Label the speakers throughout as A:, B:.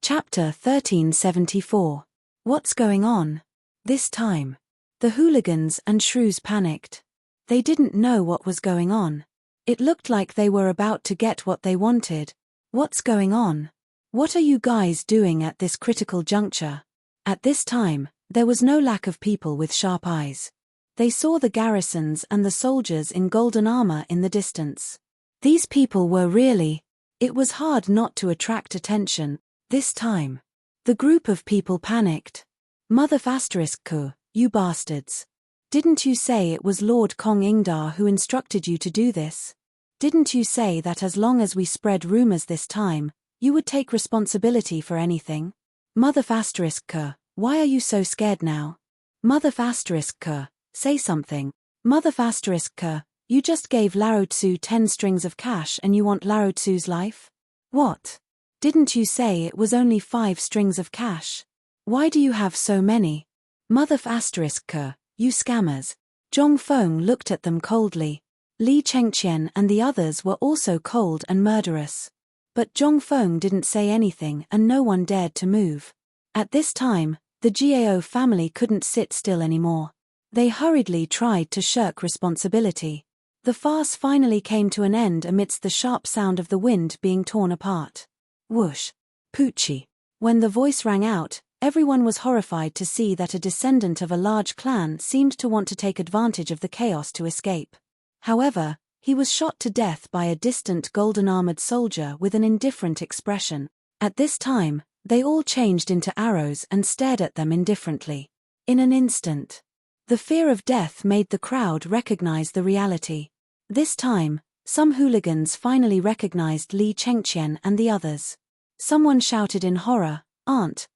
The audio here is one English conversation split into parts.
A: Chapter 1374. What's going on? This time. The hooligans and shrews panicked. They didn't know what was going on. It looked like they were about to get what they wanted. What's going on? What are you guys doing at this critical juncture? At this time, there was no lack of people with sharp eyes. They saw the garrisons and the soldiers in golden armor in the distance. These people were really... It was hard not to attract attention. This time. The group of people panicked. Mother **, you bastards. Didn't you say it was Lord Kong Ingdar who instructed you to do this? Didn't you say that as long as we spread rumors this time, you would take responsibility for anything? Mother **, why are you so scared now? Mother **, say something. Mother **, you just gave Lao Tzu 10 strings of cash and you want Lao Tzu's life? What? Didn't you say it was only 5 strings of cash? Why do you have so many? Mother **, you scammers. Zhong Feng looked at them coldly. Li Chengqian and the others were also cold and murderous. But Zhong Feng didn't say anything and no one dared to move. At this time, the Gao family couldn't sit still anymore. They hurriedly tried to shirk responsibility. The farce finally came to an end amidst the sharp sound of the wind being torn apart. Whoosh. Poochie. When the voice rang out, everyone was horrified to see that a descendant of a large clan seemed to want to take advantage of the chaos to escape. However, he was shot to death by a distant golden-armored soldier with an indifferent expression. At this time, they all changed into arrows and stared at them indifferently. In an instant. The fear of death made the crowd recognize the reality. This time, some hooligans finally recognized Li Chengqian and the others. Someone shouted in horror, Aren't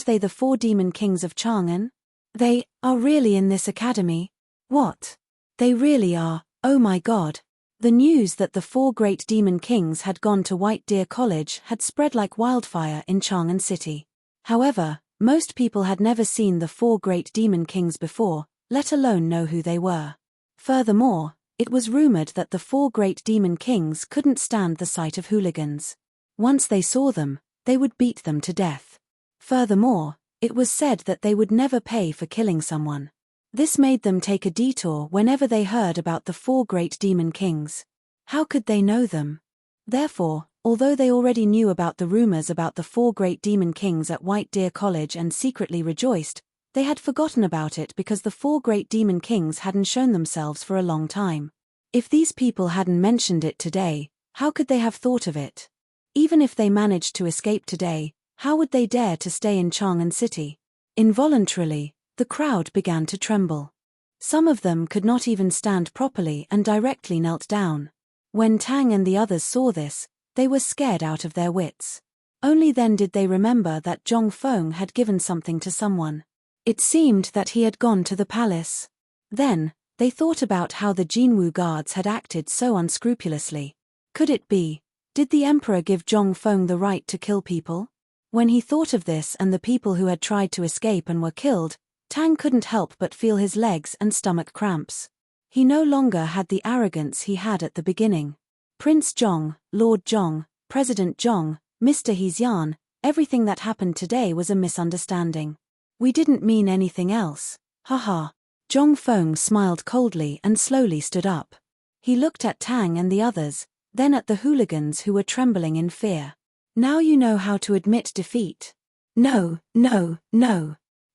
A: they the 4 demon kings of Chang'an? They are really in this academy? What? They really are, oh my god. The news that the 4 great demon kings had gone to White Deer College had spread like wildfire in Chang'an City. However, most people had never seen the 4 great demon kings before, let alone know who they were. Furthermore, it was rumored that the 4 great demon kings couldn't stand the sight of hooligans. Once they saw them, they would beat them to death. Furthermore, it was said that they would never pay for killing someone. This made them take a detour whenever they heard about the 4 great demon kings. How could they know them? Therefore, although they already knew about the rumors about the 4 great demon kings at White Deer College and secretly rejoiced, they had forgotten about it because the 4 great demon kings hadn't shown themselves for a long time. If these people hadn't mentioned it today, how could they have thought of it? Even if they managed to escape today, how would they dare to stay in Chang'an City? Involuntarily, the crowd began to tremble. Some of them could not even stand properly and directly knelt down. When Tang and the others saw this, they were scared out of their wits. Only then did they remember that Zhong Feng had given something to someone. It seemed that he had gone to the palace. Then, they thought about how the Jinwu guards had acted so unscrupulously. Could it be? Did the emperor give Zhong Feng the right to kill people? When he thought of this and the people who had tried to escape and were killed, Tang couldn't help but feel his legs and stomach cramps. He no longer had the arrogance he had at the beginning. Prince Zhong, Lord Zhong, President Zhong, Mr. Hexian, everything that happened today was a misunderstanding. We didn't mean anything else. Haha. Zhong Feng smiled coldly and slowly stood up. He looked at Tang and the others, then at the hooligans who were trembling in fear. Now you know how to admit defeat. No.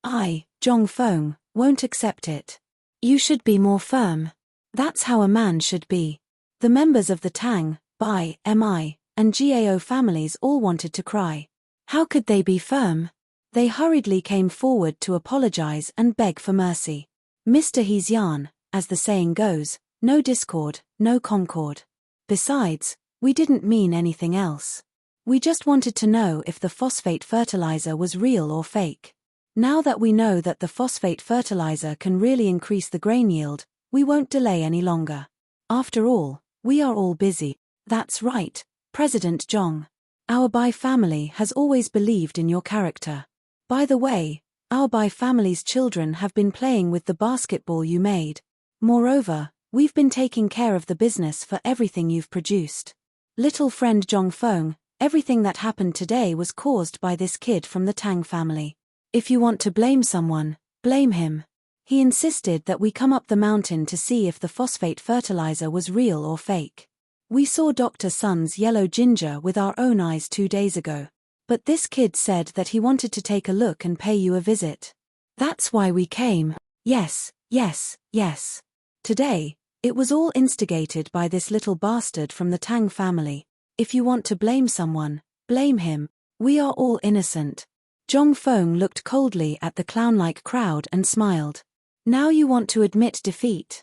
A: I, Zhong Feng, won't accept it. You should be more firm. That's how a man should be. The members of the Tang, Bai, Mi, and Gao families all wanted to cry. How could they be firm? They hurriedly came forward to apologize and beg for mercy. Mr. Hexian, as the saying goes, no discord, no concord. Besides, we didn't mean anything else. We just wanted to know if the phosphate fertilizer was real or fake. Now that we know that the phosphate fertilizer can really increase the grain yield, we won't delay any longer. After all, we are all busy. That's right, President Zhong. Our Bai family has always believed in your character. By the way, our Bai family's children have been playing with the basketball you made. Moreover, we've been taking care of the business for everything you've produced. Little friend Zhong Feng, Everything that happened today was caused by this kid from the Tang family. If you want to blame someone, blame him. He insisted that we come up the mountain to see if the phosphate fertilizer was real or fake. We saw Dr. Sun's yellow ginger with our own eyes 2 days ago. But this kid said that he wanted to take a look and pay you a visit. That's why we came. Yes, yes, yes. Today, it was all instigated by this little bastard from the Tang family. If you want to blame someone, blame him. We are all innocent. Zhong Feng looked coldly at the clown-like crowd and smiled. Now you want to admit defeat.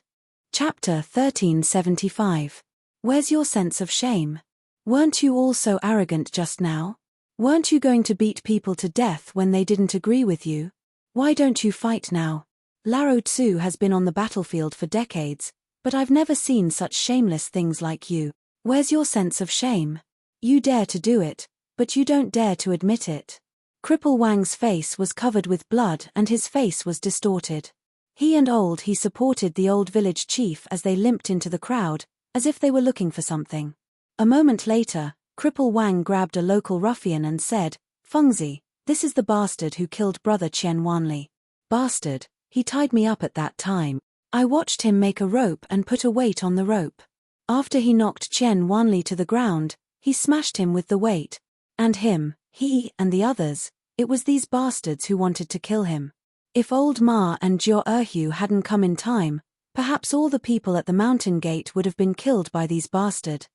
A: Chapter 1375. Where's your sense of shame? Weren't you all so arrogant just now? Weren't you going to beat people to death when they didn't agree with you? Why don't you fight now? Lao Tzu has been on the battlefield for decades, but I've never seen such shameless things like you. Where's your sense of shame? You dare to do it, but you don't dare to admit it. Cripple Wang's face was covered with blood and his face was distorted. He supported the old village chief as they limped into the crowd, as if they were looking for something. A moment later, Cripple Wang grabbed a local ruffian and said, "Fengzi, this is the bastard who killed brother Chen Wanli." Bastard, he tied me up at that time. I watched him make a rope and put a weight on the rope. After he knocked Chen Wanli to the ground, he smashed him with the weight. And he and the others, it was these bastards who wanted to kill him. If old Ma and Jiao Erhu hadn't come in time, perhaps all the people at the mountain gate would have been killed by these bastard.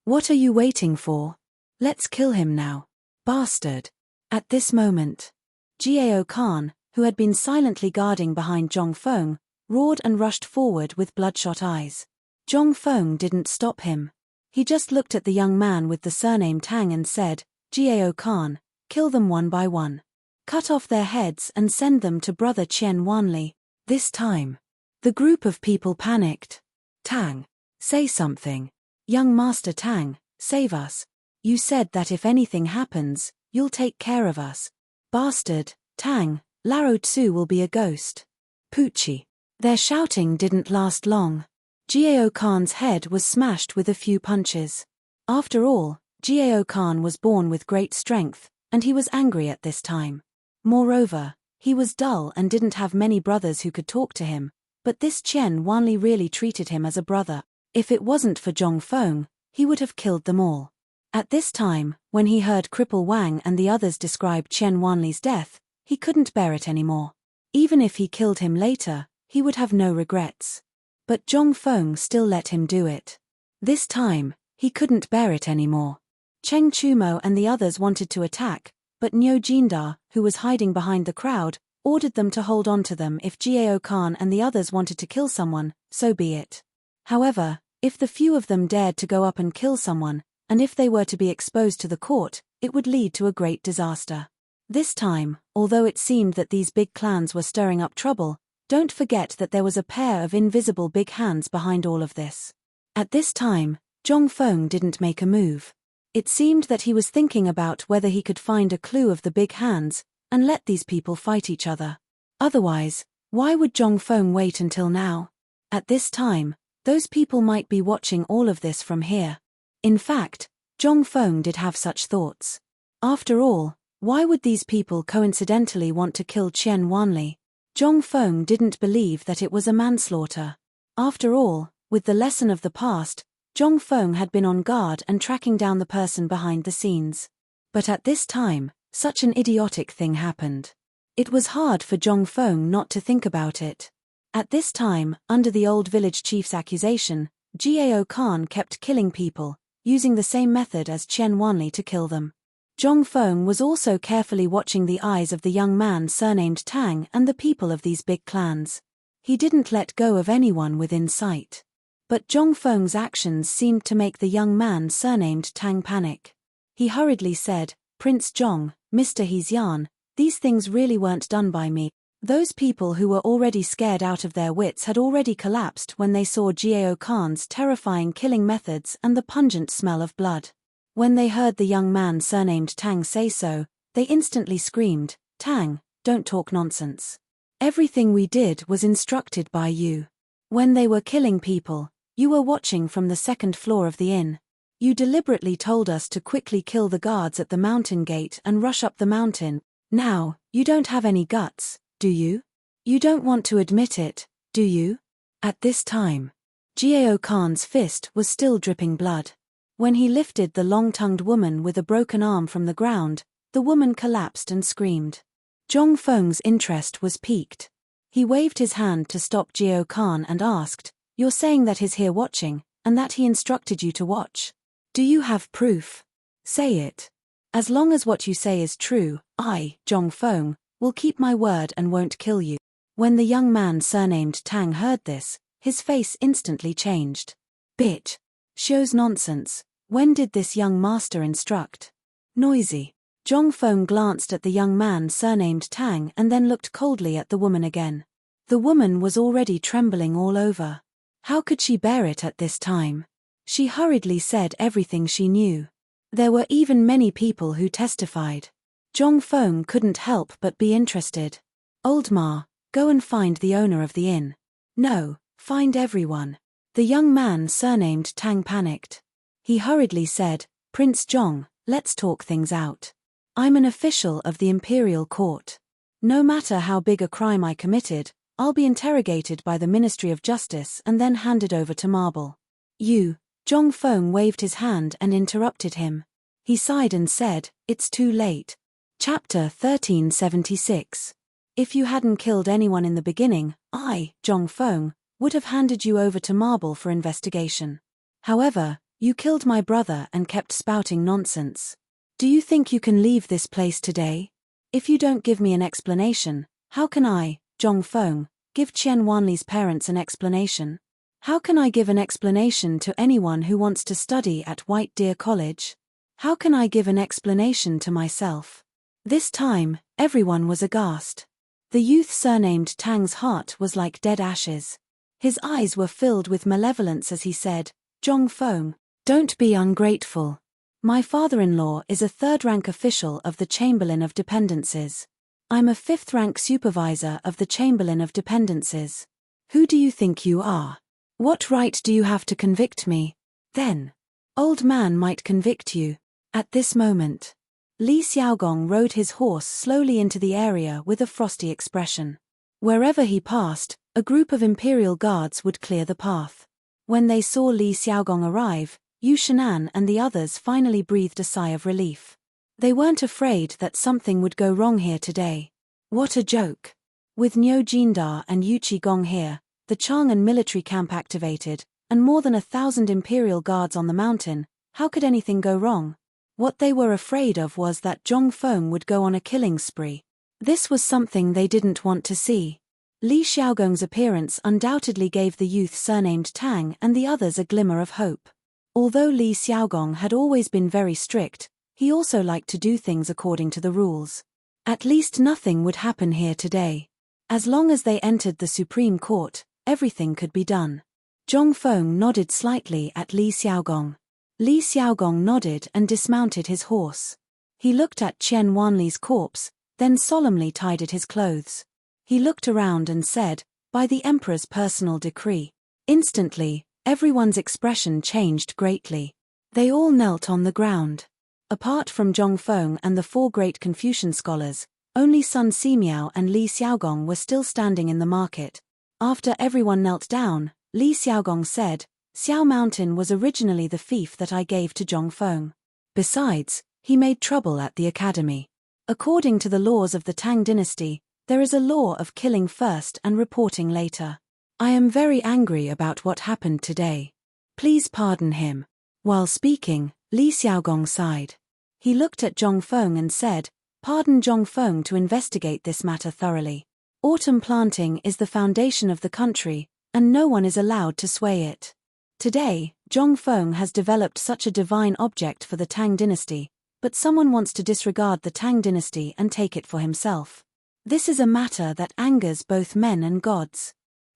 A: What are you waiting for? Let's kill him now. Bastard. At this moment, Jiao Khan, who had been silently guarding behind Zhong Feng, roared and rushed forward with bloodshot eyes. Zhong Feng didn't stop him. He just looked at the young man with the surname Tang and said, "Jiao Khan, kill them one by one. Cut off their heads and send them to brother Chen Wanli." This time, the group of people panicked. "Tang, say something. Young Master Tang, save us. You said that if anything happens, you'll take care of us." "Bastard, Tang, Lao Tzu will be a ghost." "Poochie." Their shouting didn't last long. Jiao Khan's head was smashed with a few punches. After all, Jiao Khan was born with great strength, and he was angry at this time. Moreover, he was dull and didn't have many brothers who could talk to him, but this Chen Wanli really treated him as a brother. If it wasn't for Zhong Feng, he would have killed them all. At this time, when he heard Cripple Wang and the others describe Chen Wanli's death, he couldn't bear it anymore. Even if he killed him later, he would have no regrets. But Zhong Feng still let him do it. This time, he couldn't bear it anymore. Cheng Chumo and the others wanted to attack, but Niu Jindar, who was hiding behind the crowd, ordered them to hold on to them. If Jiao Khan and the others wanted to kill someone, so be it. However, if the few of them dared to go up and kill someone, and if they were to be exposed to the court, it would lead to a great disaster. This time, although it seemed that these big clans were stirring up trouble, don't forget that there was a pair of invisible big hands behind all of this. At this time, Zhong Feng didn't make a move. It seemed that he was thinking about whether he could find a clue of the big hands, and let these people fight each other. Otherwise, why would Zhong Feng wait until now? At this time, those people might be watching all of this from here. In fact, Zhong Feng did have such thoughts. After all, why would these people coincidentally want to kill Chen Wanli? Zhong Feng didn't believe that it was a manslaughter. After all, with the lesson of the past, Zhong Feng had been on guard and tracking down the person behind the scenes. But at this time, such an idiotic thing happened. It was hard for Zhong Feng not to think about it. At this time, under the old village chief's accusation, Jiao Khan kept killing people, using the same method as Chen Wanli to kill them. Zhong Feng was also carefully watching the eyes of the young man surnamed Tang and the people of these big clans. He didn't let go of anyone within sight. But Zhong Feng's actions seemed to make the young man surnamed Tang panic. He hurriedly said, "Prince Zhong, Mr. Hezian, these things really weren't done by me." Those people who were already scared out of their wits had already collapsed when they saw Jiao Khan's terrifying killing methods and the pungent smell of blood. When they heard the young man surnamed Tang say so, they instantly screamed, "Tang, don't talk nonsense. Everything we did was instructed by you. When they were killing people, you were watching from the second floor of the inn. You deliberately told us to quickly kill the guards at the mountain gate and rush up the mountain. Now, you don't have any guts, do you? You don't want to admit it, do you? At this time, Gao Khan's fist was still dripping blood. When he lifted the long-tongued woman with a broken arm from the ground, the woman collapsed and screamed. Zhong Feng's interest was piqued. He waved his hand to stop Gao Khan and asked, "You're saying that he's here watching, and that he instructed you to watch? Do you have proof? Say it. As long as what you say is true, I, Zhong Feng, will keep my word and won't kill you." When the young man surnamed Tang heard this, his face instantly changed. Bitch. Shows nonsense. When did this young master instruct? Noisy. Zhong Feng glanced at the young man surnamed Tang and then looked coldly at the woman again. The woman was already trembling all over. How could she bear it at this time? She hurriedly said everything she knew. There were even many people who testified. Zhong Feng couldn't help but be interested. "Old Ma, go and find the owner of the inn." "No, find everyone." The young man surnamed Tang panicked. He hurriedly said, "Prince Zhong, let's talk things out. I'm an official of the imperial court. No matter how big a crime I committed, I'll be interrogated by the Ministry of Justice and then handed over to Marble." "You," Zhong Feng waved his hand and interrupted him. He sighed and said, "It's too late." Chapter 1376. If you hadn't killed anyone in the beginning, I, Zhong Feng, would have handed you over to Marble for investigation. However, you killed my brother and kept spouting nonsense. Do you think you can leave this place today? If you don't give me an explanation, how can I, Zhong Feng, give Qian Wanli's parents an explanation? How can I give an explanation to anyone who wants to study at White Deer College? How can I give an explanation to myself? This time, everyone was aghast. The youth surnamed Tang's heart was like dead ashes. His eyes were filled with malevolence as he said, "Zhong Feng, don't be ungrateful. My father-in-law is a third-rank official of the Chamberlain of Dependencies. I'm a fifth-rank supervisor of the Chamberlain of Dependencies. Who do you think you are? What right do you have to convict me? Then, old man might convict you." At this moment, Li Xiaogong rode his horse slowly into the area with a frosty expression. Wherever he passed, a group of imperial guards would clear the path. When they saw Li Xiaogong arrive, Yu Shenan and the others finally breathed a sigh of relief. They weren't afraid that something would go wrong here today. What a joke. With Niu Jindar and Yu Qigong here, the Chang'an military camp activated, and more than 1,000 imperial guards on the mountain, how could anything go wrong? What they were afraid of was that Zhong Feng would go on a killing spree. This was something they didn't want to see. Li Xiaogong's appearance undoubtedly gave the youth surnamed Tang and the others a glimmer of hope. Although Li Xiaogong had always been very strict, he also liked to do things according to the rules. At least nothing would happen here today. As long as they entered the Supreme Court, everything could be done. Zhong Feng nodded slightly at Li Xiaogong. Li Xiaogong nodded and dismounted his horse. He looked at Qian Wanli's corpse, then solemnly tidied his clothes. He looked around and said, "By the Emperor's personal decree." Instantly, everyone's expression changed greatly. They all knelt on the ground. Apart from Zhong Feng and the four great Confucian scholars, only Sun Simiao and Li Xiaogong were still standing in the market. After everyone knelt down, Li Xiaogong said, "Xiao Mountain was originally the fief that I gave to Zhong Feng. Besides, he made trouble at the academy. According to the laws of the Tang dynasty, there is a law of killing first and reporting later. I am very angry about what happened today. Please pardon him." While speaking, Li Xiaogong sighed. He looked at Zhong Feng and said, "Pardon Zhong Feng to investigate this matter thoroughly. Autumn planting is the foundation of the country, and no one is allowed to sway it. Today, Zhong Feng has developed such a divine object for the Tang dynasty, but someone wants to disregard the Tang dynasty and take it for himself. This is a matter that angers both men and gods.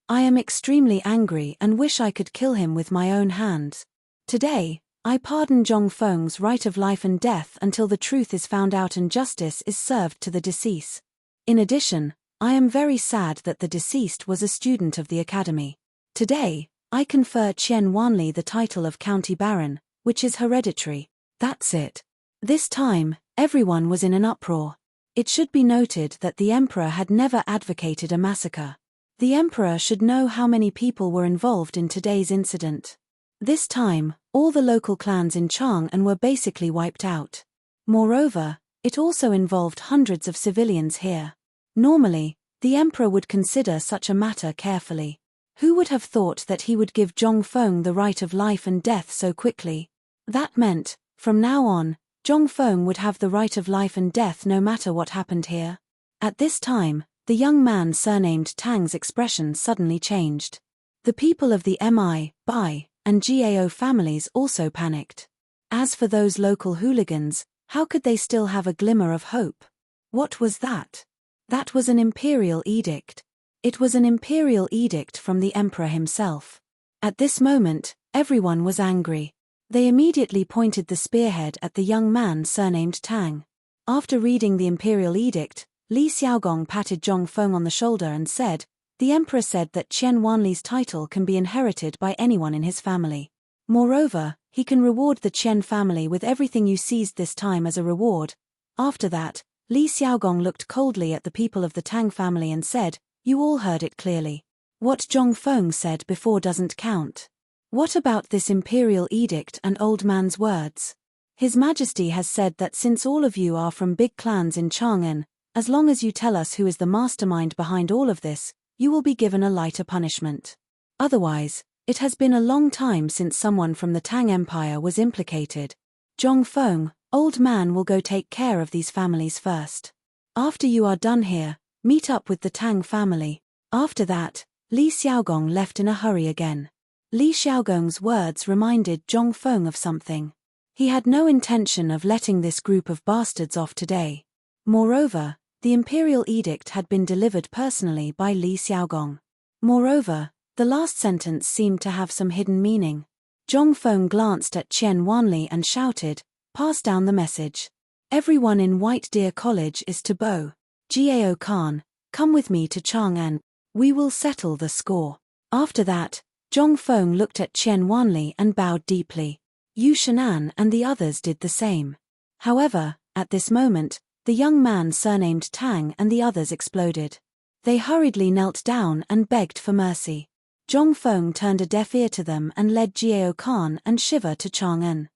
A: I am extremely angry and wish I could kill him with my own hands. Today, I pardon Zhong Feng's right of life and death until the truth is found out and justice is served to the deceased. In addition, I am very sad that the deceased was a student of the academy. Today, I confer Qian Wanli the title of County Baron, which is hereditary. That's it. This time, everyone was in an uproar. It should be noted that the emperor had never advocated a massacre. The emperor should know how many people were involved in today's incident. This time, all the local clans in Chang'an were basically wiped out. Moreover, it also involved hundreds of civilians here. Normally, the emperor would consider such a matter carefully. Who would have thought that he would give Zhongfeng the right of life and death so quickly? That meant, from now on, Zhongfeng would have the right of life and death no matter what happened here. At this time, the young man surnamed Tang's expression suddenly changed. The people of the Mi, Bai, and Gao families also panicked. As for those local hooligans, how could they still have a glimmer of hope? What was that? That was an imperial edict. It was an imperial edict from the emperor himself. At this moment, everyone was angry. They immediately pointed the spearhead at the young man surnamed Tang. After reading the imperial edict, Li Xiaogong patted Zhongfeng on the shoulder and said, "The emperor said that Qian Wanli's title can be inherited by anyone in his family. Moreover, he can reward the Qian family with everything you seized this time as a reward." After that, Li Xiaogong looked coldly at the people of the Tang family and said, "You all heard it clearly. What Zhongfeng said before doesn't count. What about this imperial edict and old man's words? His Majesty has said that since all of you are from big clans in Chang'an, as long as you tell us who is the mastermind behind all of this, you will be given a lighter punishment. Otherwise, it has been a long time since someone from the Tang Empire was implicated. Zhongfeng, old man will go take care of these families first. After you are done here, meet up with the Tang family." After that, Li Xiaogong left in a hurry again. Li Xiaogong's words reminded Zhongfeng of something. He had no intention of letting this group of bastards off today. Moreover, the imperial edict had been delivered personally by Li Xiaogong. Moreover, the last sentence seemed to have some hidden meaning. Zhongfeng glanced at Qian Wanli and shouted, "Pass down the message. Everyone in White Deer College is to bow. Gao Khan, come with me to Chang'an. We will settle the score." After that, Zhongfeng looked at Qian Wanli and bowed deeply. Yu Shanan and the others did the same. However, at this moment, the young man surnamed Tang and the others exploded. They hurriedly knelt down and begged for mercy. Zhongfeng turned a deaf ear to them and led Gao Khan and Shiva to Chang'an.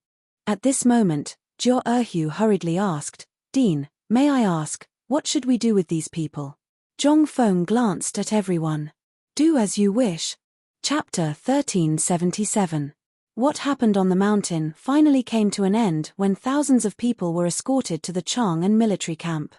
A: At this moment, Jiao Erhu hurriedly asked, "Dean, may I ask, what should we do with these people?" Zhongfeng glanced at everyone. "Do as you wish." Chapter 1377. What happened on the mountain finally came to an end when thousands of people were escorted to the Chang'an military camp.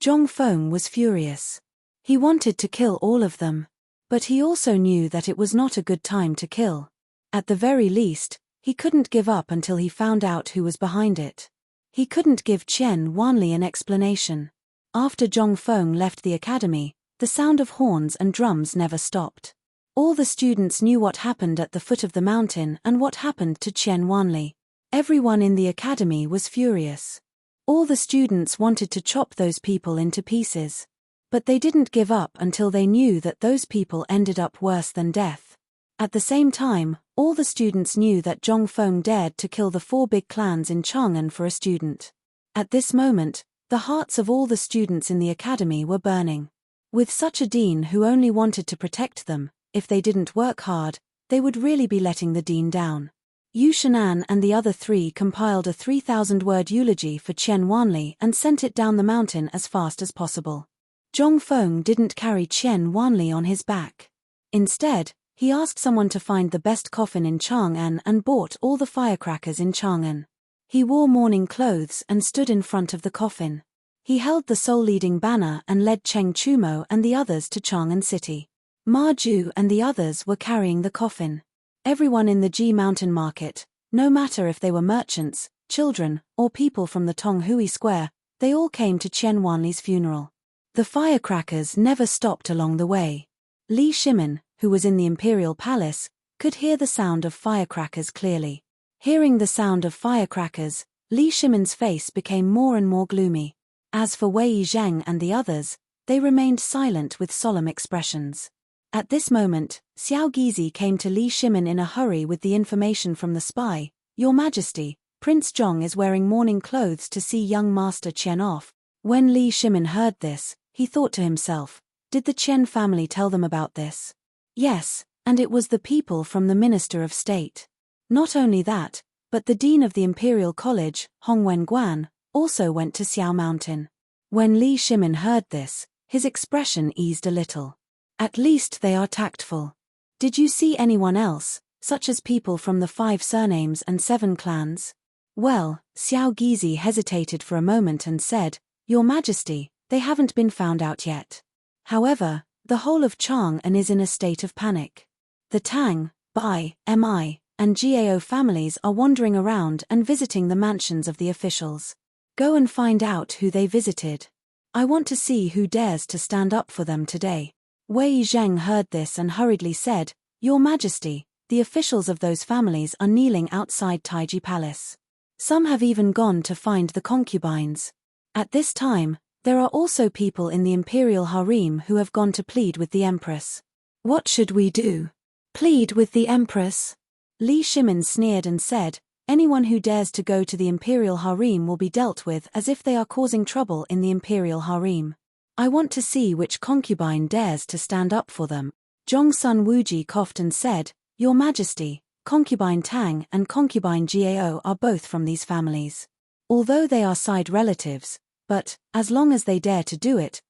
A: Zhongfeng was furious. He wanted to kill all of them. But he also knew that it was not a good time to kill. At the very least, he couldn't give up until he found out who was behind it. He couldn't give Qian Wanli an explanation. After Zhongfeng left the academy, the sound of horns and drums never stopped. All the students knew what happened at the foot of the mountain and what happened to Qian Wanli. Everyone in the academy was furious. All the students wanted to chop those people into pieces. But they didn't give up until they knew that those people ended up worse than death. At the same time, all the students knew that Zhongfeng dared to kill the 4 big clans in Chang'an for a student. At this moment, the hearts of all the students in the academy were burning. With such a dean who only wanted to protect them, if they didn't work hard, they would really be letting the dean down. Yu Shanan and the other 3 compiled a 3,000-word eulogy for Qian Wanli and sent it down the mountain as fast as possible. Zhongfeng didn't carry Qian Wanli on his back. Instead, he asked someone to find the best coffin in Chang'an and bought all the firecrackers in Chang'an. He wore mourning clothes and stood in front of the coffin. He held the soul-leading banner and led Cheng Chumo and the others to Chang'an City. Ma Ju and the others were carrying the coffin. Everyone in the Ji Mountain Market, no matter if they were merchants, children, or people from the Tonghui Square, they all came to Qian Wanli's funeral. The firecrackers never stopped along the way. Li Shimin, who was in the imperial palace, could hear the sound of firecrackers clearly. Hearing the sound of firecrackers, Li Shimin's face became more and more gloomy. As for Wei Zheng and the others, they remained silent with solemn expressions. At this moment, Xiao Gizi came to Li Shimin in a hurry with the information from the spy, "Your Majesty, Prince Zhong is wearing mourning clothes to see young Master Qian off." When Li Shimin heard this, he thought to himself, did the Qian family tell them about this? Yes, and it was the people from the Minister of State. Not only that, but the Dean of the Imperial College, Hong Wenguan, also went to Xiao Mountain. When Li Shimin heard this, his expression eased a little. At least they are tactful. Did you see anyone else, such as people from the 5 surnames and 7 clans? Well, Xiao Gizi hesitated for a moment and said, "Your Majesty, they haven't been found out yet. However, the whole of Chang'an is in a state of panic. The Tang, Bai, Mi, and Gao families are wandering around and visiting the mansions of the officials. Go and find out who they visited. I want to see who dares to stand up for them today." Wei Zheng heard this and hurriedly said, "Your Majesty, the officials of those families are kneeling outside Taiji Palace. Some have even gone to find the concubines. At this time, there are also people in the imperial harem who have gone to plead with the Empress." "What should we do? Plead with the Empress?" Li Shimin sneered and said, "Anyone who dares to go to the imperial harem will be dealt with as if they are causing trouble in the imperial harem. I want to see which concubine dares to stand up for them." Zhongsun Wuji coughed and said, "Your Majesty, concubine Tang and concubine Gao are both from these families. Although they are side relatives, but, as long as they dare to do it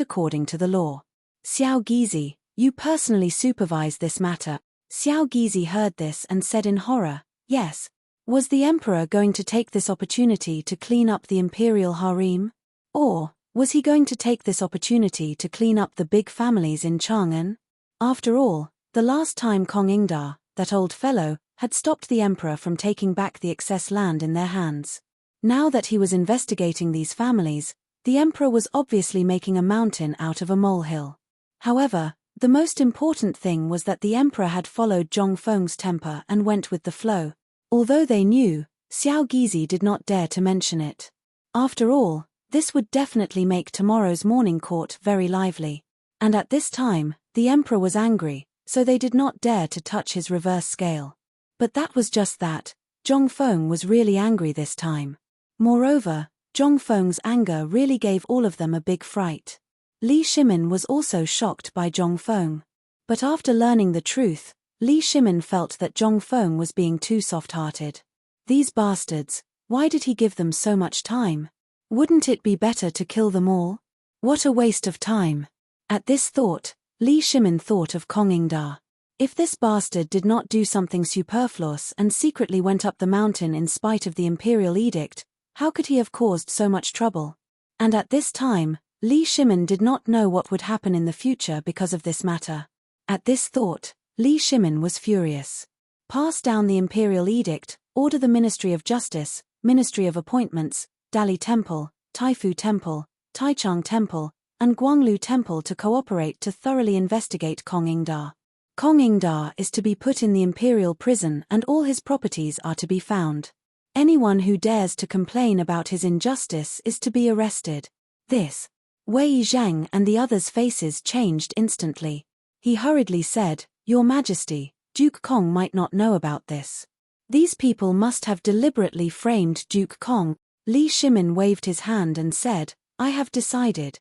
A: according to the law." "Xiao Gizi, you personally supervise this matter." Xiao Gizi heard this and said in horror, "Yes. Was the emperor going to take this opportunity to clean up the imperial harem? Or was he going to take this opportunity to clean up the big families in Chang'an? After all, the last time Kong Ingda, that old fellow, had stopped the emperor from taking back the excess land in their hands. Now that he was investigating these families, the emperor was obviously making a mountain out of a molehill. However, the most important thing was that the emperor had followed Zhong Feng's temper and went with the flow. Although they knew, Xiao Gizi did not dare to mention it. After all, this would definitely make tomorrow's morning court very lively. And at this time, the emperor was angry, so they did not dare to touch his reverse scale. But that was just that. Zhong Feng was really angry this time. Moreover, Zhong Feng's anger really gave all of them a big fright. Li Shimin was also shocked by Zhong Feng. But after learning the truth, Li Shimin felt that Zhong Feng was being too soft-hearted. These bastards, why did he give them so much time? Wouldn't it be better to kill them all? What a waste of time. At this thought, Li Shimin thought of Kong Ingda. If this bastard did not do something superfluous and secretly went up the mountain in spite of the imperial edict, how could he have caused so much trouble? And at this time, Li Shimin did not know what would happen in the future because of this matter. At this thought, Li Shimin was furious. Pass down the imperial edict, order the Ministry of Justice, Ministry of Appointments, Dali Temple, Taifu Temple, Taichung Temple, and Guanglu Temple to cooperate to thoroughly investigate Kong Ingda. Kong Ingda is to be put in the imperial prison and all his properties are to be found. Anyone who dares to complain about his injustice is to be arrested. This. Wei Zheng and the others' faces changed instantly. He hurriedly said, "Your Majesty, Duke Kong might not know about this. These people must have deliberately framed Duke Kong." Li Shimin waved his hand and said, "I have decided."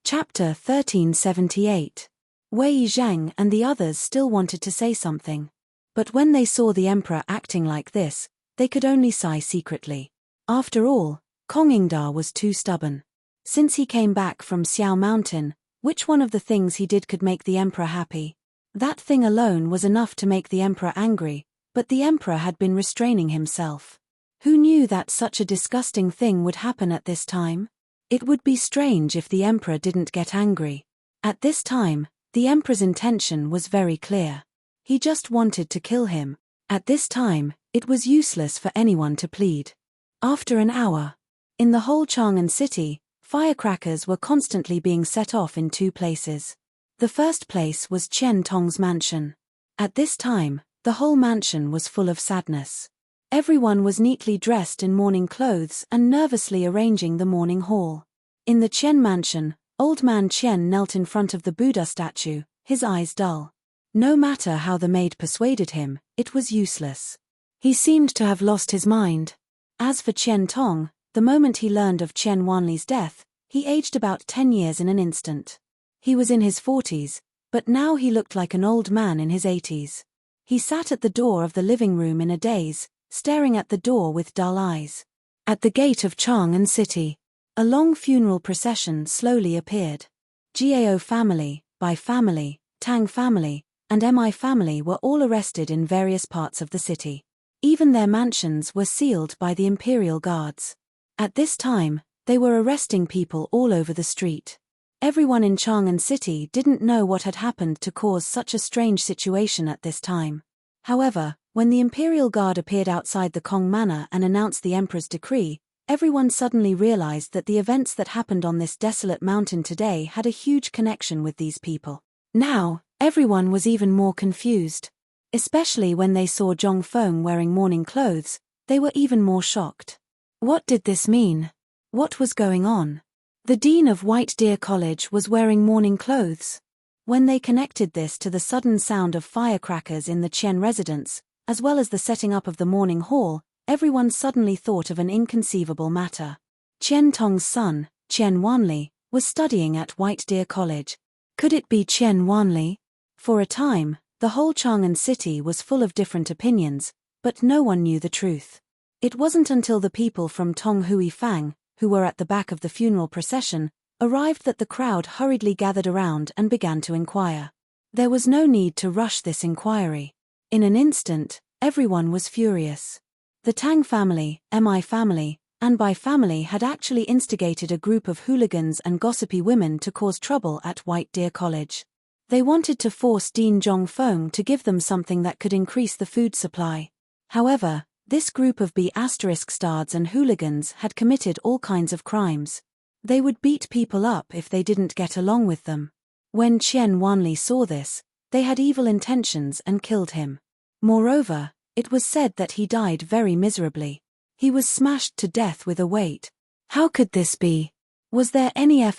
A: Chapter 1378. Wei Zheng and the others still wanted to say something. But when they saw the emperor acting like this, they could only sigh secretly. After all, Kong Ingda was too stubborn. Since he came back from Xiao Mountain, which one of the things he did could make the emperor happy? That thing alone was enough to make the emperor angry, but the emperor had been restraining himself. Who knew that such a disgusting thing would happen at this time? It would be strange if the emperor didn't get angry. At this time, the emperor's intention was very clear. He just wanted to kill him. At this time, it was useless for anyone to plead. After an hour, in the whole Chang'an city, firecrackers were constantly being set off in 2 places. The first place was Qian Tong's mansion. At this time, the whole mansion was full of sadness. Everyone was neatly dressed in mourning clothes and nervously arranging the mourning hall. In the Qian mansion, old man Qian knelt in front of the Buddha statue, his eyes dull. No matter how the maid persuaded him, it was useless. He seemed to have lost his mind. As for Qian Tong, the moment he learned of Qian Wanli's death, he aged about 10 years in an instant. He was in his 40s, but now he looked like an old man in his 80s. He sat at the door of the living room in a daze, staring at the door with dull eyes. At the gate of Chang'an City, a long funeral procession slowly appeared. Gao family, Bai family, Tang family, and Mi family were all arrested in various parts of the city. Even their mansions were sealed by the imperial guards. At this time, they were arresting people all over the street. Everyone in Chang'an City didn't know what had happened to cause such a strange situation at this time. However, when the imperial guard appeared outside the Kong Manor and announced the emperor's decree, everyone suddenly realized that the events that happened on this desolate mountain today had a huge connection with these people. Now, everyone was even more confused. Especially when they saw Zhong Feng wearing mourning clothes, they were even more shocked. What did this mean? What was going on? The dean of White Deer College was wearing mourning clothes. When they connected this to the sudden sound of firecrackers in the Qian residence, as well as the setting up of the mourning hall, everyone suddenly thought of an inconceivable matter. Qian Tong's son, Qian Wanli, was studying at White Deer College. Could it be Qian Wanli? For a time, the whole Chang'an City was full of different opinions, but no one knew the truth. It wasn't until the people from Tonghui Fang, who were at the back of the funeral procession, arrived that the crowd hurriedly gathered around and began to inquire. There was no need to rush this inquiry. In an instant, everyone was furious. The Tang family, Mi family, and Bai family had actually instigated a group of hooligans and gossipy women to cause trouble at White Deer College. They wanted to force Dean Zhong Feng to give them something that could increase the food supply. However, this group of B***stards and hooligans had committed all kinds of crimes. They would beat people up if they didn't get along with them. When Qian Wanli saw this, they had evil intentions and killed him. Moreover, it was said that he died very miserably. He was smashed to death with a weight. How could this be? Was there any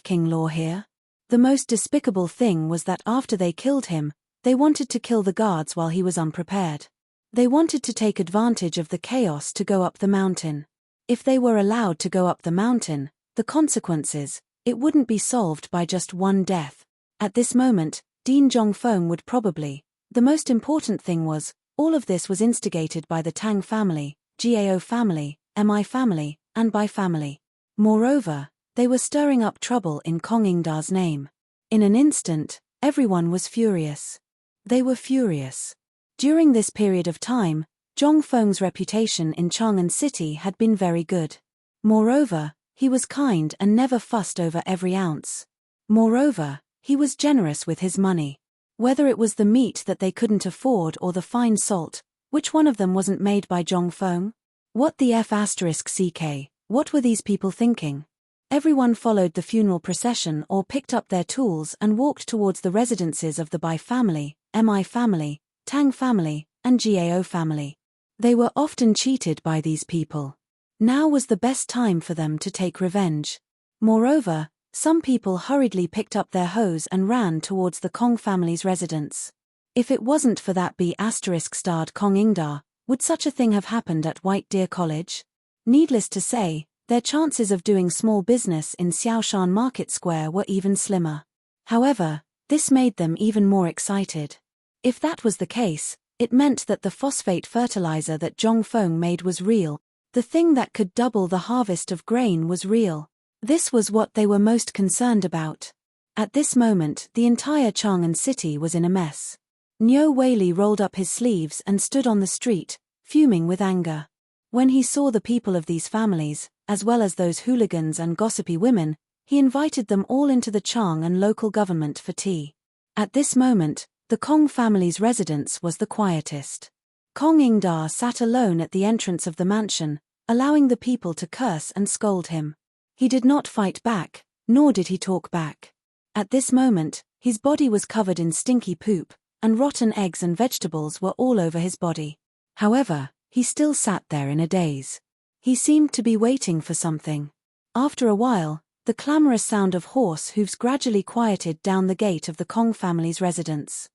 A: King law here? The most despicable thing was that after they killed him, they wanted to kill the guards while he was unprepared. They wanted to take advantage of the chaos to go up the mountain. If they were allowed to go up the mountain, the consequences, it wouldn't be solved by just one death. At this moment, Dean Zhong Feng would probably. The most important thing was, all of this was instigated by the Tang family, Gao family, Mi family, and Bai family. Moreover, they were stirring up trouble in Kong Ingda's name. In an instant, everyone was furious. They were furious. During this period of time, Zhong Feng's reputation in Chang'an City had been very good. Moreover, he was kind and never fussed over every ounce. Moreover, he was generous with his money. Whether it was the meat that they couldn't afford or the fine salt, which one of them wasn't made by Zhong Feng? What the F***ck, what were these people thinking? Everyone followed the funeral procession or picked up their tools and walked towards the residences of the Bai family, Mi family, Tang family, and Gao family. They were often cheated by these people. Now was the best time for them to take revenge. Moreover, some people hurriedly picked up their hoes and ran towards the Kong family's residence. If it wasn't for that B***starred Kong Ingda, would such a thing have happened at White Deer College? Needless to say, their chances of doing small business in Xiaoshan Market Square were even slimmer. However, this made them even more excited. If that was the case, it meant that the phosphate fertilizer that Zhong Feng made was real. The thing that could double the harvest of grain was real. This was what they were most concerned about. At this moment, the entire Chang'an City was in a mess. Niu Weili rolled up his sleeves and stood on the street, fuming with anger. When he saw the people of these families, as well as those hooligans and gossipy women, he invited them all into the Chang'an local government for tea. At this moment, the Kong family's residence was the quietest. Kong Ingda sat alone at the entrance of the mansion, allowing the people to curse and scold him. He did not fight back, nor did he talk back. At this moment, his body was covered in stinky poop, and rotten eggs and vegetables were all over his body. However, he still sat there in a daze. He seemed to be waiting for something. After a while, the clamorous sound of horse hooves gradually quieted down the gate of the Kong family's residence.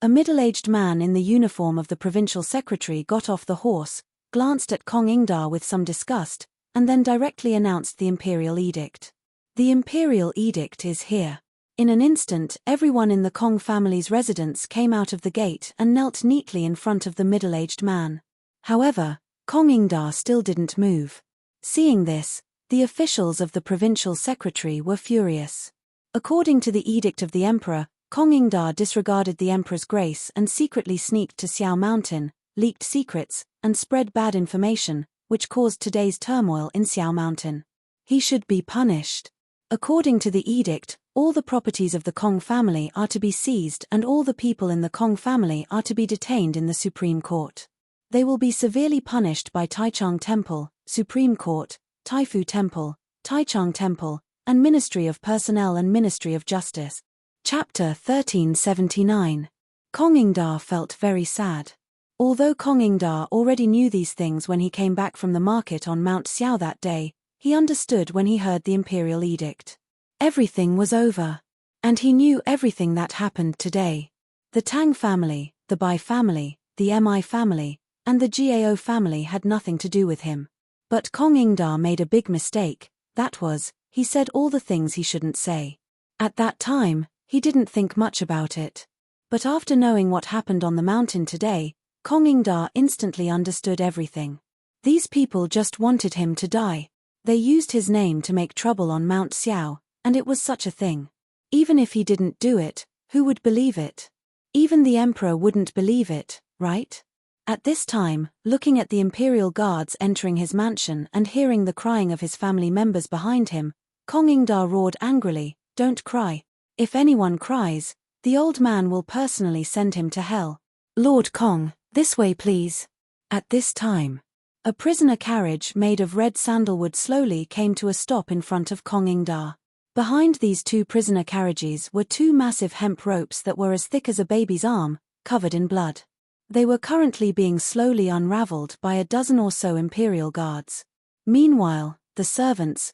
A: A middle-aged man in the uniform of the provincial secretary got off the horse, glanced at Kong Ingda with some disgust, and then directly announced the imperial edict. The imperial edict is here. In an instant, everyone in the Kong family's residence came out of the gate and knelt neatly in front of the middle-aged man. However, Kong Ingda still didn't move. Seeing this, the officials of the provincial secretary were furious. According to the edict of the emperor, Kong Ingda disregarded the emperor's grace and secretly sneaked to Xiao Mountain, leaked secrets, and spread bad information, which caused today's turmoil in Xiao Mountain. He should be punished. According to the edict, all the properties of the Kong family are to be seized and all the people in the Kong family are to be detained in the Supreme Court. They will be severely punished by Taichung Temple, Supreme Court, Taifu Temple, Taichung Temple, and Ministry of Personnel and Ministry of Justice. Chapter 1379. Kong Ingda felt very sad. Although Kong Ingda already knew these things when he came back from the market on Mount Xiao that day, he understood when he heard the imperial edict. Everything was over. And he knew everything that happened today. The Tang family, the Bai family, the Mi family, and the Gao family had nothing to do with him. But Kong Ingda made a big mistake, that was, he said all the things he shouldn't say. At that time, he didn't think much about it. But after knowing what happened on the mountain today, Kong Ingda instantly understood everything. These people just wanted him to die. They used his name to make trouble on Mount Xiao, and it was such a thing. Even if he didn't do it, who would believe it? Even the emperor wouldn't believe it, right? At this time, looking at the imperial guards entering his mansion and hearing the crying of his family members behind him, Kong Ingda roared angrily, "Don't cry. If anyone cries, the old man will personally send him to hell. Lord Kong, this way please." At this time, a prisoner carriage made of red sandalwood slowly came to a stop in front of Kong Ingda. Behind these two prisoner carriages were two massive hemp ropes that were as thick as a baby's arm, covered in blood. They were currently being slowly unraveled by a dozen or so imperial guards. Meanwhile, the servants,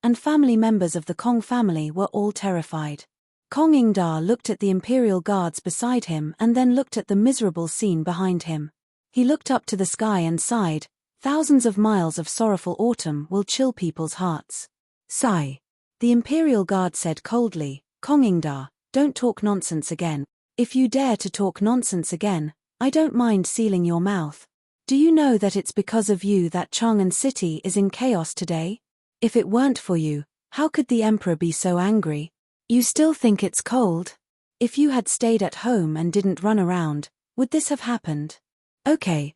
A: and family members of the Kong family were all terrified. Kong Ingda looked at the imperial guards beside him and then looked at the miserable scene behind him. He looked up to the sky and sighed, "Thousands of miles of sorrowful autumn will chill people's hearts." Sigh. The imperial guard said coldly, "Kong Ingda, don't talk nonsense again. If you dare to talk nonsense again, I don't mind sealing your mouth. Do you know that it's because of you that Chang'an City is in chaos today? If it weren't for you, how could the emperor be so angry? You still think it's cold? If you had stayed at home and didn't run around, would this have happened? Okay,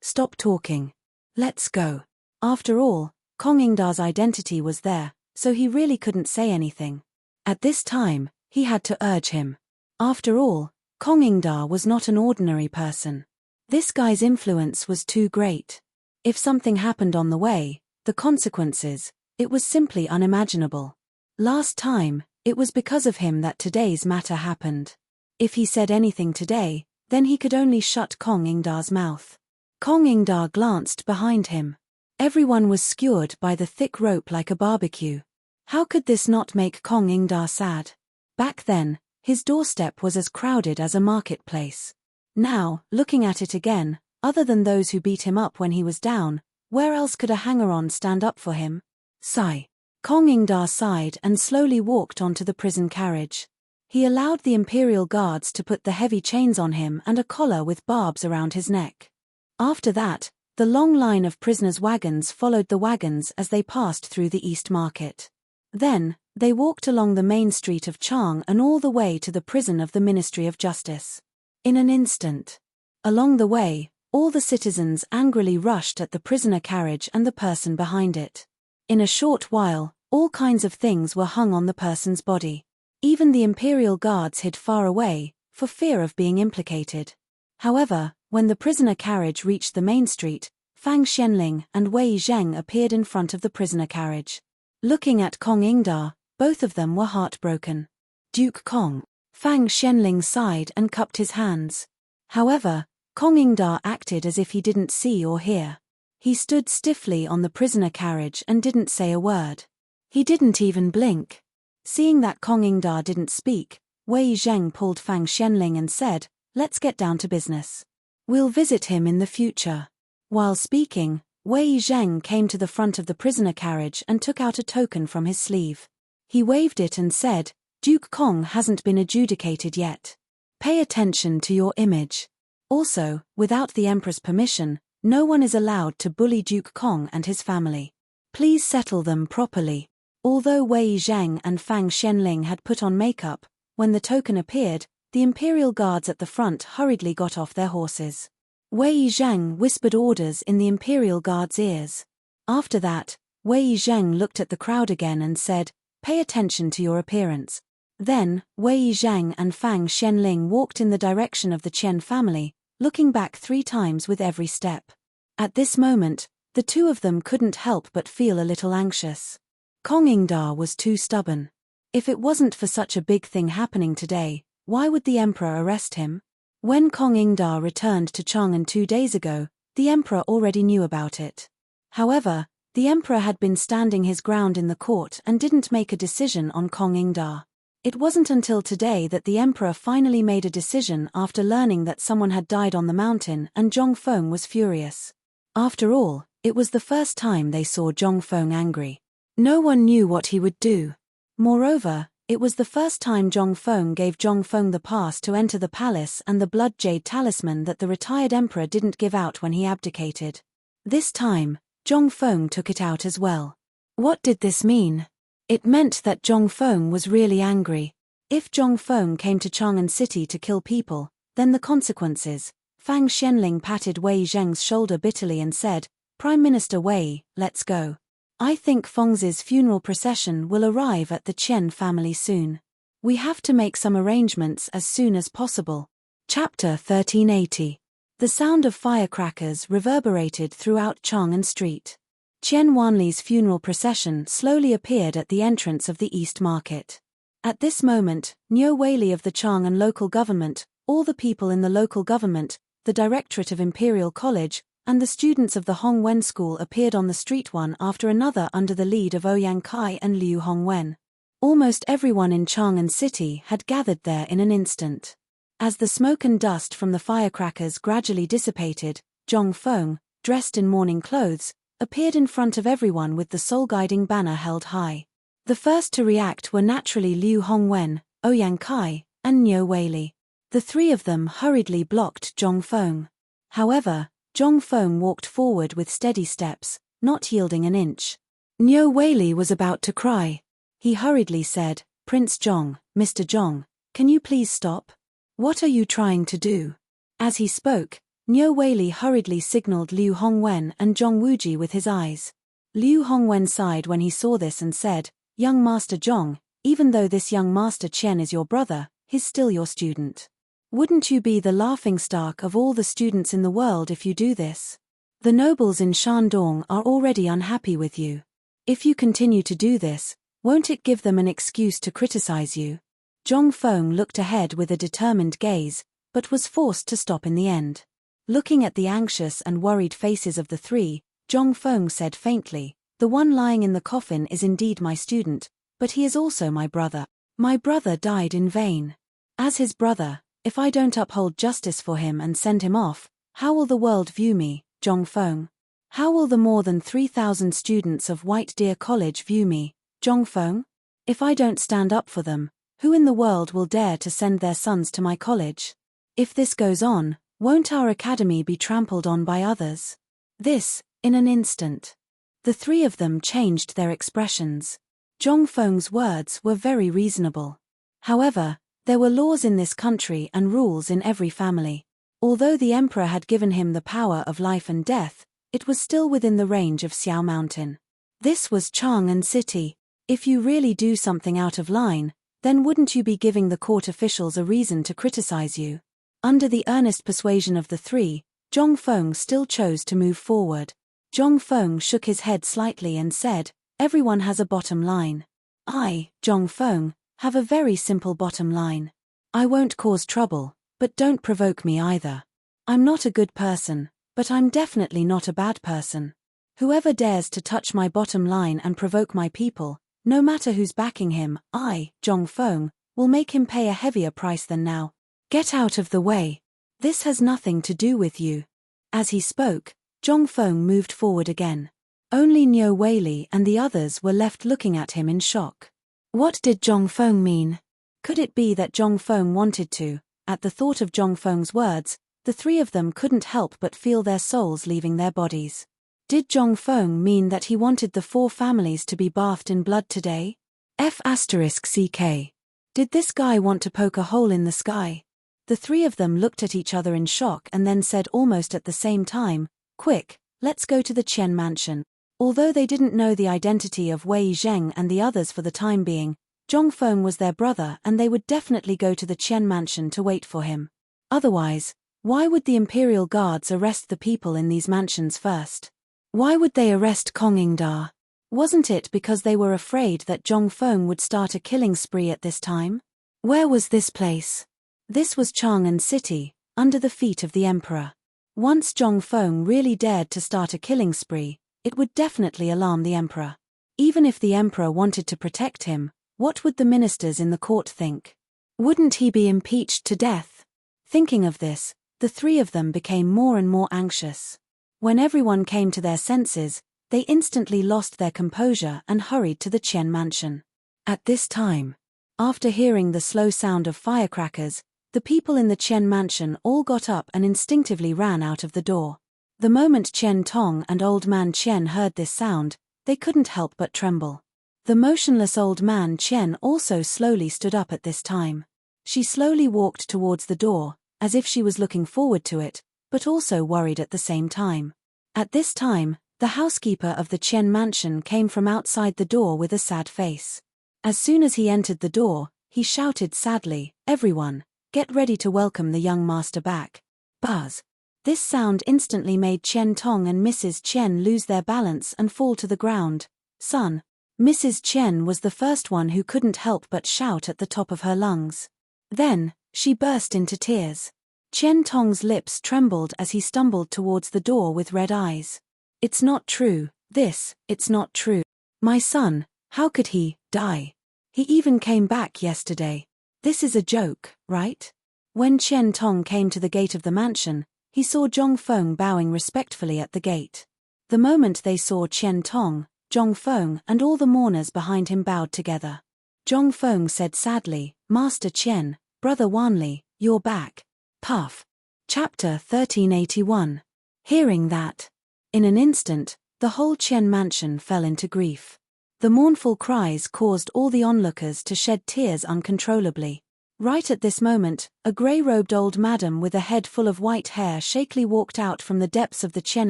A: stop talking. Let's go." After all, Kong Ingda's identity was there, so he really couldn't say anything. At this time, he had to urge him. After all, Kong Ingda was not an ordinary person. This guy's influence was too great. If something happened on the way, the consequences, it was simply unimaginable. Last time, it was because of him that today's matter happened. If he said anything today, then he could only shut Kong Ingda's mouth. Kong Ingda glanced behind him. Everyone was skewered by the thick rope like a barbecue. How could this not make Kong Ingda sad? Back then, his doorstep was as crowded as a marketplace. Now, looking at it again, other than those who beat him up when he was down, where else could a hanger-on stand up for him? Sigh. Kong Ingda sighed and slowly walked onto the prison carriage. He allowed the imperial guards to put the heavy chains on him and a collar with barbs around his neck. After that, the long line of prisoners' wagons followed the wagons as they passed through the East Market. Then, they walked along the main street of Chang and all the way to the prison of the Ministry of Justice. In an instant. Along the way, all the citizens angrily rushed at the prisoner carriage and the person behind it. In a short while, all kinds of things were hung on the person's body. Even the imperial guards hid far away, for fear of being implicated. However, when the prisoner carriage reached the main street, Fang Xianling and Wei Zheng appeared in front of the prisoner carriage. Looking at Kong Ingda, both of them were heartbroken. "Duke Kong." Fang Xianling sighed and cupped his hands. However, Kong Ingda acted as if he didn't see or hear. He stood stiffly on the prisoner carriage and didn't say a word. He didn't even blink. Seeing that Kong Ingda didn't speak, Wei Zheng pulled Fang Xianling and said, "Let's get down to business. We'll visit him in the future." While speaking, Wei Zheng came to the front of the prisoner carriage and took out a token from his sleeve. He waved it and said, "Duke Kong hasn't been adjudicated yet. Pay attention to your image. Also, without the Emperor's permission, no one is allowed to bully Duke Kong and his family. Please settle them properly." Although Wei Zheng and Fang Xianling had put on makeup, when the token appeared, the imperial guards at the front hurriedly got off their horses. Wei Zheng whispered orders in the imperial guards' ears. After that, Wei Zheng looked at the crowd again and said, "Pay attention to your appearance." Then, Wei Zheng and Fang Xianling walked in the direction of the Qian family, looking back 3 times with every step. At this moment, the two of them couldn't help but feel a little anxious. Kong Ingda was too stubborn. If it wasn't for such a big thing happening today, why would the Emperor arrest him? When Kong Ingda returned to Chang'an 2 days ago, the Emperor already knew about it. However, the Emperor had been standing his ground in the court and didn't make a decision on Kong Ingda. It wasn't until today that the Emperor finally made a decision after learning that someone had died on the mountain, and Zhongfeng was furious. After all, it was the first time they saw Zhongfeng angry. No one knew what he would do. Moreover, it was the first time Zhongfeng gave Zhongfeng the pass to enter the palace and the blood jade talisman that the retired emperor didn't give out when he abdicated. This time, Zhongfeng took it out as well. What did this mean? It meant that Zhongfeng was really angry. If Zhongfeng came to Chang'an City to kill people, then the consequences. Fang Xianling patted Wei Zheng's shoulder bitterly and said, "Prime Minister Wei, let's go. I think Feng's funeral procession will arrive at the Qian family soon. We have to make some arrangements as soon as possible." Chapter 1380. The sound of firecrackers reverberated throughout Chang'an Street. Qian Wanli's funeral procession slowly appeared at the entrance of the East Market. At this moment, Niu Weili of the Chang'an local government, all the people in the local government, the Directorate of Imperial College, and the students of the Hongwen School appeared on the street one after another under the lead of Ouyang Kai and Liu Hongwen. Almost everyone in Chang'an City had gathered there in an instant. As the smoke and dust from the firecrackers gradually dissipated, Zhongfeng, dressed in mourning clothes, appeared in front of everyone with the soul-guiding banner held high. The first to react were naturally Liu Hongwen, Ouyang Kai, and Niu Weili. The 3 of them hurriedly blocked Zhongfeng. However, Zhongfeng walked forward with steady steps, not yielding an inch. Niu Weili was about to cry. He hurriedly said, "Prince Zhong, Mr. Zhong, can you please stop? What are you trying to do?" As he spoke, Niu Weili hurriedly signaled Liu Hongwen and Zhong Wuji with his eyes. Liu Hongwen sighed when he saw this and said, "Young Master Zhong, even though this young Master Qian is your brother, he's still your student. Wouldn't you be the laughingstock of all the students in the world if you do this? The nobles in Shandong are already unhappy with you. If you continue to do this, won't it give them an excuse to criticize you?" Zhongfeng looked ahead with a determined gaze, but was forced to stop in the end. Looking at the anxious and worried faces of the 3, Zhongfeng said faintly, "The one lying in the coffin is indeed my student, but he is also my brother. My brother died in vain. As his brother, if I don't uphold justice for him and send him off, how will the world view me, Zhongfeng? How will the more than 3,000 students of White Deer College view me, Zhongfeng? If I don't stand up for them, who in the world will dare to send their sons to my college? If this goes on, won't our academy be trampled on by others?" This, in an instant. The 3 of them changed their expressions. Zhongfeng's words were very reasonable. However, there were laws in this country and rules in every family. Although the emperor had given him the power of life and death, it was still within the range of Xiao Mountain. This was Chang'an City. If you really do something out of line, then wouldn't you be giving the court officials a reason to criticize you? Under the earnest persuasion of the 3, Zhongfeng still chose to move forward. Zhongfeng shook his head slightly and said, "Everyone has a bottom line. I, Zhongfeng, have a very simple bottom line. I won't cause trouble, but don't provoke me either. I'm not a good person, but I'm definitely not a bad person. Whoever dares to touch my bottom line and provoke my people, no matter who's backing him, I, Zhongfeng, will make him pay a heavier price than now. Get out of the way. This has nothing to do with you. As he spoke, Zhongfeng moved forward again. Only Niu Weili and the others were left looking at him in shock. What did Zhongfeng mean? Could it be that Zhongfeng wanted to? At the thought of Zhongfeng's words, the three of them couldn't help but feel their souls leaving their bodies. Did Zhongfeng mean that he wanted the 4 families to be bathed in blood today? F***CK. Did this guy want to poke a hole in the sky? The three of them looked at each other in shock and then said almost at the same time, "Quick, let's go to the Qian mansion." Although they didn't know the identity of Wei Zheng and the others for the time being, Zhongfeng was their brother and they would definitely go to the Qian mansion to wait for him. Otherwise, why would the imperial guards arrest the people in these mansions first? Why would they arrest Kong Yingda? Wasn't it because they were afraid that Zhongfeng would start a killing spree at this time? Where was this place? This was Chang'an City, under the feet of the emperor. Once Zhongfeng really dared to start a killing spree, it would definitely alarm the emperor. Even if the emperor wanted to protect him, what would the ministers in the court think? Wouldn't he be impeached to death? Thinking of this, the three of them became more and more anxious. When everyone came to their senses, they instantly lost their composure and hurried to the Qian mansion. At this time, after hearing the slow sound of firecrackers, the people in the Qian mansion all got up and instinctively ran out of the door. The moment Qian Tong and Old Man Qian heard this sound, they couldn't help but tremble. The motionless old man Qian also slowly stood up at this time. She slowly walked towards the door, as if she was looking forward to it, but also worried at the same time. At this time, the housekeeper of the Qian mansion came from outside the door with a sad face. As soon as he entered the door, he shouted sadly, "Everyone, get ready to welcome the young master back." Buzz. This sound instantly made Qian Tong and Mrs. Qian lose their balance and fall to the ground. "Son." Mrs. Qian was the first one who couldn't help but shout at the top of her lungs. Then, she burst into tears. Qian Tong's lips trembled as he stumbled towards the door with red eyes. "It's not true, it's not true. My son, how could he die? He even came back yesterday. This is a joke, right?" When Qian Tong came to the gate of the mansion, he saw Zhongfeng bowing respectfully at the gate. The moment they saw Qian Tong, Zhongfeng and all the mourners behind him bowed together. Zhongfeng said sadly, "Master Qian, Brother Wanli, you're back." Puff. Chapter 1381. Hearing that, in an instant, the whole Qian mansion fell into grief. The mournful cries caused all the onlookers to shed tears uncontrollably. Right at this moment, a grey-robed old madam with a head full of white hair shakily walked out from the depths of the Qian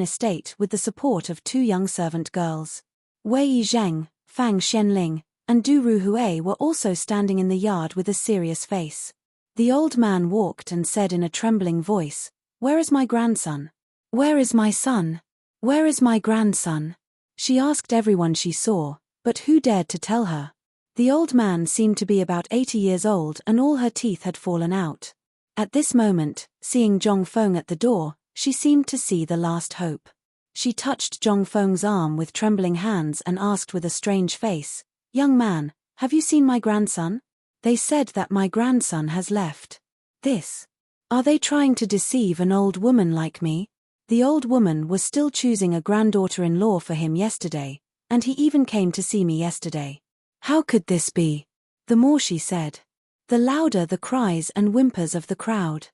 A: estate with the support of 2 young servant girls. Wei Zheng, Fang Xianling, and Du Ruhui were also standing in the yard with a serious face. The old man walked and said in a trembling voice, "Where is my grandson? Where is my son? Where is my grandson?" She asked everyone she saw, but who dared to tell her? The old man seemed to be about 80 years old and all her teeth had fallen out. At this moment, seeing Zhongfeng at the door, she seemed to see the last hope. She touched Zhongfeng's arm with trembling hands and asked with a strange face, "Young man, have you seen my grandson? They said that my grandson has left. This. Are they trying to deceive an old woman like me?" The old woman was still choosing a granddaughter-in-law for him yesterday, and he even came to see me yesterday. How could this be? The more she said, the louder the cries and whimpers of the crowd.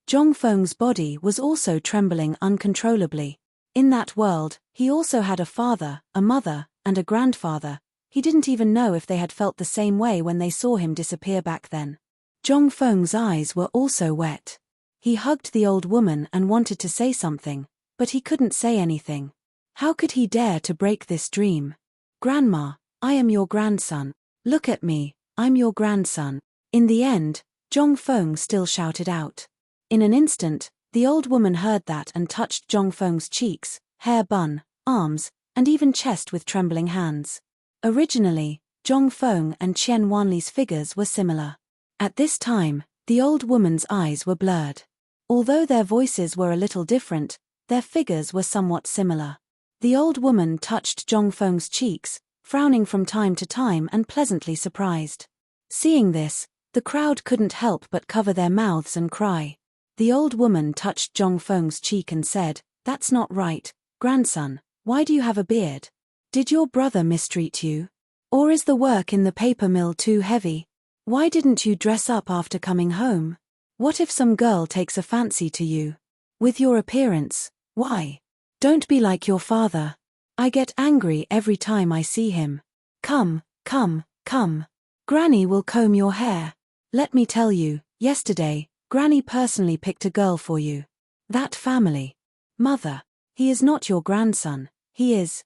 A: Zhongfeng's body was also trembling uncontrollably. In that world, he also had a father, a mother, and a grandfather. He didn't even know if they had felt the same way when they saw him disappear back then. Zhongfeng's eyes were also wet. He hugged the old woman and wanted to say something, but he couldn't say anything. How could he dare to break this dream? "Grandma, I am your grandson. Look at me, I'm your grandson." In the end, Zhongfeng still shouted out. In an instant, the old woman heard that and touched Zhongfeng's cheeks, hair bun, arms, and even chest with trembling hands. Originally, Zhongfeng and Qian Wanli's figures were similar. At this time, the old woman's eyes were blurred. Although their voices were a little different, their figures were somewhat similar. The old woman touched Zhongfeng's cheeks, frowning from time to time and pleasantly surprised. Seeing this, The crowd couldn't help but cover their mouths and cry. The old woman touched Zhong Feng's cheek and said, "That's not right, grandson, why do you have a beard? Did your brother mistreat you? Or is the work in the paper mill too heavy? Why didn't you dress up after coming home? What if some girl takes a fancy to you? With your appearance, why? Don't be like your father. I get angry every time I see him. Come, come, come. Granny will comb your hair. Let me tell you, yesterday, Granny personally picked a girl for you. That family. Mother, he is not your grandson, he is.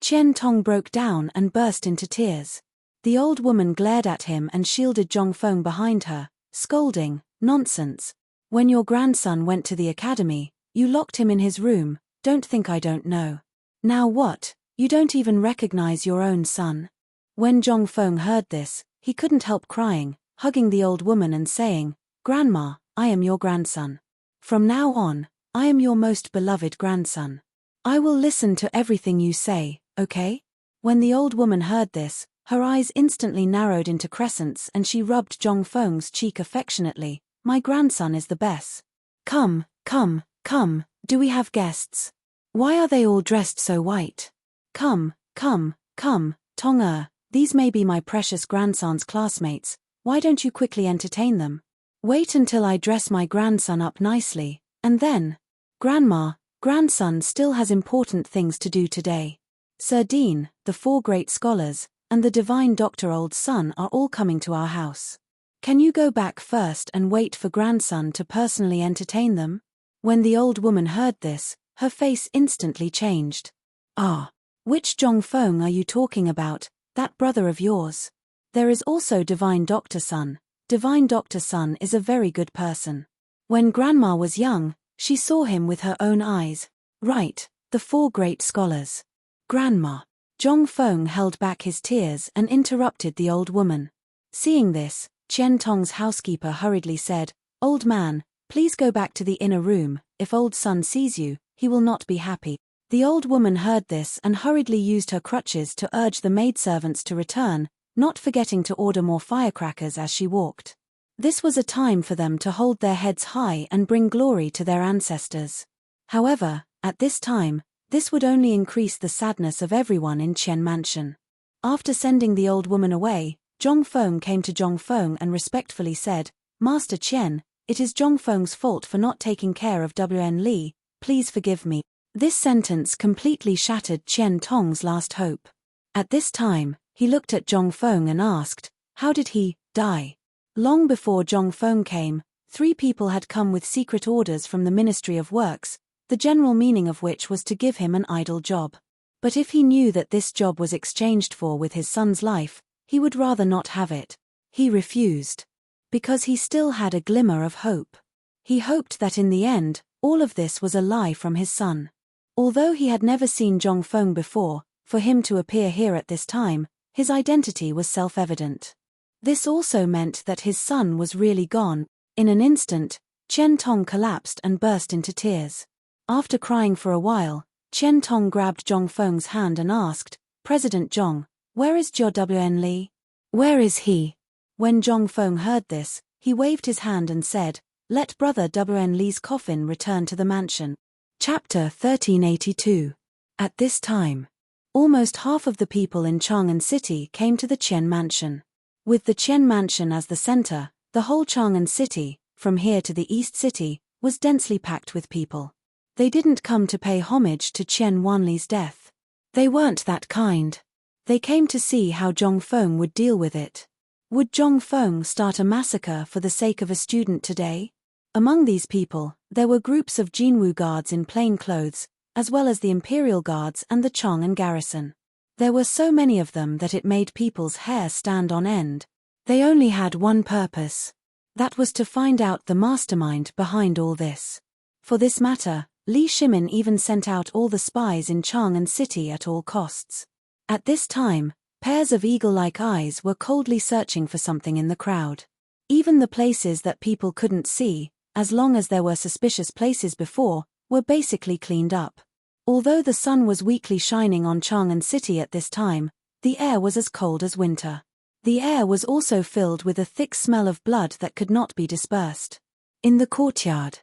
A: Qian Tong broke down and burst into tears. The old woman glared at him and shielded Zhong Feng behind her, scolding, "Nonsense. When your grandson went to the academy, you locked him in his room, don't think I don't know. Now what, you don't even recognize your own son?" When Zhong Feng heard this, he couldn't help crying, hugging the old woman and saying, "Grandma, I am your grandson. From now on, I am your most beloved grandson. I will listen to everything you say, okay?" When the old woman heard this, her eyes instantly narrowed into crescents and she rubbed Zhong Feng's cheek affectionately. "My grandson is the best. Come, come, come, do we have guests? Why are they all dressed so white? Come, come, come, Tong these may be my precious grandson's classmates, why don't you quickly entertain them? Wait until I dress my grandson up nicely, and then. Grandma, grandson still has important things to do today. Sir Dean, the 4 great scholars, and the divine doctor old son are all coming to our house. Can you go back first and wait for grandson to personally entertain them?" When the old woman heard this, her face instantly changed. "Ah, which Zhong Feng are you talking about, that brother of yours? There is also divine doctor son. Divine doctor son is a very good person. When grandma was young, she saw him with her own eyes. Right, the 4 great scholars. Grandma." Zhong Feng held back his tears and interrupted the old woman. Seeing this, Qian Tong's housekeeper hurriedly said, "Old man, please go back to the inner room, if old son sees you, he will not be happy." The old woman heard this and hurriedly used her crutches to urge the maidservants to return, not forgetting to order more firecrackers as she walked. This was a time for them to hold their heads high and bring glory to their ancestors. However, at this time, this would only increase the sadness of everyone in Qian Mansion. After sending the old woman away, Zhong Feng came to Zhong Feng and respectfully said, "Master Qian, it is Zhong Feng's fault for not taking care of Wn Li, please forgive me." This sentence completely shattered Qian Tong's last hope. At this time, he looked at Zhong Feng and asked, "How did he die?" Long before Zhong Feng came, 3 people had come with secret orders from the Ministry of Works, the general meaning of which was to give him an idle job. But if he knew that this job was exchanged for with his son's life, he would rather not have it. He refused. Because he still had a glimmer of hope. He hoped that in the end, all of this was a lie from his son. Although he had never seen Zhong Feng before, for him to appear here at this time, his identity was self-evident. This also meant that his son was really gone. In an instant, Qian Tong collapsed and burst into tears. After crying for a while, Qian Tong grabbed Zhong Feng's hand and asked, "President Zhong, where is Wn Li? Where is he?" When Zhong Feng heard this, he waved his hand and said, "Let brother Wn Li's coffin return to the mansion." Chapter 1382. At this time, almost half of the people in Chang'an City came to the Qian Mansion. With the Qian Mansion as the center, the whole Chang'an City, from here to the East City, was densely packed with people. They didn't come to pay homage to Qian Wanli's death. They weren't that kind. They came to see how Zhong Feng would deal with it. Would Zhong Feng start a massacre for the sake of a student today? Among these people, there were groups of Jinwu guards in plain clothes, as well as the Imperial Guards and the Chang'an garrison. There were so many of them that it made people's hair stand on end. They only had one purpose. That was to find out the mastermind behind all this. For this matter, Li Shimin even sent out all the spies in Chang'an City at all costs. At this time, pairs of eagle-like eyes were coldly searching for something in the crowd. Even the places that people couldn't see, as long as there were suspicious places before, were basically cleaned up. Although the sun was weakly shining on Chang'an City at this time, the air was as cold as winter. The air was also filled with a thick smell of blood that could not be dispersed. In the courtyard,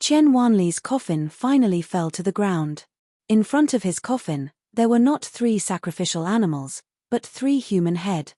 A: Chen Wanli's coffin finally fell to the ground. In front of his coffin, there were not 3 sacrificial animals, but 3 human head.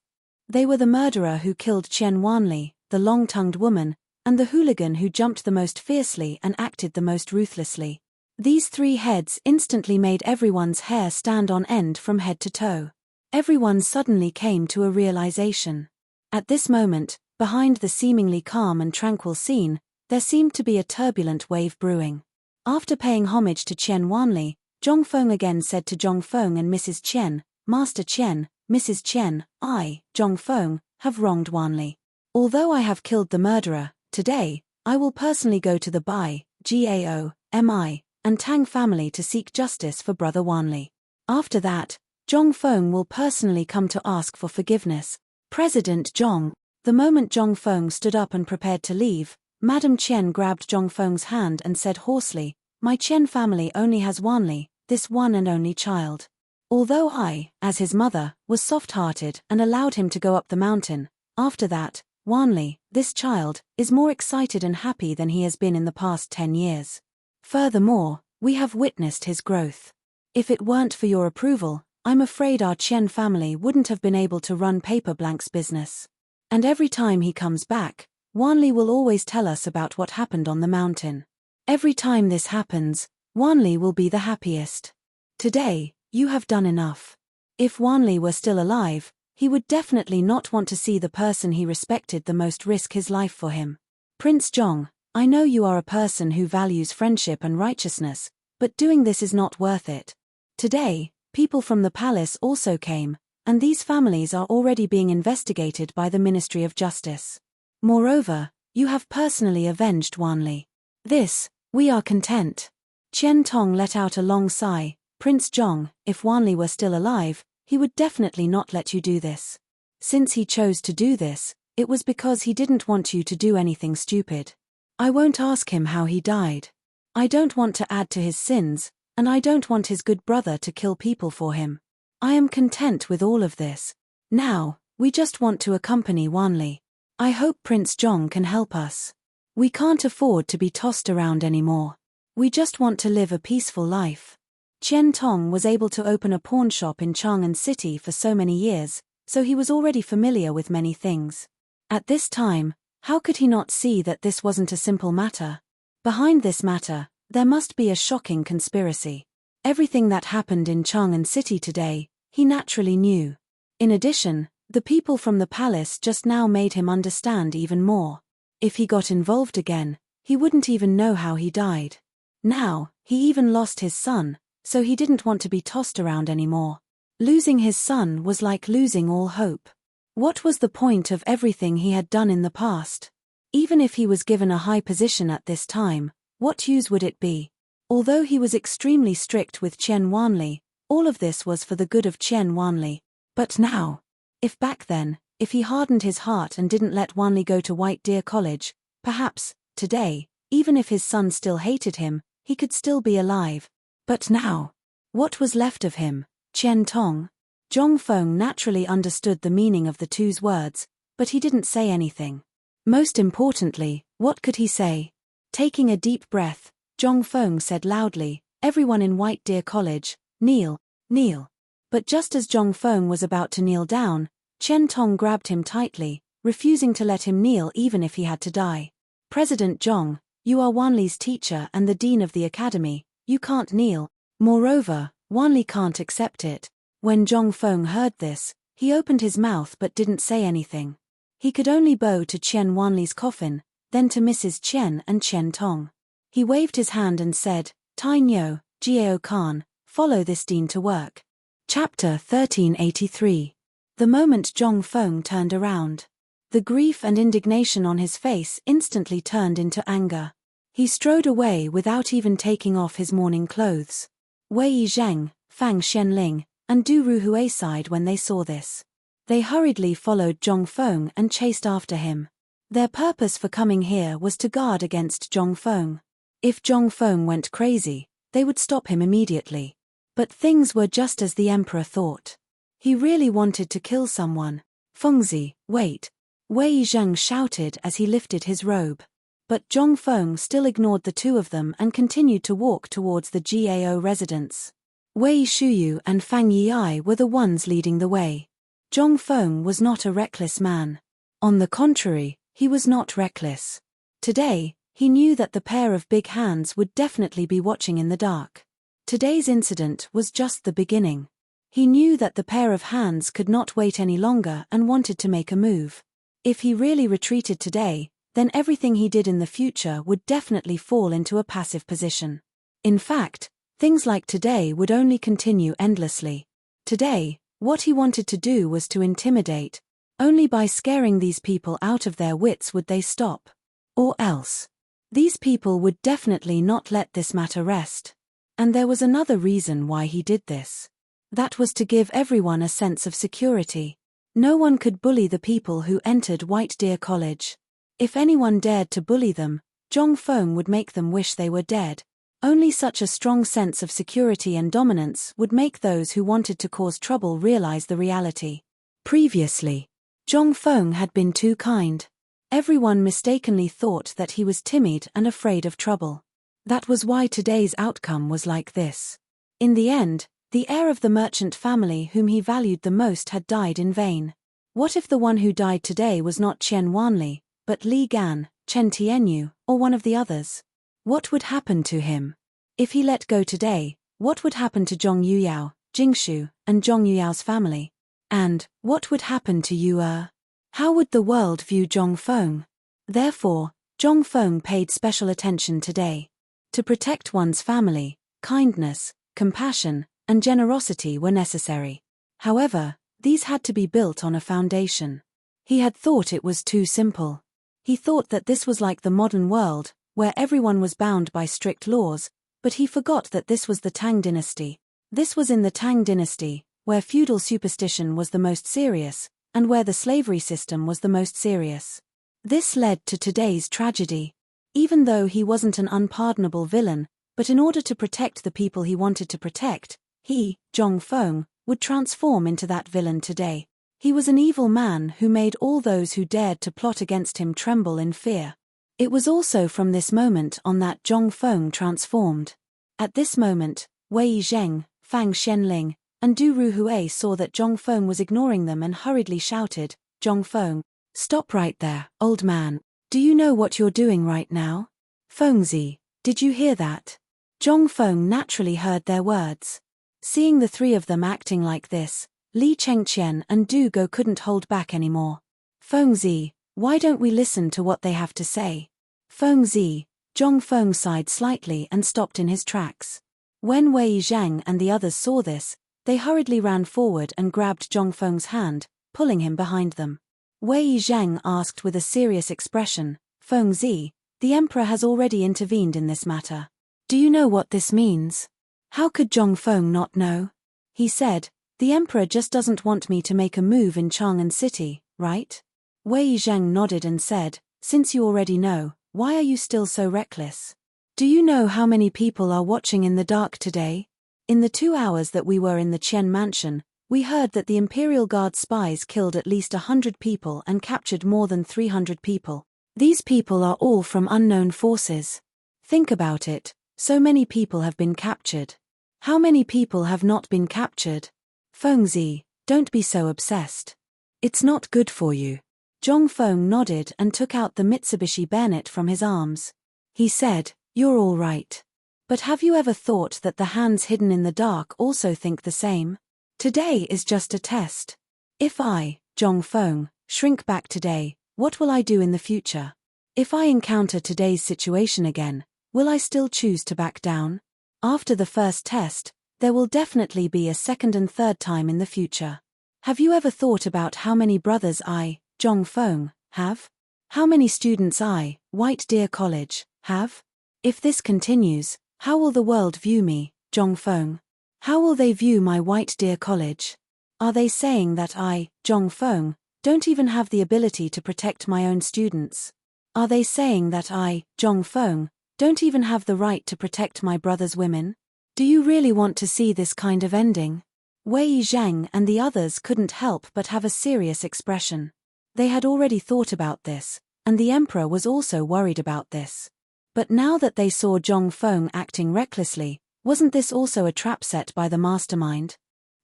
A: They were the murderer who killed Chen Wanli, the long-tongued woman, and the hooligan who jumped the most fiercely and acted the most ruthlessly. These 3 heads instantly made everyone's hair stand on end from head to toe. Everyone suddenly came to a realization. At this moment, behind the seemingly calm and tranquil scene, there seemed to be a turbulent wave brewing. After paying homage to Chen Wanli, Zhongfeng again said to Zhongfeng and Mrs. Chen, "Master Chen, Mrs. Chen, I, Zhongfeng, have wronged Wanli. Although I have killed the murderer, today, I will personally go to the Bai, Gao, Mi, and Tang family to seek justice for brother Wanli. After that, Zhongfeng will personally come to ask for forgiveness. President Zhong." The moment Zhongfeng stood up and prepared to leave, Madam Chen grabbed Zhongfeng's hand and said hoarsely, "My Chen family only has Wanli, this one and only child. Although I, as his mother, was soft-hearted and allowed him to go up the mountain, after that, Wanli, this child, is more excited and happy than he has been in the past 10 years. Furthermore, we have witnessed his growth. If it weren't for your approval, I'm afraid our Chen family wouldn't have been able to run Paper Blank's business. And every time he comes back, Wanli will always tell us about what happened on the mountain. Every time this happens, Wanli will be the happiest. Today, you have done enough. If Wanli were still alive, he would definitely not want to see the person he respected the most risk his life for him. Prince Zhong, I know you are a person who values friendship and righteousness, but doing this is not worth it. Today, people from the palace also came, and these families are already being investigated by the Ministry of Justice. Moreover, you have personally avenged Wanli. This, we are content." Chen Tong let out a long sigh. "Prince Zhong, if Wanli were still alive, he would definitely not let you do this. Since he chose to do this, it was because he didn't want you to do anything stupid. I won't ask him how he died. I don't want to add to his sins, and I don't want his good brother to kill people for him. I am content with all of this. Now, we just want to accompany Wanli. I hope Prince Zhong can help us. We can't afford to be tossed around anymore. We just want to live a peaceful life." Chen Tong was able to open a pawn shop in Chang'an City for so many years, so he was already familiar with many things. At this time, how could he not see that this wasn't a simple matter? Behind this matter, there must be a shocking conspiracy. Everything that happened in Chang'an City today, he naturally knew. In addition, the people from the palace just now made him understand even more. If he got involved again, he wouldn't even know how he died. Now, he even lost his son, so he didn't want to be tossed around anymore. Losing his son was like losing all hope. What was the point of everything he had done in the past? Even if he was given a high position at this time, what use would it be? Although he was extremely strict with Chen Wanli, all of this was for the good of Chen Wanli. But now, if back then, if he hardened his heart and didn't let Wanli go to White Deer College, perhaps, today, even if his son still hated him, he could still be alive. But now, what was left of him? Chen Tong? Zhongfeng naturally understood the meaning of the two's words, but he didn't say anything. Most importantly, what could he say? Taking a deep breath, Zhongfeng said loudly, "Everyone in White Deer College, kneel, kneel." But just as Zhongfeng was about to kneel down, Chen Tong grabbed him tightly, refusing to let him kneel even if he had to die. "President Zhong, you are Wanli's teacher and the dean of the academy, you can't kneel. Moreover, Wanli can't accept it." When Zhongfeng heard this, he opened his mouth but didn't say anything. He could only bow to Chen Wanli's coffin, then to Mrs. Chen and Chen Tong. He waved his hand and said, "Tai Nyo, Jiao Khan, follow this dean to work." Chapter 1383. The moment Zhongfeng turned around, the grief and indignation on his face instantly turned into anger. He strode away without even taking off his mourning clothes. Wei Yizheng, Fang Shenling, and Du Ruhui sighed when they saw this. They hurriedly followed Zhongfeng and chased after him. Their purpose for coming here was to guard against Zhongfeng. If Zhongfeng went crazy, they would stop him immediately. But things were just as the emperor thought. He really wanted to kill someone. Fengzi, wait. Wei Zheng shouted as he lifted his robe. But Zhong Feng still ignored the two of them and continued to walk towards the GAO residence. Wei Shuyu and Fang Yi were the ones leading the way. Zhong Feng was not a reckless man. On the contrary, he was not reckless. Today, he knew that the pair of big hands would definitely be watching in the dark. Today's incident was just the beginning. He knew that the pair of hands could not wait any longer and wanted to make a move. If he really retreated today, then everything he did in the future would definitely fall into a passive position. In fact, things like today would only continue endlessly. Today, what he wanted to do was to intimidate. Only by scaring these people out of their wits would they stop. Or else. These people would definitely not let this matter rest. And there was another reason why he did this. That was to give everyone a sense of security. No one could bully the people who entered White Deer College. If anyone dared to bully them, Zhong Feng would make them wish they were dead. Only such a strong sense of security and dominance would make those who wanted to cause trouble realize the reality. Previously, Zhong Feng had been too kind. Everyone mistakenly thought that he was timid and afraid of trouble. That was why today's outcome was like this. In the end, the heir of the merchant family whom he valued the most had died in vain. What if the one who died today was not Chen Wanli, but Li Gan, Chen Tianyu, or one of the others? What would happen to him? If he let go today, what would happen to Zhong Yuyao, Jingshu, and Zhong Yuyao's family? And, what would happen to Yu Er? How would the world view Zhong Feng? Therefore, Zhong Feng paid special attention today. To protect one's family, kindness, compassion, and generosity were necessary. However, these had to be built on a foundation. He had thought it was too simple. He thought that this was like the modern world, where everyone was bound by strict laws, but he forgot that this was the Tang dynasty. This was in the Tang dynasty, where feudal superstition was the most serious, and where the slavery system was the most serious. This led to today's tragedy. Even though he wasn't an unpardonable villain, but in order to protect the people he wanted to protect, he, Zhong Feng, would transform into that villain today. He was an evil man who made all those who dared to plot against him tremble in fear. It was also from this moment on that Zhong Feng transformed. At this moment, Wei Zheng, Fang Xianling, and Du Ruhui saw that Zhong Feng was ignoring them and hurriedly shouted, "Zhong Feng, stop right there, old man. Do you know what you're doing right now? Fengzi, did you hear that?" Zhong Feng naturally heard their words. Seeing the three of them acting like this, Li Chengqian and Du Go couldn't hold back anymore. "Fengzi, why don't we listen to what they have to say?" "Fengzi," Zhong Feng sighed slightly and stopped in his tracks. When Wei Zhang and the others saw this, they hurriedly ran forward and grabbed Zhong Feng's hand, pulling him behind them. Wei Zhang asked with a serious expression, "Fengzi, the emperor has already intervened in this matter. Do you know what this means?" "How could Zhong Feng not know?" He said, "The emperor just doesn't want me to make a move in Chang'an City, right?" Wei Zhang nodded and said, "Since you already know, why are you still so reckless? Do you know how many people are watching in the dark today? In the 2 hours that we were in the Qian mansion, we heard that the Imperial Guard spies killed at least 100 people and captured more than 300 people. These people are all from unknown forces. Think about it, so many people have been captured. How many people have not been captured? Fengzi, don't be so obsessed. It's not good for you." Zhong Feng nodded and took out the Mitsubishi bayonet from his arms. He said, "You're all right. But have you ever thought that the hands hidden in the dark also think the same? Today is just a test. If I, Zhong Feng, shrink back today, what will I do in the future? If I encounter today's situation again, will I still choose to back down? After the first test, there will definitely be a second and third time in the future. Have you ever thought about how many brothers I, Zhong Feng, have? How many students I, White Deer College, have? If this continues, how will the world view me, Zhong Feng? How will they view my White Deer College? Are they saying that I, Zhong Feng, don't even have the ability to protect my own students? Are they saying that I, Zhong Feng, don't even have the right to protect my brother's women? Do you really want to see this kind of ending? Wei Zheng and the others couldn't help but have a serious expression. They had already thought about this, and the emperor was also worried about this. But now that they saw Zhong Feng acting recklessly, wasn't this also a trap set by the mastermind?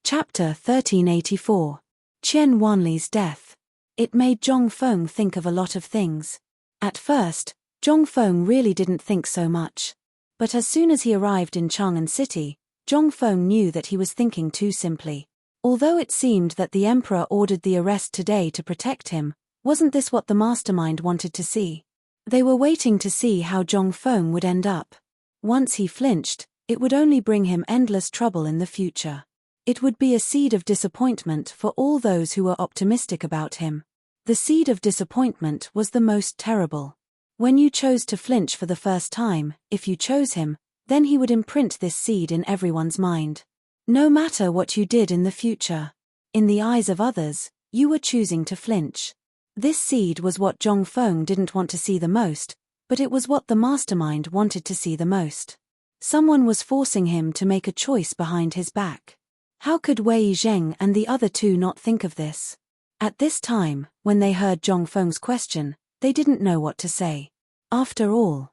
A: Chapter 1384. Qian Wanli's death. It made Zhong Feng think of a lot of things. At first, Zhong Feng really didn't think so much. But as soon as he arrived in Chang'an City, Zhong Feng knew that he was thinking too simply. Although it seemed that the emperor ordered the arrest today to protect him, wasn't this what the mastermind wanted to see? They were waiting to see how Zhong Feng would end up. Once he flinched, it would only bring him endless trouble in the future. It would be a seed of disappointment for all those who were optimistic about him. The seed of disappointment was the most terrible. When you chose to flinch for the first time, if you chose him, then he would imprint this seed in everyone's mind. No matter what you did in the future, in the eyes of others, you were choosing to flinch. This seed was what Zhong Feng didn't want to see the most, but it was what the mastermind wanted to see the most. Someone was forcing him to make a choice behind his back. How could Wei Zheng and the other two not think of this? At this time, when they heard Zhong Feng's question, they didn't know what to say. After all,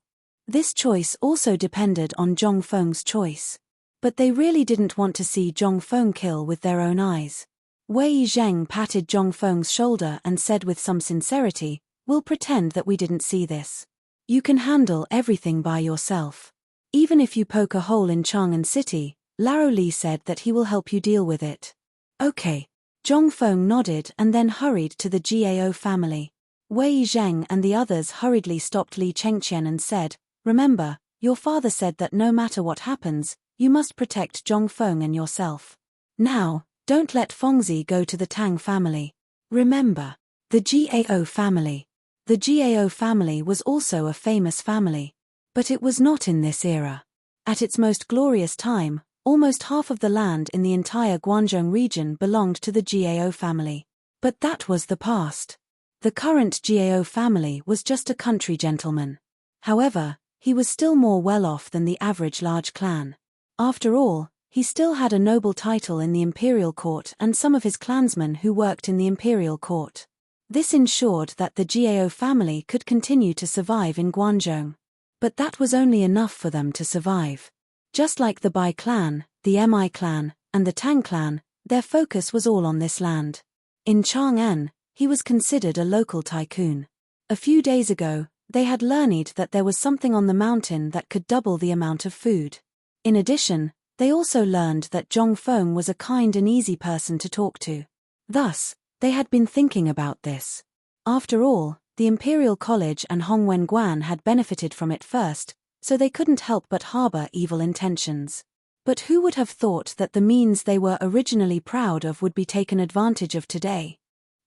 A: this choice also depended on Zhong Feng's choice. But they really didn't want to see Zhong Feng kill with their own eyes. Wei Zheng patted Zhong Feng's shoulder and said with some sincerity, "We'll pretend that we didn't see this. You can handle everything by yourself. Even if you poke a hole in Chang'an City, Lao Li said that he will help you deal with it." Okay. Zhong Feng nodded and then hurried to the Gao family. Wei Zheng and the others hurriedly stopped Li Chengqian and said, "Remember, your father said that no matter what happens, you must protect Zhong Feng and yourself. Now, don't let Fengzi go to the Tang family. Remember, the Gao family. The Gao family was also a famous family. But it was not in this era. At its most glorious time, almost half of the land in the entire Guangzhou region belonged to the Gao family. But that was the past. The current Gao family was just a country gentleman. However, he was still more well off than the average large clan. After all, he still had a noble title in the imperial court and some of his clansmen who worked in the imperial court. This ensured that the Gao family could continue to survive in Guangzhou. But that was only enough for them to survive. Just like the Bai clan, the Mi clan, and the Tang clan, their focus was all on this land. In Chang'an, he was considered a local tycoon. A few days ago, they had learned that there was something on the mountain that could double the amount of food. In addition, they also learned that Zhong Feng was a kind and easy person to talk to. Thus, they had been thinking about this. After all, the Imperial College and Hongwen Guan had benefited from it first, so they couldn't help but harbor evil intentions. But who would have thought that the means they were originally proud of would be taken advantage of today?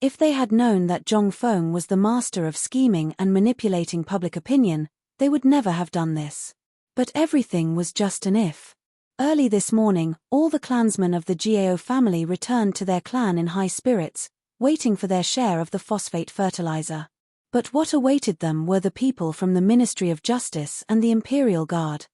A: If they had known that Zhong Feng was the master of scheming and manipulating public opinion, they would never have done this. But everything was just an if. Early this morning, all the clansmen of the Gao family returned to their clan in high spirits, waiting for their share of the phosphate fertilizer. But what awaited them were the people from the Ministry of Justice and the Imperial Guard.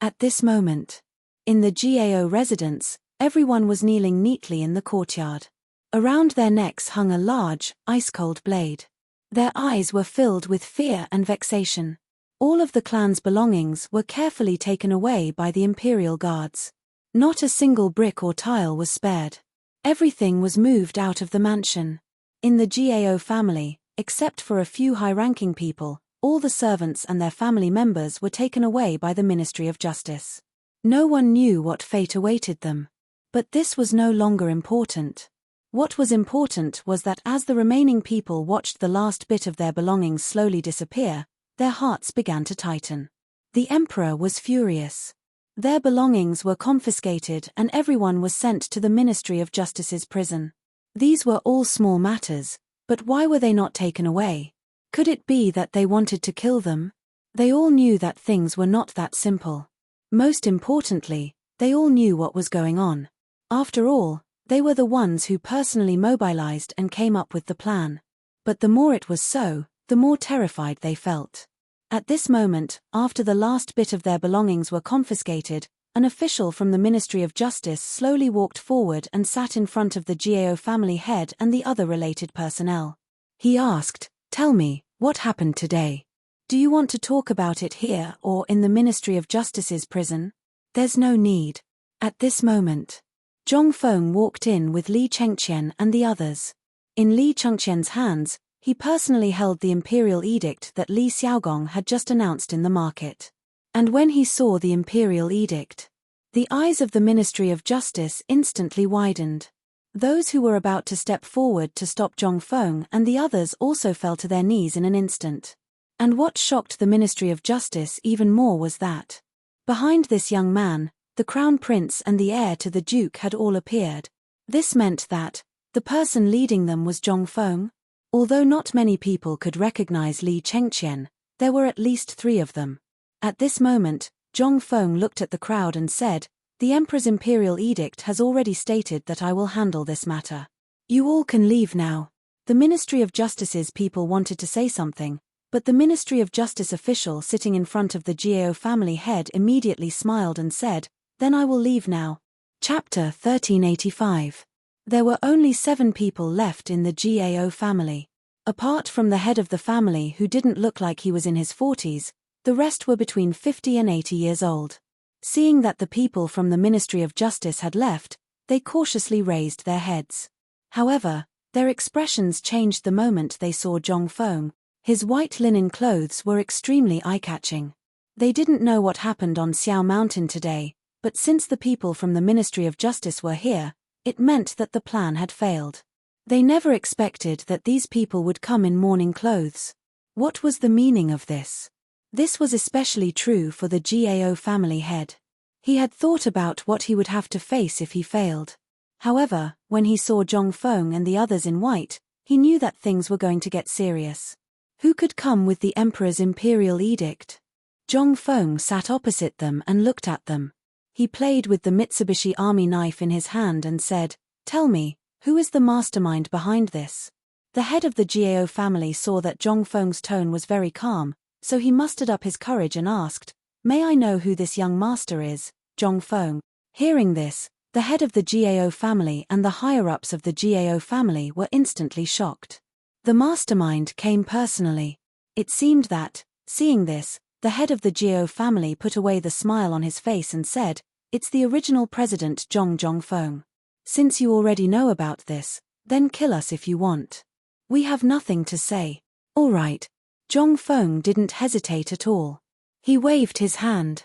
A: At this moment, in the Gao residence, everyone was kneeling neatly in the courtyard. Around their necks hung a large, ice-cold blade. Their eyes were filled with fear and vexation. All of the clan's belongings were carefully taken away by the Imperial Guards. Not a single brick or tile was spared. Everything was moved out of the mansion. In the Gao family, except for a few high-ranking people, all the servants and their family members were taken away by the Ministry of Justice. No one knew what fate awaited them. But this was no longer important. What was important was that as the remaining people watched the last bit of their belongings slowly disappear, their hearts began to tighten. The emperor was furious. Their belongings were confiscated and everyone was sent to the Ministry of Justice's prison. These were all small matters, but why were they not taken away? Could it be that they wanted to kill them? They all knew that things were not that simple. Most importantly, they all knew what was going on. After all, they were the ones who personally mobilized and came up with the plan. But the more it was so, the more terrified they felt. At this moment, after the last bit of their belongings were confiscated, an official from the Ministry of Justice slowly walked forward and sat in front of the GAO family head and the other related personnel. He asked, "Tell me, what happened today? Do you want to talk about it here or in the Ministry of Justice's prison? There's no need." At this moment, Zhong Feng walked in with Li Chengqian and the others. In Li Chengqian's hands, he personally held the imperial edict that Li Xiaogong had just announced in the market. And when he saw the imperial edict, the eyes of the Ministry of Justice instantly widened. Those who were about to step forward to stop Zhong Feng and the others also fell to their knees in an instant. And what shocked the Ministry of Justice even more was that, behind this young man, the Crown Prince and the heir to the Duke had all appeared. This meant that the person leading them was Zhong Feng. Although not many people could recognize Li Chengqian, there were at least 3 of them. At this moment, Zhong Feng looked at the crowd and said, "The Emperor's imperial edict has already stated that I will handle this matter. You all can leave now." The Ministry of Justice's people wanted to say something, but the Ministry of Justice official sitting in front of the GAO family head immediately smiled and said, "Then I will leave now." Chapter 1385. There were only 7 people left in the GAO family. Apart from the head of the family who didn't look like he was in his 40s, the rest were between 50 and 80 years old. Seeing that the people from the Ministry of Justice had left, they cautiously raised their heads. However, their expressions changed the moment they saw Zhong Feng. His white linen clothes were extremely eye-catching. They didn't know what happened on Xiao Mountain today, but since the people from the Ministry of Justice were here, it meant that the plan had failed. They never expected that these people would come in mourning clothes. What was the meaning of this? This was especially true for the GAO family head. He had thought about what he would have to face if he failed. However, when he saw Zhong Feng and the others in white, he knew that things were going to get serious. Who could come with the Emperor's imperial edict? Zhong Feng sat opposite them and looked at them. He played with the Mitsubishi army knife in his hand and said, "Tell me, who is the mastermind behind this?" The head of the GAO family saw that Zhong Feng's tone was very calm, so he mustered up his courage and asked, "May I know who this young master is, Zhong Feng?" Hearing this, the head of the GAO family and the higher-ups of the GAO family were instantly shocked. The mastermind came personally. It seemed that, seeing this, the head of the GAO family put away the smile on his face and said, "It's the original president Zhong Feng. Since you already know about this, then kill us if you want. We have nothing to say." "All right." Zhong Feng didn't hesitate at all. He waved his hand.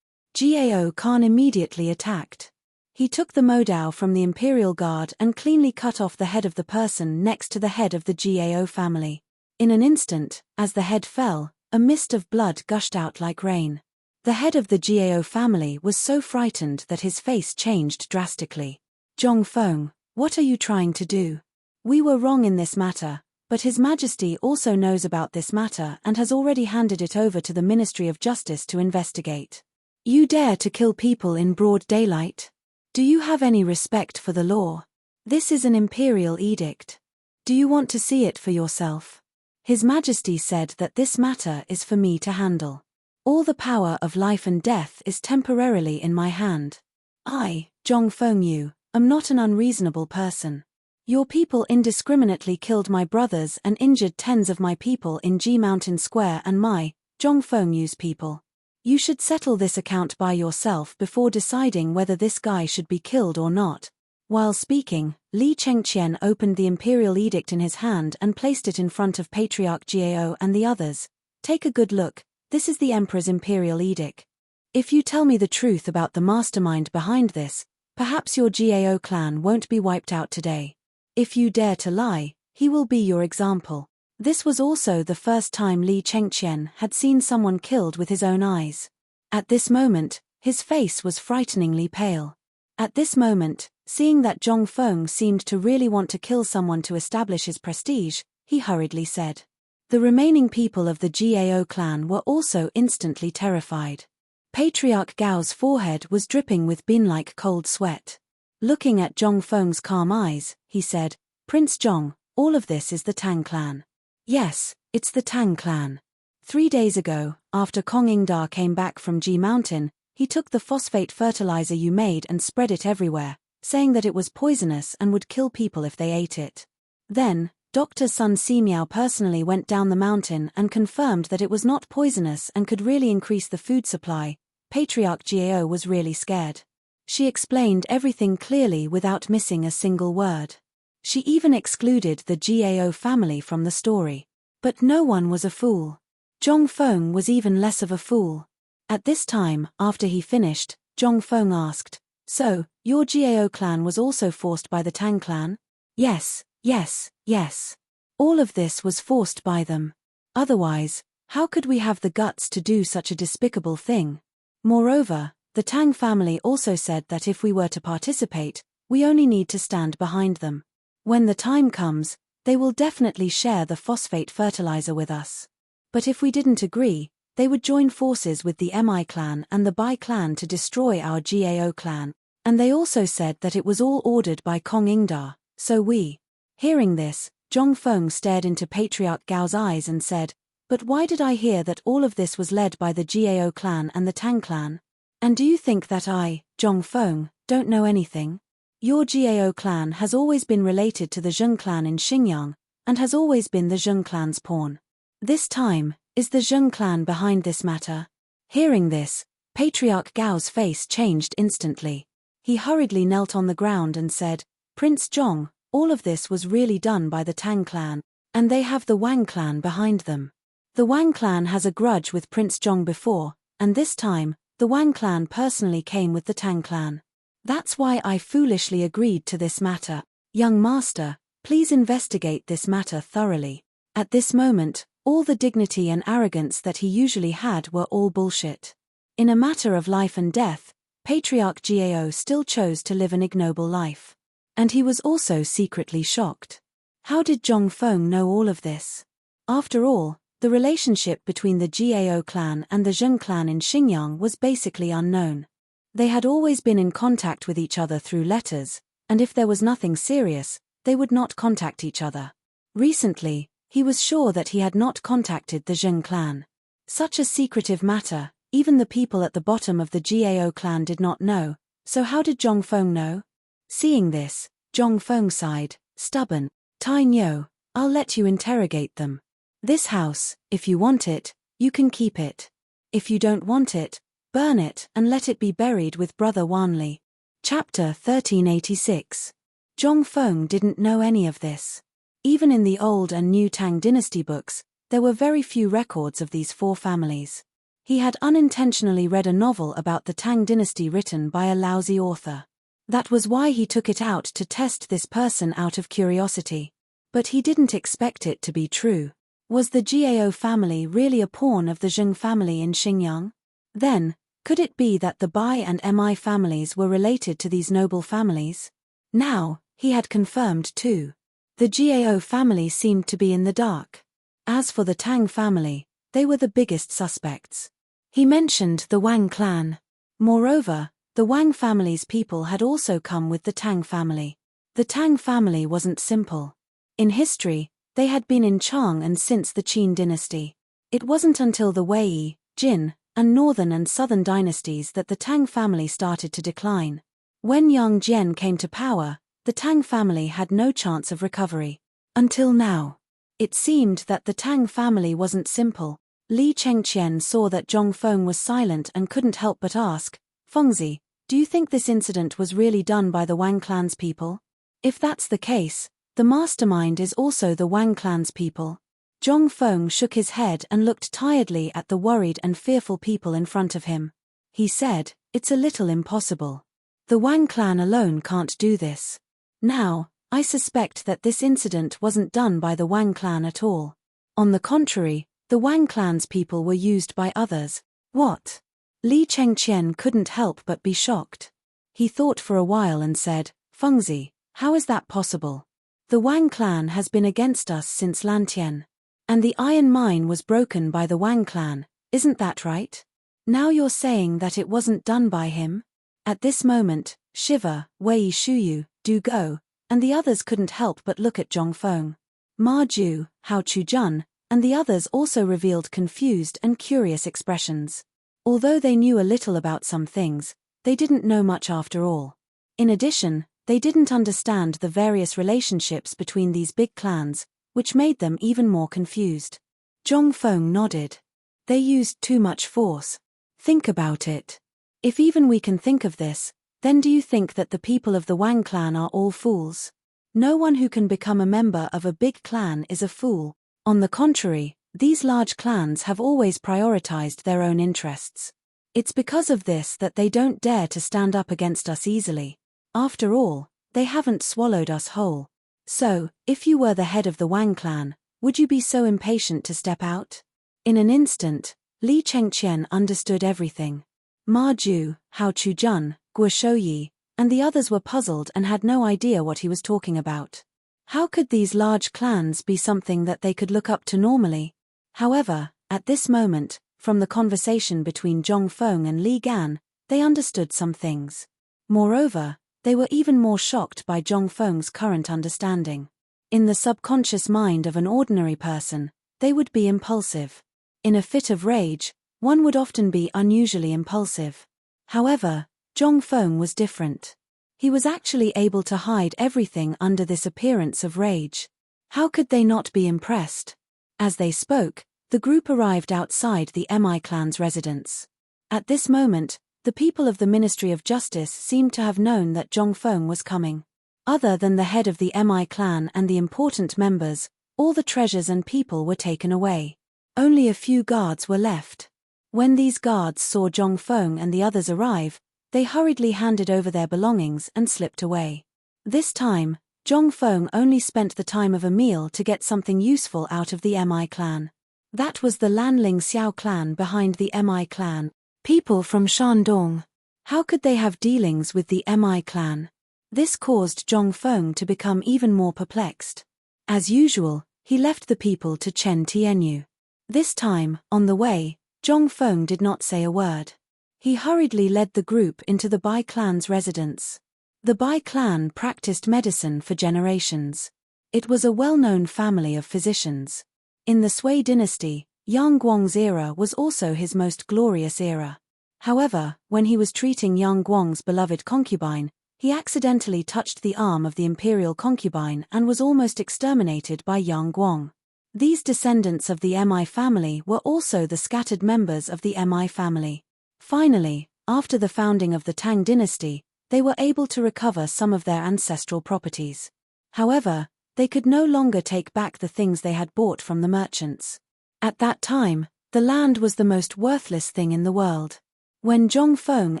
A: Gao Khan immediately attacked. He took the modao from the Imperial Guard and cleanly cut off the head of the person next to the head of the Gao family. In an instant, as the head fell, a mist of blood gushed out like rain. The head of the Gao family was so frightened that his face changed drastically. "Zhong Feng, what are you trying to do? We were wrong in this matter, but His Majesty also knows about this matter and has already handed it over to the Ministry of Justice to investigate. You dare to kill people in broad daylight? Do you have any respect for the law? This is an imperial edict. Do you want to see it for yourself? His Majesty said that this matter is for me to handle. All the power of life and death is temporarily in my hand. I, Zhong Feng, am not an unreasonable person. Your people indiscriminately killed my brothers and injured tens of my people in Ji Mountain Square and my, Zhong Feng's people. You should settle this account by yourself before deciding whether this guy should be killed or not." While speaking, Li Chengqian opened the imperial edict in his hand and placed it in front of Patriarch Gao and the others. "Take a good look, this is the Emperor's imperial edict. If you tell me the truth about the mastermind behind this, perhaps your Gao clan won't be wiped out today. If you dare to lie, he will be your example." This was also the first time Li Chengqian had seen someone killed with his own eyes. At this moment, his face was frighteningly pale. At this moment, seeing that Zhong Feng seemed to really want to kill someone to establish his prestige, he hurriedly said. The remaining people of the Gao clan were also instantly terrified. Patriarch Gao's forehead was dripping with bean-like cold sweat. Looking at Zhong Feng's calm eyes, he said, "Prince Zhong, all of this is the Tang clan." "Yes, it's the Tang clan. 3 days ago, after Kong Ingda came back from Ji Mountain, He took the phosphate fertilizer you made and spread it everywhere, saying that it was poisonous and would kill people if they ate it. Then, Dr. Sun Simiao personally went down the mountain and confirmed that it was not poisonous and could really increase the food supply. Patriarch Gao was really scared. She explained everything clearly without missing a single word. She even excluded the Gao family from the story. But no one was a fool. Zhong Feng was even less of a fool. At this time, after he finished, Zhong Feng asked, "So, your Gao clan was also forced by the Tang clan?" "Yes, yes, yes. All of this was forced by them. Otherwise, how could we have the guts to do such a despicable thing? Moreover, the Tang family also said that if we were to participate, we only need to stand behind them. When the time comes, they will definitely share the phosphate fertilizer with us. But if we didn't agree, they would join forces with the Mi clan and the Bai clan to destroy our Gao clan, and they also said that it was all ordered by Kong Ingda, so we." Hearing this, Zhong Feng stared into Patriarch Gao's eyes and said, "But why did I hear that all of this was led by the Gao clan and the Tang clan? And do you think that I, Zhong Feng, don't know anything? Your Gao clan has always been related to the Zheng clan in Xinjiang, and has always been the Zheng clan's pawn. This time, is the Zheng clan behind this matter?" Hearing this, Patriarch Gao's face changed instantly. He hurriedly knelt on the ground and said, "Prince Zhong, all of this was really done by the Tang clan, and they have the Wang clan behind them. The Wang clan has a grudge with Prince Zhong before, and this time, the Wang clan personally came with the Tang clan. That's why I foolishly agreed to this matter. Young master, please investigate this matter thoroughly." At this moment, all the dignity and arrogance that he usually had were all bullshit. In a matter of life and death, Patriarch Gao still chose to live an ignoble life. And he was also secretly shocked. How did Zhong Feng know all of this? After all, the relationship between the Gao clan and the Zheng clan in Xinjiang was basically unknown. They had always been in contact with each other through letters, and if there was nothing serious, they would not contact each other. Recently, he was sure that he had not contacted the Zheng clan. Such a secretive matter, even the people at the bottom of the Gao clan did not know, so how did Zhong Feng know? Seeing this, Zhong Feng sighed, "Stubborn. Tai Nyo, I'll let you interrogate them. This house, if you want it, you can keep it. If you don't want it, burn it and let it be buried with Brother Wanli." Chapter 1386. Zhong Feng didn't know any of this. Even in the old and new Tang dynasty books, there were very few records of these four families. He had unintentionally read a novel about the Tang dynasty written by a lousy author. That was why he took it out to test this person out of curiosity. But he didn't expect it to be true. Was the Gao family really a pawn of the Zheng family in Xinjiang? Then, could it be that the Bai and Mi families were related to these noble families? Now, he had confirmed too. The Gao family seemed to be in the dark. As for the Tang family, they were the biggest suspects. He mentioned the Wang clan. Moreover, the Wang family's people had also come with the Tang family. The Tang family wasn't simple. In history, they had been in Chang and since the Qin dynasty. It wasn't until the Wei, Jin, and northern and southern dynasties that the Tang family started to decline. When Yang Jian came to power, the Tang family had no chance of recovery. Until now. It seemed that the Tang family wasn't simple. Li Chengqian saw that Zhong Feng was silent and couldn't help but ask, "Fengzi, do you think this incident was really done by the Wang clan's people? If that's the case, the mastermind is also the Wang clan's people." Zhong Feng shook his head and looked tiredly at the worried and fearful people in front of him. He said, "It's a little impossible. The Wang clan alone can't do this. Now, I suspect that this incident wasn't done by the Wang clan at all. On the contrary, the Wang clan's people were used by others." "What?" Li Chengqian couldn't help but be shocked. He thought for a while and said, "Fengzi, how is that possible? The Wang clan has been against us since Lantian. And the iron mine was broken by the Wang clan, isn't that right? Now you're saying that it wasn't done by him?" At this moment, Shiva, Wei Shuyu, Du Go, and the others couldn't help but look at Zhong Feng. Ma Ju, Hao Chujun, and the others also revealed confused and curious expressions. Although they knew a little about some things, they didn't know much after all. In addition, they didn't understand the various relationships between these big clans, which made them even more confused. Zhongfeng nodded. They used too much force. Think about it. If even we can think of this, then do you think that the people of the Wang clan are all fools? No one who can become a member of a big clan is a fool. On the contrary, these large clans have always prioritized their own interests. It's because of this that they don't dare to stand up against us easily. After all, they haven't swallowed us whole. So, if you were the head of the Wang clan, would you be so impatient to step out? In an instant, Li Chengqian understood everything. Ma Ju, Hao Chujun, Guo Shouyi, and the others were puzzled and had no idea what he was talking about. How could these large clans be something that they could look up to normally? However, at this moment, from the conversation between Zhongfeng and Li Gan, they understood some things. Moreover, they were even more shocked by Zhongfeng's current understanding. In the subconscious mind of an ordinary person, they would be impulsive. In a fit of rage, one would often be unusually impulsive. However, Zhongfeng was different. He was actually able to hide everything under this appearance of rage. How could they not be impressed? As they spoke, the group arrived outside the Mi clan's residence. At this moment, the people of the Ministry of Justice seemed to have known that Zhongfeng was coming. Other than the head of the Mi clan and the important members, all the treasures and people were taken away. Only a few guards were left. When these guards saw Zhongfeng and the others arrive, they hurriedly handed over their belongings and slipped away. This time, Zhongfeng only spent the time of a meal to get something useful out of the Mi clan. That was the Lanling Xiao clan behind the Mi clan. People from Shandong. How could they have dealings with the Mi clan? This caused Zhongfeng to become even more perplexed. As usual, he left the people to Chen Tianyu. This time, on the way, Zhongfeng did not say a word. He hurriedly led the group into the Bai clan's residence. The Bai clan practiced medicine for generations. It was a well-known family of physicians. In the Sui dynasty, Yang Guang's era was also his most glorious era. However, when he was treating Yang Guang's beloved concubine, he accidentally touched the arm of the imperial concubine and was almost exterminated by Yang Guang. These descendants of the Mi family were also the scattered members of the Mi family. Finally, after the founding of the Tang dynasty, they were able to recover some of their ancestral properties. However, they could no longer take back the things they had bought from the merchants. At that time, the land was the most worthless thing in the world. When Zhongfeng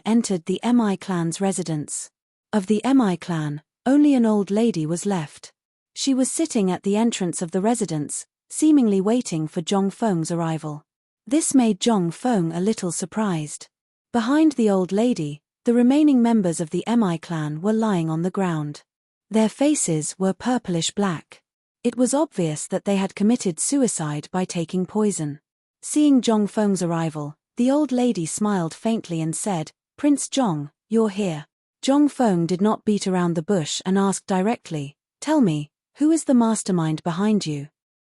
A: entered the Mi clan's residence. Of the Mi clan, only an old lady was left. She was sitting at the entrance of the residence, seemingly waiting for Zhongfeng's arrival. This made Zhongfeng a little surprised. Behind the old lady, the remaining members of the Mi clan were lying on the ground. Their faces were purplish-black. It was obvious that they had committed suicide by taking poison. Seeing Zhongfeng's arrival, the old lady smiled faintly and said, "Prince Zhong, you're here." Zhongfeng did not beat around the bush and asked directly, "Tell me, who is the mastermind behind you?"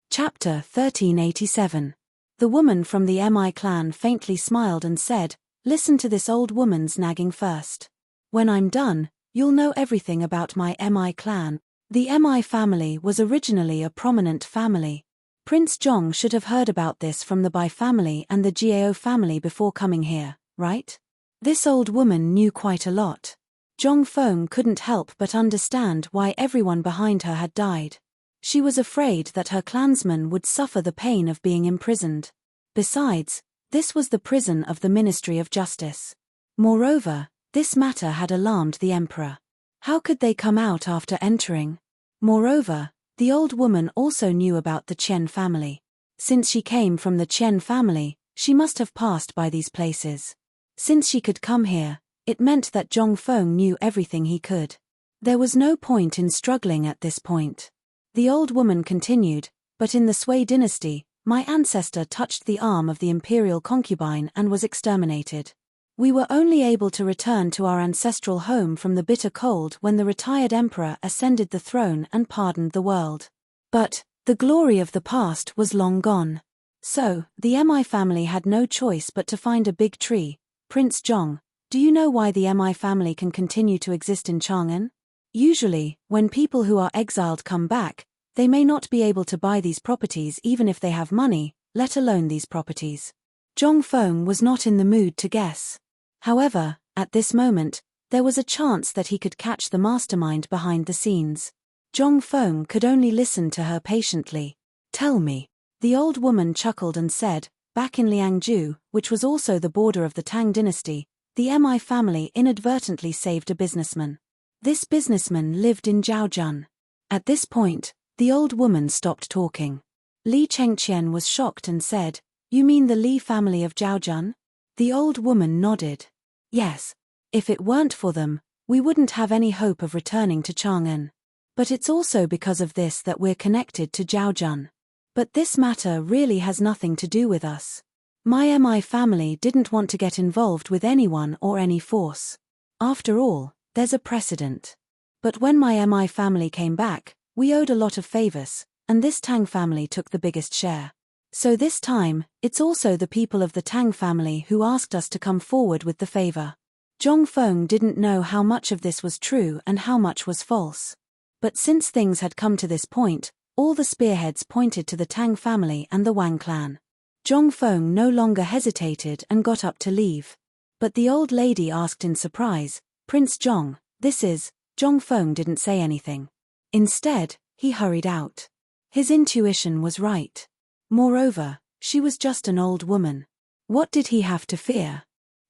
A: Chapter 1387. The woman from the Mi clan faintly smiled and said, "Listen to this old woman's nagging first. When I'm done, you'll know everything about my Mi clan." The Mi family was originally a prominent family. Prince Zhong should have heard about this from the Bai family and the Jiao family before coming here, right? This old woman knew quite a lot. Zhongfeng couldn't help but understand why everyone behind her had died. She was afraid that her clansmen would suffer the pain of being imprisoned. Besides, this was the prison of the Ministry of Justice. Moreover, this matter had alarmed the emperor. How could they come out after entering? Moreover, the old woman also knew about the Chen family. Since she came from the Chen family, she must have passed by these places. Since she could come here, it meant that Zhongfeng knew everything he could. There was no point in struggling at this point. The old woman continued, "But in the Sui dynasty, my ancestor touched the arm of the imperial concubine and was exterminated. We were only able to return to our ancestral home from the bitter cold when the retired emperor ascended the throne and pardoned the world. But the glory of the past was long gone. So, the Mi family had no choice but to find a big tree. Prince Zhong, do you know why the Mi family can continue to exist in Chang'an? Usually, when people who are exiled come back, they may not be able to buy these properties even if they have money, let alone these properties. Zhong Feng was not in the mood to guess. However, at this moment, there was a chance that he could catch the mastermind behind the scenes. Zhong Feng could only listen to her patiently. Tell me. The old woman chuckled and said, back in Liangzhu, which was also the border of the Tang dynasty, the Mi family inadvertently saved a businessman. This businessman lived in Zhaojun. At this point, the old woman stopped talking. Li Chengqian was shocked and said, You mean the Li family of Zhaojun? The old woman nodded. Yes. If it weren't for them, we wouldn't have any hope of returning to Chang'an. But it's also because of this that we're connected to Zhaojun. But this matter really has nothing to do with us. My Mi family didn't want to get involved with anyone or any force. After all, there's a precedent. But when my Mi family came back, we owed a lot of favors, and this Tang family took the biggest share. So this time, it's also the people of the Tang family who asked us to come forward with the favor. Zhong Feng didn't know how much of this was true and how much was false. But since things had come to this point, all the spearheads pointed to the Tang family and the Wang clan. Zhong Feng no longer hesitated and got up to leave. But the old lady asked in surprise, Prince Zhong, this is. Zhong Feng didn't say anything. Instead, he hurried out. His intuition was right. Moreover, she was just an old woman. What did he have to fear?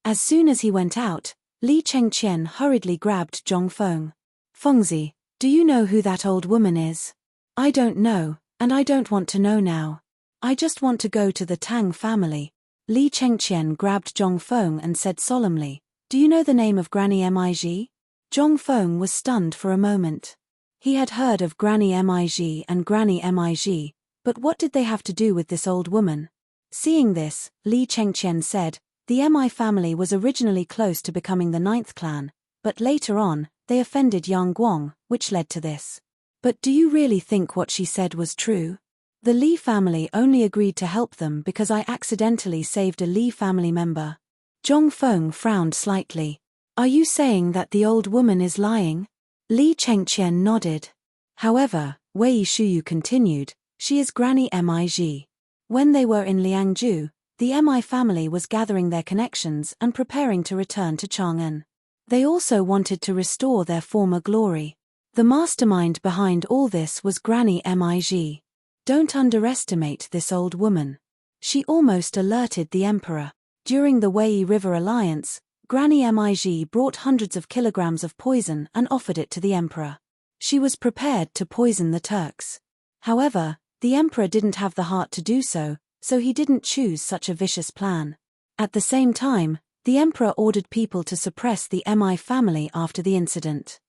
A: As soon as he went out, Li Chengqian hurriedly grabbed Zhong Feng. Fengzi, do you know who that old woman is? I don't know, and I don't want to know now. I just want to go to the Tang family. Li Chengqian grabbed Zhong Feng and said solemnly, Do you know the name of Granny Mij? Zhong Feng was stunned for a moment. He had heard of Granny Mij and Granny Mij, but what did they have to do with this old woman? Seeing this, Li Chengqian said, The Mi family was originally close to becoming the 9th clan, but later on, they offended Yang Guang, which led to this. But do you really think what she said was true? The Li family only agreed to help them because I accidentally saved a Li family member. Zhong Feng frowned slightly. Are you saying that the old woman is lying? Li Chengqian nodded. However, Wei Shuyu continued, she is Granny Mij. When they were in Liangzhu, the Mi family was gathering their connections and preparing to return to Chang'an. They also wanted to restore their former glory. The mastermind behind all this was Granny Mij. Don't underestimate this old woman. She almost alerted the emperor. During the Wei River Alliance, Granny Mij brought hundreds of kilograms of poison and offered it to the emperor. She was prepared to poison the Turks. However, the emperor didn't have the heart to do so, so he didn't choose such a vicious plan. At the same time, the emperor ordered people to suppress the Mi family after the incident.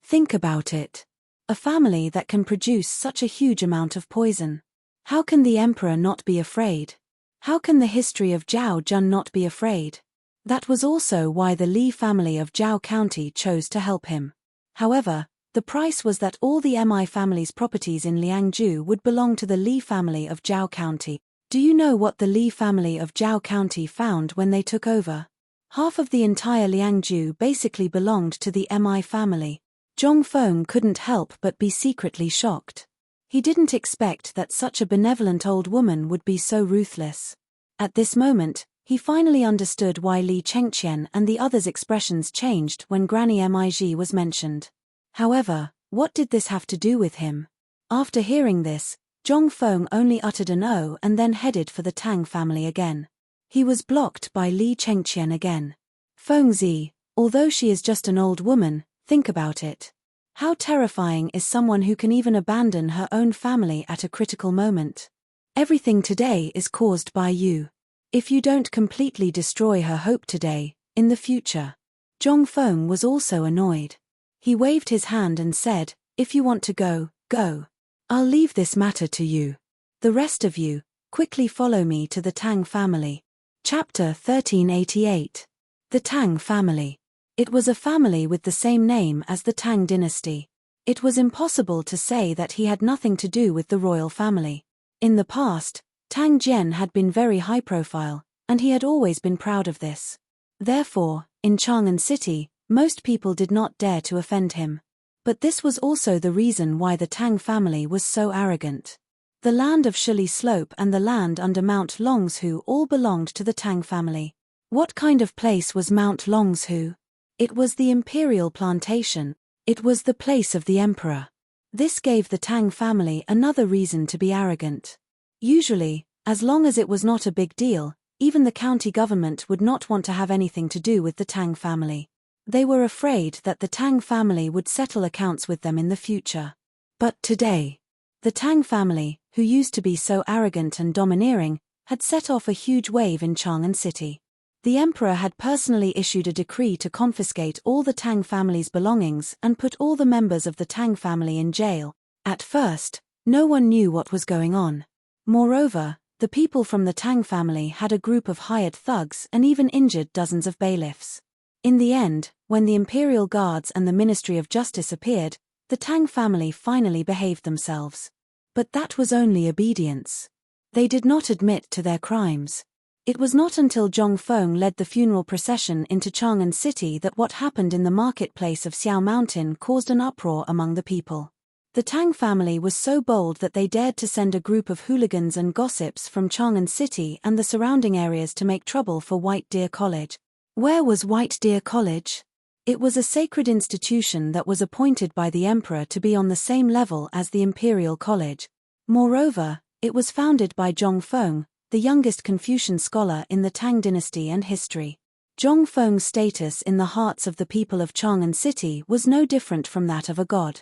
A: Think about it. A family that can produce such a huge amount of poison. How can the emperor not be afraid? How can the history of Zhaojun not be afraid? That was also why the Li family of Zhao County chose to help him. However, the price was that all the Mi family's properties in Liangzhu would belong to the Li family of Zhao County. Do you know what the Li family of Zhao County found when they took over? Half of the entire Liangzhu basically belonged to the Mi family. Zhong Feng couldn't help but be secretly shocked. He didn't expect that such a benevolent old woman would be so ruthless. At this moment, he finally understood why Li Chengqian and the others' expressions changed when Granny Mij was mentioned. However, what did this have to do with him? After hearing this, Zhong Feng only uttered an "oh" and then headed for the Tang family again. He was blocked by Li Chengqian again. Fengzi, although she is just an old woman, think about it. How terrifying is someone who can even abandon her own family at a critical moment? Everything today is caused by you. If you don't completely destroy her hope today, in the future. Zhong Feng was also annoyed. He waved his hand and said, If you want to go, go. I'll leave this matter to you. The rest of you, quickly follow me to the Tang family. Chapter 1388. The Tang family. It was a family with the same name as the Tang dynasty. It was impossible to say that he had nothing to do with the royal family. In the past, Tang Jian had been very high profile, and he had always been proud of this. Therefore, in Chang'an City, most people did not dare to offend him. But this was also the reason why the Tang family was so arrogant. The land of Shili Slope and the land under Mount Longshu all belonged to the Tang family. What kind of place was Mount Longshu? It was the imperial plantation. It was the place of the emperor. This gave the Tang family another reason to be arrogant. Usually, as long as it was not a big deal, even the county government would not want to have anything to do with the Tang family. They were afraid that the Tang family would settle accounts with them in the future. But today, the Tang family, who used to be so arrogant and domineering, had set off a huge wave in Chang'an City. The emperor had personally issued a decree to confiscate all the Tang family's belongings and put all the members of the Tang family in jail. At first, no one knew what was going on. Moreover, the people from the Tang family had a group of hired thugs and even injured dozens of bailiffs. In the end, when the imperial guards and the Ministry of Justice appeared, the Tang family finally behaved themselves. But that was only obedience. They did not admit to their crimes. It was not until Zhong Feng led the funeral procession into Chang'an City that what happened in the marketplace of Xiao Mountain caused an uproar among the people. The Tang family was so bold that they dared to send a group of hooligans and gossips from Chang'an City and the surrounding areas to make trouble for White Deer College. Where was White Deer College? It was a sacred institution that was appointed by the emperor to be on the same level as the Imperial College. Moreover, it was founded by Zhong Feng, the youngest Confucian scholar in the Tang dynasty and history. Zhong Feng's status in the hearts of the people of Chang'an City was no different from that of a god.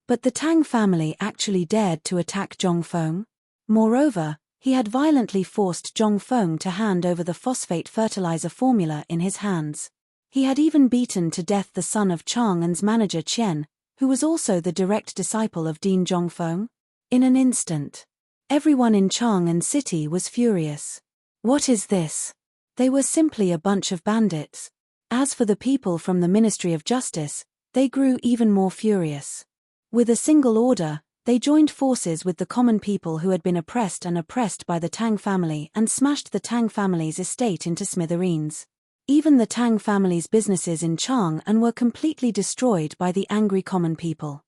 A: But the Tang family actually dared to attack Zhong Feng. Moreover, he had violently forced Zhong Feng to hand over the phosphate fertilizer formula in his hands. He had even beaten to death the son of Chang'an's manager Qian, who was also the direct disciple of Dean Zhong Feng. In an instant, everyone in Chang'an City was furious. What is this? They were simply a bunch of bandits. As for the people from the Ministry of Justice, they grew even more furious. With a single order, they joined forces with the common people who had been oppressed by the Tang family and smashed the Tang family's estate into smithereens. Even the Tang family's businesses in Chang'an were completely destroyed by the angry common people.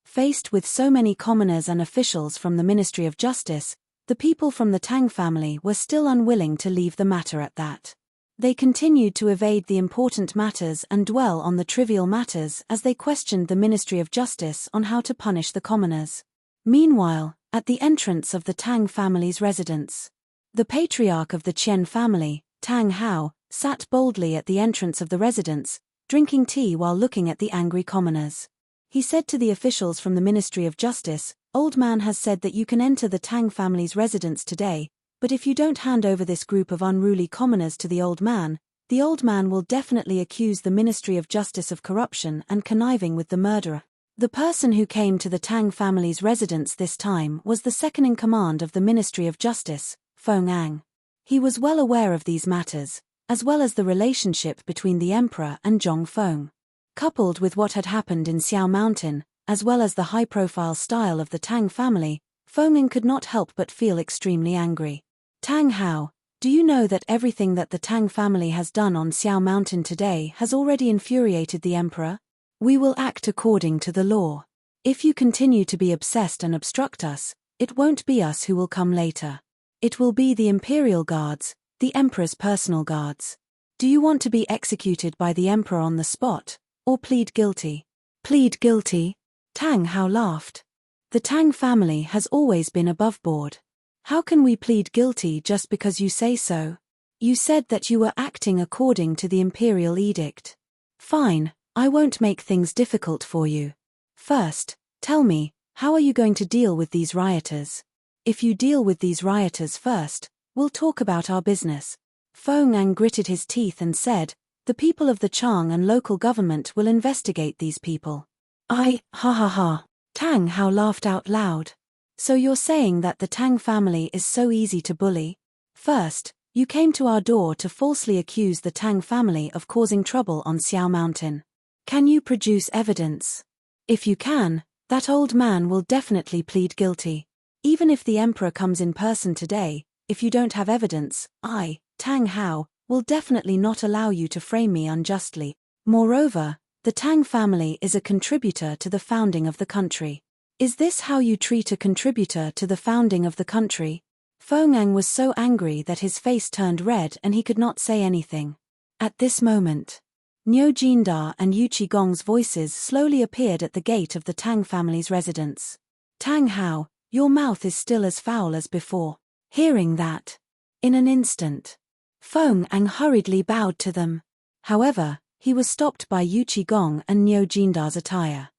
A: Faced with so many commoners and officials from the Ministry of Justice, the people from the Tang family were still unwilling to leave the matter at that. They continued to evade the important matters and dwell on the trivial matters as they questioned the Ministry of Justice on how to punish the commoners. Meanwhile, at the entrance of the Tang family's residence, the patriarch of the Qian family, Tang Hao, sat boldly at the entrance of the residence, drinking tea while looking at the angry commoners. He said to the officials from the Ministry of Justice, "Old man has said that you can enter the Tang family's residence today, but if you don't hand over this group of unruly commoners to the old man will definitely accuse the Ministry of Justice of corruption and conniving with the murderer." The person who came to the Tang family's residence this time was the second-in-command of the Ministry of Justice, Feng Ang. He was well aware of these matters, as well as the relationship between the emperor and Zhong Feng. Coupled with what had happened in Xiao Mountain, as well as the high-profile style of the Tang family, Feng Ang could not help but feel extremely angry. "Tang Hao, do you know that everything that the Tang family has done on Xiao Mountain today has already infuriated the emperor? We will act according to the law. If you continue to be obsessed and obstruct us, it won't be us who will come later. It will be the imperial guards, the emperor's personal guards. Do you want to be executed by the emperor on the spot, or plead guilty?" "Plead guilty?" Tang Hao laughed. "The Tang family has always been above board. How can we plead guilty just because you say so? You said that you were acting according to the imperial edict. Fine, I won't make things difficult for you. First, tell me, how are you going to deal with these rioters? If you deal with these rioters first, we'll talk about our business." Feng Ang gritted his teeth and said, "The people of the Chang and local government will investigate these people." Ha ha ha. Tang Hao laughed out loud. "So you're saying that the Tang family is so easy to bully? First, you came to our door to falsely accuse the Tang family of causing trouble on Xiao Mountain. Can you produce evidence? If you can, that old man will definitely plead guilty. Even if the emperor comes in person today, If you don't have evidence, I, Tang Hao, will definitely not allow you to frame me unjustly. Moreover, the Tang family is a contributor to the founding of the country. Is this how you treat a contributor to the founding of the country? Feng Ang was so angry that his face turned red and he could not say anything. At this moment, Niu Jindar and Yu Qigong's voices slowly appeared at the gate of the Tang family's residence. Tang Hao, your mouth is still as foul as before. Hearing that, in an instant, Feng Ang hurriedly bowed to them. However, he was stopped by Yu Qigong and Niu Jindar's attire.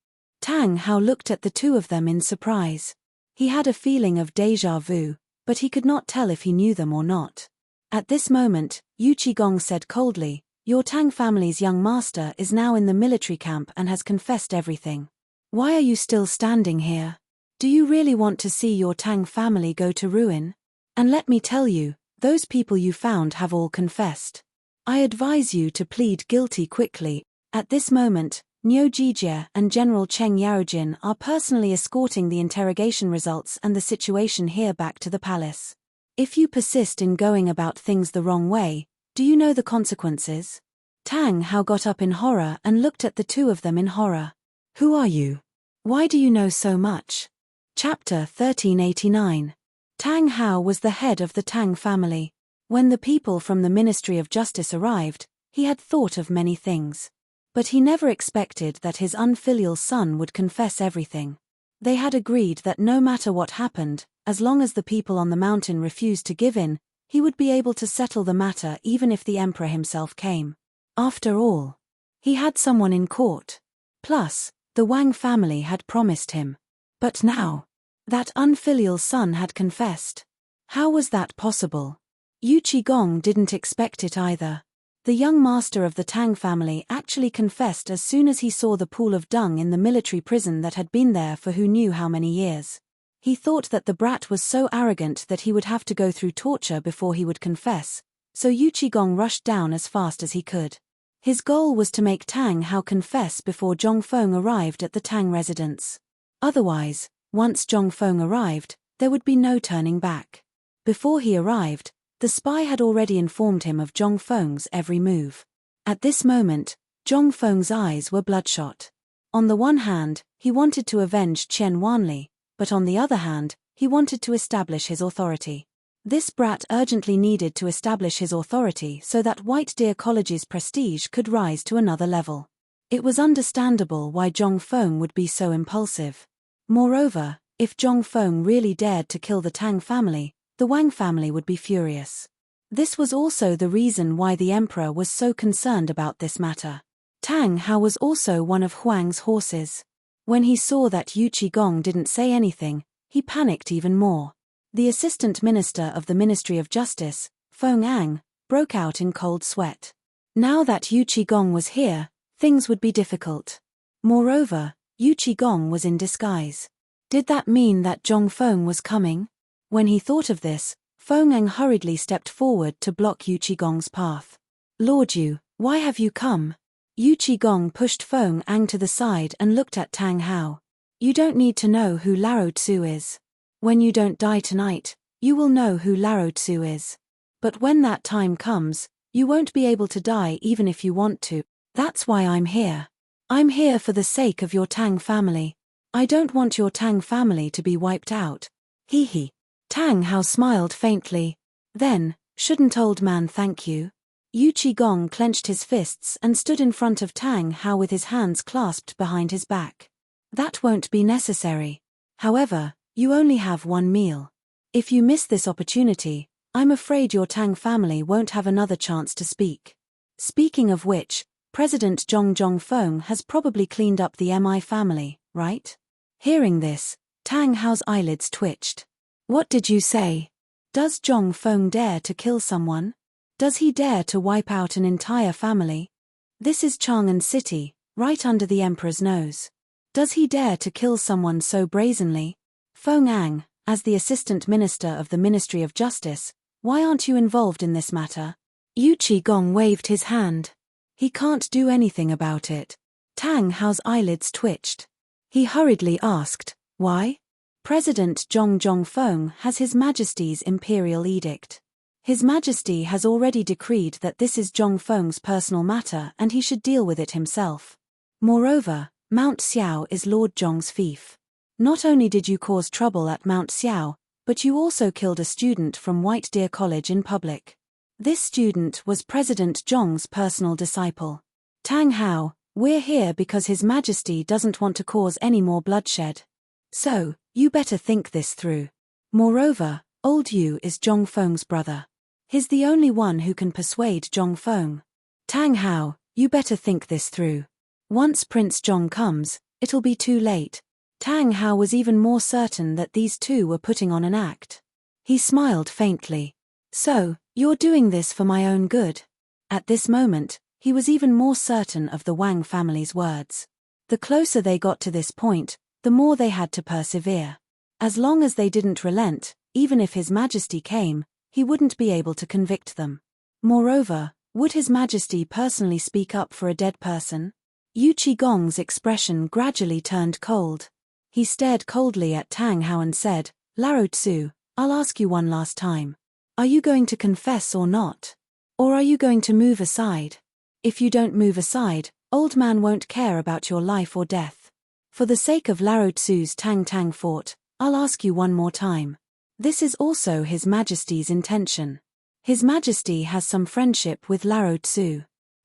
A: Tang Hao looked at the two of them in surprise. He had a feeling of déjà vu, but he could not tell if he knew them or not. At this moment, Yu Qigong said coldly, "Your Tang family's young master is now in the military camp and has confessed everything. Why are you still standing here? Do you really want to see your Tang family go to ruin? And let me tell you, those people you found have all confessed. I advise you to plead guilty quickly." At this moment, Niu Jijie and General Cheng Yaojin are personally escorting the interrogation results and the situation here back to the palace. If you persist in going about things the wrong way, do you know the consequences? Tang Hao got up in horror and looked at the two of them in horror. Who are you? Why do you know so much? Chapter 1389. Tang Hao was the head of the Tang family. When the people from the Ministry of Justice arrived, he had thought of many things. But he never expected that his unfilial son would confess everything. They had agreed that no matter what happened, as long as the people on the mountain refused to give in, he would be able to settle the matter even if the emperor himself came. After all, he had someone in court. Plus, the Wang family had promised him. But now, that unfilial son had confessed. How was that possible? Yu Qigong didn't expect it either. The young master of the Tang family actually confessed as soon as he saw the pool of dung in the military prison that had been there for who knew how many years. He thought that the brat was so arrogant that he would have to go through torture before he would confess, so Yu Qigong rushed down as fast as he could. His goal was to make Tang Hao confess before Zhongfeng arrived at the Tang residence. Otherwise, once Zhongfeng arrived, there would be no turning back. Before he arrived, the spy had already informed him of Zhongfeng's every move. At this moment, Zhongfeng's eyes were bloodshot. On the one hand, he wanted to avenge Chen Wanli, but on the other hand, he wanted to establish his authority. This brat urgently needed to establish his authority so that White Deer College's prestige could rise to another level. It was understandable why Zhongfeng would be so impulsive. Moreover, if Zhongfeng really dared to kill the Tang family, the Wang family would be furious. This was also the reason why the emperor was so concerned about this matter. Tang Hao was also one of Huang's horses. When he saw that Yu Qigong didn't say anything, he panicked even more. The assistant minister of the Ministry of Justice, Feng Ang, broke out in cold sweat. Now that Yu Qigong was here, things would be difficult. Moreover, Yu Qigong was in disguise. Did that mean that Zhongfeng was coming? When he thought of this, Feng Ang hurriedly stepped forward to block Yu Qigong's path. Lord Yu, why have you come? Yu Qigong pushed Feng Ang to the side and looked at Tang Hao. You don't need to know who Laro Tzu is. When you don't die tonight, you will know who Laro Tzu is. But when that time comes, you won't be able to die even if you want to. That's why I'm here. I'm here for the sake of your Tang family. I don't want your Tang family to be wiped out. Hee hee. Tang Hao smiled faintly. Then, shouldn't old man thank you? Yu Qigong clenched his fists and stood in front of Tang Hao with his hands clasped behind his back. That won't be necessary. However, you only have one meal. If you miss this opportunity, I'm afraid your Tang family won't have another chance to speak. Speaking of which, President Zhongfeng has probably cleaned up the Mi family, right? Hearing this, Tang Hao's eyelids twitched. What did you say? Does Zhongfeng dare to kill someone? Does he dare to wipe out an entire family? This is Chang'an City, right under the emperor's nose. Does he dare to kill someone so brazenly? Feng Ang, as the assistant minister of the Ministry of Justice, why aren't you involved in this matter? Yu Qigong waved his hand. He can't do anything about it. Tang Hao's eyelids twitched. He hurriedly asked, why? President Zhong Zhongfeng has His Majesty's Imperial Edict. His Majesty has already decreed that this is Zhongfeng's personal matter and he should deal with it himself. Moreover, Mount Xiao is Lord Zhong's fief. Not only did you cause trouble at Mount Xiao, but you also killed a student from White Deer College in public. This student was President Zhong's personal disciple. Tang Hao, we're here because His Majesty doesn't want to cause any more bloodshed. So, you better think this through. Moreover, old Yu is Zhongfeng's brother. He's the only one who can persuade Zhongfeng. Tang Hao, you better think this through. Once Prince Zhong comes, it'll be too late. Tang Hao was even more certain that these two were putting on an act. He smiled faintly. So, you're doing this for my own good. At this moment, he was even more certain of the Wang family's words. The closer they got to this point, the more they had to persevere. As long as they didn't relent, even if His Majesty came, he wouldn't be able to convict them. Moreover, would His Majesty personally speak up for a dead person? Yu Qigong's expression gradually turned cold. He stared coldly at Tang Hao and said, Lao Tzu, I'll ask you one last time. Are you going to confess or not? Or are you going to move aside? If you don't move aside, old man won't care about your life or death. For the sake of Lao Tzu's Tang Tang fort, I'll ask you one more time. This is also His Majesty's intention. His Majesty has some friendship with Lao Tzu.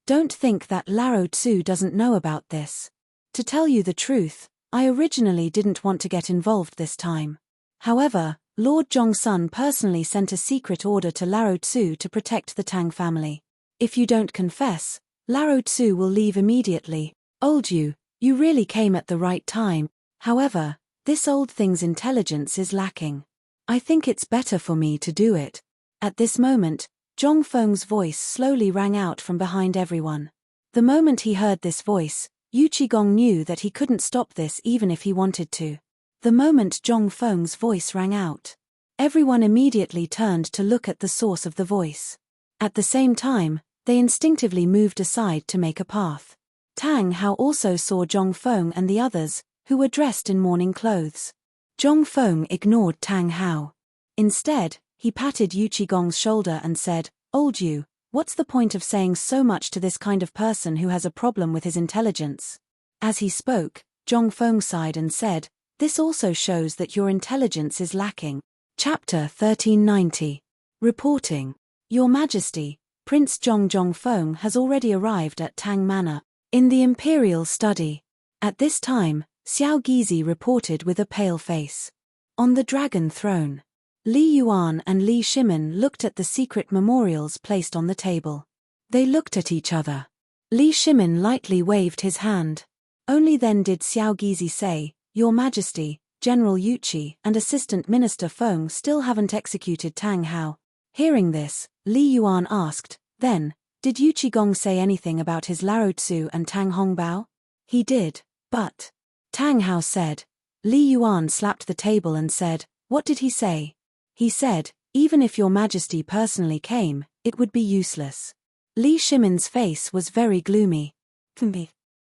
A: Don't think that Lao Tzu doesn't know about this. To tell you the truth, I originally didn't want to get involved this time. However, Lord Zhongsun personally sent a secret order to Lao Tzu to protect the Tang family. If you don't confess, Lao Tzu will leave immediately. Old Yu, you really came at the right time. However, this old thing's intelligence is lacking. I think it's better for me to do it. At this moment, Zhongfeng's voice slowly rang out from behind everyone. The moment he heard this voice, Yu Qigong knew that he couldn't stop this even if he wanted to. The moment Zhongfeng's voice rang out, everyone immediately turned to look at the source of the voice. At the same time, they instinctively moved aside to make a path. Tang Hao also saw Zhongfeng and the others, who were dressed in mourning clothes. Zhongfeng ignored Tang Hao. Instead, he patted Yu Qigong's shoulder and said, Old Yu, what's the point of saying so much to this kind of person who has a problem with his intelligence? As he spoke, Zhongfeng sighed and said, This also shows that your intelligence is lacking. Chapter 1390. Reporting. Your Majesty, Prince Zhongfeng has already arrived at Tang Manor, in the Imperial Study. At this time, Xiao Gizi reported with a pale face. On the dragon throne, Li Yuan and Li Shimin looked at the secret memorials placed on the table. They looked at each other. Li Shimin lightly waved his hand. Only then did Xiao Gizi say, Your Majesty, General Yuqi and Assistant Minister Feng still haven't executed Tang Hao. Hearing this, Li Yuan asked, Then, did Yu Qigong say anything about his Lao Tzu and Tang Hongbao? He did, but... Tang Hao said. Li Yuan slapped the table and said, What did he say? He said, Even if your Majesty personally came, it would be useless. Li Shimin's face was very gloomy.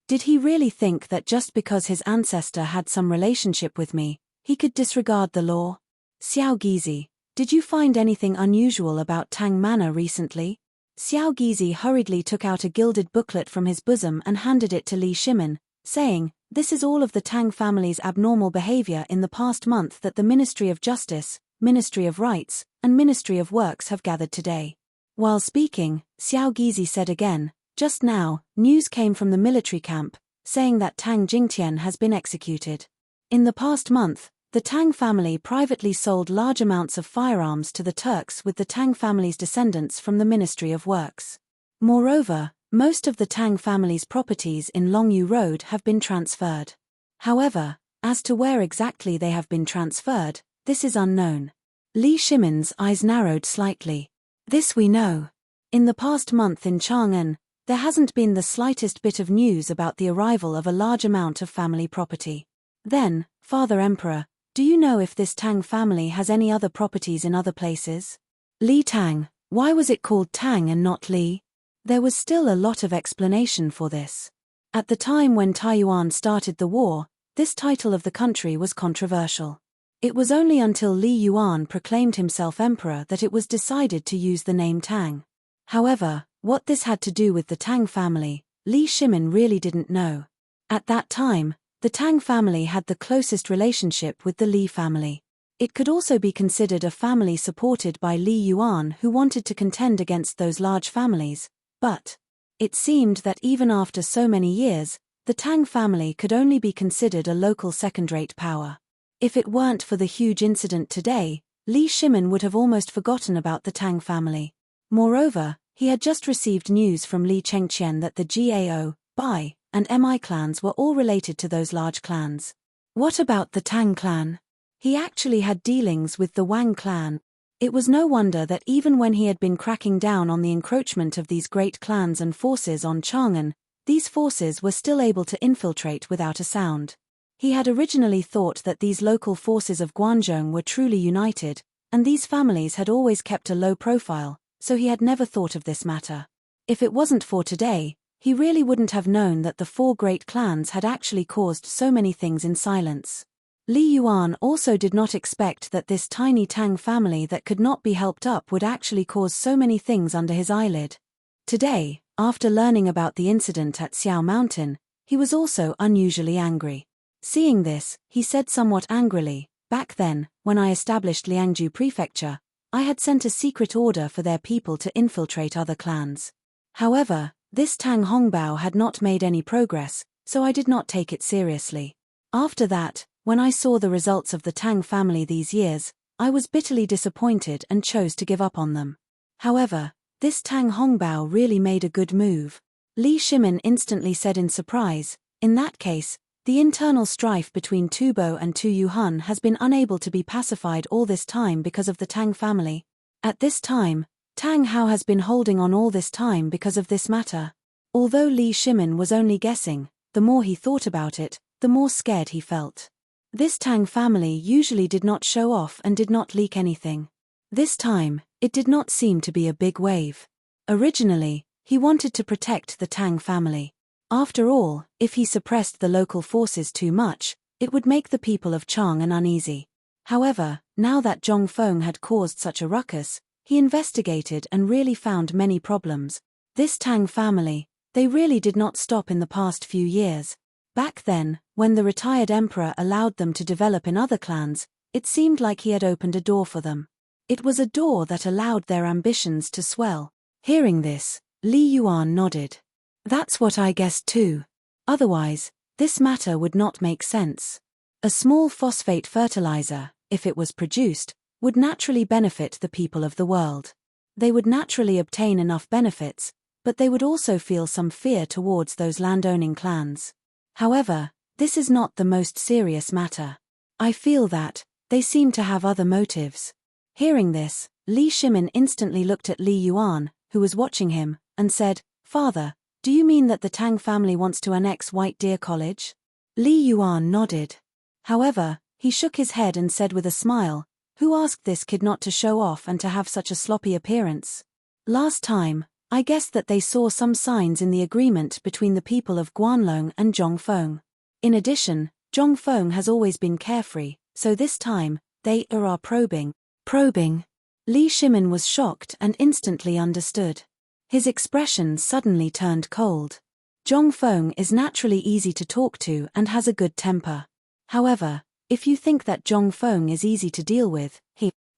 A: Did he really think that just because his ancestor had some relationship with me, he could disregard the law? Xiao Gizi, did you find anything unusual about Tang Manor recently? Xiao Gizi hurriedly took out a gilded booklet from his bosom and handed it to Li Shimin, saying, This is all of the Tang family's abnormal behavior in the past month that the Ministry of Justice, Ministry of Rights, and Ministry of Works have gathered today. While speaking, Xiao Gizi said again, Just now, news came from the military camp, saying that Tang Jingtian has been executed. In the past month, the Tang family privately sold large amounts of firearms to the Turks with the Tang family's descendants from the Ministry of Works. Moreover, most of the Tang family's properties in Longyu Road have been transferred. However, as to where exactly they have been transferred, this is unknown. Li Shimin's eyes narrowed slightly. This we know. In the past month in Chang'an, there hasn't been the slightest bit of news about the arrival of a large amount of family property. Then, Father Emperor, do you know if this Tang family has any other properties in other places? Li Tang, why was it called Tang and not Li? There was still a lot of explanation for this. At the time when Taiyuan started the war, this title of the country was controversial. It was only until Li Yuan proclaimed himself emperor that it was decided to use the name Tang. However, what this had to do with the Tang family, Li Shimin really didn't know. At that time, the Tang family had the closest relationship with the Li family. It could also be considered a family supported by Li Yuan who wanted to contend against those large families, but it seemed that even after so many years, the Tang family could only be considered a local second-rate power. If it weren't for the huge incident today, Li Shimin would have almost forgotten about the Tang family. Moreover, he had just received news from Li Chengqian that the Gao, Bai, and Mi clans were all related to those large clans. What about the Tang clan? He actually had dealings with the Wang clan. It was no wonder that even when he had been cracking down on the encroachment of these great clans and forces on Chang'an, these forces were still able to infiltrate without a sound. He had originally thought that these local forces of Guanzhong were truly united, and these families had always kept a low profile, so he had never thought of this matter. If it wasn't for today, he really wouldn't have known that the four great clans had actually caused so many things in silence. Li Yuan also did not expect that this tiny Tang family that could not be helped up would actually cause so many things under his eyelid. Today, after learning about the incident at Xiao Mountain, he was also unusually angry. Seeing this, he said somewhat angrily, "Back then, when I established Liangju Prefecture, I had sent a secret order for their people to infiltrate other clans. However, this Tang Hongbao had not made any progress, so I did not take it seriously. After that, when I saw the results of the Tang family these years, I was bitterly disappointed and chose to give up on them. However, this Tang Hongbao really made a good move." Li Shimin instantly said in surprise, "In that case, the internal strife between Tubo and Tu Yuhun has been unable to be pacified all this time because of the Tang family. At this time, Tang Hao has been holding on all this time because of this matter." Although Li Shimin was only guessing, the more he thought about it, the more scared he felt. This Tang family usually did not show off and did not leak anything. This time, it did not seem to be a big wave. Originally, he wanted to protect the Tang family. After all, if he suppressed the local forces too much, it would make the people of Chang'an uneasy. However, now that Zhong Feng had caused such a ruckus, he investigated and really found many problems. This Tang family, they really did not stop in the past few years. Back then, when the retired emperor allowed them to develop in other clans, it seemed like he had opened a door for them. It was a door that allowed their ambitions to swell. Hearing this, Li Yuan nodded. "That's what I guessed too. Otherwise, this matter would not make sense. A small phosphate fertilizer, if it was produced, would naturally benefit the people of the world. They would naturally obtain enough benefits, but they would also feel some fear towards those landowning clans. However, this is not the most serious matter. I feel that they seem to have other motives." Hearing this, Li Shimin instantly looked at Li Yuan, who was watching him, and said, "Father, do you mean that the Tang family wants to annex White Deer College?" Li Yuan nodded. However, he shook his head and said with a smile, "Who asked this kid not to show off and to have such a sloppy appearance? Last time, I guessed that they saw some signs in the agreement between the people of Guanlong and Zhong Feng. In addition, Zhong Feng has always been carefree, so this time, they are probing." Probing? Li Shimin was shocked and instantly understood. His expression suddenly turned cold. Zhong Feng is naturally easy to talk to and has a good temper. However, if you think that Zhong Feng is easy to deal with,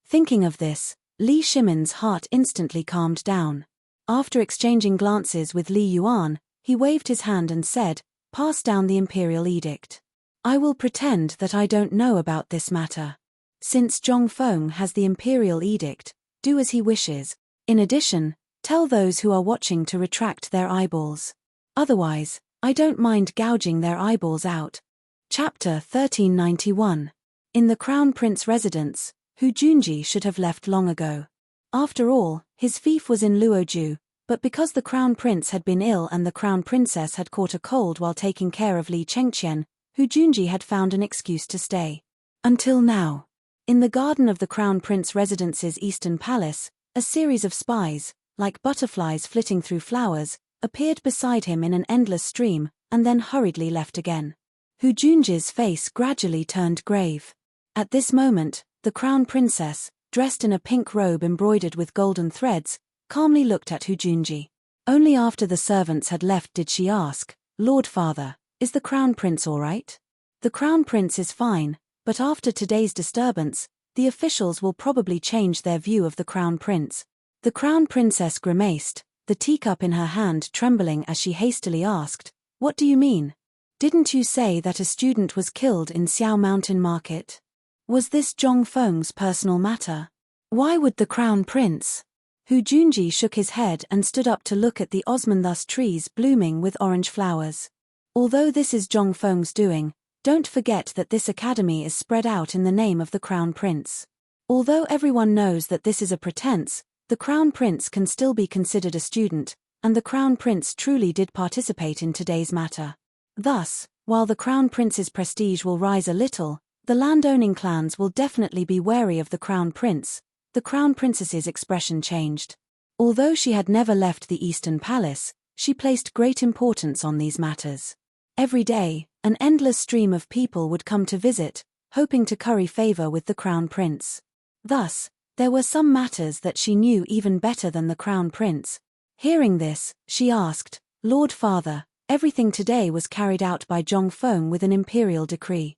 A: Thinking of this, Li Shimin's heart instantly calmed down. After exchanging glances with Li Yuan, he waved his hand and said, "Pass down the imperial edict. I will pretend that I don't know about this matter. Since Zhong Feng has the imperial edict, do as he wishes. In addition, tell those who are watching to retract their eyeballs. Otherwise, I don't mind gouging their eyeballs out." Chapter 1391. In the Crown Prince residence, Hu Junji should have left long ago. After all, his fief was in Luoju, but because the Crown Prince had been ill and the Crown Princess had caught a cold while taking care of Li Chengqian, Hu Junji had found an excuse to stay. Until now. In the garden of the Crown Prince Residence's Eastern Palace, a series of spies, like butterflies flitting through flowers, appeared beside him in an endless stream, and then hurriedly left again. Hu Junji's face gradually turned grave. At this moment, the crown princess, dressed in a pink robe embroidered with golden threads, calmly looked at Hujunji. Only after the servants had left did she ask, "Lord Father, is the crown prince all right?" "The crown prince is fine, but after today's disturbance, the officials will probably change their view of the crown prince." The crown princess grimaced, the teacup in her hand trembling as she hastily asked, "What do you mean? Didn't you say that a student was killed in Xiao Mountain Market? Was this Zhongfeng's personal matter? Why would the crown prince?" Hu Junji shook his head and stood up to look at the osmanthus trees blooming with orange flowers. "Although this is Zhongfeng's doing, don't forget that this academy is spread out in the name of the crown prince. Although everyone knows that this is a pretense, the crown prince can still be considered a student, and the crown prince truly did participate in today's matter. Thus, while the crown prince's prestige will rise a little, the landowning clans will definitely be wary of the crown prince." The crown princess's expression changed. Although she had never left the Eastern Palace, she placed great importance on these matters. Every day, an endless stream of people would come to visit, hoping to curry favor with the crown prince. Thus, there were some matters that she knew even better than the crown prince. Hearing this, she asked, "Lord Father, everything today was carried out by Zhongfeng with an imperial decree.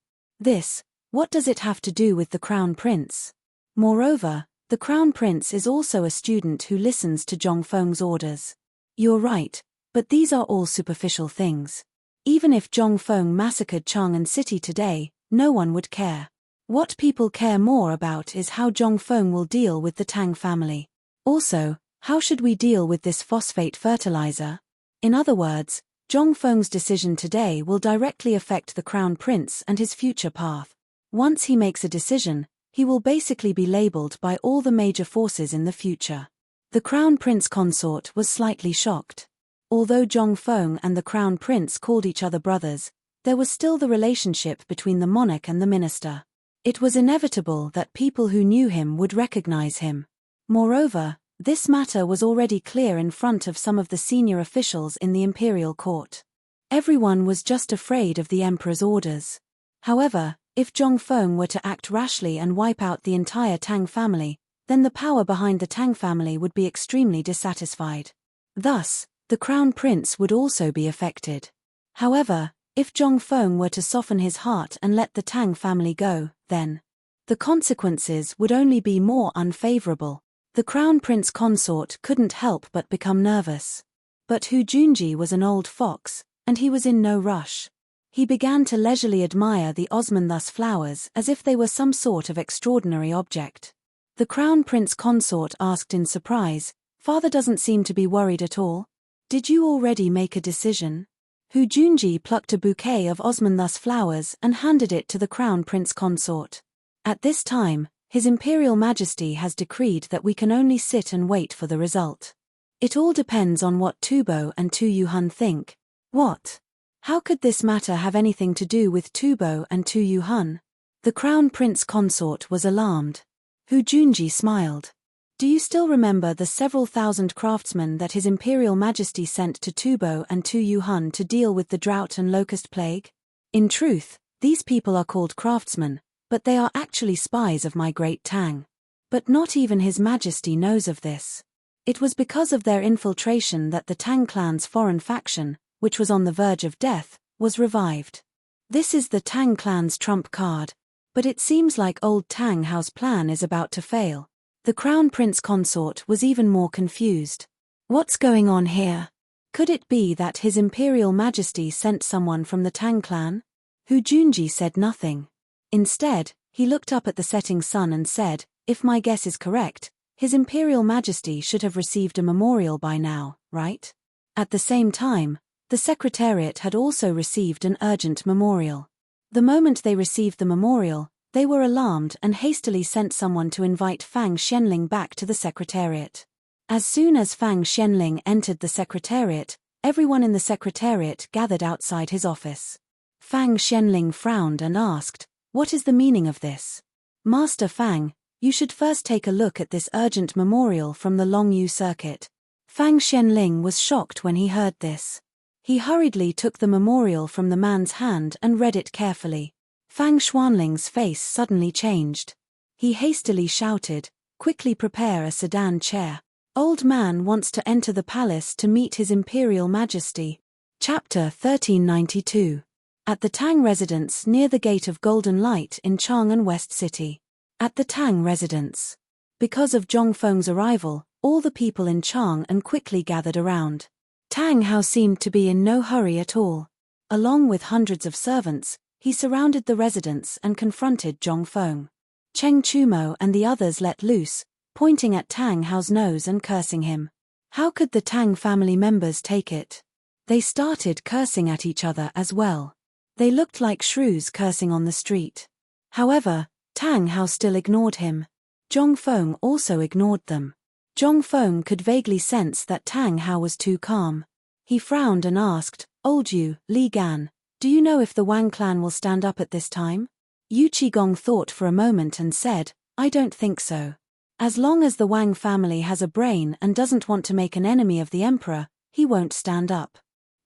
A: What does it have to do with the crown prince? Moreover, the crown prince is also a student who listens to Zhongfeng's orders." "You're right, but these are all superficial things. Even if Zhongfeng massacred Chang'an City today, no one would care. What people care more about is how Zhongfeng will deal with the Tang family. Also, how should we deal with this phosphate fertilizer? In other words, Zhongfeng's decision today will directly affect the crown prince and his future path. Once he makes a decision, he will basically be labeled by all the major forces in the future." The crown prince consort was slightly shocked. Although Zhongfeng and the crown prince called each other brothers, there was still the relationship between the monarch and the minister. It was inevitable that people who knew him would recognize him. Moreover, this matter was already clear in front of some of the senior officials in the imperial court. Everyone was just afraid of the emperor's orders. However, if Zhongfeng were to act rashly and wipe out the entire Tang family, then the power behind the Tang family would be extremely dissatisfied. Thus, the crown prince would also be affected. However, if Zhongfeng were to soften his heart and let the Tang family go, then the consequences would only be more unfavorable. The crown prince consort couldn't help but become nervous. But Hu Junji was an old fox, and he was in no rush. He began to leisurely admire the osmanthus flowers as if they were some sort of extraordinary object. The crown prince consort asked in surprise, "Father doesn't seem to be worried at all. Did you already make a decision?" Hu Junji plucked a bouquet of osmanthus flowers and handed it to the crown prince consort. "At this time, His Imperial Majesty has decreed that we can only sit and wait for the result. It all depends on what Tubo and Tu Yuhan think." "What? How could this matter have anything to do with Tubo and Tu Yuhan?" The crown prince consort was alarmed. Hu Junji smiled. "Do you still remember the several thousand craftsmen that His Imperial Majesty sent to Tubo and Tu Yuhan to deal with the drought and locust plague? In truth, these people are called craftsmen, but they are actually spies of my great Tang. But not even His Majesty knows of this. It was because of their infiltration that the Tang clan's foreign faction, which was on the verge of death, was revived. This is the Tang clan's trump card, but it seems like old Tang House plan is about to fail." The crown prince consort was even more confused. "What's going on here? Could it be that His Imperial Majesty sent someone from the Tang clan?" Hu Junji said nothing. Instead, he looked up at the setting sun and said, "If my guess is correct, His Imperial Majesty should have received a memorial by now, right?" At the same time, the Secretariat had also received an urgent memorial. The moment they received the memorial, they were alarmed and hastily sent someone to invite Fang Xianling back to the Secretariat. As soon as Fang Xianling entered the Secretariat, everyone in the Secretariat gathered outside his office. Fang Xianling frowned and asked, "What is the meaning of this?" "Master Fang, you should first take a look at this urgent memorial from the Longyu Circuit." Fang Xianling was shocked when he heard this. He hurriedly took the memorial from the man's hand and read it carefully. Fang Xuanling's face suddenly changed. He hastily shouted, "Quickly prepare a sedan chair. Old man wants to enter the palace to meet His Imperial Majesty." Chapter 1392. At the Tang residence near the Gate of Golden Light in Chang'an West City. At the Tang residence. Because of Zhongfeng's arrival, all the people in Chang'an quickly gathered around. Tang Hao seemed to be in no hurry at all. Along with hundreds of servants, he surrounded the residence and confronted Zhongfeng. Cheng Chumo and the others let loose, pointing at Tang Hao's nose and cursing him. How could the Tang family members take it? They started cursing at each other as well. They looked like shrews cursing on the street. However, Tang Hao still ignored him. Zhongfeng also ignored them. Zhongfeng could vaguely sense that Tang Hao was too calm. He frowned and asked, "Old Yu, Li Gan, do you know if the Wang clan will stand up at this time?" Yu Qigong thought for a moment and said, "I don't think so. As long as the Wang family has a brain and doesn't want to make an enemy of the emperor, he won't stand up."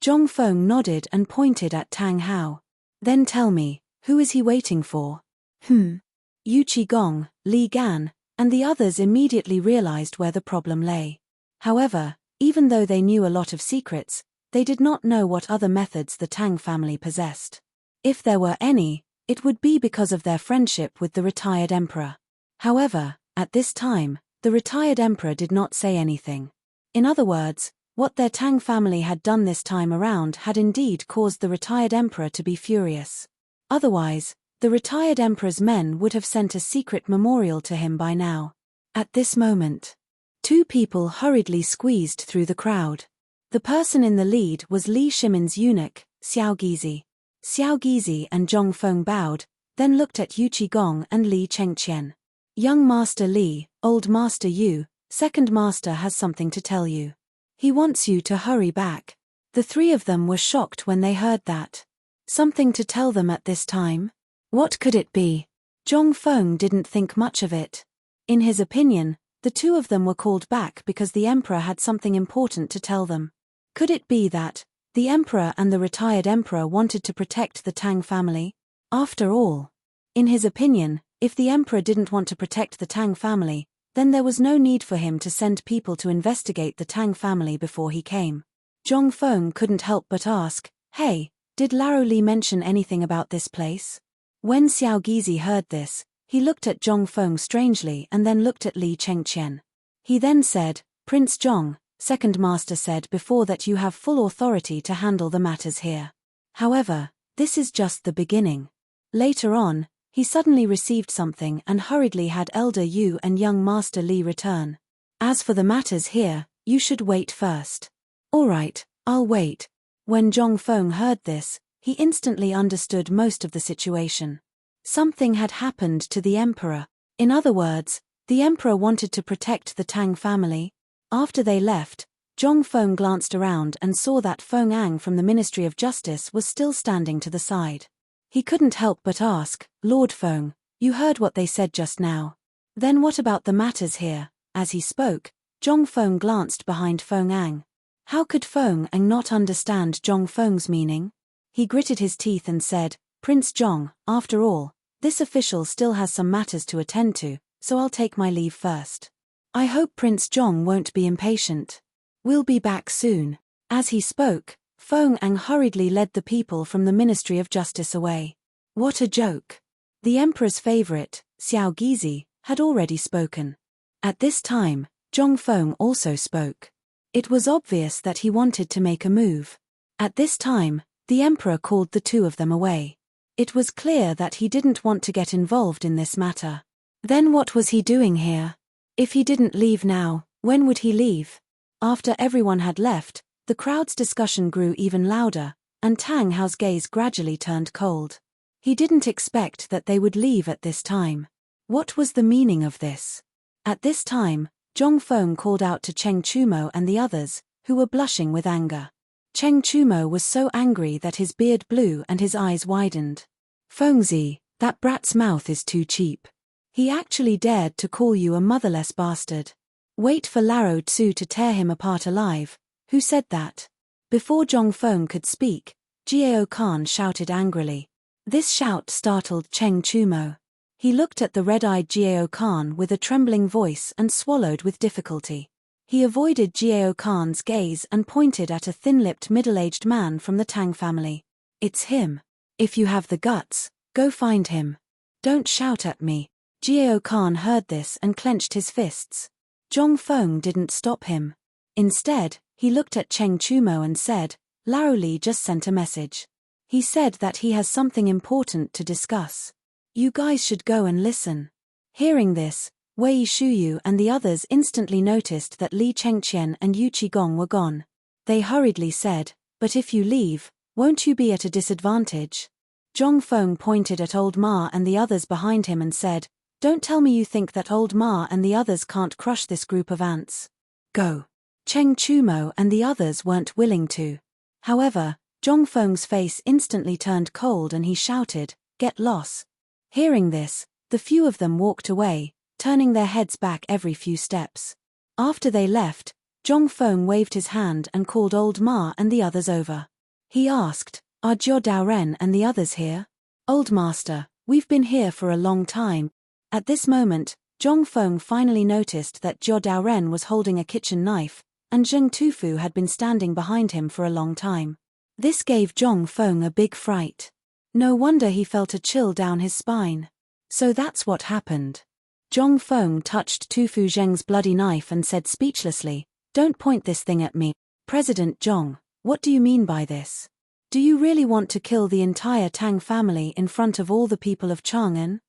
A: Zhongfeng nodded and pointed at Tang Hao. "Then tell me, who is he waiting for?" Yu Qigong, Li Gan, and the others immediately realized where the problem lay. However, even though they knew a lot of secrets, they did not know what other methods the Tang family possessed. If there were any, it would be because of their friendship with the retired emperor. However, at this time, the retired emperor did not say anything. In other words, what their Tang family had done this time around had indeed caused the retired emperor to be furious. Otherwise, the retired emperor's men would have sent a secret memorial to him by now. At this moment, two people hurriedly squeezed through the crowd. The person in the lead was Li Shimin's eunuch, Xiao Gizi. Xiao Gizi and Zhongfeng bowed, then looked at Yu Qigong and Li Chengqian. "Young Master Li, Old Master Yu, Second Master has something to tell you. He wants you to hurry back." The three of them were shocked when they heard that. Something to tell them at this time? What could it be? Zhongfeng didn't think much of it. In his opinion, the two of them were called back because the emperor had something important to tell them. Could it be that the emperor and the retired emperor wanted to protect the Tang family? After all, in his opinion, if the emperor didn't want to protect the Tang family, then there was no need for him to send people to investigate the Tang family before he came. Zhongfeng couldn't help but ask, "Hey, did Laro Li mention anything about this place?" When Xiao Gizi heard this, he looked at Zhongfeng strangely and then looked at Li Chengqian. He then said, "Prince Zhong, Second Master said before that you have full authority to handle the matters here. However, this is just the beginning." Later on, he suddenly received something and hurriedly had Elder Yu and young Master Li return. "As for the matters here, you should wait first." "All right, I'll wait." When Zhongfeng heard this, he instantly understood most of the situation. Something had happened to the emperor. In other words, the emperor wanted to protect the Tang family. After they left, Zhongfeng glanced around and saw that Feng Ang from the Ministry of Justice was still standing to the side. He couldn't help but ask, "Lord Feng, you heard what they said just now. Then what about the matters here?" As he spoke, Zhongfeng glanced behind Feng Ang. How could Feng Ang not understand Zhongfeng's meaning? He gritted his teeth and said, "Prince Zhong, after all, this official still has some matters to attend to, so I'll take my leave first. I hope Prince Zhong won't be impatient. We'll be back soon." As he spoke, Feng Ang hurriedly led the people from the Ministry of Justice away. What a joke. The emperor's favorite, Xiao Gizi, had already spoken. At this time, Zhongfeng also spoke. It was obvious that he wanted to make a move. At this time, the emperor called the two of them away. It was clear that he didn't want to get involved in this matter. Then what was he doing here? If he didn't leave now, when would he leave? After everyone had left, the crowd's discussion grew even louder, and Tang Hao's gaze gradually turned cold. He didn't expect that they would leave at this time. What was the meaning of this? At this time, Zhongfeng called out to Cheng Chumo and the others, who were blushing with anger. Cheng Chumo was so angry that his beard blew and his eyes widened. "Fengzi, that brat's mouth is too cheap. He actually dared to call you a motherless bastard. Wait for Laro Tsu to tear him apart alive." Who said that? Before Zhongfeng could speak, Jiao Khan shouted angrily. This shout startled Cheng Chumo. He looked at the red-eyed Jiao Khan with a trembling voice and swallowed with difficulty. He avoided Jiao Khan's gaze and pointed at a thin-lipped middle-aged man from the Tang family. "It's him. If you have the guts, go find him. Don't shout at me." Jiao Khan heard this and clenched his fists. Zhong Feng didn't stop him. Instead, he looked at Cheng Chumo and said, "Lao Li just sent a message. He said that he has something important to discuss. You guys should go and listen." Hearing this, Wei Shuyu and the others instantly noticed that Li Chengqian and Yu Qigong were gone. They hurriedly said, "But if you leave, won't you be at a disadvantage?" Zhong Feng pointed at Old Ma and the others behind him and said, "Don't tell me you think that Old Ma and the others can't crush this group of ants. Go." Cheng Chumo and the others weren't willing to. However, Zhong Feng's face instantly turned cold and he shouted, "Get lost." Hearing this, the few of them walked away, turning their heads back every few steps. After they left, Zhong Feng waved his hand and called Old Ma and the others over. He asked, "Are Jiao Daoren and the others here?" "Old Master, we've been here for a long time." At this moment, Zhong Feng finally noticed that Jiao Daoren was holding a kitchen knife, and Zheng Tufu had been standing behind him for a long time. This gave Zhong Feng a big fright. No wonder he felt a chill down his spine. So that's what happened. Zhong Feng touched Tufu Zheng's bloody knife and said speechlessly, "Don't point this thing at me. President Zhong, what do you mean by this? Do you really want to kill the entire Tang family in front of all the people of Chang'an?"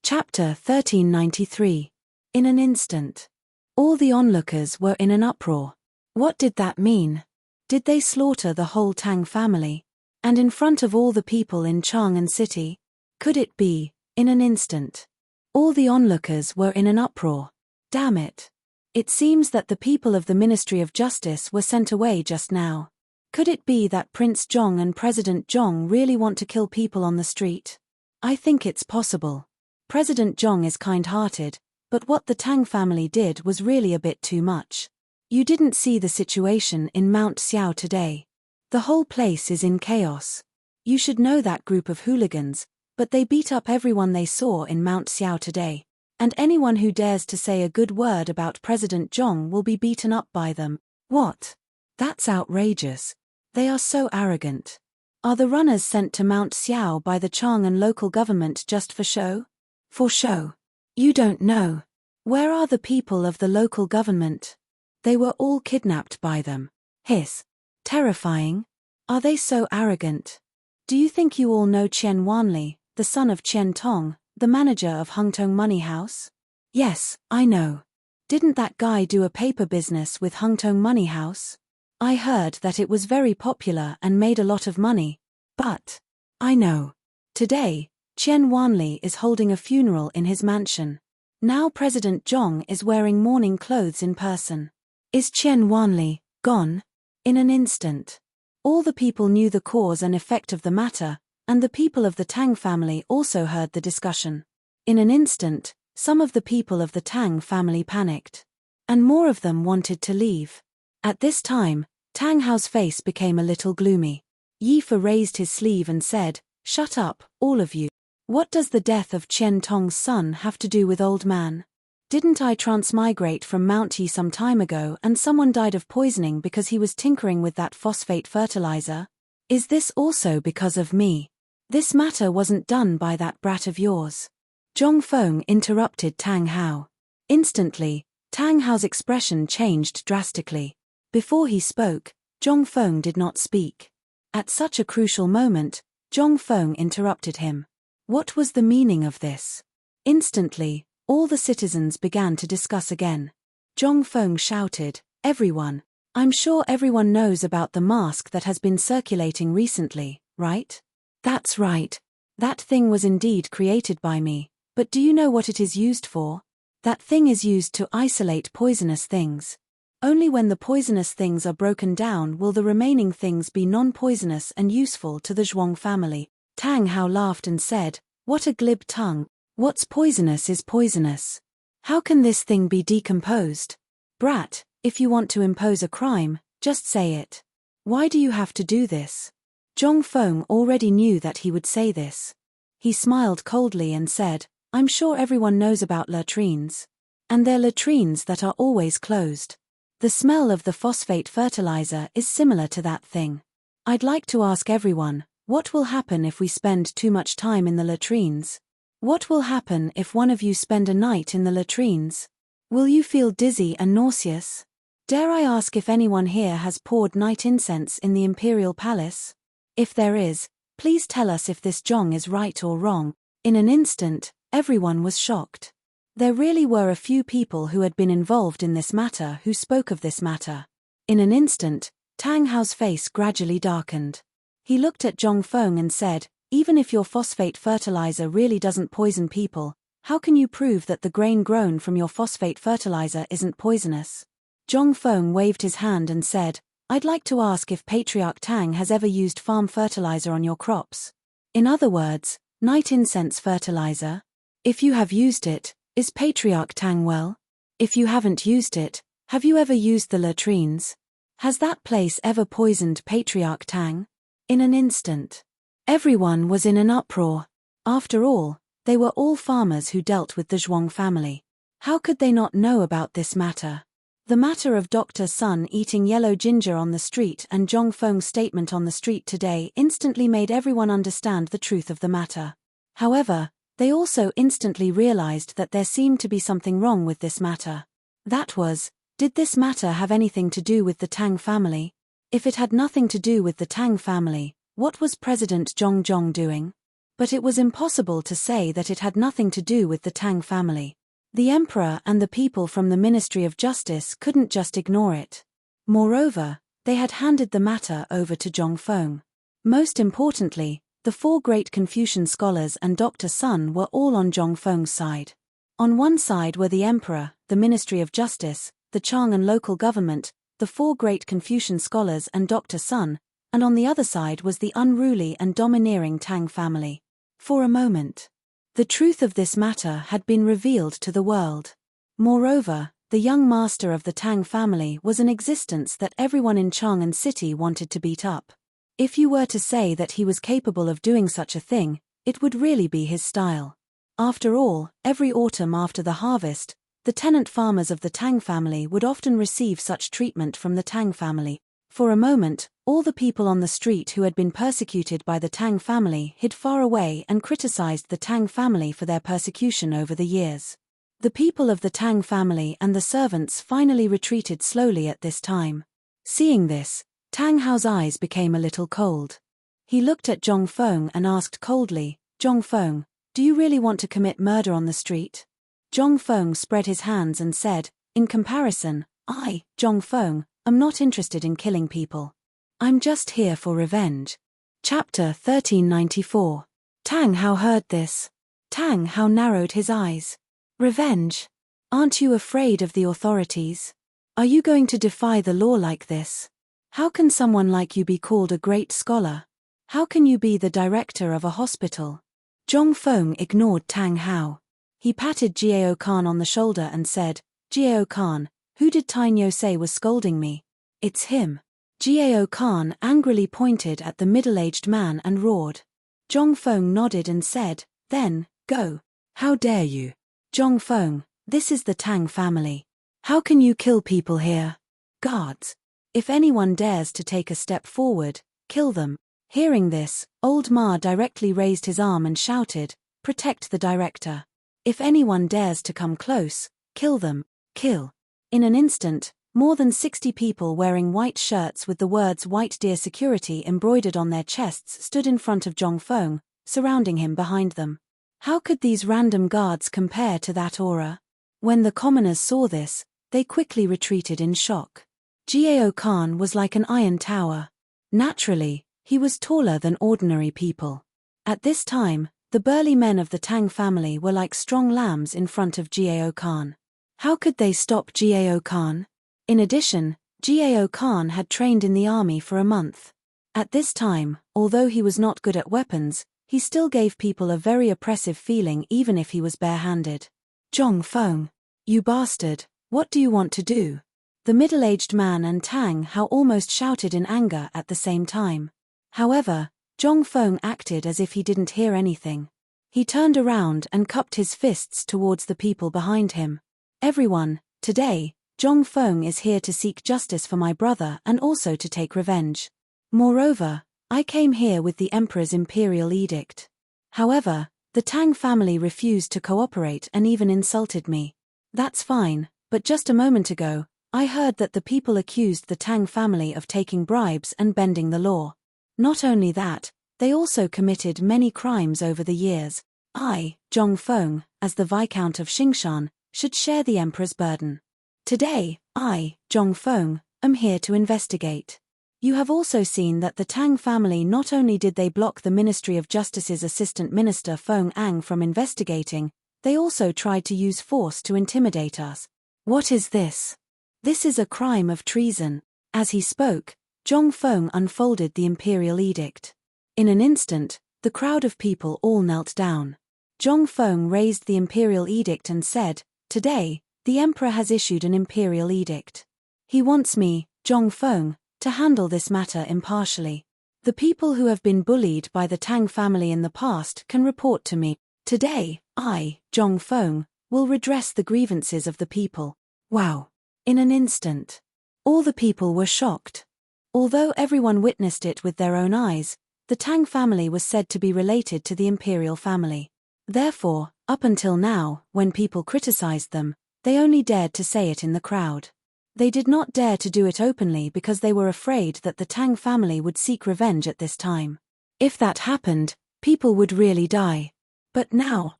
A: Chapter 1393. In an instant. All the onlookers were in an uproar. What did that mean? Did they slaughter the whole Tang family? And in front of all the people in Chang'an City? Could it be, in an instant? All the onlookers were in an uproar. Damn it. It seems that the people of the Ministry of Justice were sent away just now. Could it be that Prince Zhong and President Zhong really want to kill people on the street? I think it's possible. President Zhong is kind-hearted, but what the Tang family did was really a bit too much. You didn't see the situation in Mount Xiao today. The whole place is in chaos. You should know that group of hooligans, but they beat up everyone they saw in Mount Xiao today. And anyone who dares to say a good word about President Zhong will be beaten up by them. What? That's outrageous. They are so arrogant. Are the runners sent to Mount Xiao by the Chang'an local government just for show? For show? You don't know. Where are the people of the local government? They were all kidnapped by them. Hiss. Terrifying. Are they so arrogant? Do you think you all know Qian Wanli, the son of Qian Tong, the manager of Hungtong Money House? Yes, I know. Didn't that guy do a paper business with Hungtong Money House? I heard that it was very popular and made a lot of money. But I know. Today, Qian Wanli is holding a funeral in his mansion. Now President Zhong is wearing mourning clothes in person. Is Qian Wanli gone? In an instant. All the people knew the cause and effect of the matter, and the people of the Tang family also heard the discussion. In an instant, some of the people of the Tang family panicked. And more of them wanted to leave. At this time, Tang Hao's face became a little gloomy. Yi Fe raised his sleeve and said, "Shut up, all of you. What does the death of Qian Tong's son have to do with old man? Didn't I transmigrate from Mount Yi some time ago and someone died of poisoning because he was tinkering with that phosphate fertilizer? Is this also because of me? This matter wasn't done by that brat of yours." Zhong Feng interrupted Tang Hao. Instantly, Tang Hao's expression changed drastically. Before he spoke, Zhong Feng did not speak. At such a crucial moment, Zhong Feng interrupted him. What was the meaning of this? Instantly, all the citizens began to discuss again. Zhong Feng shouted, "Everyone! I'm sure everyone knows about the mask that has been circulating recently, right?" "That's right. That thing was indeed created by me, but do you know what it is used for? That thing is used to isolate poisonous things. Only when the poisonous things are broken down will the remaining things be non-poisonous and useful to the Zhuang family." Tang Hao laughed and said, "What a glib tongue. What's poisonous is poisonous. How can this thing be decomposed? Brat, if you want to impose a crime, just say it. Why do you have to do this?" Zhong Feng already knew that he would say this. He smiled coldly and said, I'm sure everyone knows about latrines. And they're latrines that are always closed. The smell of the phosphate fertilizer is similar to that thing. I'd like to ask everyone, what will happen if we spend too much time in the latrines? What will happen if one of you spend a night in the latrines? Will you feel dizzy and nauseous? Dare I ask if anyone here has poured night incense in the imperial palace? If there is, please tell us if this Zhong is right or wrong. In an instant, everyone was shocked. There really were a few people who had been involved in this matter who spoke of this matter. In an instant, Tang Hao's face gradually darkened. He looked at Zhong Feng and said, even if your phosphate fertilizer really doesn't poison people, how can you prove that the grain grown from your phosphate fertilizer isn't poisonous? Zhong Feng waved his hand and said, I'd like to ask if Patriarch Tang has ever used farm fertilizer on your crops. In other words, night incense fertilizer. If you have used it, is Patriarch Tang well? If you haven't used it, have you ever used the latrines? Has that place ever poisoned Patriarch Tang? In an instant, everyone was in an uproar. After all, they were all farmers who dealt with the Zhuang family. How could they not know about this matter? The matter of Dr. Sun eating yellow ginger on the street and Zhong Feng's statement on the street today instantly made everyone understand the truth of the matter. However, they also instantly realized that there seemed to be something wrong with this matter. That was, did this matter have anything to do with the Tang family? If it had nothing to do with the Tang family, what was President Zhong doing? But it was impossible to say that it had nothing to do with the Tang family. The emperor and the people from the Ministry of Justice couldn't just ignore it. Moreover, they had handed the matter over to Zhong Feng. Most importantly, the four great Confucian scholars and Dr. Sun were all on Zhong Feng's side. On one side were the emperor, the Ministry of Justice, the Chang'an local government, the four great Confucian scholars and Dr. Sun, and on the other side was the unruly and domineering Tang family. For a moment, the truth of this matter had been revealed to the world. Moreover, the young master of the Tang family was an existence that everyone in Chang'an City wanted to beat up. If you were to say that he was capable of doing such a thing, it would really be his style. After all, every autumn after the harvest, the tenant farmers of the Tang family would often receive such treatment from the Tang family. For a moment, all the people on the street who had been persecuted by the Tang family hid far away and criticized the Tang family for their persecution over the years. The people of the Tang family and the servants finally retreated slowly at this time. Seeing this, Tang Hao's eyes became a little cold. He looked at Zhong Feng and asked coldly, Zhong Feng, do you really want to commit murder on the street? Zhong Feng spread his hands and said, in comparison, I, Zhong Feng, am not interested in killing people. I'm just here for revenge. Chapter 1394. Tang Hao heard this. Tang Hao narrowed his eyes. Revenge? Aren't you afraid of the authorities? Are you going to defy the law like this? How can someone like you be called a great scholar? How can you be the director of a hospital? Zhong Feng ignored Tang Hao. He patted Jiao Khan on the shoulder and said, Jiao Khan, who did Tainyo say was scolding me? It's him. Jiao Khan angrily pointed at the middle-aged man and roared. Zhong Feng nodded and said, then, go. How dare you? Zhong Feng, this is the Tang family. How can you kill people here? Guards. If anyone dares to take a step forward, kill them. Hearing this, old Ma directly raised his arm and shouted, protect the director. If anyone dares to come close, kill them, kill. In an instant, more than 60 people wearing white shirts with the words White Deer Security embroidered on their chests stood in front of Zhong Feng, surrounding him behind them. How could these random guards compare to that aura? When the commoners saw this, they quickly retreated in shock. Jiao Khan was like an iron tower. Naturally, he was taller than ordinary people. At this time, the burly men of the Tang family were like strong lambs in front of Jiao Khan. How could they stop Jiao Khan? In addition, Jiao Khan had trained in the army for a month. At this time, although he was not good at weapons, he still gave people a very oppressive feeling even if he was barehanded. Zhong Feng, you bastard, what do you want to do? The middle-aged man and Tang Hao almost shouted in anger at the same time. However, Zhong Feng acted as if he didn't hear anything. He turned around and cupped his fists towards the people behind him. Everyone, today, Zhongfeng is here to seek justice for my brother and also to take revenge. Moreover, I came here with the Emperor's imperial edict. However, the Tang family refused to cooperate and even insulted me. That's fine, but just a moment ago, I heard that the people accused the Tang family of taking bribes and bending the law. Not only that, they also committed many crimes over the years. I, Zhongfeng, as the Viscount of Xingshan, should share the Emperor's burden. Today, I, Zhongfeng, am here to investigate. You have also seen that the Tang family not only did they block the Ministry of Justice's Assistant Minister Feng Ang from investigating, they also tried to use force to intimidate us. What is this? This is a crime of treason. As he spoke, Zhongfeng unfolded the imperial edict. In an instant, the crowd of people all knelt down. Zhongfeng raised the imperial edict and said, "Today, the Emperor has issued an imperial edict. He wants me, Zhongfeng, to handle this matter impartially. The people who have been bullied by the Tang family in the past can report to me. Today, I, Zhongfeng, will redress the grievances of the people." Wow! In an instant, all the people were shocked. Although everyone witnessed it with their own eyes, the Tang family was said to be related to the imperial family. Therefore, up until now, when people criticized them, they only dared to say it in the crowd. They did not dare to do it openly because they were afraid that the Tang family would seek revenge at this time. If that happened, people would really die. But now,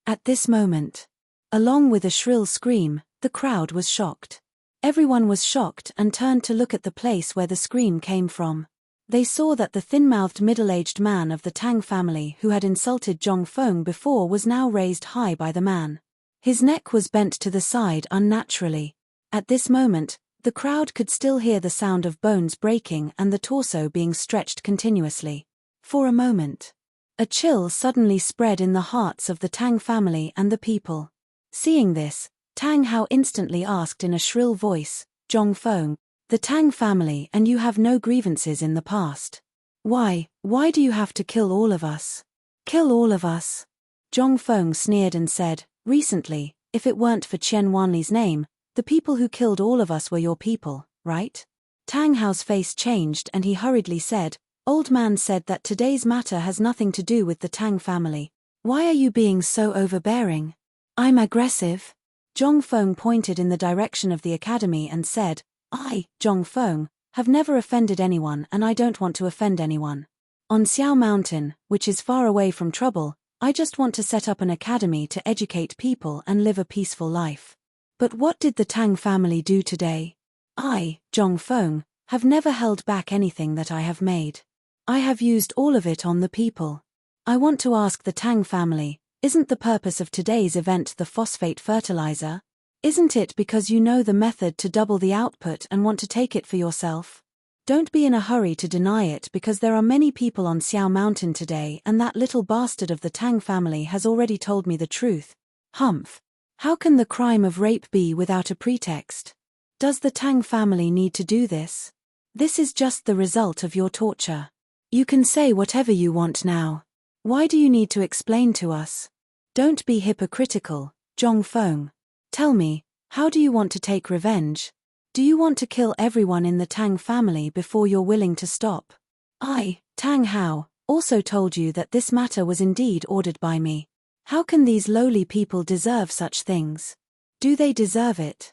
A: at this moment, along with a shrill scream, the crowd was shocked. Everyone was shocked and turned to look at the place where the scream came from. They saw that the thin-mouthed middle-aged man of the Tang family who had insulted Zhongfeng before was now raised high by the man. His neck was bent to the side unnaturally. At this moment, the crowd could still hear the sound of bones breaking and the torso being stretched continuously. For a moment, a chill suddenly spread in the hearts of the Tang family and the people. Seeing this, Tang Hao instantly asked in a shrill voice, "Zhongfeng, the Tang family and you have no grievances in the past. Why do you have to kill all of us?" "Kill all of us?" Zhongfeng sneered and said, "Recently, if it weren't for Qian Wanli's name, the people who killed all of us were your people, right?" Tang Hao's face changed and he hurriedly said, "Old man said that today's matter has nothing to do with the Tang family. Why are you being so overbearing?" "I'm aggressive." Zhongfeng pointed in the direction of the academy and said, "I, Zhongfeng, have never offended anyone and I don't want to offend anyone. On Xiao Mountain, which is far away from trouble, I just want to set up an academy to educate people and live a peaceful life. But what did the Tang family do today? I, Zhongfeng, have never held back anything that I have made. I have used all of it on the people. I want to ask the Tang family, isn't the purpose of today's event the phosphate fertilizer? Isn't it because you know the method to double the output and want to take it for yourself? Don't be in a hurry to deny it because there are many people on Xiao Mountain today and that little bastard of the Tang family has already told me the truth. Humph. How can the crime of rape be without a pretext? Does the Tang family need to do this? This is just the result of your torture. You can say whatever you want now. Why do you need to explain to us? Don't be hypocritical, Zhongfeng. Tell me, how do you want to take revenge? Do you want to kill everyone in the Tang family before you're willing to stop? I, Tang Hao, also told you that this matter was indeed ordered by me. How can these lowly people deserve such things? Do they deserve it?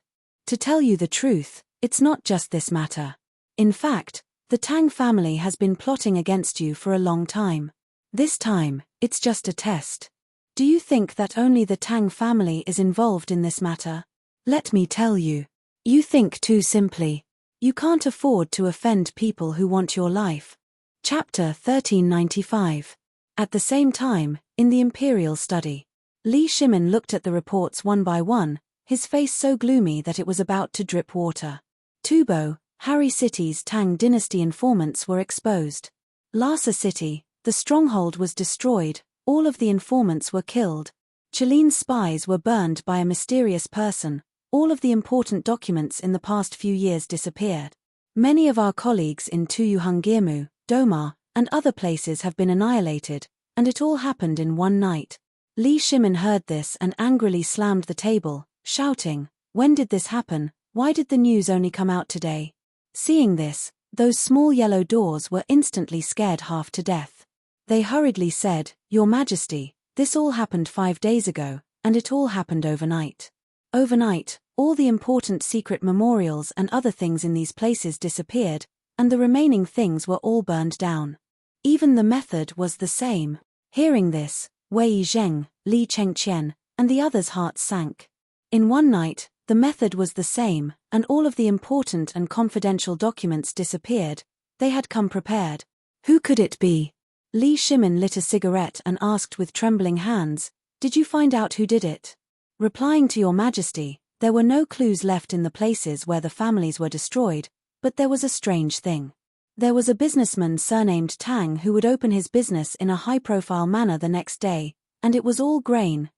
A: To tell you the truth, it's not just this matter. In fact, the Tang family has been plotting against you for a long time. This time, it's just a test. Do you think that only the Tang family is involved in this matter? Let me tell you. You think too simply. You can't afford to offend people who want your life. Chapter 1395. At the same time, in the Imperial Study, Li Shimin looked at the reports one by one, his face so gloomy that it was about to drip water. Tubo, Harry City's Tang dynasty informants were exposed. Lhasa City, the stronghold was destroyed, all of the informants were killed. Chilean's spies were burned by a mysterious person, all of the important documents in the past few years disappeared. Many of our colleagues in Tuyuhungirmu, Domar, and other places have been annihilated, and it all happened in one night. Li Shimin heard this and angrily slammed the table, shouting, "When did this happen? Why did the news only come out today?" Seeing this, those small yellow doors were instantly scared half to death. They hurriedly said, "Your Majesty, this all happened 5 days ago, and it all happened overnight. Overnight, all the important secret memorials and other things in these places disappeared, and the remaining things were all burned down. Even the method was the same." Hearing this, Wei Zheng, Li Chengqian, and the others' hearts sank. In one night, the method was the same, and all of the important and confidential documents disappeared. They had come prepared. Who could it be? Li Shimin lit a cigarette and asked with trembling hands, "Did you find out who did it?" Replying to Your Majesty, there were no clues left in the places where the families were destroyed, but there was a strange thing. There was a businessman surnamed Tang who would open his business in a high-profile manner the next day, and it was all grain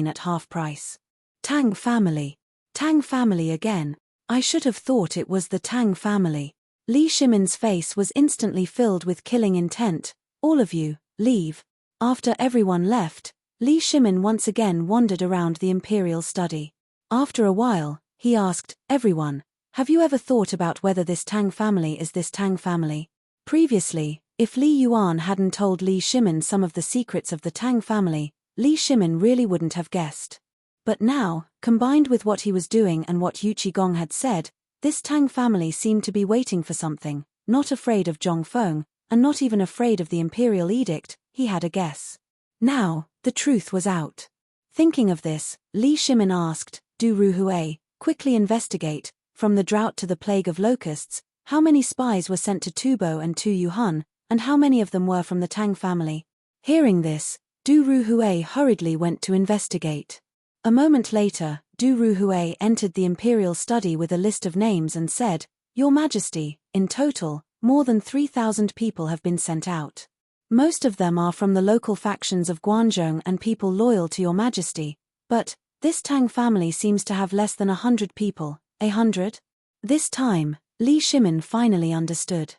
A: at half price. Tang family. Tang family again. I should have thought it was the Tang family. Li Shimin's face was instantly filled with killing intent. "All of you, leave." After everyone left, Li Shimin once again wandered around the imperial study. After a while, he asked, "Everyone, have you ever thought about whether this Tang family is this Tang family?" Previously, if Li Yuan hadn't told Li Shimin some of the secrets of the Tang family, Li Shimin really wouldn't have guessed. But now, combined with what he was doing and what Yu Qigong had said, this Tang family seemed to be waiting for something, not afraid of Zhongfeng, and not even afraid of the imperial edict. He had a guess. Now, the truth was out. Thinking of this, Li Shimin asked, "Du Ruhui, quickly investigate, from the drought to the plague of locusts, how many spies were sent to Tubo and Tu Yuhan, and how many of them were from the Tang family?" Hearing this, Du Ruhui hurriedly went to investigate. A moment later, Du Ruhui entered the imperial study with a list of names and said, "Your Majesty, in total, more than 3,000 people have been sent out. Most of them are from the local factions of Guanzhong and people loyal to Your Majesty, but this Tang family seems to have less than 100 people. 100? This time, Li Shimin finally understood.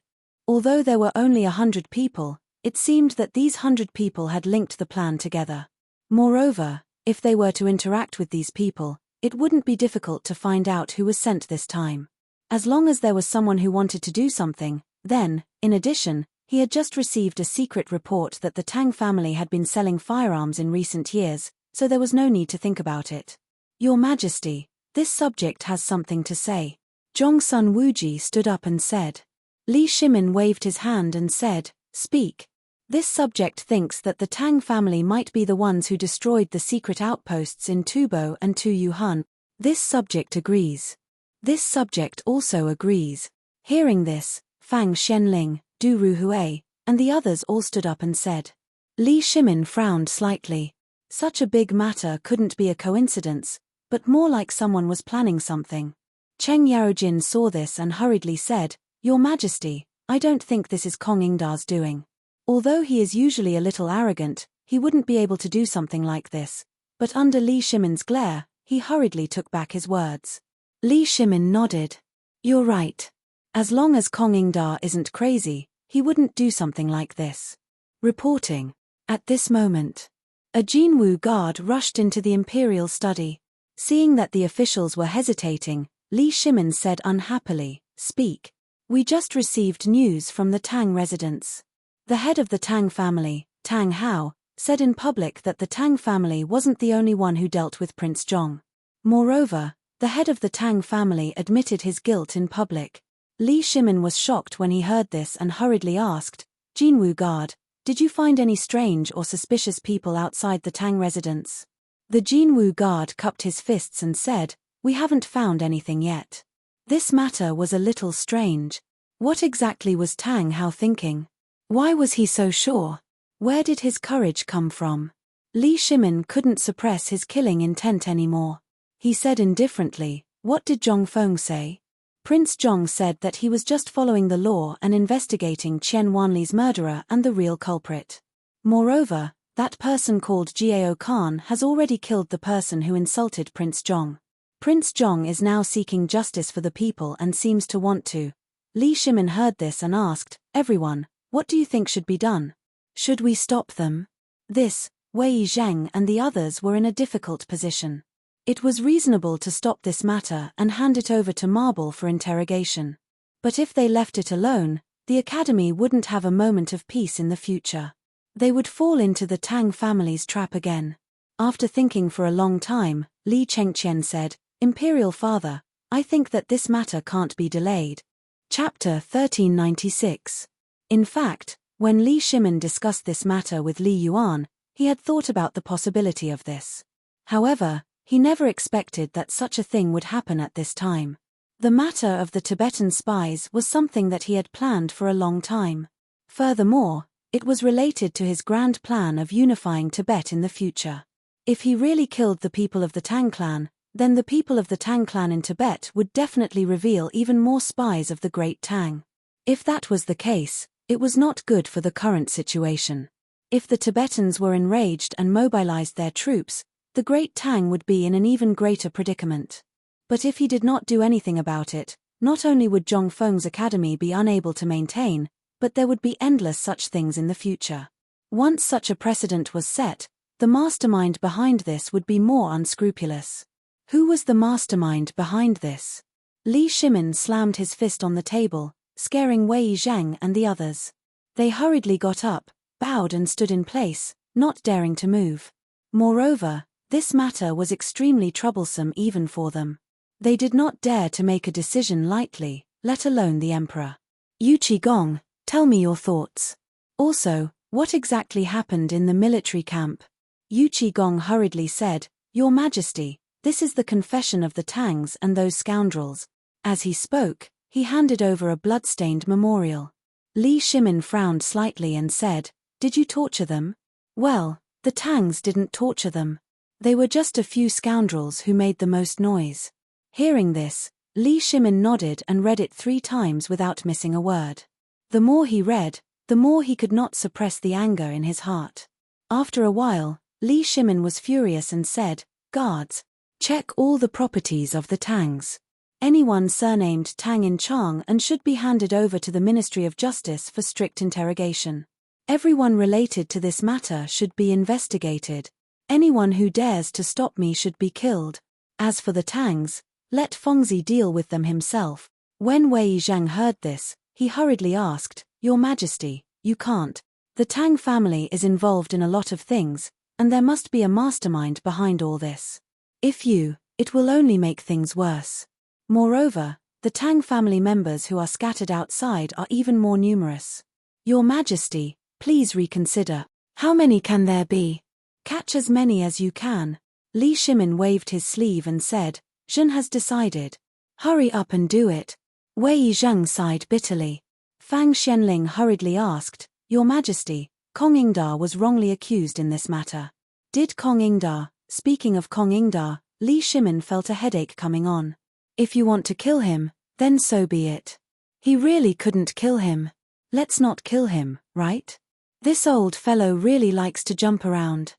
A: Although there were only 100 people, it seemed that these 100 people had linked the plan together. Moreover, if they were to interact with these people, it wouldn't be difficult to find out who was sent this time. As long as there was someone who wanted to do something, then, in addition, he had just received a secret report that the Tang family had been selling firearms in recent years, so there was no need to think about it. "Your Majesty, this subject has something to say." Zhongsun Wuji stood up and said. Li Shimin waved his hand and said, "Speak." This subject thinks that the Tang family might be the ones who destroyed the secret outposts in Tubo and Tu Yuhan. This subject agrees. This subject also agrees. Hearing this, Fang Xianling, Du Ruhui, and the others all stood up and said. Li Shimin frowned slightly. Such a big matter couldn't be a coincidence, but more like someone was planning something. Cheng Yaojin saw this and hurriedly said, "Your Majesty, I don't think this is Kong Ingda's doing. Although he is usually a little arrogant, he wouldn't be able to do something like this." But under Li Shimin's glare, he hurriedly took back his words. Li Shimin nodded. "You're right. As long as Kong Ingda isn't crazy, he wouldn't do something like this." Reporting. At this moment, a Jinwu guard rushed into the imperial study. Seeing that the officials were hesitating, Li Shimin said unhappily, "Speak. We just received news from the Tang residents. The head of the Tang family, Tang Hao, said in public that the Tang family wasn't the only one who dealt with Prince Zhong. Moreover, the head of the Tang family admitted his guilt in public." Li Shimin was shocked when he heard this and hurriedly asked, "Jinwu guard, did you find any strange or suspicious people outside the Tang residence?" The Jinwu guard cupped his fists and said, "We haven't found anything yet." This matter was a little strange. What exactly was Tang Hao thinking? Why was he so sure? Where did his courage come from? Li Shimin couldn't suppress his killing intent anymore. He said indifferently, "What did Zhongfeng say?" Prince Zhong said that he was just following the law and investigating Chen Wanli's murderer and the real culprit. Moreover, that person called Jiao Khan has already killed the person who insulted Prince Zhong. Prince Zhong is now seeking justice for the people and seems to want to. Li Shimin heard this and asked, "Everyone, what do you think should be done? Should we stop them?" This, Wei Zheng and the others were in a difficult position. It was reasonable to stop this matter and hand it over to Marble for interrogation. But if they left it alone, the academy wouldn't have a moment of peace in the future. They would fall into the Tang family's trap again. After thinking for a long time, Li Chengqian said, "Imperial Father, I think that this matter can't be delayed." Chapter 1396. In fact, when Li Shimin discussed this matter with Li Yuan, he had thought about the possibility of this. However, he never expected that such a thing would happen at this time. The matter of the Tibetan spies was something that he had planned for a long time. Furthermore, it was related to his grand plan of unifying Tibet in the future. If he really killed the people of the Tang clan, then the people of the Tang clan in Tibet would definitely reveal even more spies of the Great Tang. If that was the case, it was not good for the current situation. If the Tibetans were enraged and mobilized their troops, the Great Tang would be in an even greater predicament. But if he did not do anything about it, not only would Zhongfeng's academy be unable to maintain, but there would be endless such things in the future. Once such a precedent was set, the mastermind behind this would be more unscrupulous. Who was the mastermind behind this? Li Shimin slammed his fist on the table, scaring Wei Zhang and the others. They hurriedly got up, bowed and stood in place, not daring to move. Moreover, this matter was extremely troublesome even for them. They did not dare to make a decision lightly, let alone the emperor. Yu Qigong, tell me your thoughts. Also, what exactly happened in the military camp? Yu Qigong hurriedly said, "Your Majesty, this is the confession of the Tangs and those scoundrels." As he spoke, he handed over a blood-stained memorial. Li Shimin frowned slightly and said, "Did you torture them?" "Well, the Tangs didn't torture them. They were just a few scoundrels who made the most noise." Hearing this, Li Shimin nodded and read it 3 times without missing a word. The more he read, the more he could not suppress the anger in his heart. After a while, Li Shimin was furious and said, "Guards, check all the properties of the Tangs. Anyone surnamed Tang in Chang and should be handed over to the Ministry of Justice for strict interrogation. Everyone related to this matter should be investigated. Anyone who dares to stop me should be killed. As for the Tangs, let Fengzi deal with them himself." When Wei Zhang heard this, he hurriedly asked, "Your Majesty, you can't. The Tang family is involved in a lot of things, and there must be a mastermind behind all this. It will only make things worse. Moreover, the Tang family members who are scattered outside are even more numerous. Your Majesty, please reconsider. How many can there be?" "Catch as many as you can." Li Shimin waved his sleeve and said, "Zhen has decided. Hurry up and do it." Wei Zhang sighed bitterly. Fang Xianling hurriedly asked, "Your Majesty, Kong Ingda was wrongly accused in this matter." Did Kong Ingda? Speaking of Kong Ingda, Li Shimin felt a headache coming on. If you want to kill him, then so be it. He really couldn't kill him. Let's not kill him, right? This old fellow really likes to jump around.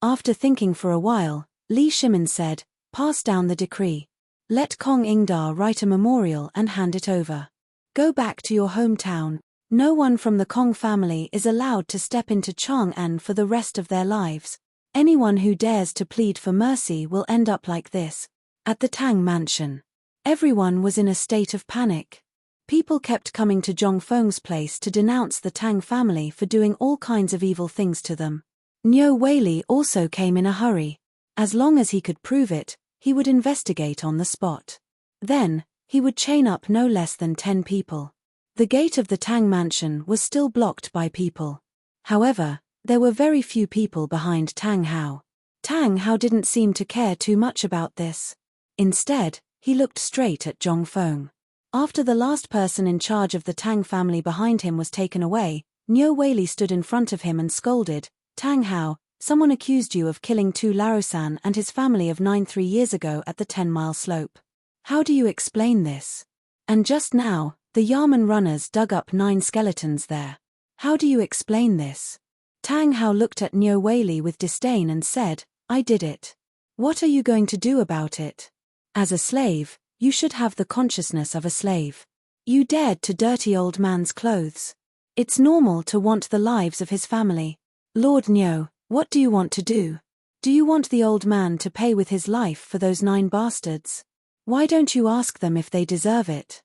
A: After thinking for a while, Li Shimin said, "Pass down the decree. Let Kong Ingda write a memorial and hand it over. Go back to your hometown. No one from the Kong family is allowed to step into Chang'an for the rest of their lives. Anyone who dares to plead for mercy will end up like this." At the Tang mansion, everyone was in a state of panic. People kept coming to Zhongfeng's place to denounce the Tang family for doing all kinds of evil things to them. Niu Weili also came in a hurry. As long as he could prove it, he would investigate on the spot. Then, he would chain up no less than 10 people. The gate of the Tang mansion was still blocked by people. However, there were very few people behind Tang Hao. Tang Hao didn't seem to care too much about this. Instead, he looked straight at Zhongfeng. After the last person in charge of the Tang family behind him was taken away, Niu Weili stood in front of him and scolded, "Tang Hao, someone accused you of killing Tu Laosan and his family of 3 years ago at the 10-mile slope. How do you explain this? And just now, the Yamen runners dug up 9 skeletons there. How do you explain this?" Tang Hao looked at Niu Weili with disdain and said, "I did it. What are you going to do about it? As a slave, you should have the consciousness of a slave. You dared to dirty old man's clothes. It's normal to want the lives of his family. Lord Niu, What do you want to do? Do you want the old man to pay with his life for those 9 bastards? Why don't you ask them if they deserve it?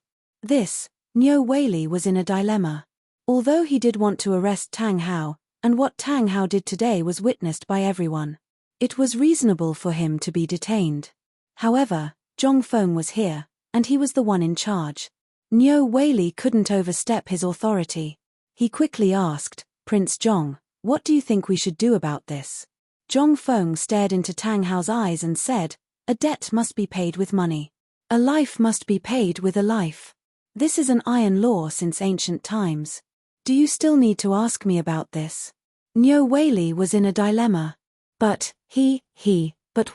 A: Nyo Weili was in a dilemma. Although he did want to arrest Tang Hao, and what Tang Hao did today was witnessed by everyone, it was reasonable for him to be detained. However, Zhong Feng was here, and he was the one in charge. Nyo Weili couldn't overstep his authority. He quickly asked, Prince Zhong, what do you think we should do about this? Zhong Feng stared into Tang Hao's eyes and said, a debt must be paid with money. A life must be paid with a life. This is an iron law since ancient times. Do you still need to ask me about this? Nyo Weili was in a dilemma. But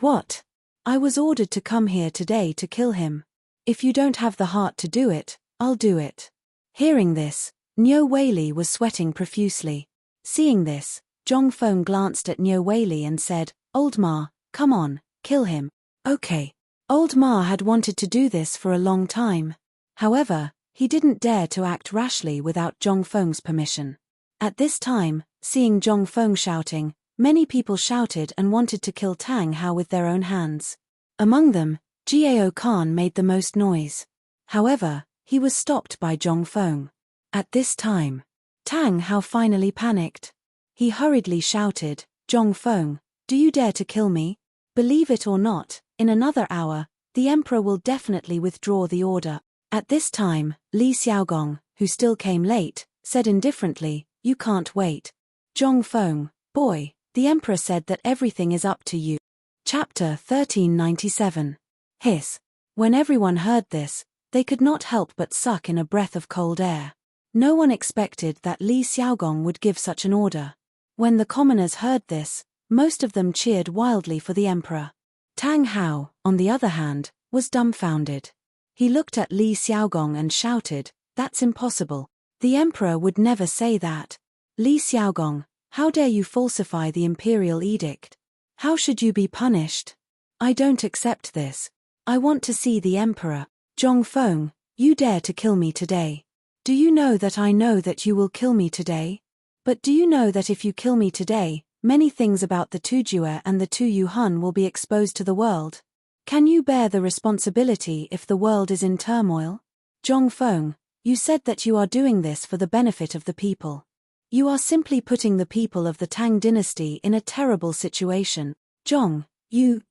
A: what? I was ordered to come here today to kill him. If you don't have the heart to do it, I'll do it. Hearing this, Nyo Weili was sweating profusely. Seeing this, Zhong Feng glanced at Nyo Weili and said, Old Ma, come on, kill him. Okay. Old Ma had wanted to do this for a long time. However, he didn't dare to act rashly without Zhong Feng's permission. At this time, seeing Zhong Feng shouting, many people shouted and wanted to kill Tang Hao with their own hands. Among them, Jiao Khan made the most noise. However, he was stopped by Zhong Feng. At this time, Tang Hao finally panicked. He hurriedly shouted, Zhong Feng, do you dare to kill me? Believe it or not, in another hour, the emperor will definitely withdraw the order. At this time, Li Xiaogong, who still came late, said indifferently, you can't wait. Zhong Feng, boy, the emperor said that everything is up to you. Chapter 1397. Hiss. When everyone heard this, they could not help but suck in a breath of cold air. No one expected that Li Xiaogong would give such an order. When the commoners heard this, most of them cheered wildly for the emperor. Tang Hao, on the other hand, was dumbfounded. He looked at Li Xiaogong and shouted, that's impossible. The emperor would never say that. Li Xiaogong, how dare you falsify the imperial edict? How should you be punished? I don't accept this. I want to see the emperor. Zhong Feng, you dare to kill me today. Do you know that I know that you will kill me today? But do you know that if you kill me today, many things about the Tujue and the Tu Yuhun will be exposed to the world? Can you bear the responsibility if the world is in turmoil? Zhong Feng, you said that you are doing this for the benefit of the people. You are simply putting the people of the Tang dynasty in a terrible situation. Zhong, you,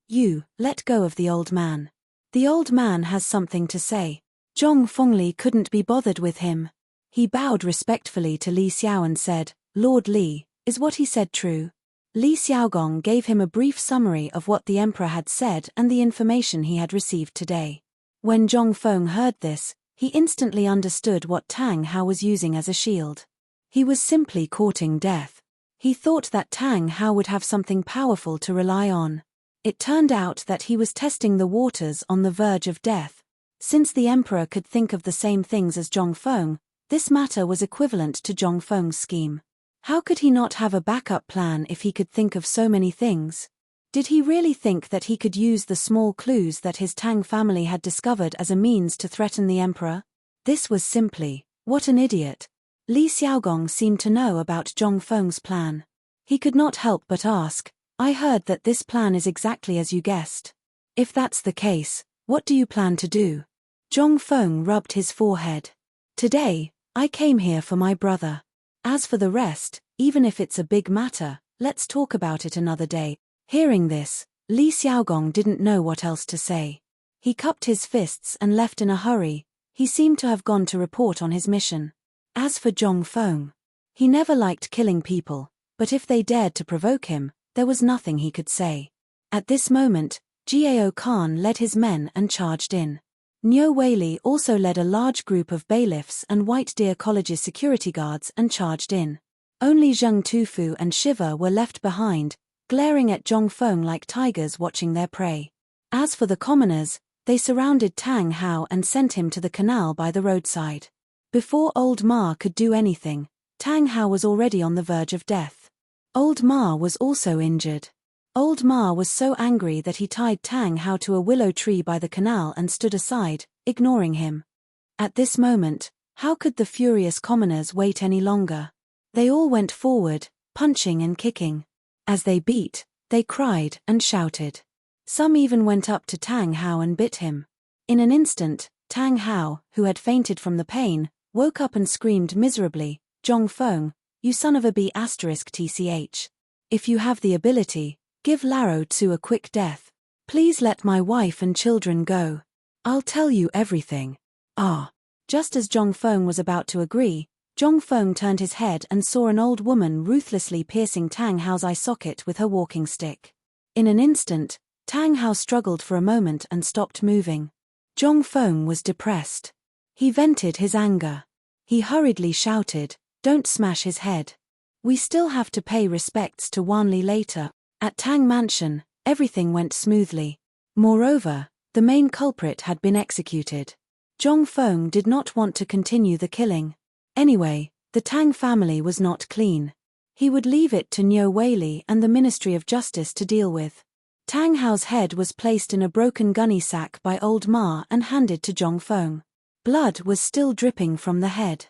A: let go of the old man. The old man has something to say. Zhong Fengli couldn't be bothered with him. He bowed respectfully to Li Xiao and said, Lord Li, is what he said true? Li Xiaogong gave him a brief summary of what the emperor had said and the information he had received today. When Zhong Feng heard this, he instantly understood what Tang Hao was using as a shield. He was simply courting death. He thought that Tang Hao would have something powerful to rely on. It turned out that he was testing the waters on the verge of death. Since the emperor could think of the same things as Zhong Feng, this matter was equivalent to Zhong Feng's scheme. How could he not have a backup plan if he could think of so many things? Did he really think that he could use the small clues that his Tang family had discovered as a means to threaten the emperor? This was simply, what an idiot. Li Xiaogong seemed to know about Zhong Feng's plan. He could not help but ask, I heard that this plan is exactly as you guessed. If that's the case, what do you plan to do? Zhong Feng rubbed his forehead. Today, I came here for my brother. As for the rest, even if it's a big matter, let's talk about it another day. Hearing this, Li Xiaogong didn't know what else to say. He cupped his fists and left in a hurry. He seemed to have gone to report on his mission. As for Zhong Feng, he never liked killing people, but if they dared to provoke him, there was nothing he could say. At this moment, Jiao Khan led his men and charged in. Nyo Weili also led a large group of bailiffs and White Deer College's security guards and charged in. Only Zheng Tufu and Shiva were left behind, glaring at Zhong Feng like tigers watching their prey. As for the commoners, they surrounded Tang Hao and sent him to the canal by the roadside. Before Old Ma could do anything, Tang Hao was already on the verge of death. Old Ma was also injured. Old Ma was so angry that he tied Tang Hao to a willow tree by the canal and stood aside, ignoring him. At this moment, how could the furious commoners wait any longer? They all went forward, punching and kicking. As they beat, they cried and shouted. Some even went up to Tang Hao and bit him. In an instant, Tang Hao, who had fainted from the pain, woke up and screamed miserably, "Zhong Feng, you son of a b*tch. If you have the ability, give Laro Tzu a quick death. Please let my wife and children go. I'll tell you everything." Ah! Just as Zhong Feng was about to agree, Zhong Feng turned his head and saw an old woman ruthlessly piercing Tang Hao's eye socket with her walking stick. In an instant, Tang Hao struggled for a moment and stopped moving. Zhong Feng was depressed. He vented his anger. He hurriedly shouted, "Don't smash his head. We still have to pay respects to Wanli later." At Tang Mansion, everything went smoothly. Moreover, the main culprit had been executed. Zhong Feng did not want to continue the killing. Anyway, the Tang family was not clean. He would leave it to Niu Weili and the Ministry of Justice to deal with. Tang Hao's head was placed in a broken gunny sack by old Ma and handed to Zhong Feng. Blood was still dripping from the head.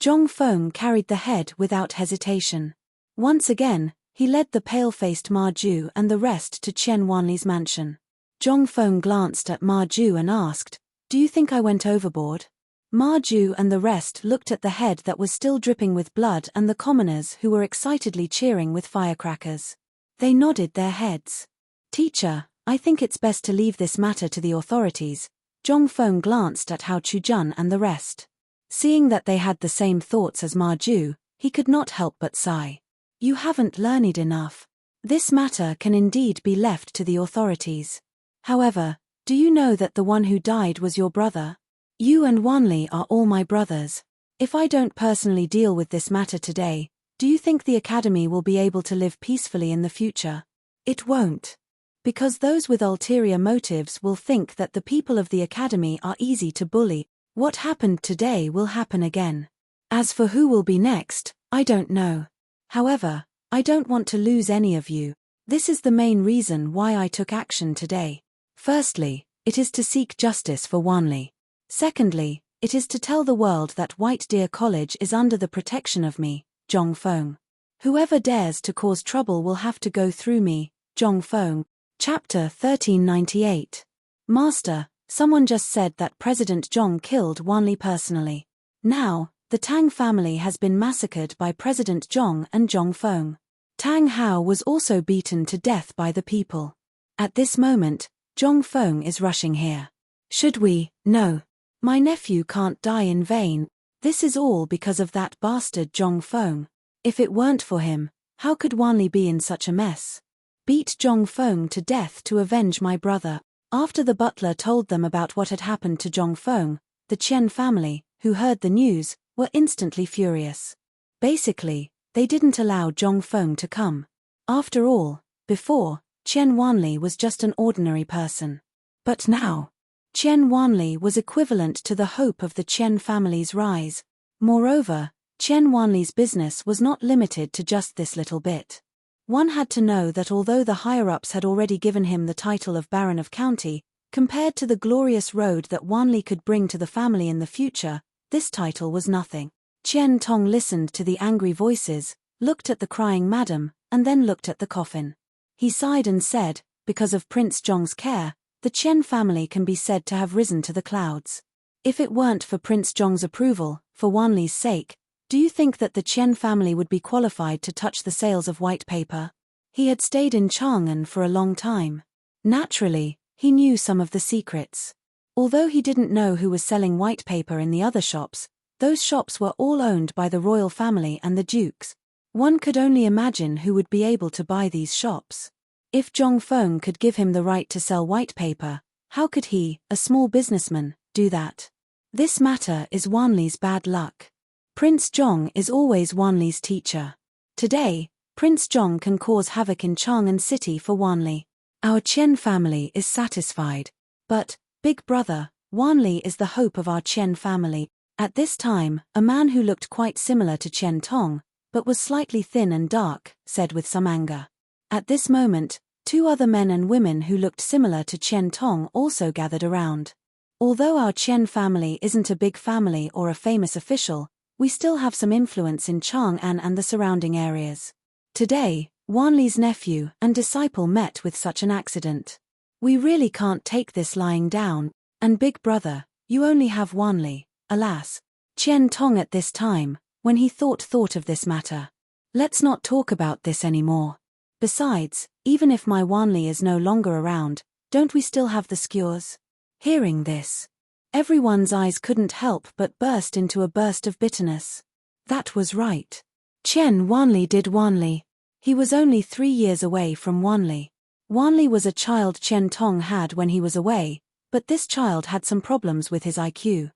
A: Zhong Feng carried the head without hesitation. Once again, he led the pale-faced Ma Ju and the rest to Chen Wanli's mansion. Zhong Feng glanced at Ma Ju and asked, "Do you think I went overboard?" Ma Ju and the rest looked at the head that was still dripping with blood and the commoners who were excitedly cheering with firecrackers. They nodded their heads. "Teacher, I think it's best to leave this matter to the authorities." Zhong Feng glanced at Hao Chujun and the rest. Seeing that they had the same thoughts as Ma Ju, he could not help but sigh. "You haven't learned enough. This matter can indeed be left to the authorities. However, do you know that the one who died was your brother? You and Wanli are all my brothers. If I don't personally deal with this matter today, do you think the academy will be able to live peacefully in the future? It won't. Because those with ulterior motives will think that the people of the academy are easy to bully. What happened today will happen again. As for who will be next, I don't know. However, I don't want to lose any of you. This is the main reason why I took action today. Firstly, it is to seek justice for Wanli. Secondly, it is to tell the world that White Deer College is under the protection of me, Zhong Feng. Whoever dares to cause trouble will have to go through me, Zhong Feng. Chapter 1398. Master, someone just said that President Zhong killed Wanli personally. Now, the Tang family has been massacred by President Zhong and Zhong Feng. Tang Hao was also beaten to death by the people. At this moment, Zhong Feng is rushing here. Should we? No. My nephew can't die in vain. This is all because of that bastard Zhong Feng. If it weren't for him, how could Wanli be in such a mess? Beat Zhong Feng to death to avenge my brother. After the butler told them about what had happened to Zhong Feng, the Chen family, who heard the news, were instantly furious. Basically, they didn't allow Zhong Feng to come. After all, before, Chen Wanli was just an ordinary person. But now, Chen Wanli was equivalent to the hope of the Chen family's rise. Moreover, Chen Wanli's business was not limited to just this little bit. One had to know that although the higher-ups had already given him the title of Baron of County, compared to the glorious road that Wanli could bring to the family in the future, this title was nothing. Chen Tong listened to the angry voices, looked at the crying madam, and then looked at the coffin. He sighed and said, because of Prince Zhong's care, the Chen family can be said to have risen to the clouds. If it weren't for Prince Zhong's approval, for Wanli's sake, do you think that the Chen family would be qualified to touch the sales of white paper? He had stayed in Chang'an for a long time. Naturally, he knew some of the secrets. Although he didn't know who was selling white paper in the other shops, those shops were all owned by the royal family and the dukes. One could only imagine who would be able to buy these shops. If Zhong Feng could give him the right to sell white paper, how could he, a small businessman, do that? This matter is Wanli's bad luck. Prince Zhong is always Wanli's teacher. Today, Prince Zhong can cause havoc in Chang'an City for Wanli. Our Chen family is satisfied. But, big brother, Wanli is the hope of our Chen family. At this time, a man who looked quite similar to Chen Tong, but was slightly thin and dark, said with some anger. At this moment, two other men and women who looked similar to Chen Tong also gathered around. Although our Chen family isn't a big family or a famous official, we still have some influence in Chang'an and the surrounding areas. Today, Wanli's nephew and disciple met with such an accident. We really can't take this lying down, and big brother, you only have Wanli, alas. Qian Tong at this time, when he thought of this matter. Let's not talk about this anymore. Besides, even if my Wanli is no longer around, don't we still have the skewers? Hearing this, everyone's eyes couldn't help but burst into a burst of bitterness. That was right. Qian Wanli did Wanli. He was only 3 years away from Wanli. Wanli was a child Qian Tong had when he was away, but this child had some problems with his IQ.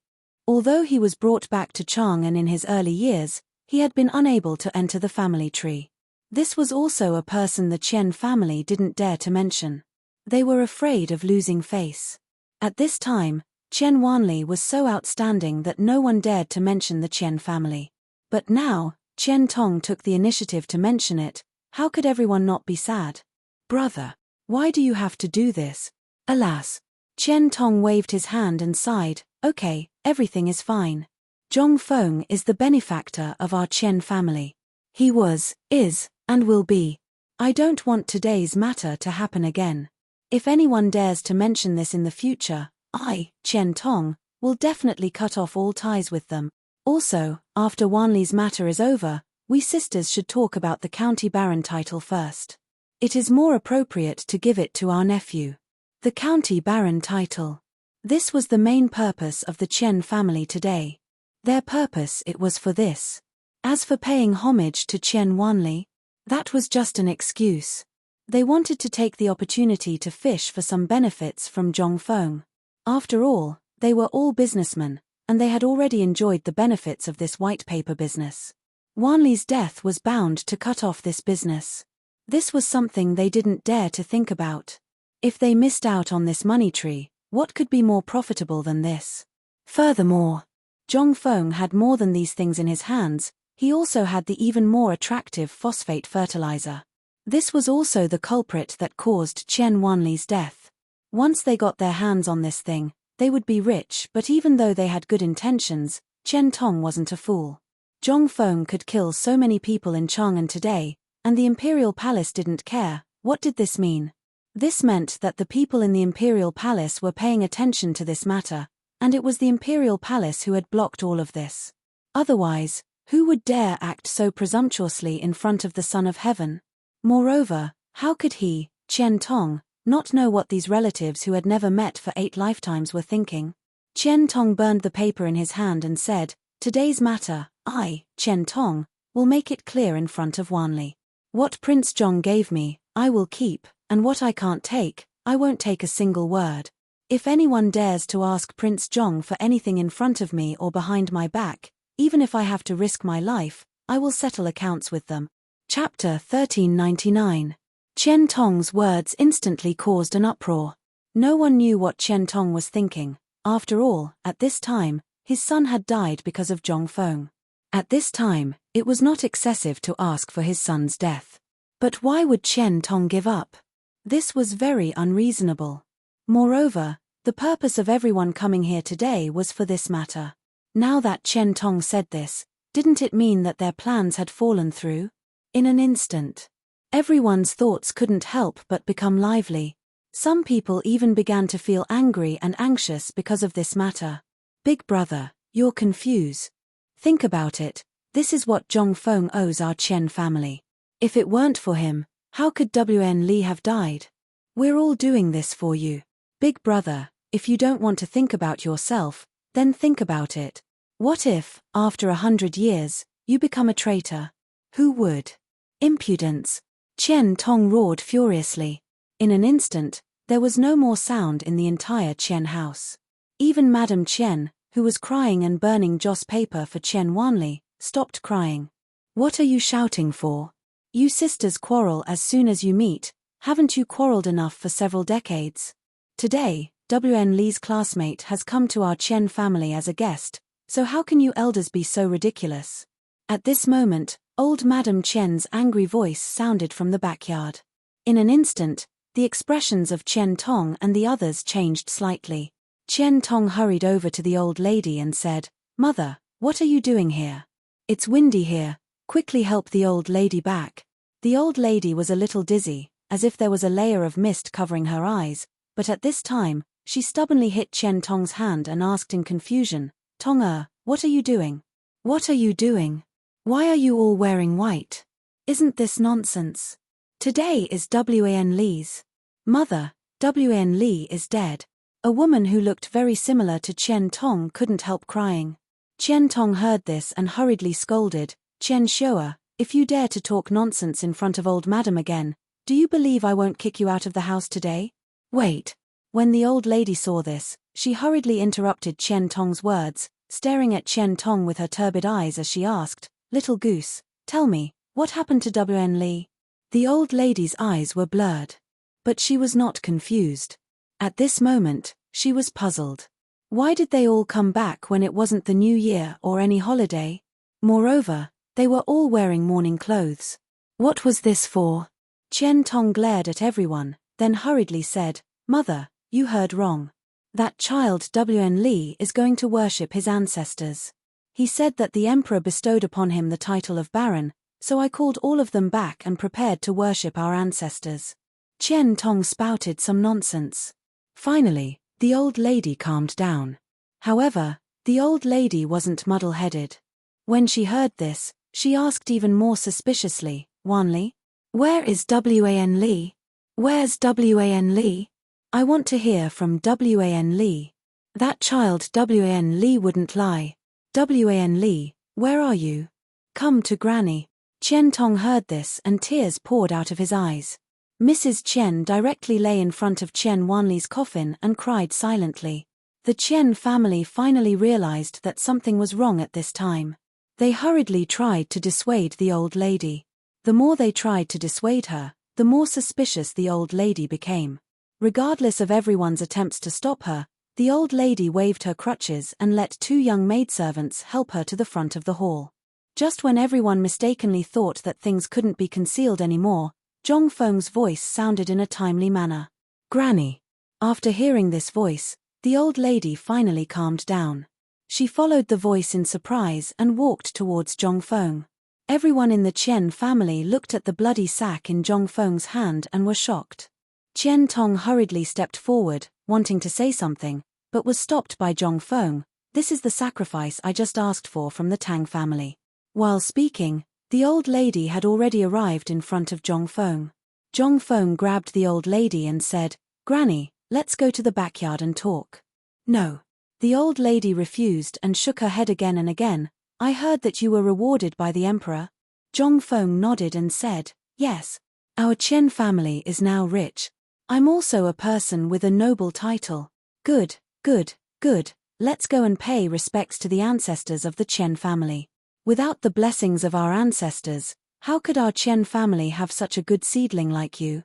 A: Although he was brought back to Chang'an in his early years, he had been unable to enter the family tree. This was also a person the Qian family didn't dare to mention. They were afraid of losing face. At this time, Qian Wanli was so outstanding that no one dared to mention the Qian family. But now, Qian Tong took the initiative to mention it. How could everyone not be sad? Brother, why do you have to do this? Alas. Qian Tong waved his hand and sighed, okay, everything is fine. Zhong Feng is the benefactor of our Qian family. He was, is, and will be. I don't want today's matter to happen again. If anyone dares to mention this in the future, I, Qian Tong, will definitely cut off all ties with them. Also, after Wanli's matter is over, we sisters should talk about the county baron title first. It is more appropriate to give it to our nephew. The county baron title. This was the main purpose of the Qian family today. Their purpose it was for this. As for paying homage to Qian Wanli, that was just an excuse. They wanted to take the opportunity to fish for some benefits from Zhong Feng. After all, they were all businessmen, and they had already enjoyed the benefits of this white paper business. Wanli's death was bound to cut off this business. This was something they didn't dare to think about. If they missed out on this money tree, what could be more profitable than this? Furthermore, Zhong Feng had more than these things in his hands. He also had the even more attractive phosphate fertilizer. This was also the culprit that caused Qian Wanli's death. Once they got their hands on this thing, they would be rich, but even though they had good intentions, Qian Tong wasn't a fool. Zhong Feng could kill so many people in Chang'an today, and the Imperial Palace didn't care. What did this mean? This meant that the people in the Imperial Palace were paying attention to this matter, and it was the Imperial Palace who had blocked all of this. Otherwise, who would dare act so presumptuously in front of the Son of Heaven? Moreover, how could he, Qian Tong, not know what these relatives who had never met for 8 lifetimes were thinking? Qian Tong burned the paper in his hand and said, today's matter, I, Qian Tong, will make it clear in front of Wanli. What Prince Zhong gave me, I will keep, and what I can't take, I won't take a single word. If anyone dares to ask Prince Zhong for anything in front of me or behind my back, even if I have to risk my life, I will settle accounts with them. Chapter 1399. Qian Tong's words instantly caused an uproar. No one knew what Qian Tong was thinking. After all, at this time, his son had died because of Zhong Feng. At this time, it was not excessive to ask for his son's death. But why would Qian Tong give up? This was very unreasonable. Moreover, the purpose of everyone coming here today was for this matter. Now that Qian Tong said this, didn't it mean that their plans had fallen through? In an instant, everyone's thoughts couldn't help but become lively. Some people even began to feel angry and anxious because of this matter. Big brother, you're confused. Think about it, this is what Zhong Feng owes our Qian family. If it weren't for him, how could WN Li have died? We're all doing this for you. Big brother, if you don't want to think about yourself, then think about it. What if, after 100 years, you become a traitor? Who would? Impudence! Qian Tong roared furiously. In an instant, there was no more sound in the entire Qian house. Even Madame Qian, who was crying and burning joss paper for Qian Wanli, stopped crying. What are you shouting for? You sisters quarrel as soon as you meet, haven't you quarreled enough for several decades? Today, WN Li's classmate has come to our Qian family as a guest, so how can you elders be so ridiculous? At this moment, old Madame Qian's angry voice sounded from the backyard. In an instant, the expressions of Qian Tong and the others changed slightly. Qian Tong hurried over to the old lady and said, Mother, what are you doing here? It's windy here, quickly help the old lady back. The old lady was a little dizzy, as if there was a layer of mist covering her eyes, but at this time, she stubbornly hit Chen Tong's hand and asked in confusion, "Tong, what are you doing? What are you doing? Why are you all wearing white? Isn't this nonsense? Today is Wan Li's mother. Wan Li is dead." A woman who looked very similar to Chen Tong couldn't help crying. Chen Tong heard this and hurriedly scolded, "Chen Shua, if you dare to talk nonsense in front of old madam again, do you believe I won't kick you out of the house today?" "Wait." When the old lady saw this, she hurriedly interrupted Chen Tong's words, staring at Chen Tong with her turbid eyes as she asked, "Little goose, tell me, what happened to Wan Li?" The old lady's eyes were blurred. But she was not confused. At this moment, she was puzzled. Why did they all come back when it wasn't the New Year or any holiday? Moreover, they were all wearing mourning clothes. What was this for? Chen Tong glared at everyone, then hurriedly said, "Mother, you heard wrong. That child Wan Li is going to worship his ancestors. He said that the emperor bestowed upon him the title of baron, so I called all of them back and prepared to worship our ancestors." Chen Tong spouted some nonsense. Finally, the old lady calmed down. However, the old lady wasn't muddle-headed. When she heard this, she asked even more suspiciously, "Wan Li? Where is Wan Li? Where's Wan Li? I want to hear from Wan Li. That child Wan Li wouldn't lie. Wan Li, where are you? Come to Granny." Chen Tong heard this and tears poured out of his eyes. Mrs. Chen directly lay in front of Chen Wanli's coffin and cried silently. The Chen family finally realized that something was wrong at this time. They hurriedly tried to dissuade the old lady. The more they tried to dissuade her, the more suspicious the old lady became. Regardless of everyone's attempts to stop her, the old lady waved her crutches and let two young maidservants help her to the front of the hall. Just when everyone mistakenly thought that things couldn't be concealed anymore, Zhong Feng's voice sounded in a timely manner. "Granny." After hearing this voice, the old lady finally calmed down. She followed the voice in surprise and walked towards Zhong Feng. Everyone in the Chen family looked at the bloody sack in Zhong Feng's hand and were shocked. Chen Tong hurriedly stepped forward, wanting to say something, but was stopped by Zhong Feng. "This is the sacrifice I just asked for from the Tang family." While speaking, the old lady had already arrived in front of Zhong Feng. Zhong Feng grabbed the old lady and said, "Granny, let's go to the backyard and talk." "No." The old lady refused and shook her head again and again. "I heard that you were rewarded by the emperor." Zhong Feng nodded and said, "Yes. Our Chen family is now rich. I'm also a person with a noble title." Good, good, good. Let's go and pay respects to the ancestors of the Chen family. Without the blessings of our ancestors, how could our Chen family have such a good seedling like you?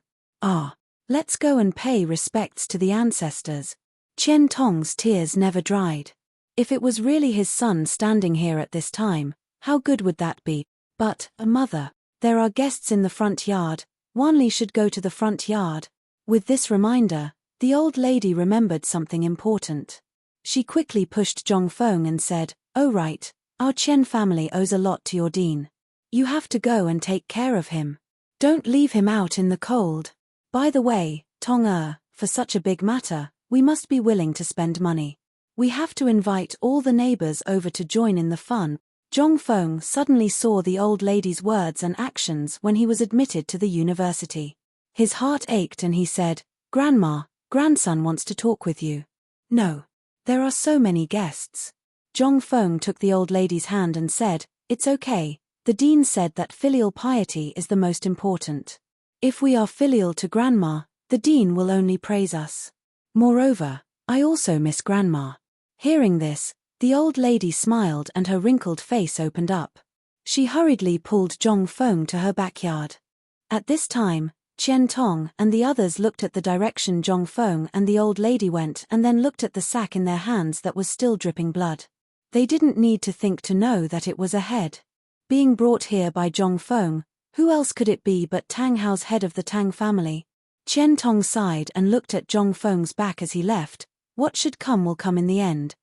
A: Let's go and pay respects to the ancestors. Chen Tong's tears never dried. If it was really his son standing here at this time, how good would that be? But, mother, there are guests in the front yard. Wan Li should go to the front yard. With this reminder, the old lady remembered something important. She quickly pushed Zhong Feng and said, "Oh right. Our Chen family owes a lot to your dean. You have to go and take care of him. Don't leave him out in the cold. By the way, Tong, for such a big matter, we must be willing to spend money. We have to invite all the neighbors over to join in the fun." Zhong Feng suddenly saw the old lady's words and actions when he was admitted to the university. His heart ached and he said, "Grandma, grandson wants to talk with you." "No. There are so many guests." Zhong Feng took the old lady's hand and said, "It's okay. The dean said that filial piety is the most important. If we are filial to grandma, the dean will only praise us. Moreover, I also miss grandma." Hearing this, the old lady smiled and her wrinkled face opened up. She hurriedly pulled Zhong Feng to her backyard. At this time, Chen Tong and the others looked at the direction Zhong Feng and the old lady went and then looked at the sack in their hands that was still dripping blood. They didn't need to think to know that it was a head. Being brought here by Zhong Feng, who else could it be but Tang Hao's head of the Tang family? Chen Tong sighed and looked at Zhong Feng's back as he left. What should come will come in the end.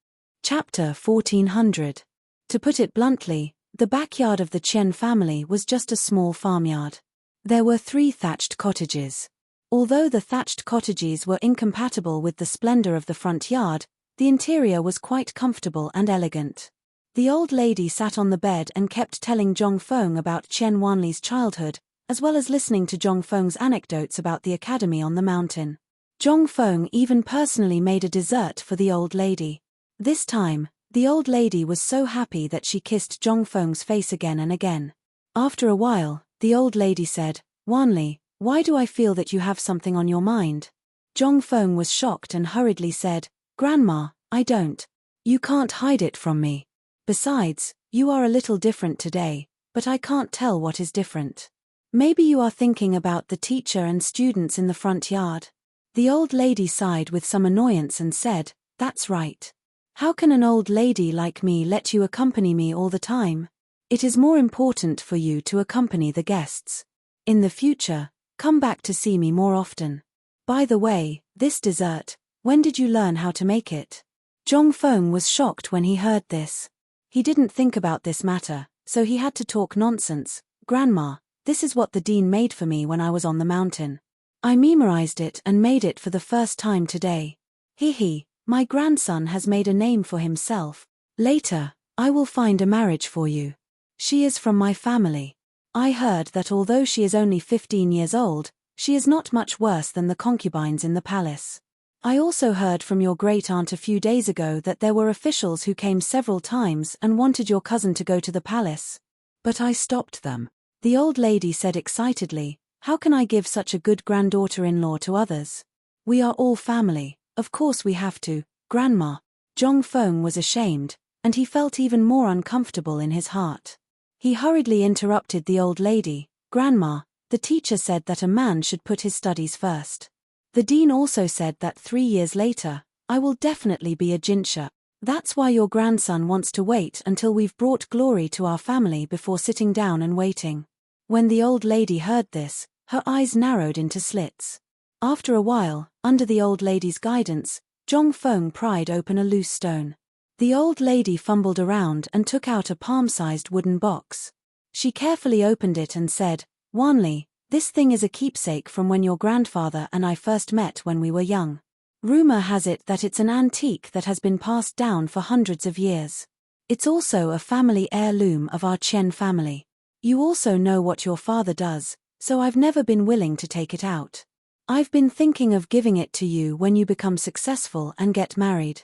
A: Chapter 1400. To put it bluntly, the backyard of the Chen family was just a small farmyard. There were 3 thatched cottages. Although the thatched cottages were incompatible with the splendor of the front yard, the interior was quite comfortable and elegant. The old lady sat on the bed and kept telling Zhongfeng about Chen Wanli's childhood, as well as listening to Zhongfeng's anecdotes about the academy on the mountain. Zhongfeng even personally made a dessert for the old lady. This time, the old lady was so happy that she kissed Zhongfeng's face again and again. After a while, the old lady said, "Wanli, why do I feel that you have something on your mind?" Zhongfeng was shocked and hurriedly said, "Grandma, I don't. You can't hide it from me. Besides, you are a little different today, but I can't tell what is different. Maybe you are thinking about the teacher and students in the front yard." The old lady sighed with some annoyance and said, "That's right. How can an old lady like me let you accompany me all the time? It is more important for you to accompany the guests. In the future, come back to see me more often. By the way, this dessert, when did you learn how to make it?" Zhongfeng was shocked when he heard this. He didn't think about this matter, so he had to talk nonsense. "Grandma, this is what the dean made for me when I was on the mountain. I memorized it and made it for the first time today. Hee, my grandson has made a name for himself. Later, I will find a marriage for you. She is from my family. I heard that although she is only 15 years old, she is not much worse than the concubines in the palace. I also heard from your great-aunt a few days ago that there were officials who came several times and wanted your cousin to go to the palace. But I stopped them," the old lady said excitedly. "How can I give such a good granddaughter-in-law to others? We are all family, of course we have to, Grandma." Zhongfeng was ashamed, and he felt even more uncomfortable in his heart. He hurriedly interrupted the old lady. "Grandma, the teacher said that a man should put his studies first. The dean also said that 3 years later, I will definitely be a jinsha. That's why your grandson wants to wait until we've brought glory to our family before sitting down and waiting." When the old lady heard this, her eyes narrowed into slits. After a while, under the old lady's guidance, Zhongfeng pried open a loose stone. The old lady fumbled around and took out a palm-sized wooden box. She carefully opened it and said, "Wanli, this thing is a keepsake from when your grandfather and I first met when we were young. Rumor has it that it's an antique that has been passed down for hundreds of years. It's also a family heirloom of our Chen family. You also know what your father does, so I've never been willing to take it out. I've been thinking of giving it to you when you become successful and get married.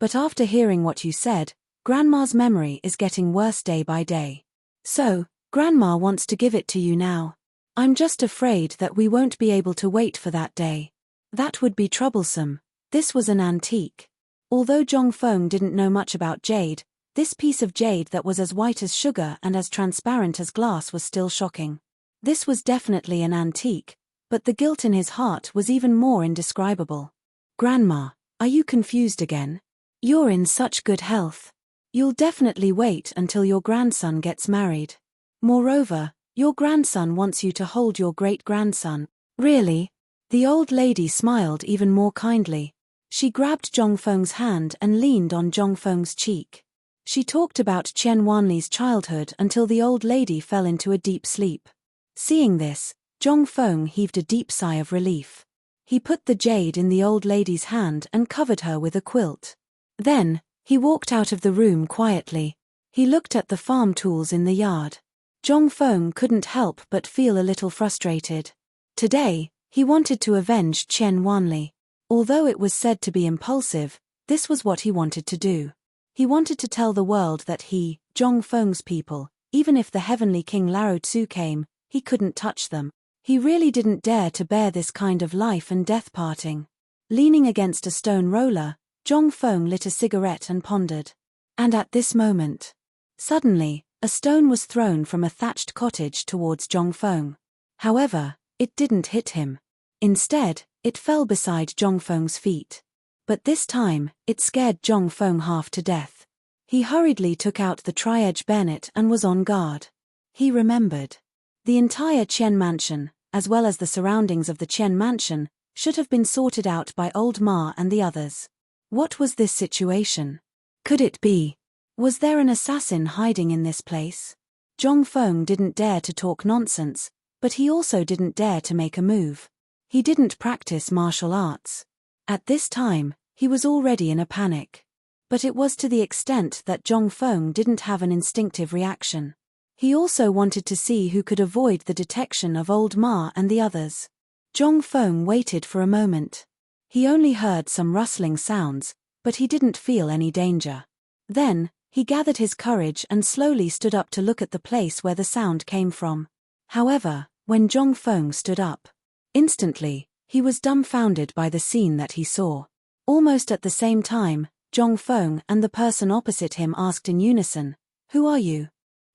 A: But after hearing what you said, Grandma's memory is getting worse day by day. So, Grandma wants to give it to you now. I'm just afraid that we won't be able to wait for that day. That would be troublesome. This was an antique." Although Zhongfeng didn't know much about jade, this piece of jade that was as white as sugar and as transparent as glass was still shocking. This was definitely an antique, but the guilt in his heart was even more indescribable. "Grandma, are you confused again? You're in such good health. You'll definitely wait until your grandson gets married. Moreover, your grandson wants you to hold your great-grandson." "Really?" The old lady smiled even more kindly. She grabbed Zhongfeng's hand and leaned on Zhongfeng's cheek. She talked about Chen Wanli's childhood until the old lady fell into a deep sleep. Seeing this, Zhongfeng heaved a deep sigh of relief. He put the jade in the old lady's hand and covered her with a quilt. Then, he walked out of the room quietly. He looked at the farm tools in the yard. Zhongfeng couldn't help but feel a little frustrated. Today, he wanted to avenge Chen Wanli. Although it was said to be impulsive, this was what he wanted to do. He wanted to tell the world that he, Zhongfeng's people, even if the heavenly king Lao Tzu came, he couldn't touch them. He really didn't dare to bear this kind of life and death parting. Leaning against a stone roller, Zhongfeng lit a cigarette and pondered. And at this moment, suddenly, a stone was thrown from a thatched cottage towards Zhongfeng. However, it didn't hit him. Instead, it fell beside Zhongfeng's feet. But this time, it scared Zhongfeng half to death. He hurriedly took out the tri-edge bayonet and was on guard. He remembered. The entire Chen mansion, as well as the surroundings of the Chen mansion, should have been sorted out by old Ma and the others. What was this situation? Could it be? Was there an assassin hiding in this place? Zhongfeng didn't dare to talk nonsense, But he also didn't dare to make a move. He didn't practice martial arts. At this time, he was already in a panic. But it was to the extent that Zhong Feng didn't have an instinctive reaction. He also wanted to see who could avoid the detection of old Ma and the others. Zhong Feng waited for a moment. He only heard some rustling sounds, but he didn't feel any danger. Then, he gathered his courage and slowly stood up to look at the place where the sound came from. However, when Zhong Feng stood up, instantly, he was dumbfounded by the scene that he saw. Almost at the same time, Zhong Feng and the person opposite him asked in unison, "Who are you?"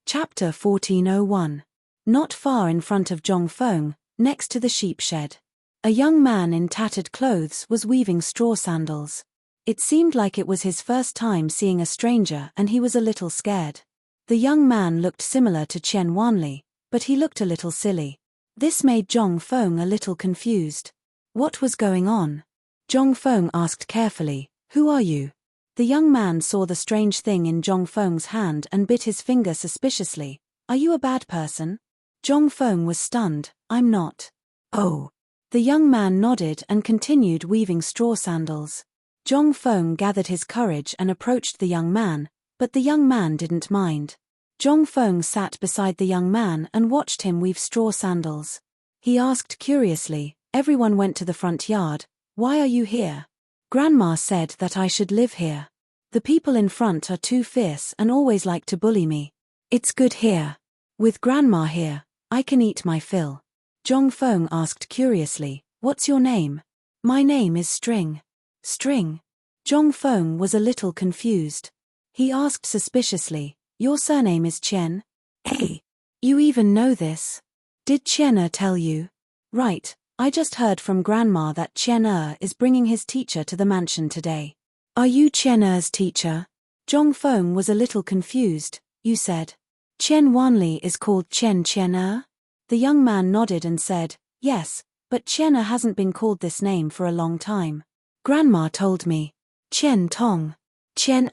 A: Chapter 1401. Not far in front of Zhong Feng, next to the sheep shed, a young man in tattered clothes was weaving straw sandals. It seemed like it was his first time seeing a stranger and he was a little scared. The young man looked similar to Chen Wanli, but he looked a little silly. This made Zhong Feng a little confused. What was going on? Zhong Feng asked carefully, "Who are you?" The young man saw the strange thing in Zhong Feng's hand and bit his finger suspiciously. "Are you a bad person?" Zhong Feng was stunned. "I'm not." "Oh." The young man nodded and continued weaving straw sandals. Zhong Feng gathered his courage and approached the young man, but the young man didn't mind. Zhong Feng sat beside the young man and watched him weave straw sandals. He asked curiously, "Everyone went to the front yard. Why are you here?" "Grandma said that I should live here. The people in front are too fierce and always like to bully me. It's good here. With Grandma here, I can eat my fill." Zhong Feng asked curiously, "What's your name?" "My name is String." "String?" Zhong Feng was a little confused. He asked suspiciously, "Your surname is Chen?" "Hey, you even know this? Did Chen tell you?" "Right. I just heard from Grandma that Chen is bringing his teacher to the mansion today." "Are you Chen teacher?" Zhong Feng was a little confused. "You said Chen Wanli is called Chen Chen. The young man nodded and said, "Yes, but Chen hasn't been called this name for a long time. Grandma told me." "Chen Tong. Chen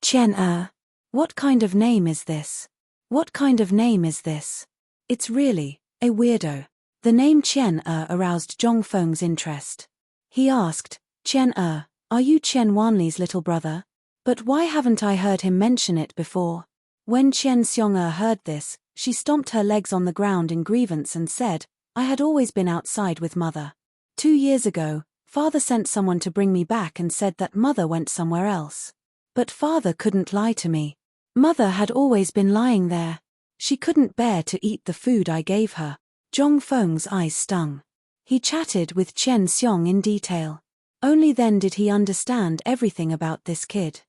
A: Chen. What kind of name is this? What kind of name is this? It's really a weirdo." The name Chen aroused Zhong Feng's interest. He asked, "Chen are you Chen Wanli's little brother? But why haven't I heard him mention it before?" When Chen Xiong heard this, she stomped her legs on the ground in grievance and said, "I had always been outside with Mother. 2 years ago, Father sent someone to bring me back and said that Mother went somewhere else. But Father couldn't lie to me. Mother had always been lying there. She couldn't bear to eat the food I gave her." Zhong Feng's eyes stung. He chatted with Chen Xiong in detail. Only then did he understand everything about this kid.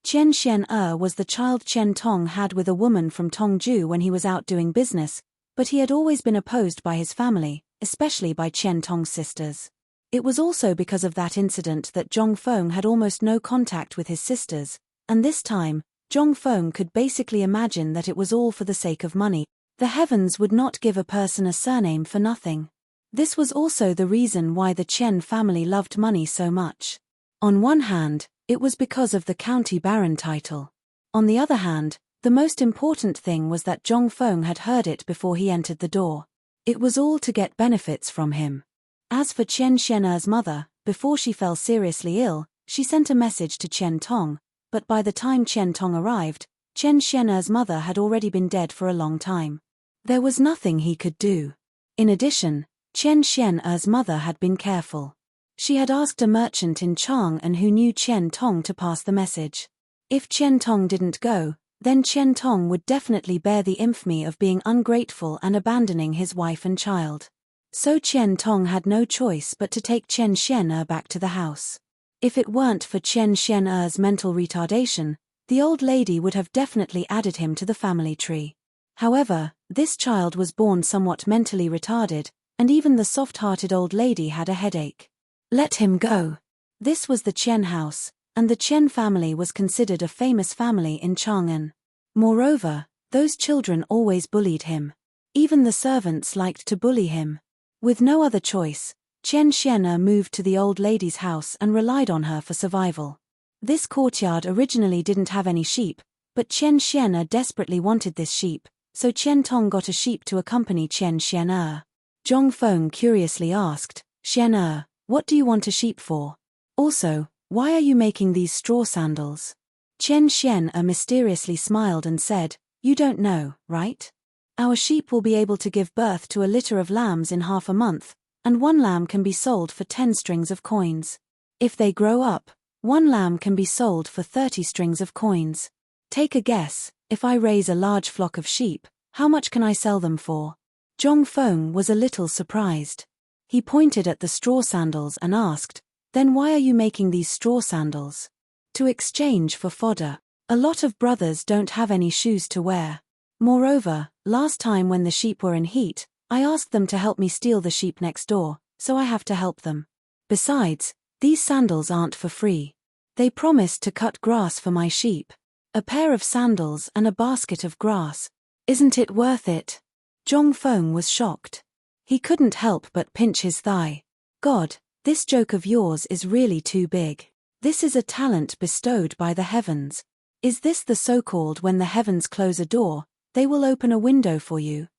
A: Chen Xian was the child Chen Tong had with a woman from Tongju when he was out doing business, but he had always been opposed by his family, especially by Chen Tong's sisters. It was also because of that incident that Zhong Feng had almost no contact with his sisters, and this time, Zhong Feng could basically imagine that it was all for the sake of money. The heavens would not give a person a surname for nothing. This was also the reason why the Chen family loved money so much. On one hand, it was because of the county baron title. On the other hand, the most important thing was that Zhong Feng had heard it before he entered the door. It was all to get benefits from him. As for Chen Xian's mother, before she fell seriously ill, she sent a message to Chen Tong, but by the time Chen Tong arrived, Chen Xian's mother had already been dead for a long time. There was nothing he could do. In addition, Chen Xian's mother had been careful. She had asked a merchant in Chang'an who knew Chen Tong to pass the message. If Chen Tong didn't go, then Chen Tong would definitely bear the infamy of being ungrateful and abandoning his wife and child. So Chen Tong had no choice but to take Chen Xian back to the house. If it weren't for Chen Xian's mental retardation, the old lady would have definitely added him to the family tree. However, this child was born somewhat mentally retarded, and even the soft-hearted old lady had a headache. Let him go. This was the Chen house, and the Chen family was considered a famous family in Chang'an. Moreover, those children always bullied him. Even the servants liked to bully him. With no other choice, Chen Xian moved to the old lady's house and relied on her for survival. This courtyard originally didn't have any sheep, but Chen Xian desperately wanted this sheep, So Qian Tong got a sheep to accompany Qian Xian. Zhong Feng curiously asked, Xian, what do you want a sheep for? Also, why are you making these straw sandals? Qian Xian mysteriously smiled and said, you don't know, right? Our sheep will be able to give birth to a litter of lambs in half a month, and one lamb can be sold for 10 strings of coins. If they grow up, one lamb can be sold for 30 strings of coins. Take a guess, if I raise a large flock of sheep, how much can I sell them for? Zhong Feng was a little surprised. He pointed at the straw sandals and asked, then why are you making these straw sandals? To exchange for fodder. A lot of brothers don't have any shoes to wear. Moreover, last time when the sheep were in heat, I asked them to help me steal the sheep next door, so I have to help them. Besides, these sandals aren't for free. They promised to cut grass for my sheep. A pair of sandals and a basket of grass. Isn't it worth it? Zhong Feng was shocked. He couldn't help but pinch his thigh. God, this joke of yours is really too big. This is a talent bestowed by the heavens. Is this the so-called when the heavens close a door, they will open a window for you?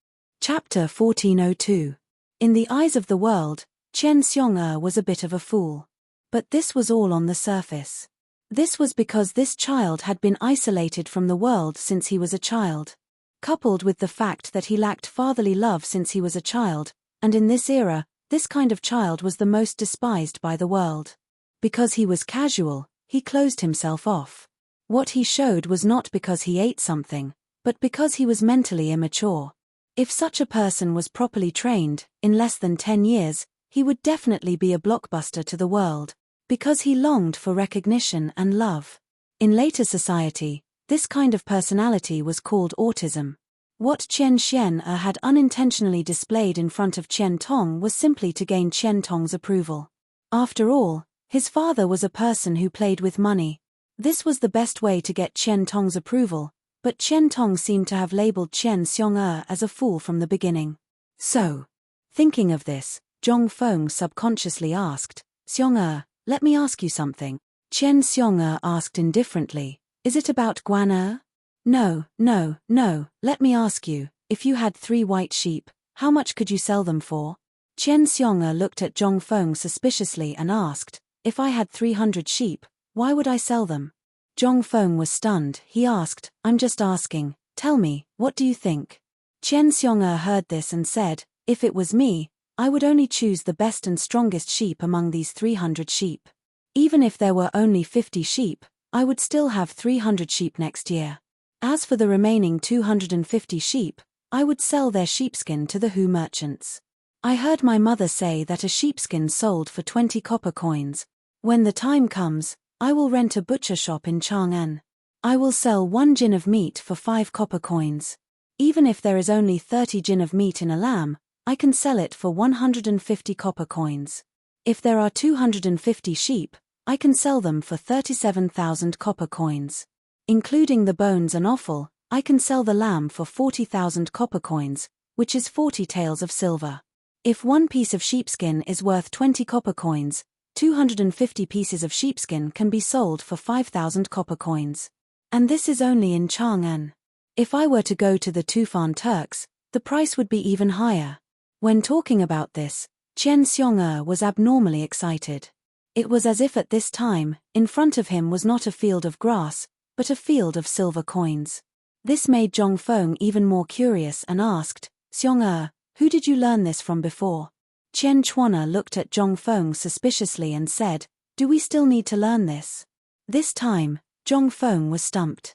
A: Chapter 1402. In the eyes of the world, Qian Xiong was a bit of a fool. But this was all on the surface. This was because this child had been isolated from the world since he was a child. Coupled with the fact that he lacked fatherly love since he was a child, and in this era, this kind of child was the most despised by the world. Because he was casual, he closed himself off. What he showed was not because he ate something, but because he was mentally immature. If such a person was properly trained, in less than 10 years, he would definitely be a blockbuster to the world, because he longed for recognition and love. In later society, this kind of personality was called autism. What Qian Xian had unintentionally displayed in front of Qian Tong was simply to gain Qian Tong's approval. After all, his father was a person who played with money. This was the best way to get Qian Tong's approval, but Qian Tong seemed to have labeled Qian Xiong as a fool from the beginning. So, thinking of this, Zhong Feng subconsciously asked, Xiong, let me ask you something. Qian Xiong asked indifferently, is it about Guan? No, let me ask you, if you had 3 white sheep, how much could you sell them for? Qian Xiong looked at Zhong Feng suspiciously and asked, if I had 300 sheep, why would I sell them? Zhong Feng was stunned. He asked, I'm just asking, tell me, what do you think? Qian Xiong heard this and said, if it was me, I would only choose the best and strongest sheep among these 300 sheep. Even if there were only 50 sheep, I would still have 300 sheep next year. As for the remaining 250 sheep, I would sell their sheepskin to the Hu merchants. I heard my mother say that a sheepskin sold for 20 copper coins. When the time comes, I will rent a butcher shop in Chang'an. I will sell 1 jin of meat for 5 copper coins. Even if there is only 30 jin of meat in a lamb, I can sell it for 150 copper coins. If there are 250 sheep, I can sell them for 37,000 copper coins. Including the bones and offal, I can sell the lamb for 40,000 copper coins, which is 40 taels of silver. If one piece of sheepskin is worth 20 copper coins, 250 pieces of sheepskin can be sold for 5,000 copper coins. And this is only in Chang'an. If I were to go to the Tufan Turks, the price would be even higher. When talking about this, Qian Xiong was abnormally excited. It was as if at this time, in front of him was not a field of grass, but a field of silver coins. This made Zhong Feng even more curious and asked, Xiong, who did you learn this from before? Qian Chuan looked at Zhong Feng suspiciously and said, do we still need to learn this? This time, Zhong Feng was stumped.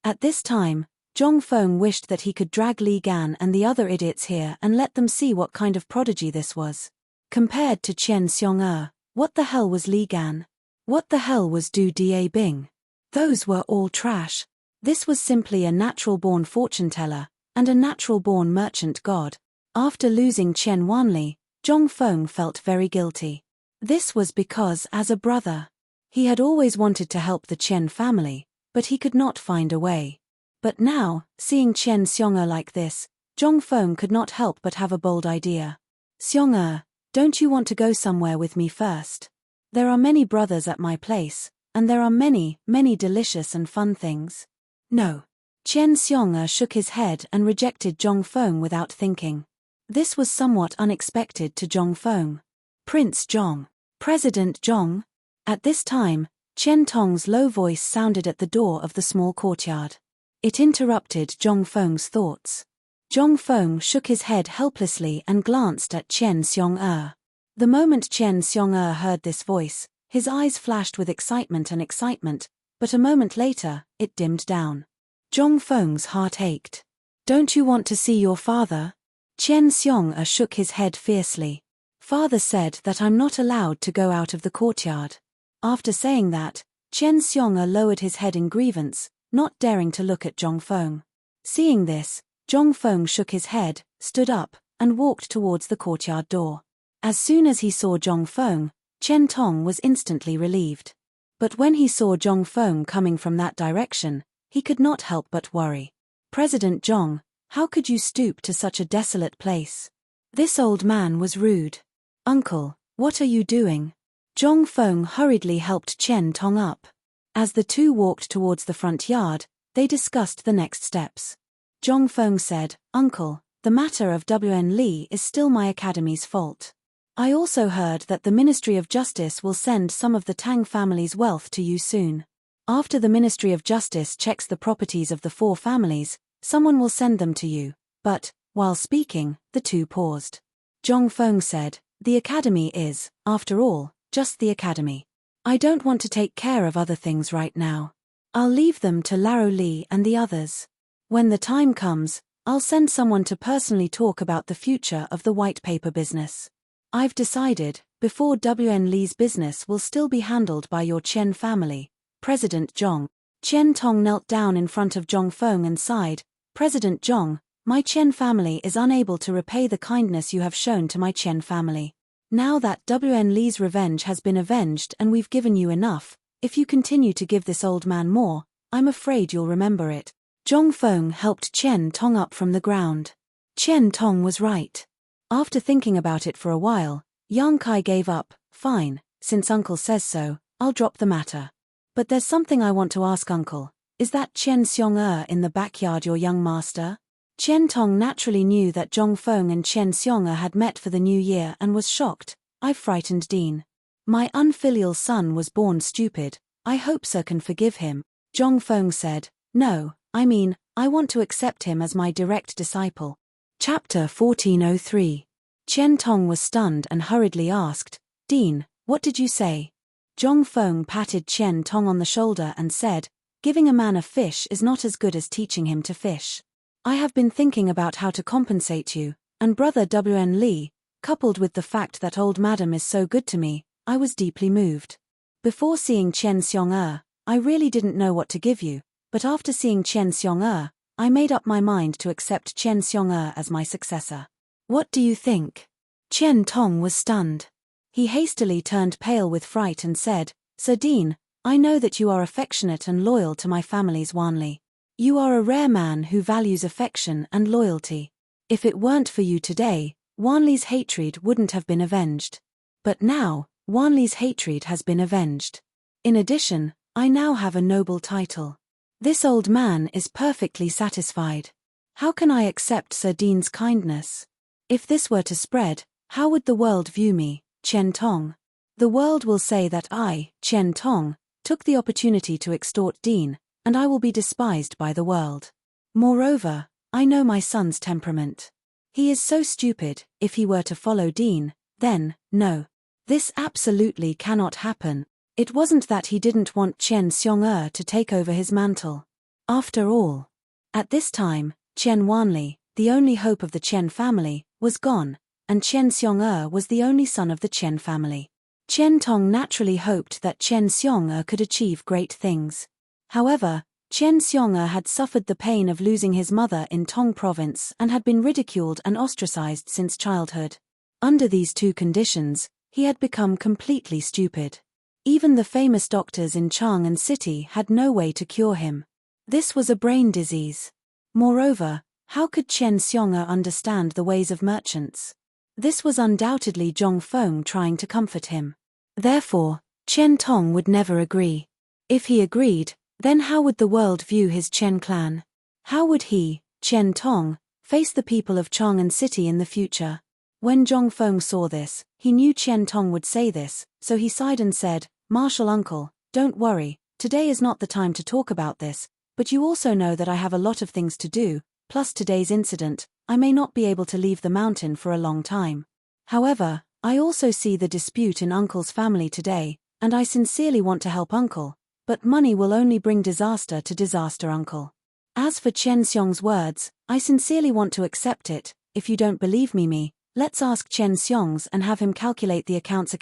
A: At this time, Zhong Feng wished that he could drag Li Gan and the other idiots here and let them see what kind of prodigy this was. Compared to Qian Xiong, what the hell was Li Gan? What the hell was Du Da Bing? Those were all trash. This was simply a natural-born fortune-teller, and a natural-born merchant god. After losing Qian Wanli, Zhong Feng felt very guilty. This was because, as a brother, he had always wanted to help the Qian family, but he could not find a way. But now, seeing Qian Xiong like this, Zhong Feng could not help but have a bold idea. Xiong, don't you want to go somewhere with me first? There are many brothers at my place, and there are many, many delicious and fun things. No. Chen Xiong'er shook his head and rejected Zhong Feng without thinking. This was somewhat unexpected to Zhong Feng. Prince Zhong. President Zhong? At this time, Chen Tong's low voice sounded at the door of the small courtyard. It interrupted Zhong Feng's thoughts. Zhong Feng shook his head helplessly and glanced at Chen Xiong'er. The moment Chen Xiong'er heard this voice, his eyes flashed with excitement, but a moment later, it dimmed down. Zhong Feng's heart ached. Don't you want to see your father? Chen Xiong'er shook his head fiercely. Father said that I'm not allowed to go out of the courtyard. After saying that, Chen Xiong'er lowered his head in grievance, not daring to look at Zhong Feng. Seeing this, Zhong Feng shook his head, stood up, and walked towards the courtyard door. As soon as he saw Zhong Feng, Chen Tong was instantly relieved. But when he saw Zhong Feng coming from that direction, he could not help but worry. President Zhong, how could you stoop to such a desolate place? This old man was rude. Uncle, what are you doing? Zhong Feng hurriedly helped Chen Tong up. As the two walked towards the front yard, they discussed the next steps. Zhong Feng said, Uncle, the matter of WN Li is still my academy's fault. I also heard that the Ministry of Justice will send some of the Tang family's wealth to you soon. After the Ministry of Justice checks the properties of the 4 families, someone will send them to you. But, while speaking, the two paused. Zhong Feng said, the academy is, after all, just the academy. I don't want to take care of other things right now. I'll leave them to Laro Li and the others. When the time comes, I'll send someone to personally talk about the future of the white paper business. I've decided, before WN Li's business will still be handled by your Chen family, President Zhong. Chen Tong knelt down in front of Zhong Feng and sighed, President Zhong, my Chen family is unable to repay the kindness you have shown to my Chen family. Now that WN Li's revenge has been avenged and we've given you enough, if you continue to give this old man more, I'm afraid you'll remember it. Zhong Feng helped Chen Tong up from the ground. Chen Tong was right. After thinking about it for a while, Yang Kai gave up. Fine, since Uncle says so, I'll drop the matter. But there's something I want to ask Uncle. Is that Chen Xiong'er in the backyard your young master? Chen Tong naturally knew that Zhong Feng and Chen Xiong'er had met for the new year and was shocked. I've frightened Dean. My unfilial son was born stupid. I hope Sir can forgive him. Zhong Feng said, No, I mean, I want to accept him as my direct disciple. Chapter 1403. Chen Tong was stunned and hurriedly asked, Dean, what did you say? Zhong Feng patted Chen Tong on the shoulder and said, Giving a man a fish is not as good as teaching him to fish. I have been thinking about how to compensate you, and brother WN Li, coupled with the fact that old madam is so good to me, I was deeply moved. Before seeing Chen Xiong'er, I really didn't know what to give you, but after seeing Chen Xiong'er, I made up my mind to accept Chen Xiong'er as my successor. What do you think? Chen Tong was stunned. He hastily turned pale with fright and said, Sir Dean, I know that you are affectionate and loyal to my family's Wanli. You are a rare man who values affection and loyalty. If it weren't for you today, Wanli's hatred wouldn't have been avenged. But now, Wanli's hatred has been avenged. In addition, I now have a noble title. This old man is perfectly satisfied. How can I accept Sir Dean's kindness? If this were to spread, how would the world view me, Chen Tong? The world will say that I, Chen Tong, took the opportunity to extort Dean, and I will be despised by the world. Moreover, I know my son's temperament. He is so stupid. If he were to follow Dean, then, no. This absolutely cannot happen. It wasn't that he didn't want Chen Xiong'er to take over his mantle. After all, at this time, Chen Wanli, the only hope of the Chen family, was gone, and Chen Xiong'er was the only son of the Chen family. Chen Tong naturally hoped that Chen Xiong'er could achieve great things. However, Chen Xiong'er had suffered the pain of losing his mother in Tong province and had been ridiculed and ostracized since childhood. Under these two conditions, he had become completely stupid. Even the famous doctors in Chang'an City had no way to cure him. This was a brain disease. Moreover, how could Chen Xiong'er understand the ways of merchants? This was undoubtedly Zhong Feng trying to comfort him. Therefore, Chen Tong would never agree. If he agreed, then how would the world view his Chen clan? How would he, Chen Tong, face the people of Chang'an City in the future? When Zhong Feng saw this, he knew Chen Tong would say this, so he sighed and said, "Martial uncle, don't worry, today is not the time to talk about this, but you also know that I have a lot of things to do, plus today's incident, I may not be able to leave the mountain for a long time. However, I also see the dispute in uncle's family today, and I sincerely want to help uncle, but money will only bring disaster to disaster uncle. As for Chen Xiong's words, I sincerely want to accept it. If you don't believe me, let's ask Chen Xiong's and have him calculate the accounts.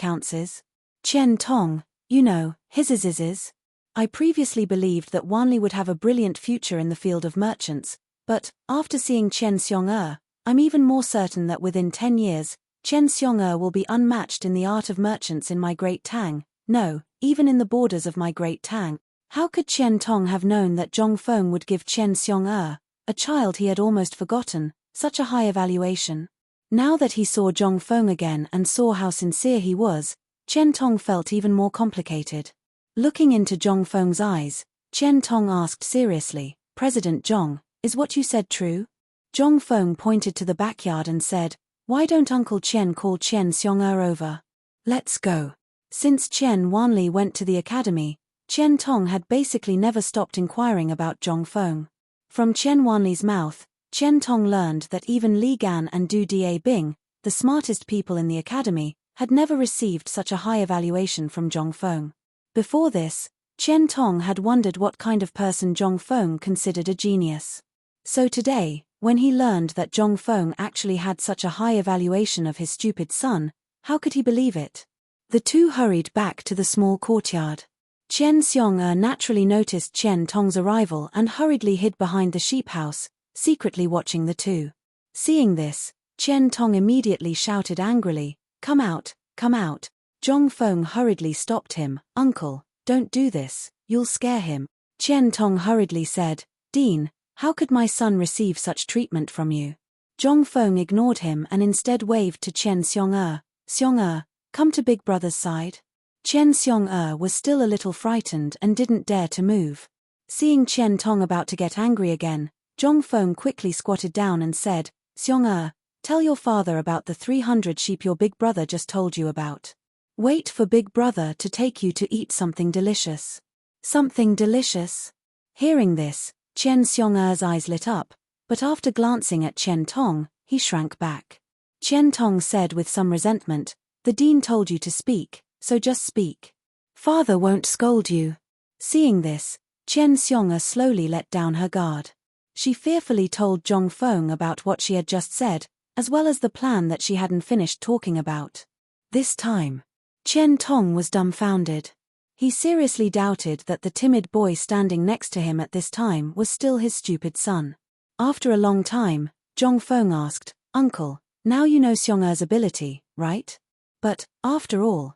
A: Chen Tong, you know, his. I previously believed that Wanli would have a brilliant future in the field of merchants, but, after seeing Chen Xiong I'm even more certain that within 10 years, Chen Xiong will be unmatched in the art of merchants in my Great Tang, no, even in the borders of my Great Tang. How could Chen Tong have known that Zhong Feng would give Chen Xiong a child he had almost forgotten, such a high evaluation? Now that he saw Zhong Feng again and saw how sincere he was, Chen Tong felt even more complicated. Looking into Zhong Feng's eyes, Chen Tong asked seriously, "President Zhong, is what you said true?" Zhong Feng pointed to the backyard and said, "Why don't Uncle Chen call Chen Xiong over? Let's go." Since Chen Wanli went to the academy, Chen Tong had basically never stopped inquiring about Zhong Feng. From Chen Wanli's mouth, Chen Tong learned that even Li Gan and Du Da Bing, the smartest people in the academy, had never received such a high evaluation from Zhong Feng. Before this, Chen Tong had wondered what kind of person Zhong Feng considered a genius. So today, when he learned that Zhong Feng actually had such a high evaluation of his stupid son, how could he believe it? The two hurried back to the small courtyard. Chen Xiong naturally noticed Chen Tong's arrival and hurriedly hid behind the sheep house, secretly watching the two. Seeing this, Chen Tong immediately shouted angrily, "Come out, come out." Zhong Feng hurriedly stopped him, "Uncle, don't do this, you'll scare him." Chen Tong hurriedly said, "Dean, how could my son receive such treatment from you?" Zhong Feng ignored him and instead waved to Chen Xiong "Xiong come to Big Brother's side." Chen Xiong was still a little frightened and didn't dare to move. Seeing Chen Tong about to get angry again, Zhong Feng quickly squatted down and said, "Xiong tell your father about the 300 sheep your big brother just told you about. Wait for Big Brother to take you to eat something delicious." Something delicious? Hearing this, Chen Xiong's eyes lit up, but after glancing at Chen Tong, he shrank back. Chen Tong said with some resentment, "The dean told you to speak, so just speak. Father won't scold you." Seeing this, Chen Xiong slowly let down her guard. She fearfully told Zhong Feng about what she had just said, as well as the plan that she hadn't finished talking about. This time, Chen Tong was dumbfounded. He seriously doubted that the timid boy standing next to him at this time was still his stupid son. After a long time, Zhong Feng asked, "Uncle, now you know Xiong's ability, right? But, after all,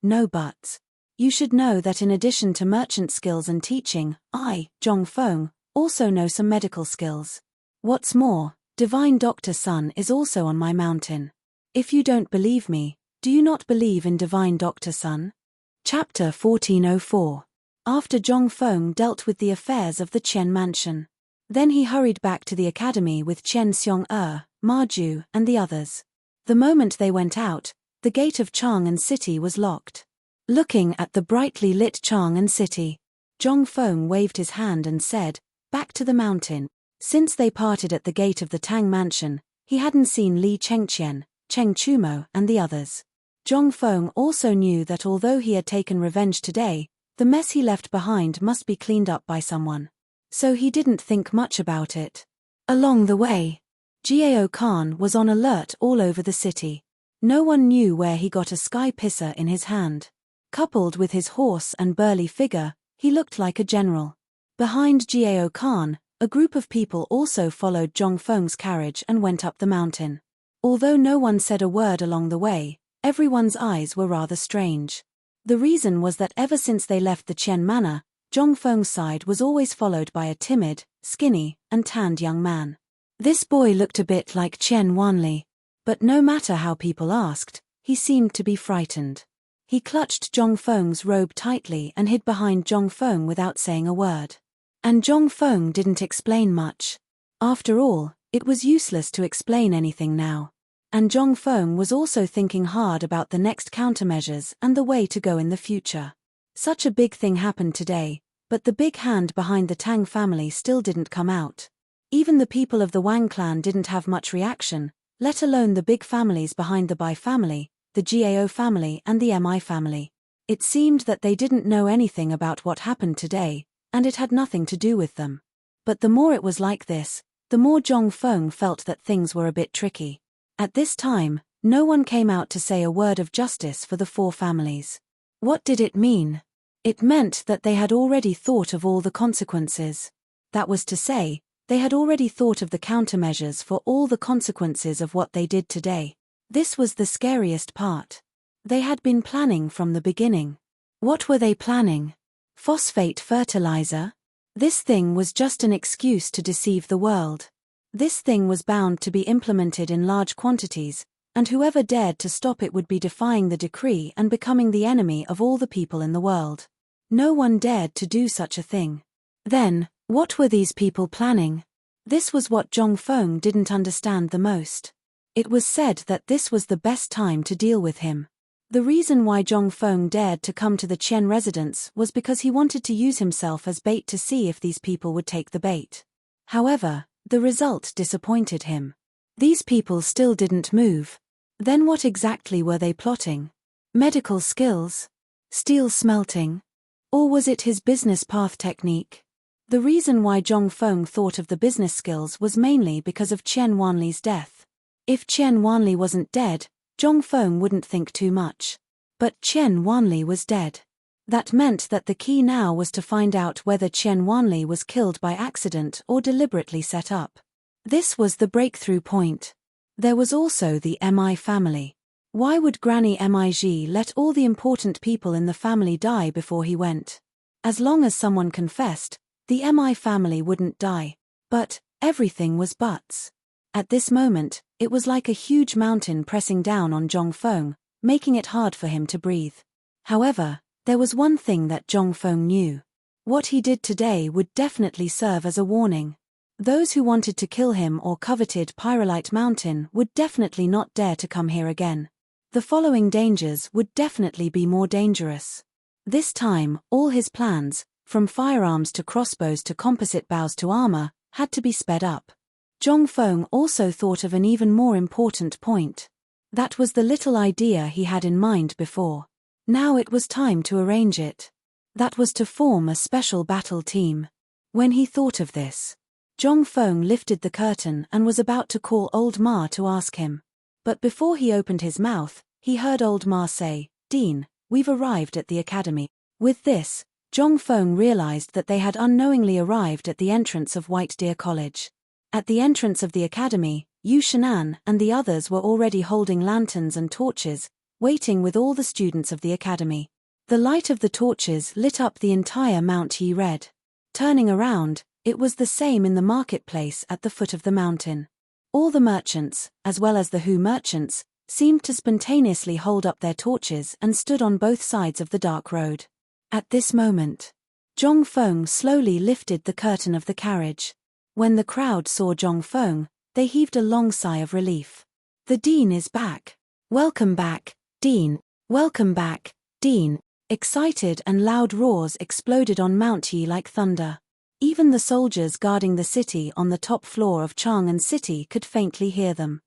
A: no buts. You should know that in addition to merchant skills and teaching, I, Zhong Feng, also know some medical skills. What's more, Divine Doctor Sun is also on my mountain. If you don't believe me, do you not believe in Divine Doctor Sun?" Chapter 1404. After Zhong Feng dealt with the affairs of the Chen Mansion. Then he hurried back to the academy with Chen Xiong Ma Ju, and the others. The moment they went out, the gate of Chang'an City was locked. Looking at the brightly lit Chang'an City, Zhong Feng waved his hand and said, "Back to the mountain." Since they parted at the gate of the Tang Mansion, he hadn't seen Li Chengqian, Cheng Chumo, and the others. Zhong Feng also knew that although he had taken revenge today, the mess he left behind must be cleaned up by someone. So he didn't think much about it. Along the way, Jiao Khan was on alert all over the city. No one knew where he got a sky pisser in his hand. Coupled with his hoarse and burly figure, he looked like a general. Behind Jiao Khan, a group of people also followed Zhong Feng's carriage and went up the mountain. Although no one said a word along the way, everyone's eyes were rather strange. The reason was that ever since they left the Chen Manor, Zhong Feng's side was always followed by a timid, skinny, and tanned young man. This boy looked a bit like Chen Wanli, but no matter how people asked, he seemed to be frightened. He clutched Zhong Feng's robe tightly and hid behind Zhong Feng without saying a word. And Zhong Feng didn't explain much. After all, it was useless to explain anything now. And Zhong Feng was also thinking hard about the next countermeasures and the way to go in the future. Such a big thing happened today, but the big hand behind the Tang family still didn't come out. Even the people of the Wang clan didn't have much reaction, let alone the big families behind the Bai family, the Gao family and the Mi family. It seemed that they didn't know anything about what happened today, and it had nothing to do with them. But the more it was like this, the more Zhong Feng felt that things were a bit tricky. At this time, no one came out to say a word of justice for the four families. What did it mean? It meant that they had already thought of all the consequences. That was to say, they had already thought of the countermeasures for all the consequences of what they did today. This was the scariest part. They had been planning from the beginning. What were they planning? Phosphate fertilizer? This thing was just an excuse to deceive the world. This thing was bound to be implemented in large quantities, and whoever dared to stop it would be defying the decree and becoming the enemy of all the people in the world. No one dared to do such a thing. Then, what were these people planning? This was what Zhong Feng didn't understand the most. It was said that this was the best time to deal with him. The reason why Zhong Feng dared to come to the Qian residence was because he wanted to use himself as bait to see if these people would take the bait. However, the result disappointed him. These people still didn't move. Then what exactly were they plotting? Medical skills? Steel smelting? Or was it his business path technique? The reason why Zhong Feng thought of the business skills was mainly because of Qian Wanli's death. If Qian Wanli wasn't dead, Zhong Feng wouldn't think too much. But Qian Wanli was dead. That meant that the key now was to find out whether Qian Wanli was killed by accident or deliberately set up. This was the breakthrough point. There was also the Mi family. Why would Granny Mij let all the important people in the family die before he went? As long as someone confessed, the Mi family wouldn't die. But everything was buts. At this moment, it was like a huge mountain pressing down on Zhong Feng, making it hard for him to breathe. However, there was one thing that Zhong Feng knew. What he did today would definitely serve as a warning. Those who wanted to kill him or coveted Pyrolite Mountain would definitely not dare to come here again. The following dangers would definitely be more dangerous. This time, all his plans, from firearms to crossbows to composite bows to armor, had to be sped up. Zhong Feng also thought of an even more important point. That was the little idea he had in mind before. Now it was time to arrange it. That was to form a special battle team. When he thought of this, Zhong Feng lifted the curtain and was about to call Old Ma to ask him. But before he opened his mouth, he heard Old Ma say, "Dean, we've arrived at the academy." With this, Zhong Feng realized that they had unknowingly arrived at the entrance of White Deer College. At the entrance of the academy, Yu Shenan and the others were already holding lanterns and torches, waiting with all the students of the academy. The light of the torches lit up the entire Mount Yi Red. Turning around, it was the same in the marketplace at the foot of the mountain. All the merchants, as well as the Hu merchants, seemed to spontaneously hold up their torches and stood on both sides of the dark road. At this moment, Zhong Feng slowly lifted the curtain of the carriage. When the crowd saw Zhong Feng, they heaved a long sigh of relief. "The Dean is back. Welcome back, Dean. Welcome back, Dean." Excited and loud roars exploded on Mount Yi like thunder. Even the soldiers guarding the city on the top floor of Chang'an City could faintly hear them.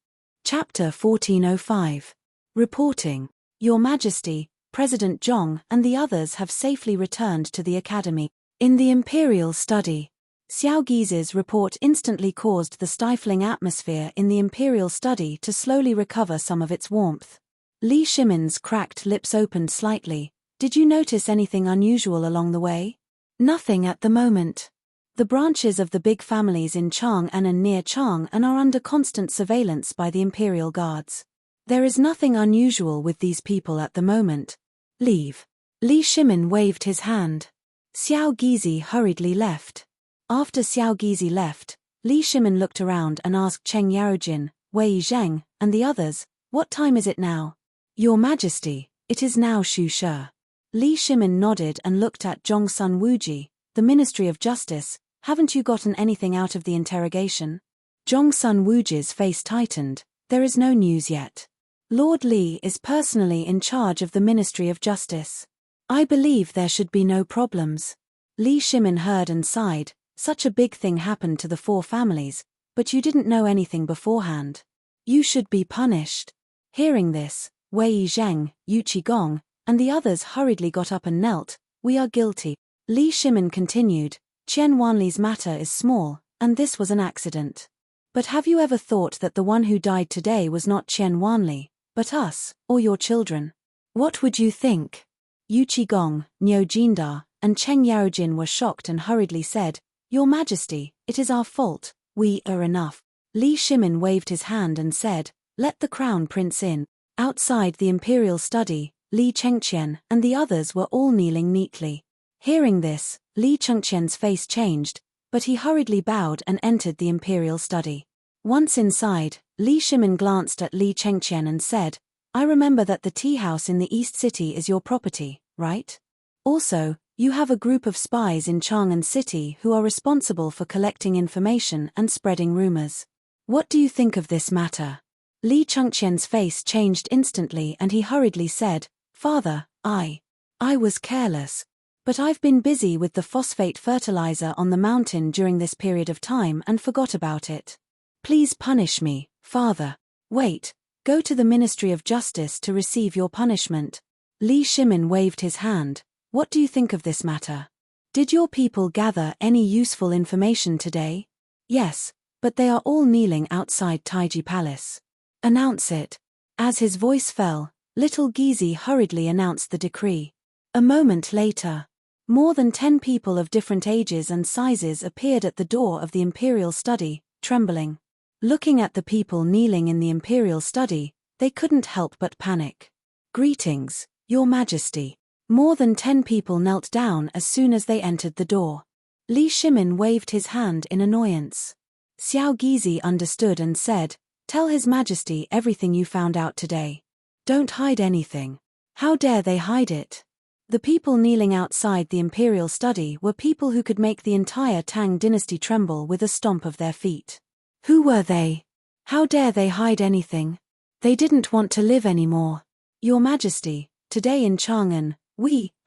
A: Chapter 1405. Reporting. Your Majesty, President Zhong and the others have safely returned to the academy. In the Imperial Study. Xiao Gize's report instantly caused the stifling atmosphere in the Imperial Study to slowly recover some of its warmth. Li Shimin's cracked lips opened slightly. "Did you notice anything unusual along the way?" "Nothing at the moment. The branches of the big families in Chang'an and near Chang'an are under constant surveillance by the Imperial Guards. There is nothing unusual with these people at the moment. Leave." Li Shimin waved his hand. Xiao Gize hurriedly left. After Xiao Gize left, Li Shimin looked around and asked Cheng Yaojin, Wei Zheng, and the others, "What time is it now?" "Your Majesty, it is now Shu She." Li Shimin nodded and looked at Zhongsun Wuji, the Ministry of Justice, Haven't you gotten anything out of the interrogation? Jong-sun Wooji's face tightened. There is no news yet. Lord Li is personally in charge of the Ministry of Justice. I believe there should be no problems. Li Shimin heard and sighed. Such a big thing happened to the four families, but you didn't know anything beforehand. You should be punished. Hearing this, Wei Zheng, Yu Qigong, and the others hurriedly got up and knelt. We are guilty. Li Shimin continued. Qian Wanli's matter is small, and this was an accident. But have you ever thought that the one who died today was not Qian Wanli, but us, or your children? What would you think? Yu Qigong, Niu Jindar, and Cheng Yaojin were shocked and hurriedly said, Your Majesty, it is our fault, we are enough. Li Shimin waved his hand and said, Let the crown prince in. Outside the imperial study, Li Chengqian and the others were all kneeling neatly. Hearing this, Li Chengqian's face changed, but he hurriedly bowed and entered the imperial study. Once inside, Li Shimin glanced at Li Chengqian and said, I remember that the tea house in the East City is your property, right? Also, you have a group of spies in Chang'an City who are responsible for collecting information and spreading rumors. What do you think of this matter? Li Chengqian's face changed instantly and he hurriedly said, Father, I was careless. But I've been busy with the phosphate fertilizer on the mountain during this period of time and forgot about it. Please punish me, Father. Wait, go to the Ministry of Justice to receive your punishment. Li Shimin waved his hand. What do you think of this matter? Did your people gather any useful information today? Yes, but they are all kneeling outside Taiji Palace. Announce it. As his voice fell, little Gizi hurriedly announced the decree. A moment later, more than 10 people of different ages and sizes appeared at the door of the imperial study, trembling. Looking at the people kneeling in the imperial study, they couldn't help but panic. Greetings, Your Majesty. More than 10 people knelt down as soon as they entered the door. Li Shimin waved his hand in annoyance. Xiao Gizi understood and said, Tell His Majesty everything you found out today. Don't hide anything. How dare they hide it? The people kneeling outside the imperial study were people who could make the entire Tang dynasty tremble with a stomp of their feet. Who were they? How dare they hide anything? They didn't want to live anymore. Your Majesty, today in Chang'an,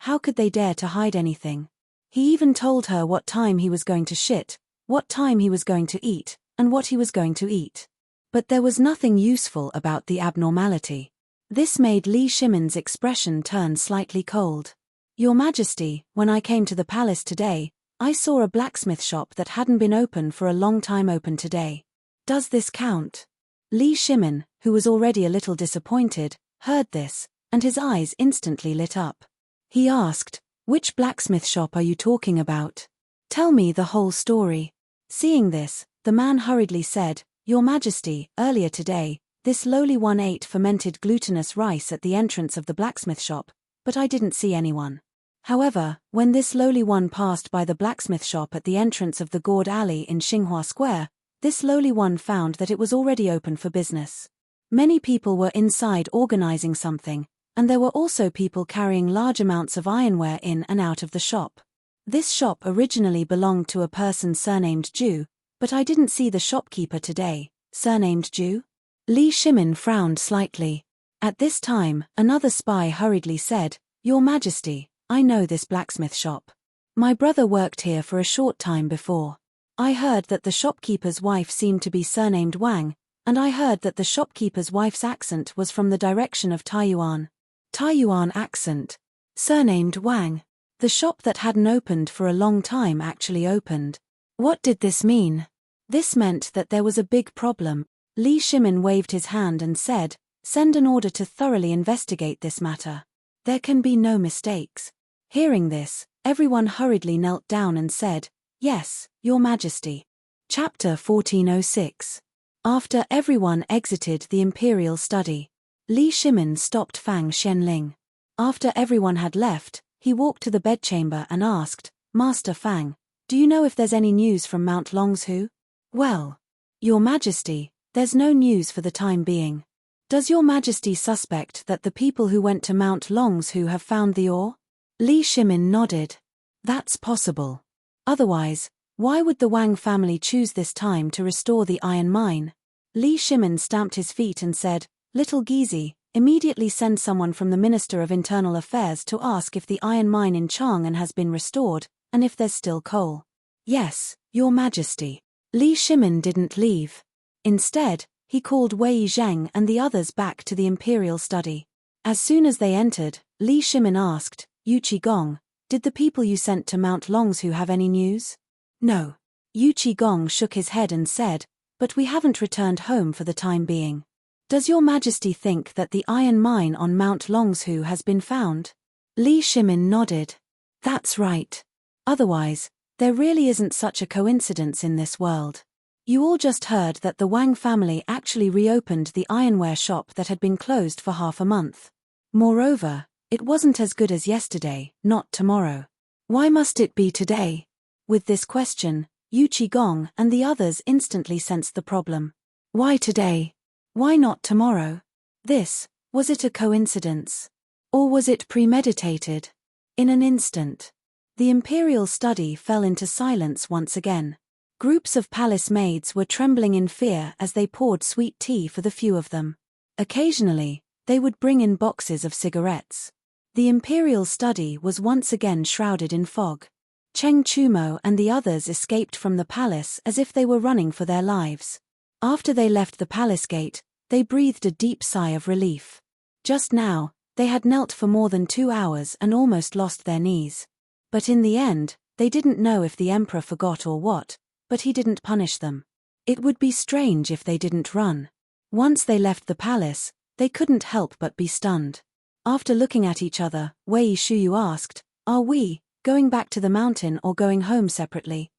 A: how could they dare to hide anything? He even told her what time he was going to shit, what time he was going to eat, and what he was going to eat. But there was nothing useful about the abnormality. This made Li Shimin's expression turn slightly cold. Your Majesty, when I came to the palace today, I saw a blacksmith shop that hadn't been open for a long time open today. Does this count? Li Shimin, who was already a little disappointed, heard this, and his eyes instantly lit up. He asked, Which blacksmith shop are you talking about? Tell me the whole story. Seeing this, the man hurriedly said, Your Majesty, earlier today, this lowly one ate fermented glutinous rice at the entrance of the blacksmith shop, but I didn't see anyone. However, when this lowly one passed by the blacksmith shop at the entrance of the Gourd Alley in Xinhua Square, this lowly one found that it was already open for business. Many people were inside organizing something, and there were also people carrying large amounts of ironware in and out of the shop. This shop originally belonged to a person surnamed Ju, but I didn't see the shopkeeper today, surnamed Ju. Li Shimin frowned slightly. At this time, another spy hurriedly said, Your Majesty, I know this blacksmith shop. My brother worked here for a short time before. I heard that the shopkeeper's wife seemed to be surnamed Wang, and I heard that the shopkeeper's wife's accent was from the direction of Taiyuan. Taiyuan accent. Surnamed Wang. The shop that hadn't opened for a long time actually opened. What did this mean? This meant that there was a big problem. Li Shimin waved his hand and said, Send an order to thoroughly investigate this matter. There can be no mistakes. Hearing this, everyone hurriedly knelt down and said, Yes, Your Majesty. Chapter 1406. After everyone exited the imperial study, Li Shimin stopped Fang Xianling. After everyone had left, he walked to the bedchamber and asked, Master Fang, do you know if there's any news from Mount Longshu? Well, Your Majesty, there's no news for the time being. Does Your Majesty suspect that the people who went to Mount Longshu have found the ore? Li Shimin nodded. That's possible. Otherwise, Why would the Wang family choose this time to restore the iron mine? Li Shimin stamped his feet and said, "Little Gizi, immediately send someone from the Minister of Internal Affairs to ask if the iron mine in Chang'an has been restored, and if there's still coal." "Yes, Your Majesty." Li Shimin didn't leave. Instead, he called Wei Zheng and the others back to the imperial study. As soon as they entered, Li Shimin asked, "Yu Qigong, did the people you sent to Mount Longzhu have any news?" "No." Yu Qigong shook his head and said, "But we haven't returned home for the time being." "Does Your Majesty think that the iron mine on Mount Longzhu has been found?" Li Shimin nodded. "That's right. Otherwise, there really isn't such a coincidence in this world. You all just heard that the Wang family actually reopened the ironware shop that had been closed for half a month. Moreover, it wasn't as good as yesterday, not tomorrow. Why must it be today?" With this question, Yu Qigong and the others instantly sensed the problem. Why today? Why not tomorrow? Was it a coincidence? Or was it premeditated? In an instant, the imperial study fell into silence once again. Groups of palace maids were trembling in fear as they poured sweet tea for the few of them. Occasionally, they would bring in boxes of cigarettes. The imperial study was once again shrouded in fog. Cheng Chumo and the others escaped from the palace as if they were running for their lives. After they left the palace gate, they breathed a deep sigh of relief. Just now, they had knelt for more than 2 hours and almost lost their knees. But in the end, they didn't know if the emperor forgot or what, but he didn't punish them. It would be strange if they didn't run. Once they left the palace, they couldn't help but be stunned. After looking at each other, Wei Shuyu asked, "Are we going back to the mountain or going home separately?"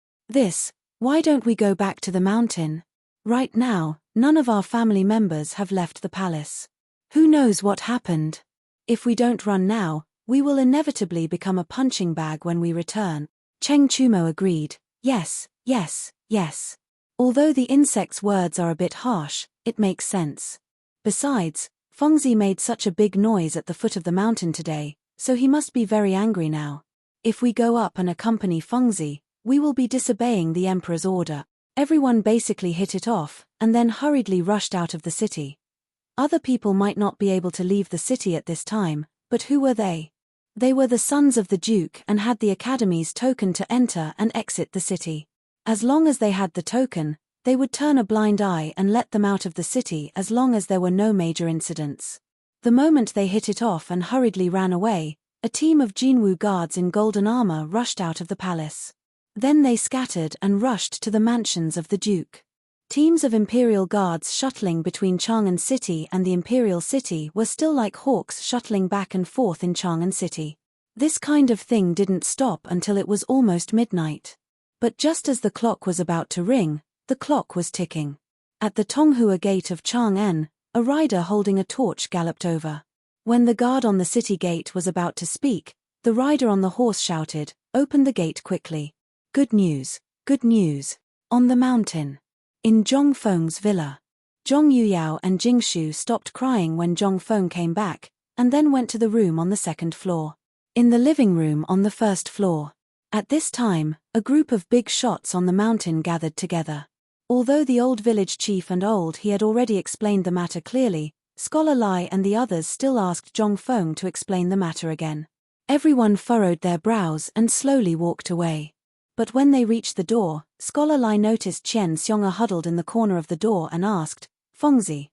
A: Why don't we go back to the mountain? Right now, none of our family members have left the palace. Who knows what happened? If we don't run now, we will inevitably become a punching bag when we return. Cheng Chumo agreed, yes. Although the insect's words are a bit harsh, it makes sense. Besides, Fengzi made such a big noise at the foot of the mountain today, so he must be very angry now. If we go up and accompany Fengzi, we will be disobeying the emperor's order. Everyone basically hit it off, and then hurriedly rushed out of the city. Other people might not be able to leave the city at this time, but who were they? They were the sons of the Duke and had the Academy's token to enter and exit the city. As long as they had the token, they would turn a blind eye and let them out of the city as long as there were no major incidents. The moment they hit it off and hurriedly ran away, a team of Jinwu guards in golden armor rushed out of the palace. Then they scattered and rushed to the mansions of the Duke. Teams of imperial guards shuttling between Chang'an City and the imperial city were still like hawks shuttling back and forth in Chang'an City. This kind of thing didn't stop until it was almost midnight. But just as the clock was about to ring, the clock was ticking. At the Tonghua gate of Chang'an, a rider holding a torch galloped over. When the guard on the city gate was about to speak, the rider on the horse shouted, "Open the gate quickly. Good news, on the mountain." In Zhongfeng's villa. Zhong Yuyao and Jingshu stopped crying when Zhongfeng came back, and then went to the room on the second floor. In the living room on the first floor. At this time, a group of big shots on the mountain gathered together. Although the old village chief and he had already explained the matter clearly, Scholar Lai and the others still asked Zhongfeng to explain the matter again. Everyone furrowed their brows and slowly walked away. But when they reached the door, Scholar Lai noticed Qian Xiong huddled in the corner of the door and asked, "Fengzi,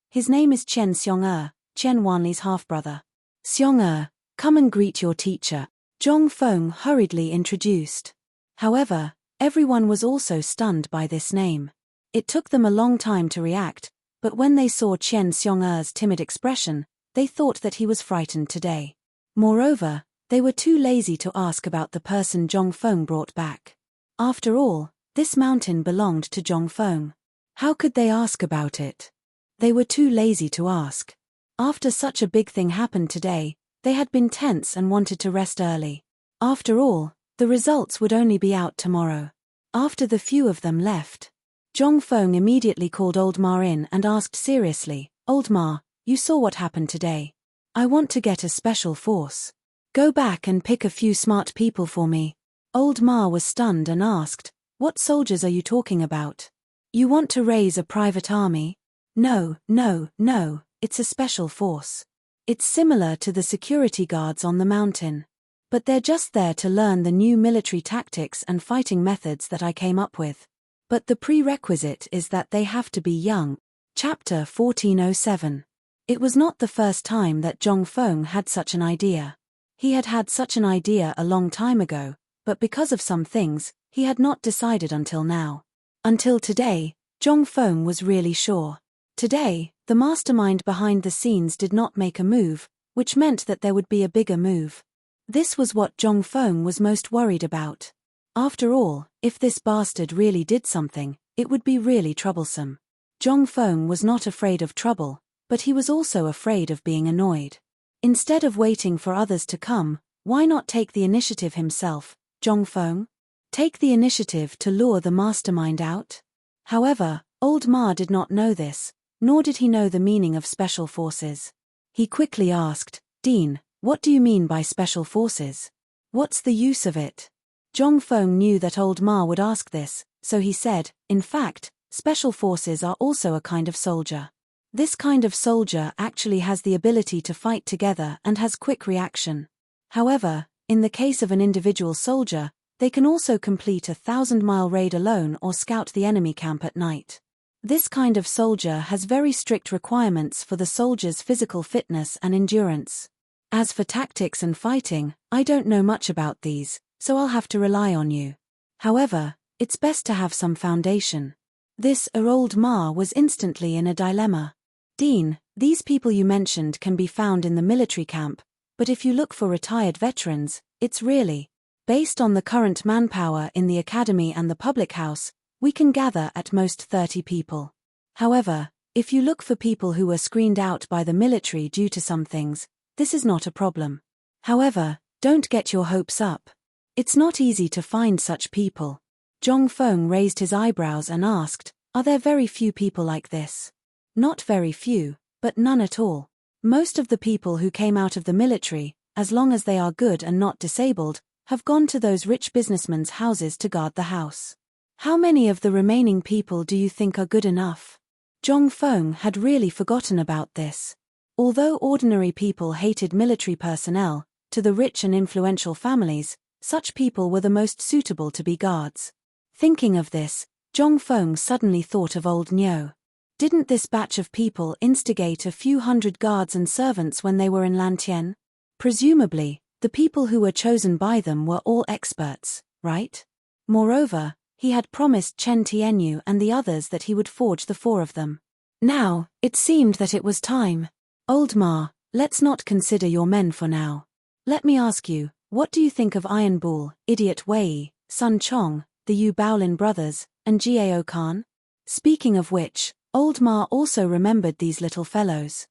A: his name is Qian Xiong Qian Wanli's half-brother. Xiong come and greet your teacher," Zhongfeng hurriedly introduced. However, everyone was also stunned by this name. It took them a long time to react, but when they saw Qian Xiong's timid expression, they thought that he was frightened today. Moreover, they were too lazy to ask about the person Zhongfeng brought back. After all, this mountain belonged to Zhongfeng. How could they ask about it? They were too lazy to ask. After such a big thing happened today, they had been tense and wanted to rest early. After all, the results would only be out tomorrow. After the few of them left, Zhongfeng immediately called Old Ma in and asked seriously, "Old Ma, you saw what happened today. I want to get a special force. Go back and pick a few smart people for me." Old Ma was stunned and asked, "What soldiers are you talking about? You want to raise a private army?" "No, no, no, it's a special force. It's similar to the security guards on the mountain. But they're just there to learn the new military tactics and fighting methods that I came up with. But the prerequisite is that they have to be young." Chapter 1407. It was not the first time that Zhong Feng had such an idea. He had had such an idea a long time ago, but because of some things, he had not decided until now. Until today, Zhong Feng was really sure. Today, the mastermind behind the scenes did not make a move, which meant that there would be a bigger move. This was what Zhong Feng was most worried about. After all, if this bastard really did something, it would be really troublesome. Zhong Feng was not afraid of trouble, but he was also afraid of being annoyed. Instead of waiting for others to come, why not take the initiative himself, Zhong Feng? Take the initiative to lure the mastermind out? However, Old Ma did not know this, nor did he know the meaning of special forces. He quickly asked, "Dean, what do you mean by special forces? What's the use of it?" Zhong Feng knew that Old Ma would ask this, so he said, "In fact, special forces are also a kind of soldier. This kind of soldier actually has the ability to fight together and has quick reaction. However, in the case of an individual soldier, they can also complete a 1,000-mile raid alone or scout the enemy camp at night. This kind of soldier has very strict requirements for the soldier's physical fitness and endurance. As for tactics and fighting, I don't know much about these, so I'll have to rely on you. However, it's best to have some foundation." This Old Ma was instantly in a dilemma. "Dean, these people you mentioned can be found in the military camp, but if you look for retired veterans, it's really, based on the current manpower in the academy and the public house, we can gather at most 30 people. However, if you look for people who were screened out by the military due to some things, this is not a problem. However, don't get your hopes up. It's not easy to find such people." Zhong Feng raised his eyebrows and asked, "Are there very few people like this?" "Not very few, but none at all. Most of the people who came out of the military, as long as they are good and not disabled, have gone to those rich businessmen's houses to guard the house. How many of the remaining people do you think are good enough?" Zhong Feng had really forgotten about this. Although ordinary people hated military personnel, to the rich and influential families, such people were the most suitable to be guards. Thinking of this, Zhong Feng suddenly thought of old Niu. Didn't this batch of people instigate a few hundred guards and servants when they were in Lantien? Presumably, the people who were chosen by them were all experts, right? Moreover, he had promised Chen Tianyu and the others that he would forge the 4 of them. Now, it seemed that it was time. "Old Ma, let's not consider your men for now. Let me ask you, what do you think of Iron Bull, Idiot Wei, Sun Chong, the Yu Baolin brothers, and Jiao Khan?" Speaking of which, Old Ma also remembered these little fellows.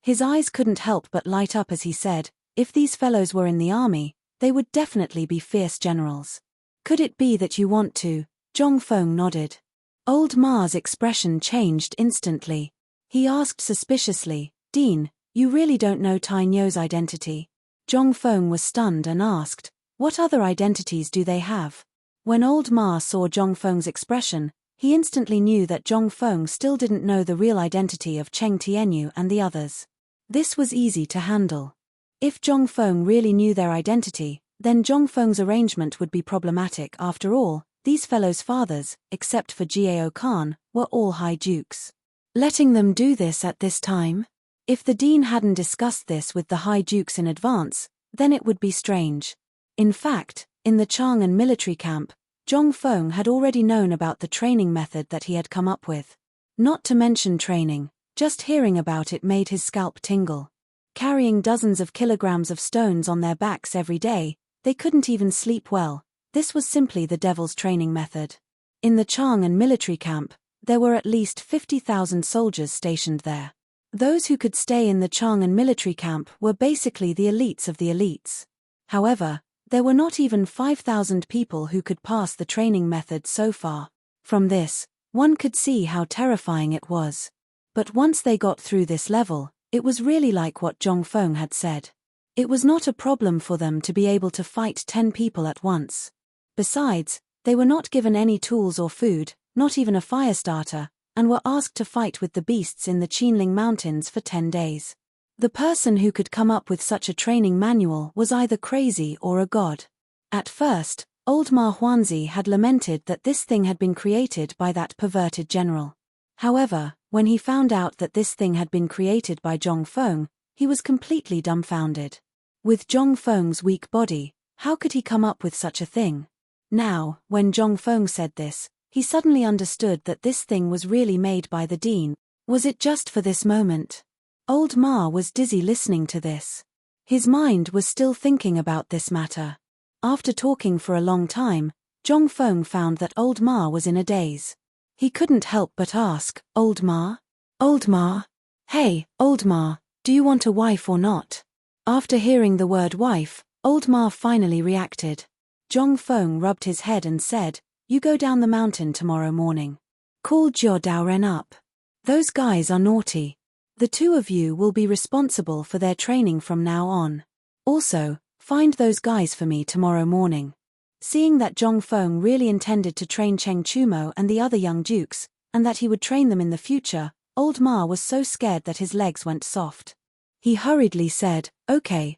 A: His eyes couldn't help but light up as he said, "If these fellows were in the army, they would definitely be fierce generals." "Could it be that you want to?" Zhong Feng nodded. Old Ma's expression changed instantly. He asked suspiciously, "Dean, you really don't know Tai Nyo's identity?" Zhong Feng was stunned and asked, "What other identities do they have?" When Old Ma saw Zhong Feng's expression, he instantly knew that Zhong Feng still didn't know the real identity of Chen Tianyu and the others. This was easy to handle. If Zhong Feng really knew their identity, then Zhong Feng's arrangement would be problematic. After all, these fellows' fathers, except for Jiao Khan, were all high dukes. Letting them do this at this time? If the dean hadn't discussed this with the high dukes in advance, then it would be strange. In fact, in the Chang'an military camp, Zhong Feng had already known about the training method that he had come up with. Not to mention training, just hearing about it made his scalp tingle. Carrying dozens of kilograms of stones on their backs every day, they couldn't even sleep well. This was simply the devil's training method. In the Chang'an military camp, there were at least 50,000 soldiers stationed there. Those who could stay in the Chang'an military camp were basically the elites of the elites. However, there were not even 5,000 people who could pass the training method so far. From this, one could see how terrifying it was. But once they got through this level, it was really like what Zhong Feng had said. It was not a problem for them to be able to fight 10 people at once. Besides, they were not given any tools or food, not even a fire starter, and were asked to fight with the beasts in the Qinling Mountains for 10 days. The person who could come up with such a training manual was either crazy or a god. At first, old Ma Huanzi had lamented that this thing had been created by that perverted general. However, when he found out that this thing had been created by Zhong Feng, he was completely dumbfounded. With Zhong Feng's weak body, how could he come up with such a thing? Now, when Zhong Feng said this, he suddenly understood that this thing was really made by the Dean. Was it just for this moment? Old Ma was dizzy listening to this. His mind was still thinking about this matter. After talking for a long time, Zhong Feng found that Old Ma was in a daze. He couldn't help but ask, Old Ma? Old Ma? Hey, Old Ma, do you want a wife or not? After hearing the word wife, Old Ma finally reacted. Zhong Feng rubbed his head and said, you go down the mountain tomorrow morning. Call Jiao Daoren up. Those guys are naughty. The two of you will be responsible for their training from now on. Also, find those guys for me tomorrow morning. Seeing that Zhong Feng really intended to train Cheng Chumo and the other young dukes, and that he would train them in the future, Old Ma was so scared that his legs went soft. He hurriedly said, okay.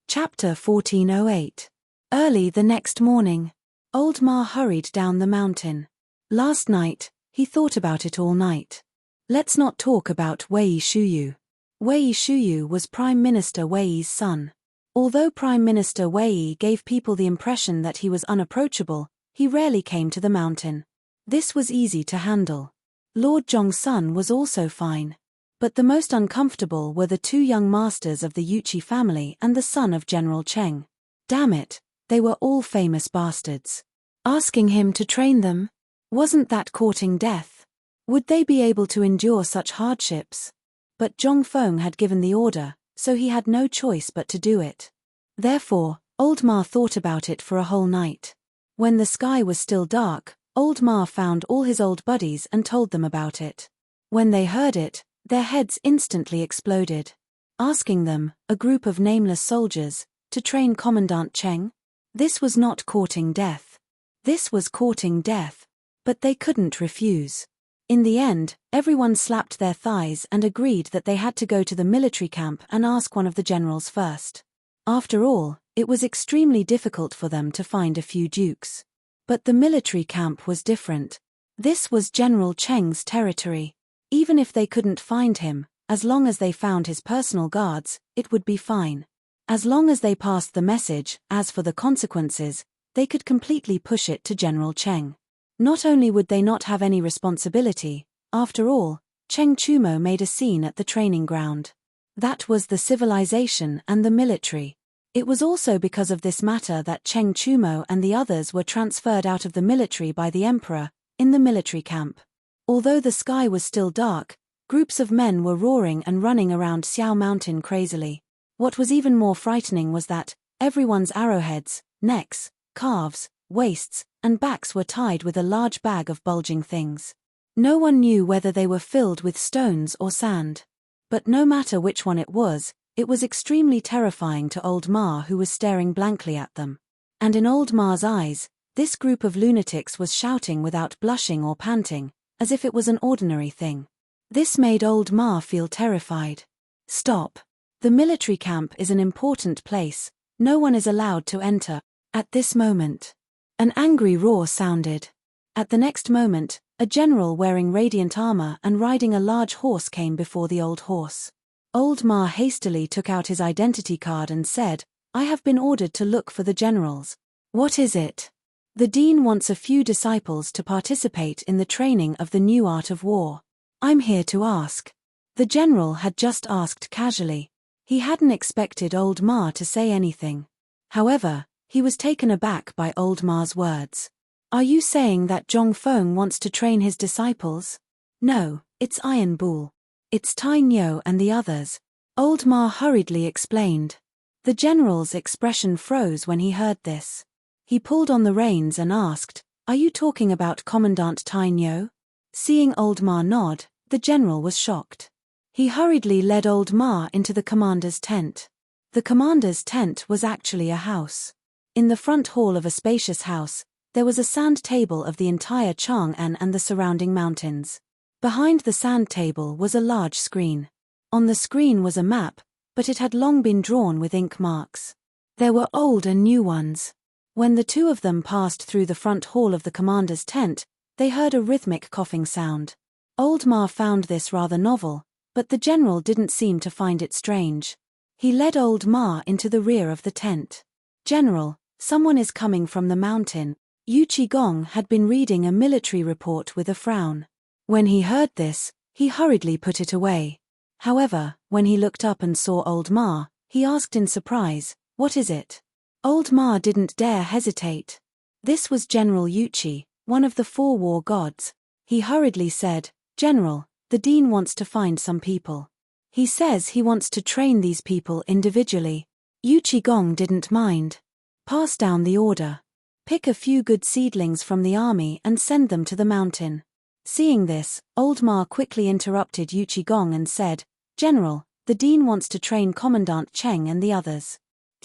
A: Chapter 1408. Early the next morning, Old Ma hurried down the mountain. Last night, he thought about it all night. Let's not talk about Wei Shuyu. Wei Shuyu was Prime Minister Wei's son. Although Prime Minister Wei gave people the impression that he was unapproachable, he rarely came to the mountain. This was easy to handle. Lord Zhong's son was also fine. But the most uncomfortable were the two young masters of the Yuchi family and the son of General Cheng. Damn it, they were all famous bastards. Asking him to train them? Wasn't that courting death? Would they be able to endure such hardships? But Zhong Feng had given the order, so he had no choice but to do it. Therefore, Old Ma thought about it for a whole night. When the sky was still dark, Old Ma found all his old buddies and told them about it. When they heard it, their heads instantly exploded. Asking them, a group of nameless soldiers, to train Commandant Cheng? This was not courting death. This was courting death. But they couldn't refuse. In the end, everyone slapped their thighs and agreed that they had to go to the military camp and ask one of the generals first. After all, it was extremely difficult for them to find a few dukes. But the military camp was different. This was General Cheng's territory. Even if they couldn't find him, as long as they found his personal guards, it would be fine. As long as they passed the message, as for the consequences, they could completely push it to General Cheng. Not only would they not have any responsibility, after all, Cheng Chumo made a scene at the training ground. That was the civilization and the military. It was also because of this matter that Cheng Chumo and the others were transferred out of the military by the emperor, in the military camp. Although the sky was still dark, groups of men were roaring and running around Xiao Mountain crazily. What was even more frightening was that everyone's arrowheads, necks, calves, waists, and backs were tied with a large bag of bulging things. No one knew whether they were filled with stones or sand. But no matter which one it was extremely terrifying to Old Ma, who was staring blankly at them. And in Old Ma's eyes, this group of lunatics was shouting without blushing or panting, as if it was an ordinary thing. This made Old Ma feel terrified. Stop. The military camp is an important place. No one is allowed to enter. At this moment, an angry roar sounded. At the next moment, a general wearing radiant armor and riding a large horse came before the old horse. Old Ma hastily took out his identity card and said, I have been ordered to look for the generals. What is it? The dean wants a few disciples to participate in the training of the new art of war. I'm here to ask. The general had just asked casually. He hadn't expected Old Ma to say anything. However, he was taken aback by Old Ma's words. Are you saying that Zhong Feng wants to train his disciples? No, it's Iron Bull. It's Tai Nyo and the others. Old Ma hurriedly explained. The general's expression froze when he heard this. He pulled on the reins and asked, Are you talking about Commandant Tai Nyo? Seeing Old Ma nod, the general was shocked. He hurriedly led Old Ma into the commander's tent. The commander's tent was actually a house. In the front hall of a spacious house, there was a sand table of the entire Chang'an and the surrounding mountains. Behind the sand table was a large screen. On the screen was a map, but it had long been drawn with ink marks. There were old and new ones. When the two of them passed through the front hall of the commander's tent, they heard a rhythmic coughing sound. Old Ma found this rather novel, but the general didn't seem to find it strange. He led Old Ma into the rear of the tent. "General, someone is coming from the mountain." Yu Qigong had been reading a military report with a frown. When he heard this, he hurriedly put it away. However, when he looked up and saw Old Ma, he asked in surprise, "What is it?" Old Ma didn't dare hesitate. This was General Yuchi, one of the 4 war gods. He hurriedly said, "General, the dean wants to find some people. He says he wants to train these people individually." Yu Qigong didn't mind. "Pass down the order. Pick a few good seedlings from the army and send them to the mountain." Seeing this, Old Ma quickly interrupted Yu Qigong and said, "General, the dean wants to train Commandant Cheng and the others."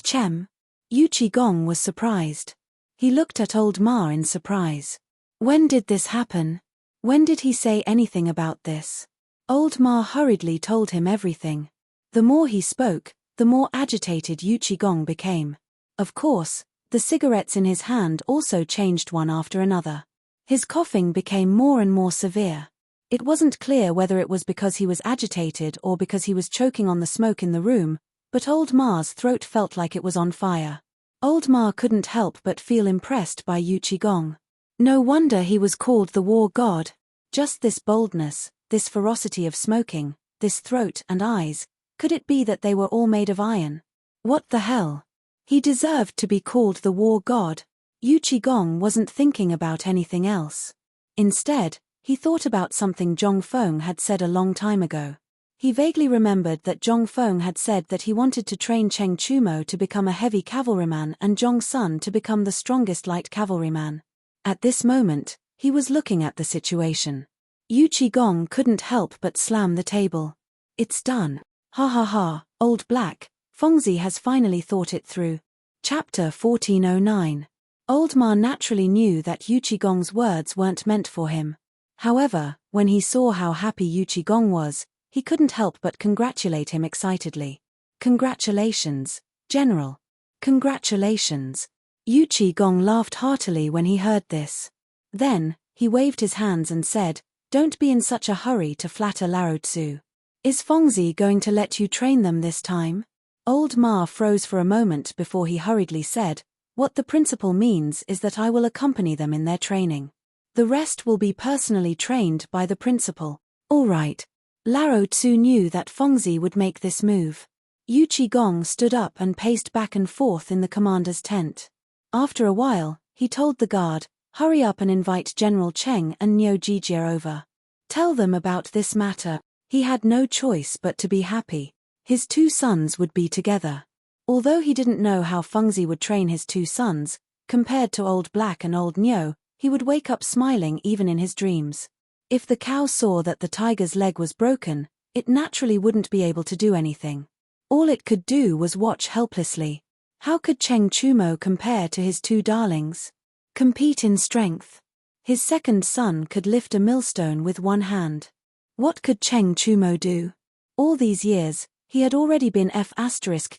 A: "Chem?" Yu Qigong was surprised. He looked at Old Ma in surprise. When did this happen? When did he say anything about this? Old Ma hurriedly told him everything. The more he spoke, the more agitated Yu Qigong became. Of course, the cigarettes in his hand also changed one after another. His coughing became more and more severe. It wasn't clear whether it was because he was agitated or because he was choking on the smoke in the room, but Old Ma's throat felt like it was on fire. Old Ma couldn't help but feel impressed by Yu Qigong. No wonder he was called the war god. Just this boldness, this ferocity of smoking, this throat and eyes, could it be that they were all made of iron? What the hell? He deserved to be called the war god. Yu Qigong wasn't thinking about anything else. Instead, he thought about something Zhong Feng had said a long time ago. He vaguely remembered that Zhong Feng had said that he wanted to train Cheng Chumo to become a heavy cavalryman and Zhong Sun to become the strongest light cavalryman. At this moment, he was looking at the situation. Yu Qigong couldn't help but slam the table. "It's done. Ha ha ha, Old Black, Fengzi has finally thought it through." Chapter 1409. Old Ma naturally knew that Yu Qigong's words weren't meant for him. However, when he saw how happy Yu Qigong was, he couldn't help but congratulate him excitedly. "Congratulations, General. Congratulations." Yu Qigong laughed heartily when he heard this. Then, he waved his hands and said, "Don't be in such a hurry to flatter Lao Tzu. Is Fengzi going to let you train them this time?" Old Ma froze for a moment before he hurriedly said, "What the principal means is that I will accompany them in their training. The rest will be personally trained by the principal." "All right." Lao Tzu knew that Fengzi would make this move. Yu Qigong stood up and paced back and forth in the commander's tent. After a while, he told the guard, "Hurry up and invite General Cheng and Niu Jijie over. Tell them about this matter." He had no choice but to be happy. His 2 sons would be together. Although he didn't know how Fengzi would train his 2 sons, compared to Old Black and Old Niu, he would wake up smiling even in his dreams. If the cow saw that the tiger's leg was broken, it naturally wouldn't be able to do anything. All it could do was watch helplessly. How could Cheng Chumo compare to his 2 darlings? Compete in strength. His second son could lift a millstone with one hand. What could Cheng Chumo do? All these years, he had already been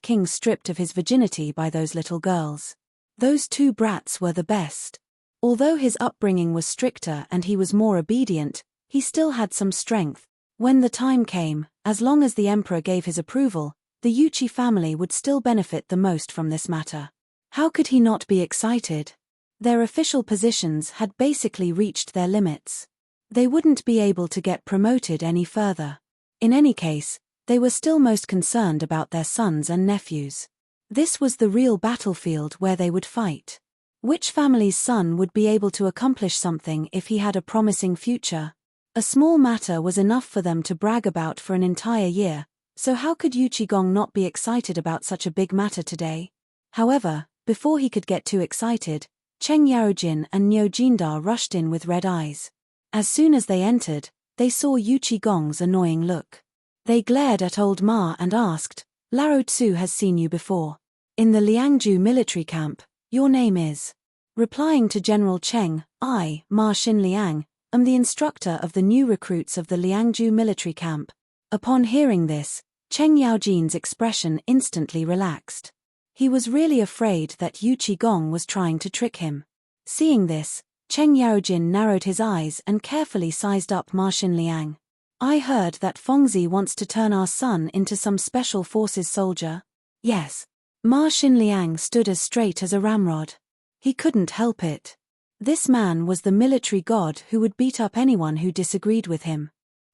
A: king stripped of his virginity by those little girls. Those 2 brats were the best. Although his upbringing was stricter and he was more obedient, he still had some strength. When the time came, as long as the emperor gave his approval, the Yuchi family would still benefit the most from this matter. How could he not be excited? Their official positions had basically reached their limits. They wouldn't be able to get promoted any further. In any case, they were still most concerned about their sons and nephews. This was the real battlefield where they would fight. Which family's son would be able to accomplish something if he had a promising future? A small matter was enough for them to brag about for an entire year, so how could Yu Qigong not be excited about such a big matter today? However, before he could get too excited, Cheng Yaojin and Niu Jindar rushed in with red eyes. As soon as they entered, they saw Yu Qigong's annoying look. They glared at Old Ma and asked, "Lao Tzu has seen you before. In the Liangju military camp, Your name is. Replying to General Cheng, I, Ma Xinliang, am the instructor of the new recruits of the Liangzhu military camp. Upon hearing this, Cheng Yaojin's expression instantly relaxed. He was really afraid that Yu Qigong was trying to trick him. Seeing this, Cheng Yaojin narrowed his eyes and carefully sized up Ma Xinliang. I heard that Fengzi wants to turn our son into some special forces soldier. Yes. Ma Xinliang stood as straight as a ramrod. He couldn't help it. This man was the military god who would beat up anyone who disagreed with him.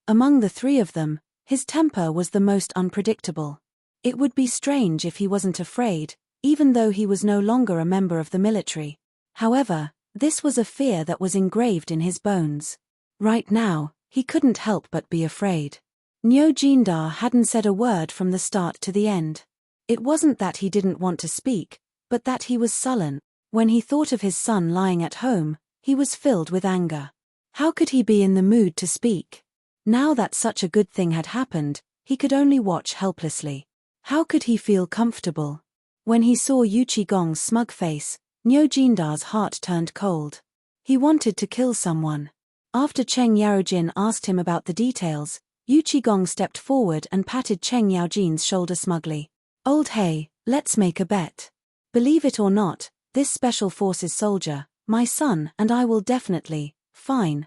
A: Among the three of them, his temper was the most unpredictable. It would be strange if he wasn't afraid, even though he was no longer a member of the military. However, this was a fear that was engraved in his bones. Right now, he couldn't help but be afraid. Niu Jindar hadn't said a word from the start to the end. It wasn't that he didn't want to speak, but that he was sullen. When he thought of his son lying at home, he was filled with anger. How could he be in the mood to speak? Now that such a good thing had happened, he could only watch helplessly. How could he feel comfortable? When he saw Yu Qigong's smug face, Niu Jindar's heart turned cold. He wanted to kill someone. After Cheng Yaojin asked him about the details, Yu Qigong stepped forward and patted Cheng Yaojin's shoulder smugly. Old hey, let's make a bet. Believe it or not, this special forces soldier, my son, and I will definitely. Fine.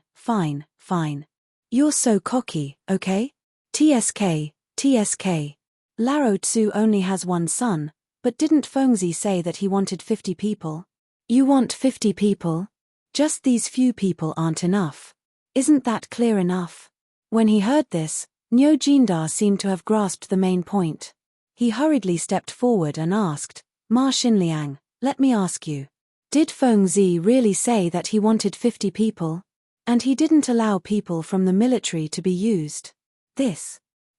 A: You're so cocky, okay? TSK. Laro Tzu only has one son, but didn't Fengzi say that he wanted 50 people? You want 50 people? Just these few people aren't enough. Isn't that clear enough? When he heard this, Niu Jindar seemed to have grasped the main point. He hurriedly stepped forward and asked, Ma Xinliang, let me ask you. Did Fengzi really say that he wanted 50 people? And he didn't allow people from the military to be used?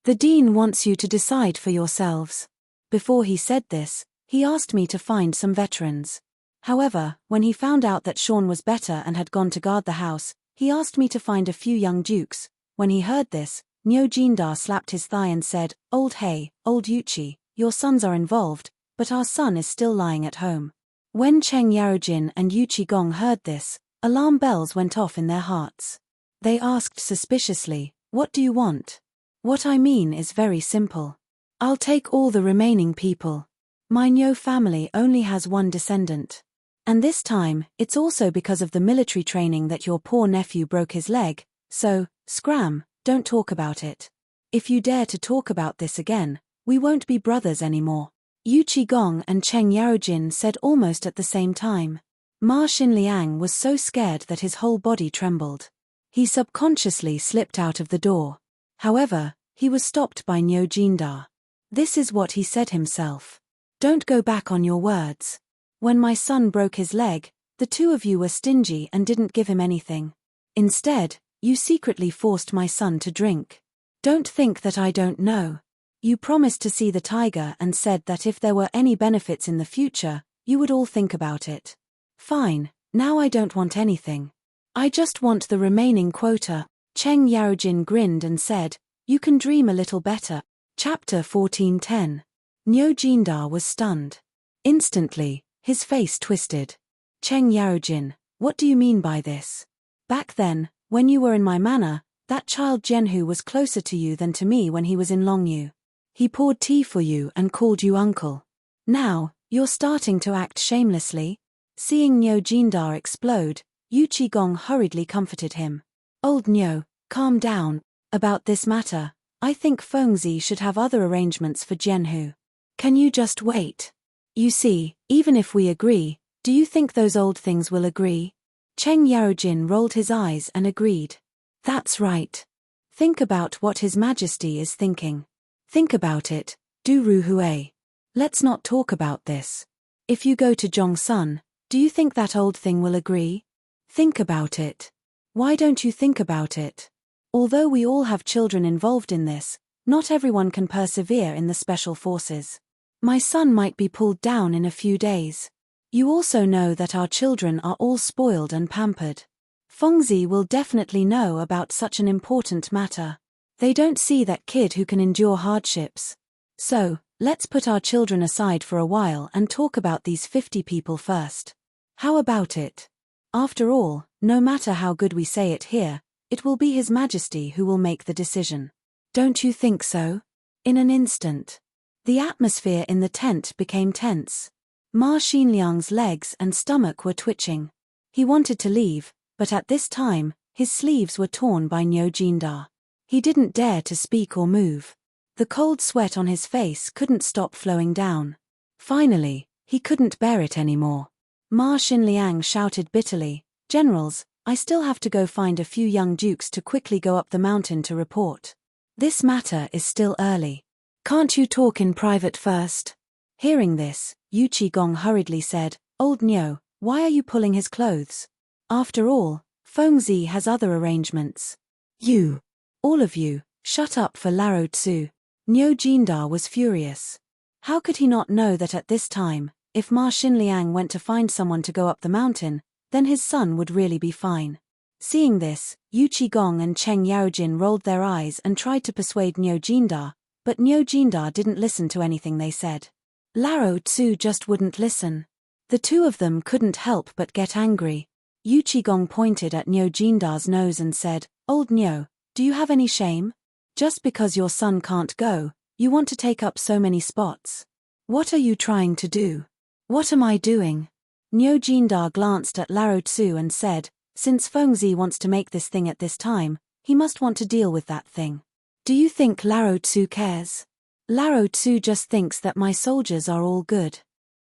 A: The dean wants you to decide for yourselves. Before he said this, he asked me to find some veterans. However, when he found out that Sean was better and had gone to guard the house, he asked me to find a few young dukes. When he heard this, Niu Jindar slapped his thigh and said, Old Yuchi, your sons are involved, but our son is still lying at home. When Cheng Yaojin and Yu Qigong heard this, alarm bells went off in their hearts. They asked suspiciously, what do you want? What I mean is very simple. I'll take all the remaining people. My Niu family only has one descendant. And this time, it's also because of the military training that your poor nephew broke his leg, so, scram, don't talk about it. If you dare to talk about this again, we won't be brothers anymore. Yu Qigong and Cheng Yaojin said almost at the same time. Ma Xinliang was so scared that his whole body trembled. He subconsciously slipped out of the door. However, he was stopped by Niu Jindar. This is what he said himself. Don't go back on your words. When my son broke his leg, the two of you were stingy and didn't give him anything. Instead, you secretly forced my son to drink. Don't think that I don't know. You promised to see the tiger and said that if there were any benefits in the future, you would all think about it. Fine, now I don't want anything. I just want the remaining quota. Cheng Yaojin grinned and said, you can dream a little better. Chapter 1410. Niu Jindar was stunned. Instantly, his face twisted. Cheng Yaojin, what do you mean by this? Back then, when you were in my manor, that child Zhenhu was closer to you than to me when he was in Longyu. He poured tea for you and called you uncle. Now, you're starting to act shamelessly? Seeing Niu Jindar explode, Yu Qigong hurriedly comforted him. Old Niu, calm down. About this matter, I think Fengzi should have other arrangements for Zhenhu. Can you just wait? You see, even if we agree, do you think those old things will agree? Cheng Yaojin rolled his eyes and agreed. That's right. Think about what His Majesty is thinking. Think about it, Du Ruhui. Let's not talk about this. If you go to Zhongsun, do you think that old thing will agree? Think about it. Why don't you think about it? Although we all have children involved in this, not everyone can persevere in the special forces. My son might be pulled down in a few days. You also know that our children are all spoiled and pampered. Fengzi will definitely know about such an important matter. They don't see that kid who can endure hardships. So, Let's put our children aside for a while and talk about these 50 people first. How about it? After all, no matter how good we say it here, it will be His Majesty who will make the decision. Don't you think so? In an instant, the atmosphere in the tent became tense. Ma Xinliang's legs and stomach were twitching. He wanted to leave, but at this time, his sleeves were torn by Niu Jindar. He didn't dare to speak or move. The cold sweat on his face couldn't stop flowing down. Finally, he couldn't bear it anymore. Ma Xinliang shouted bitterly, "Generals, I still have to go find a few young dukes to quickly go up the mountain to report. This matter is still early. Can't you talk in private first?" Hearing this, Yu Qigong hurriedly said, "Old Niu, why are you pulling his clothes? After all, Fengzi has other arrangements." "You! All of you, shut up for Laro Tzu." Niu Jindar was furious. How could he not know that at this time, if Ma Xinliang went to find someone to go up the mountain, then his son would really be fine? Seeing this, Yu Qigong and Cheng Yaojin rolled their eyes and tried to persuade Niu Jindar, but Niu Jindar didn't listen to anything they said. Laro Tzu just wouldn't listen. The two of them couldn't help but get angry. Yu Qigong pointed at Niu Jindar's nose and said, "Old Niu, do you have any shame? Just because your son can't go, you want to take up so many spots. What are you trying to do?" "What am I doing?" Niu Jindar glanced at Laro Tzu and said, "Since Fengzi wants to make this thing at this time, he must want to deal with that thing. Do you think Laro Tzu cares? Laro Tzu just thinks that my soldiers are all good.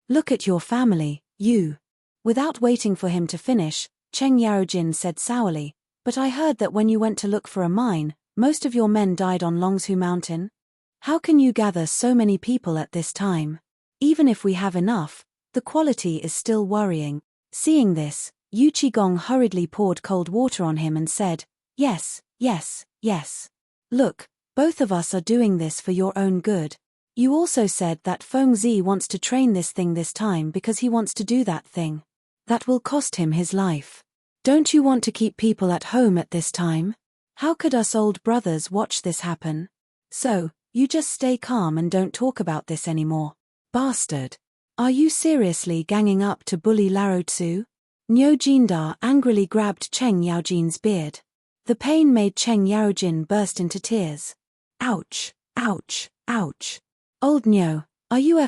A: Look at your family, you." Without waiting for him to finish, Cheng Yaojin said sourly, "But I heard that when you went to look for a mine, most of your men died on Longshu Mountain. How can you gather so many people at this time? Even if we have enough, the quality is still worrying." Seeing this, Yu Qigong hurriedly poured cold water on him and said, "Yes, yes, yes. Look, both of us are doing this for your own good. You also said that Fengzi wants to train this thing this time because he wants to do that thing. That will cost him his life. Don't you want to keep people at home at this time? How could us old brothers watch this happen? So, you just stay calm and don't talk about this anymore. Bastard. Are you seriously ganging up to bully Laro Tzu?" Niu Jindar angrily grabbed Cheng Yaojin's beard. The pain made Cheng Yaojin burst into tears. "Ouch, ouch, ouch. Old Niu, are you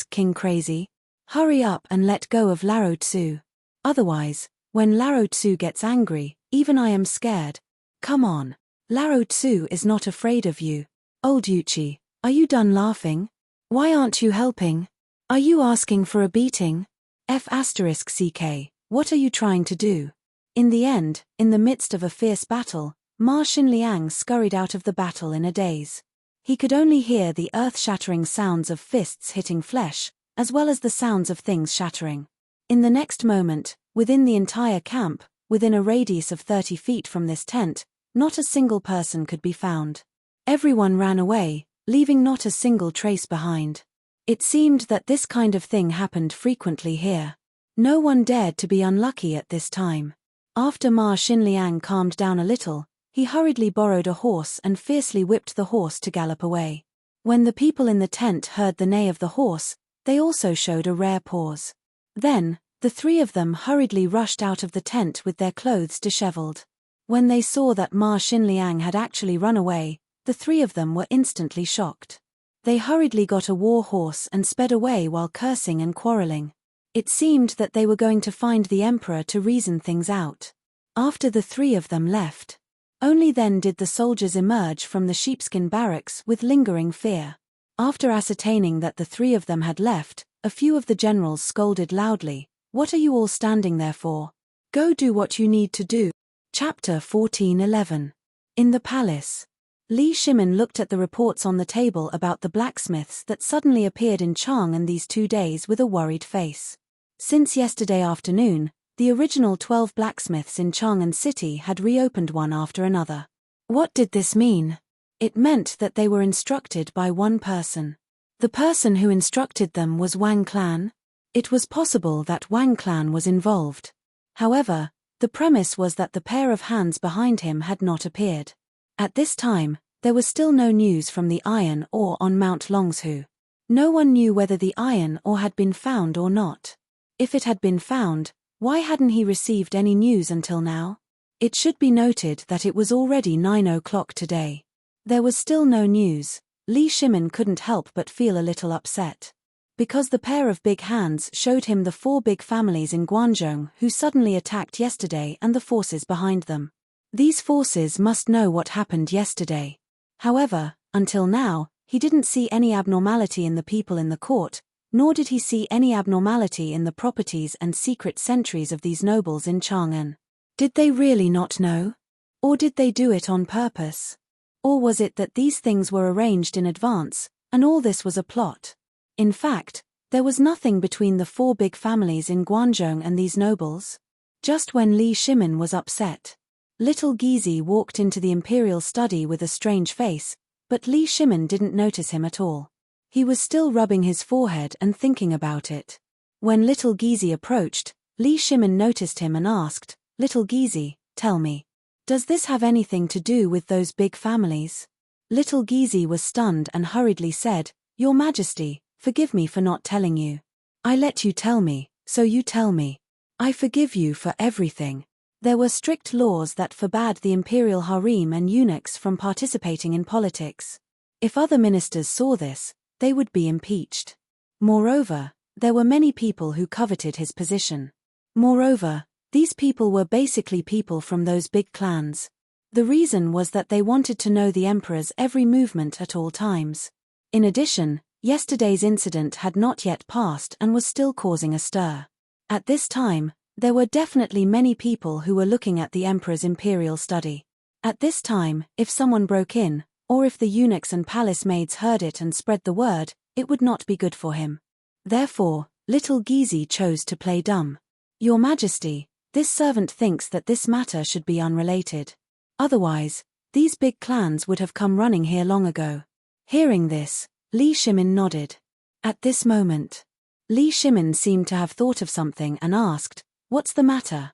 A: King crazy? Hurry up and let go of Laro Tzu. Otherwise, when Laro Tzu gets angry, even I am scared. Come on. Laro Tzu is not afraid of you. Old Yuchi, are you done laughing? Why aren't you helping? Are you asking for a beating? CK, what are you trying to do?" In the end, in the midst of a fierce battle, Ma Xinliang scurried out of the battle in a daze. He could only hear the earth-shattering sounds of fists hitting flesh, as well as the sounds of things shattering. In the next moment, within the entire camp, within a radius of 30 feet from this tent, not a single person could be found. Everyone ran away, leaving not a single trace behind. It seemed that this kind of thing happened frequently here. No one dared to be unlucky at this time. After Ma Xinliang calmed down a little, he hurriedly borrowed a horse and fiercely whipped the horse to gallop away. When the people in the tent heard the neigh of the horse, they also showed a rare pause. Then, the three of them hurriedly rushed out of the tent with their clothes disheveled. When they saw that Ma Xinliang had actually run away, the three of them were instantly shocked. They hurriedly got a war horse and sped away while cursing and quarreling. It seemed that they were going to find the emperor to reason things out. After the three of them left, only then did the soldiers emerge from the sheepskin barracks with lingering fear. After ascertaining that the three of them had left, a few of the generals scolded loudly, "What are you all standing there for? Go do what you need to do." Chapter 14:11. In the palace. Li Shimin looked at the reports on the table about the blacksmiths that suddenly appeared in Chang'an these 2 days with a worried face. Since yesterday afternoon, the original 12 blacksmiths in Chang'an City had reopened one after another. What did this mean? It meant that they were instructed by one person. The person who instructed them was Wang Clan. It was possible that Wang Clan was involved. However, the premise was that the pair of hands behind him had not appeared. At this time, there was still no news from the Iron Ore on Mount Longshu. No one knew whether the iron ore had been found or not. If it had been found, why hadn't he received any news until now? It should be noted that it was already 9 o'clock today. There was still no news. Li Shimin couldn't help but feel a little upset. Because the pair of big hands showed him the 4 big families in Guangzhou who suddenly attacked yesterday and the forces behind them. These forces must know what happened yesterday. However, until now, he didn't see any abnormality in the people in the court, nor did he see any abnormality in the properties and secret sentries of these nobles in Chang'an. Did they really not know? Or did they do it on purpose? Or was it that these things were arranged in advance, and all this was a plot? In fact, there was nothing between the 4 big families in Guangzhou and these nobles. Just when Li Shimin was upset, little Gizi walked into the imperial study with a strange face, but Li Shimin didn't notice him at all. He was still rubbing his forehead and thinking about it. When little Gizi approached, Li Shimin noticed him and asked, "Little Gizi, tell me, does this have anything to do with those big families?" Little Gizi was stunned and hurriedly said, "Your Majesty, forgive me for not telling you. I let you tell me, so you tell me. I forgive you for everything." There were strict laws that forbade the imperial harem and eunuchs from participating in politics. If other ministers saw this, they would be impeached. Moreover, there were many people who coveted his position. Moreover, these people were basically people from those big clans. The reason was that they wanted to know the emperor's every movement at all times. In addition, yesterday's incident had not yet passed and was still causing a stir. At this time, there were definitely many people who were looking at the emperor's imperial study. At this time, if someone broke in, or if the eunuchs and palace maids heard it and spread the word, it would not be good for him. Therefore, little Gizi chose to play dumb. "Your Majesty, this servant thinks that this matter should be unrelated. Otherwise, these big clans would have come running here long ago." Hearing this, Li Shimin nodded. At this moment, Li Shimin seemed to have thought of something and asked, "What's the matter?"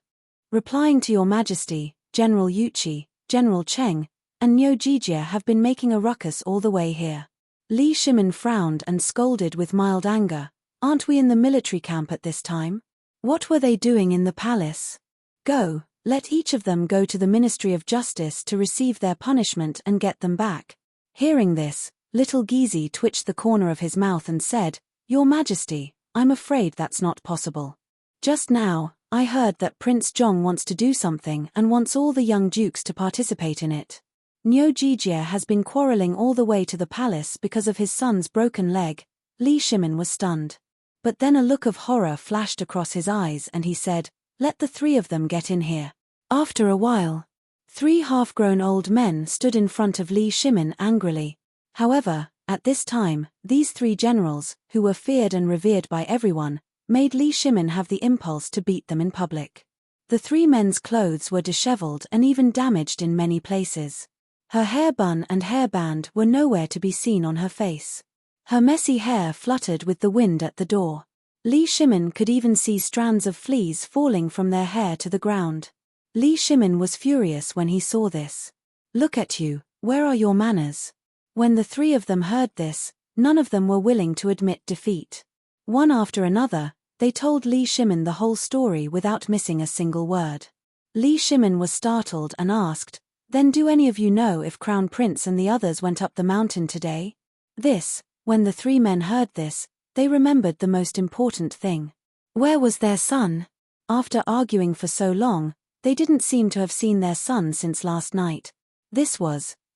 A: Replying to Your Majesty, General Yuqi, General Cheng, and Niu Jijie have been making a ruckus all the way here. Li Shimin frowned and scolded with mild anger, "Aren't we in the military camp at this time? What were they doing in the palace? Go, let each of them go to the Ministry of Justice to receive their punishment and get them back." Hearing this, little Gizi twitched the corner of his mouth and said, "Your Majesty, I'm afraid that's not possible. Just now, I heard that Prince Zhong wants to do something and wants all the young dukes to participate in it. Niu Jijie has been quarreling all the way to the palace because of his son's broken leg." Li Shimin was stunned. But then a look of horror flashed across his eyes and he said, "Let the 3 of them get in here." After a while, 3 half-grown old men stood in front of Li Shimin angrily. However, at this time, these 3 generals, who were feared and revered by everyone, made Li Shimin have the impulse to beat them in public. The 3 men's clothes were disheveled and even damaged in many places. Her hair bun and hairband were nowhere to be seen on her face. Her messy hair fluttered with the wind at the door. Li Shimin could even see strands of fleas falling from their hair to the ground. Li Shimin was furious when he saw this. "Look at you, where are your manners?" When the 3 of them heard this, none of them were willing to admit defeat. One after another, they told Li Shimin the whole story without missing a single word. Li Shimin was startled and asked, "Then do any of you know if Crown Prince and the others went up the mountain today?" When the 3 men heard this, they remembered the most important thing. Where was their son? After arguing for so long, they didn't seem to have seen their son since last night.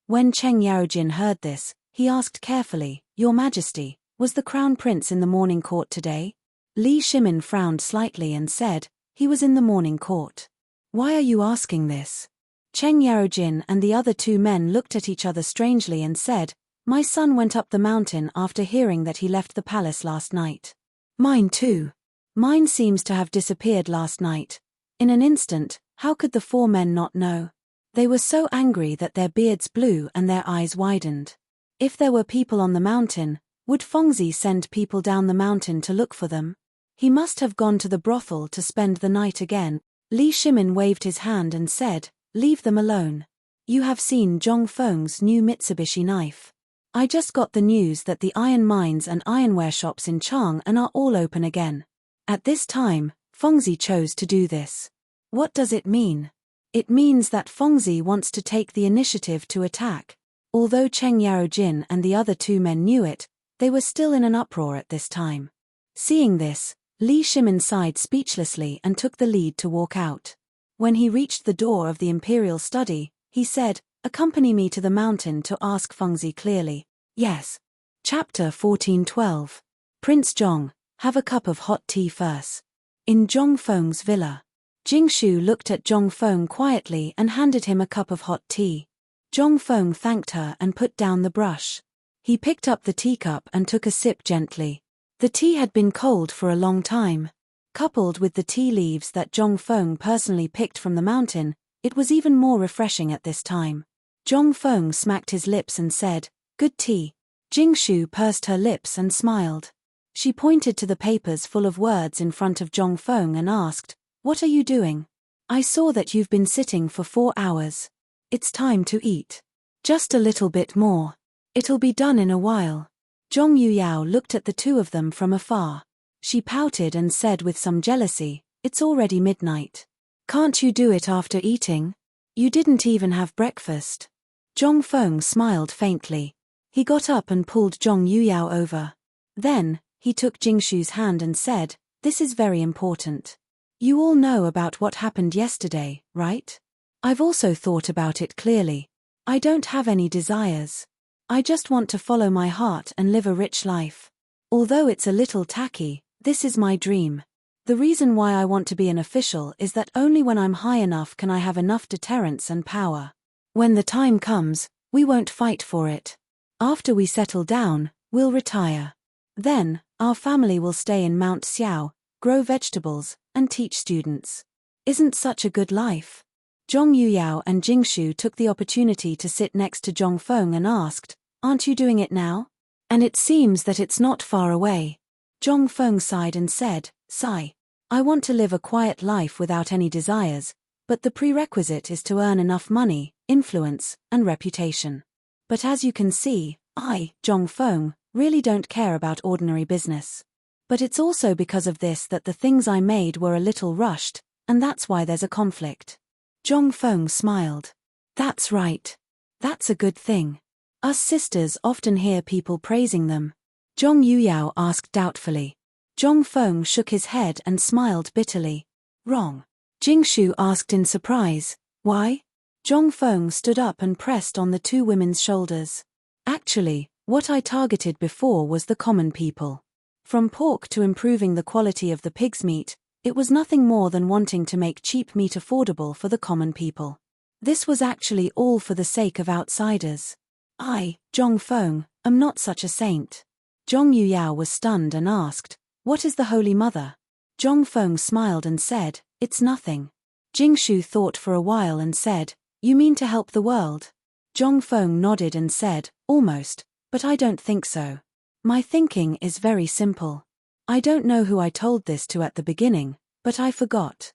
A: When Cheng Yaojin heard this, he asked carefully, "Your Majesty, was the Crown Prince in the morning court today?" Li Shimin frowned slightly and said, "He was in the morning court." "Why are you asking this?" Cheng Yaojin and the other 2 men looked at each other strangely and said, "My son went up the mountain after hearing that he left the palace last night." "Mine too. Mine seems to have disappeared last night." In an instant, how could the 4 men not know? They were so angry that their beards blew and their eyes widened. If there were people on the mountain, would Fengzi send people down the mountain to look for them? He must have gone to the brothel to spend the night again. Li Shimin waved his hand and said, "Leave them alone. You have seen Zhong Feng's new Mitsubishi knife. I just got the news that the iron mines and ironware shops in Chang'an are all open again. At this time, Fengzi chose to do this. What does it mean? It means that Fengzi wants to take the initiative to attack. Although Cheng Yaojin and the other two men knew it, they were still in an uproar at this time. Seeing this, Li Shimin sighed speechlessly and took the lead to walk out. When he reached the door of the imperial study, he said, "Accompany me to the mountain to ask Fengzi clearly." Yes. Chapter 14:12. Prince Zhong, have a cup of hot tea first. In Zhong Feng's villa. Jingshu looked at Zhong Feng quietly and handed him a cup of hot tea. Zhong Feng thanked her and put down the brush. He picked up the teacup and took a sip gently. The tea had been cold for a long time. Coupled with the tea leaves that Zhong Feng personally picked from the mountain, it was even more refreshing at this time. Zhong Feng smacked his lips and said, "Good tea." Jingshu pursed her lips and smiled. She pointed to the papers full of words in front of Zhong Feng and asked, "What are you doing? I saw that you've been sitting for 4 hours. It's time to eat. Just a little bit more. It'll be done in a while." Zhong Yuyao looked at the two of them from afar. She pouted and said with some jealousy, "It's already midnight. Can't you do it after eating? You didn't even have breakfast." Zhong Feng smiled faintly. He got up and pulled Zhong Yuyao over. Then, he took Jingshu's hand and said, "This is very important. You all know about what happened yesterday, right? I've also thought about it clearly. I don't have any desires. I just want to follow my heart and live a rich life. Although it's a little tacky, this is my dream. The reason why I want to be an official is that only when I'm high enough can I have enough deterrence and power. When the time comes, we won't fight for it. After we settle down, we'll retire. Then, our family will stay in Mount Xiao, grow vegetables, and teach students. Isn't such a good life?" Zhong Yuyao and Jingshu took the opportunity to sit next to Zhong Feng and asked, "Aren't you doing it now? And it seems that it's not far away." Zhong Feng sighed and said, "Sigh. I want to live a quiet life without any desires, but the prerequisite is to earn enough money, influence, and reputation. But as you can see, I, Zhong Feng, really don't care about ordinary business. But it's also because of this that the things I made were a little rushed, and that's why there's a conflict." Zhong Feng smiled. "That's right. That's a good thing. Us sisters often hear people praising them." Zhong Yuyao asked doubtfully. Zhong Feng shook his head and smiled bitterly. "Wrong." Jingshu asked in surprise, "Why?" Zhong Feng stood up and pressed on the two women's shoulders. "Actually, what I targeted before was the common people. From pork to improving the quality of the pig's meat, it was nothing more than wanting to make cheap meat affordable for the common people. This was actually all for the sake of outsiders. I, Zhong Feng, am not such a saint." Zhong Yuyao was stunned and asked, "What is the Holy Mother?" Zhong Feng smiled and said, "It's nothing." Jingshu thought for a while and said, "You mean to help the world?" Zhong Feng nodded and said, "Almost, but I don't think so. My thinking is very simple. I don't know who I told this to at the beginning, but I forgot.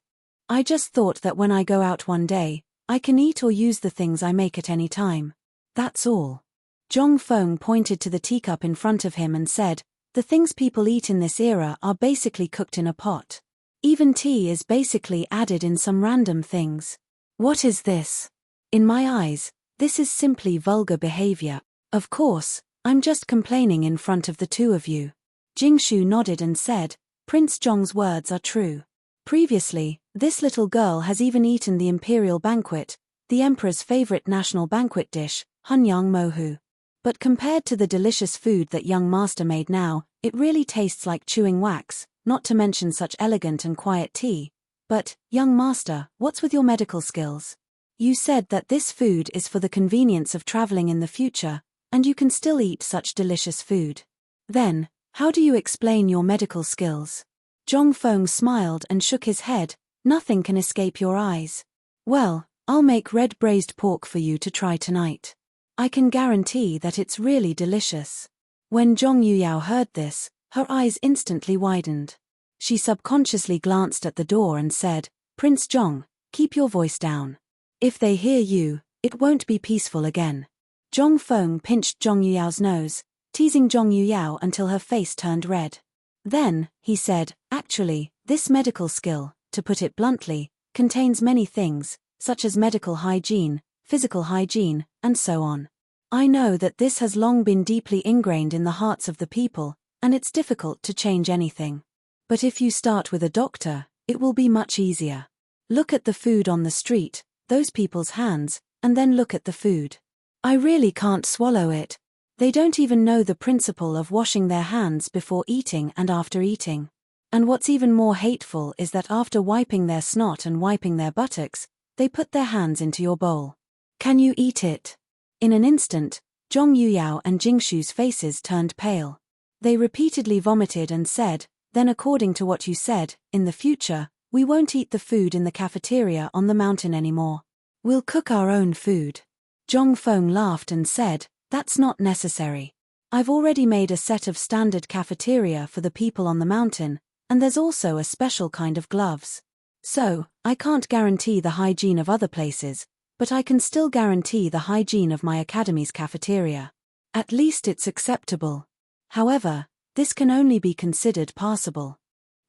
A: I just thought that when I go out one day, I can eat or use the things I make at any time. That's all." Zhong Feng pointed to the teacup in front of him and said, "The things people eat in this era are basically cooked in a pot. Even tea is basically added in some random things. What is this? In my eyes, this is simply vulgar behavior. Of course, I'm just complaining in front of the two of you." Jingshu nodded and said, "Prince Zhong's words are true. Previously, this little girl has even eaten the imperial banquet, the emperor's favorite national banquet dish, Hunyang Mohu. But compared to the delicious food that young master made now, it really tastes like chewing wax, not to mention such elegant and quiet tea. But, young master, what's with your medical skills? You said that this food is for the convenience of traveling in the future, and you can still eat such delicious food. Then, how do you explain your medical skills?" Zhong Feng smiled and shook his head. "Nothing can escape your eyes. Well, I'll make red braised pork for you to try tonight. I can guarantee that it's really delicious." When Zhong Yuyao heard this, her eyes instantly widened. She subconsciously glanced at the door and said, "Prince Zhong, keep your voice down. If they hear you, it won't be peaceful again." Zhong Feng pinched Zhong Yuyao's nose, teasing Zhong Yuyao until her face turned red. Then, he said, actually, this medical skill, to put it bluntly, contains many things, such as medical hygiene, physical hygiene, and so on. I know that this has long been deeply ingrained in the hearts of the people, and it's difficult to change anything. But if you start with a doctor, it will be much easier. Look at the food on the street, those people's hands, and then look at the food. I really can't swallow it. They don't even know the principle of washing their hands before eating and after eating. And what's even more hateful is that after wiping their snot and wiping their buttocks, they put their hands into your bowl. Can you eat it? In an instant, Zhong Yuyao and Jingshu's faces turned pale. They repeatedly vomited and said, then according to what you said, in the future, we won't eat the food in the cafeteria on the mountain anymore. We'll cook our own food. Zhong Feng laughed and said, that's not necessary. I've already made a set of standard cafeteria for the people on the mountain, and there's also a special kind of gloves. So, I can't guarantee the hygiene of other places, but I can still guarantee the hygiene of my academy's cafeteria. At least it's acceptable. However, this can only be considered passable.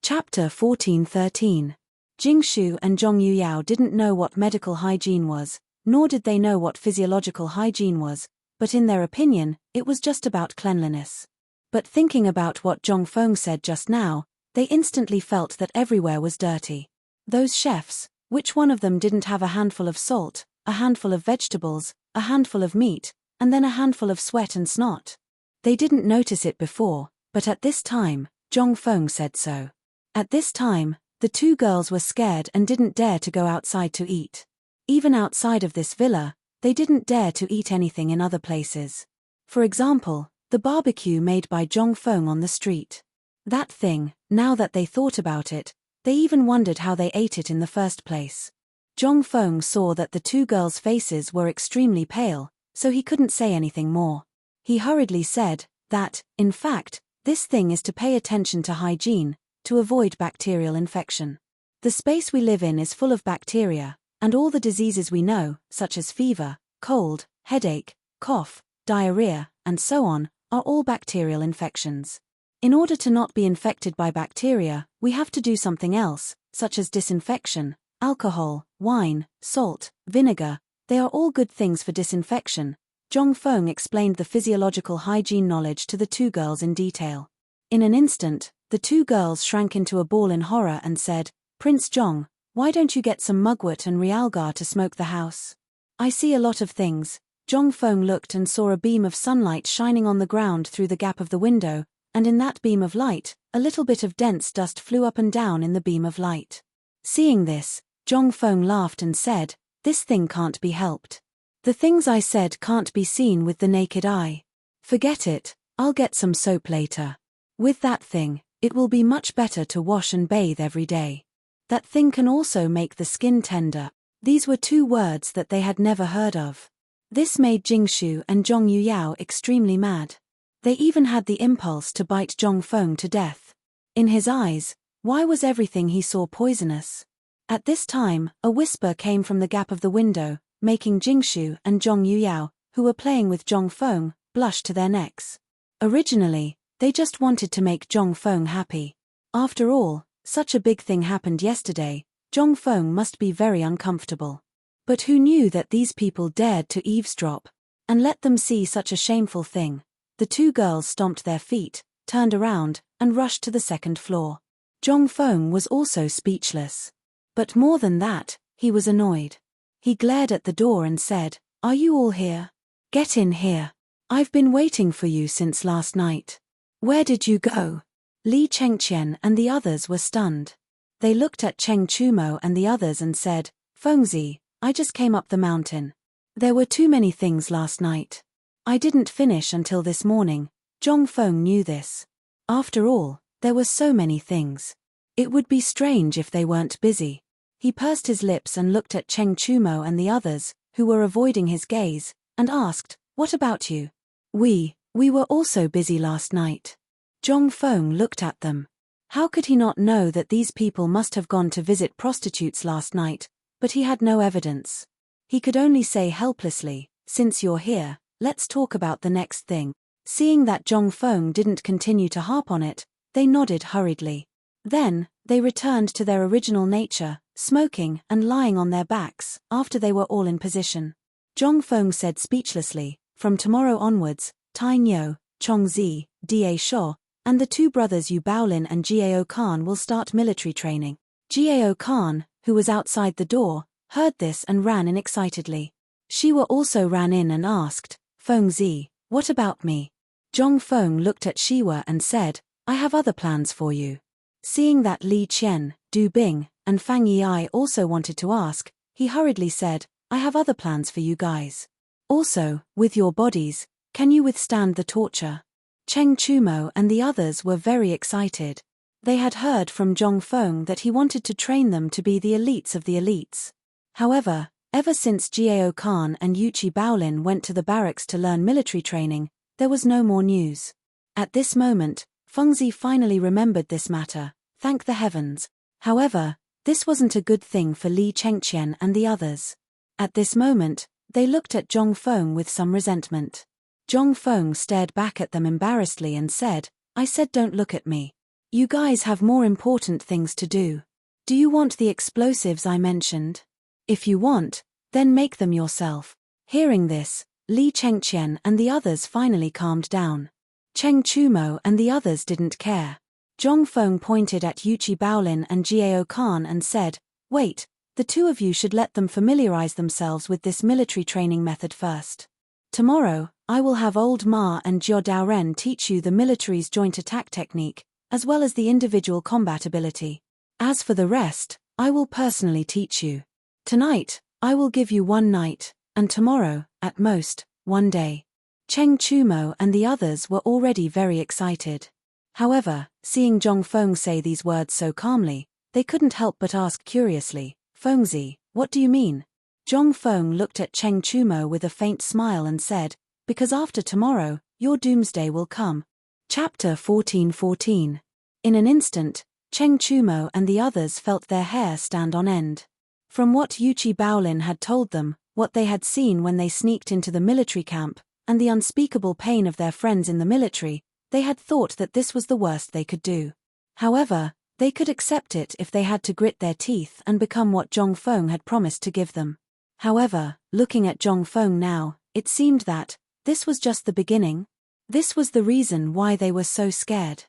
A: Chapter 14:13. Jingshu and Zhong Yuyao didn't know what medical hygiene was, nor did they know what physiological hygiene was, but in their opinion, it was just about cleanliness. But thinking about what Zhong Feng said just now, they instantly felt that everywhere was dirty. Those chefs, which one of them didn't have a handful of salt, a handful of vegetables, a handful of meat, and then a handful of sweat and snot? They didn't notice it before, but at this time, Zhong Feng said so. At this time, the two girls were scared and didn't dare to go outside to eat. Even outside of this villa, they didn't dare to eat anything in other places. For example, the barbecue made by Zhong Feng on the street. That thing, now that they thought about it, they even wondered how they ate it in the first place. Zhong Feng saw that the two girls' faces were extremely pale, so he couldn't say anything more. He hurriedly said that, in fact, this thing is to pay attention to hygiene, to avoid bacterial infection. The space we live in is full of bacteria, and all the diseases we know, such as fever, cold, headache, cough, diarrhea, and so on, are all bacterial infections. In order to not be infected by bacteria, we have to do something else, such as disinfection, alcohol, wine, salt, vinegar. They are all good things for disinfection. Zhong Feng explained the physiological hygiene knowledge to the two girls in detail. In an instant, the two girls shrank into a ball in horror and said, Prince Zhong, why don't you get some mugwort and realgar to smoke the house? I see a lot of things. Zhong Feng looked and saw a beam of sunlight shining on the ground through the gap of the window, and in that beam of light, a little bit of dense dust flew up and down in the beam of light. Seeing this, Zhong Feng laughed and said, this thing can't be helped. The things I said can't be seen with the naked eye. Forget it, I'll get some soap later. With that thing, it will be much better to wash and bathe every day. That thing can also make the skin tender. These were two words that they had never heard of. This made Jingshu and Zhong Yuyao extremely mad. They even had the impulse to bite Zhong Feng to death. In his eyes, why was everything he saw poisonous? At this time, a whisper came from the gap of the window, making Jingshu and Zhong Yuyao, who were playing with Zhong Feng, blush to their necks. Originally, they just wanted to make Zhong Feng happy. After all, such a big thing happened yesterday. Zhong Feng must be very uncomfortable. But who knew that these people dared to eavesdrop and let them see such a shameful thing? The two girls stomped their feet, turned around, and rushed to the second floor. Zhong Feng was also speechless. But more than that, he was annoyed. He glared at the door and said, Are you all here? Get in here. I've been waiting for you since last night. Where did you go? Li Chengqian and the others were stunned. They looked at Cheng Chumo and the others and said, Fengzi, I just came up the mountain. There were too many things last night. I didn't finish until this morning. Zhong Feng knew this. After all, there were so many things. It would be strange if they weren't busy. He pursed his lips and looked at Cheng Chumo and the others, who were avoiding his gaze, and asked, What about you? We were also busy last night. Zhong Feng looked at them. How could he not know that these people must have gone to visit prostitutes last night, but he had no evidence. He could only say helplessly, Since you're here, let's talk about the next thing. Seeing that Zhong Feng didn't continue to harp on it, they nodded hurriedly. Then, they returned to their original nature, smoking and lying on their backs, after they were all in position. Zhong Feng said speechlessly, from tomorrow onwards, Tai Nyo, Chong Zi, Da Sho, and the two brothers Yu Baolin and Jiao Khan will start military training. Jiao Khan, who was outside the door, heard this and ran in excitedly. Shiwa also ran in and asked, Feng Zi, what about me? Zhong Feng looked at Shiwa and said, I have other plans for you. Seeing that Li Qian, Du Bing, and Fang Yi also wanted to ask, he hurriedly said, I have other plans for you guys. Also, with your bodies, can you withstand the torture? Cheng Chumo and the others were very excited. They had heard from Zhong Feng that he wanted to train them to be the elites of the elites. However, ever since Jiao Khan and Yuchi Baolin went to the barracks to learn military training, there was no more news. At this moment, Fengzi finally remembered this matter, thank the heavens. However, this wasn't a good thing for Li Chengqian and the others. At this moment, they looked at Zhong Feng with some resentment. Zhong Feng stared back at them embarrassedly and said, I said don't look at me. You guys have more important things to do. Do you want the explosives I mentioned? If you want, then make them yourself. Hearing this, Li Chengqian and the others finally calmed down. Cheng Chumo and the others didn't care. Zhong Feng pointed at Yuchi Baolin and Jiao Khan and said, wait, the two of you should let them familiarize themselves with this military training method first. Tomorrow, I will have Old Ma and Jiao Daoren teach you the military's joint attack technique, as well as the individual combat ability. As for the rest, I will personally teach you. Tonight, I will give you one night, and tomorrow, at most, one day. Cheng Chumo and the others were already very excited. However, seeing Zhong Feng say these words so calmly, they couldn't help but ask curiously, Fengzi, what do you mean? Zhong Feng looked at Cheng Chumo with a faint smile and said, because after tomorrow, your doomsday will come. Chapter 14:14. In an instant, Cheng Chumo and the others felt their hair stand on end. From what Yuchi Baolin had told them, what they had seen when they sneaked into the military camp, and the unspeakable pain of their friends in the military, they had thought that this was the worst they could do. However, they could accept it if they had to grit their teeth and become what Zhong Feng had promised to give them. However, looking at Zhong Feng now, it seemed that this was just the beginning. This was the reason why they were so scared.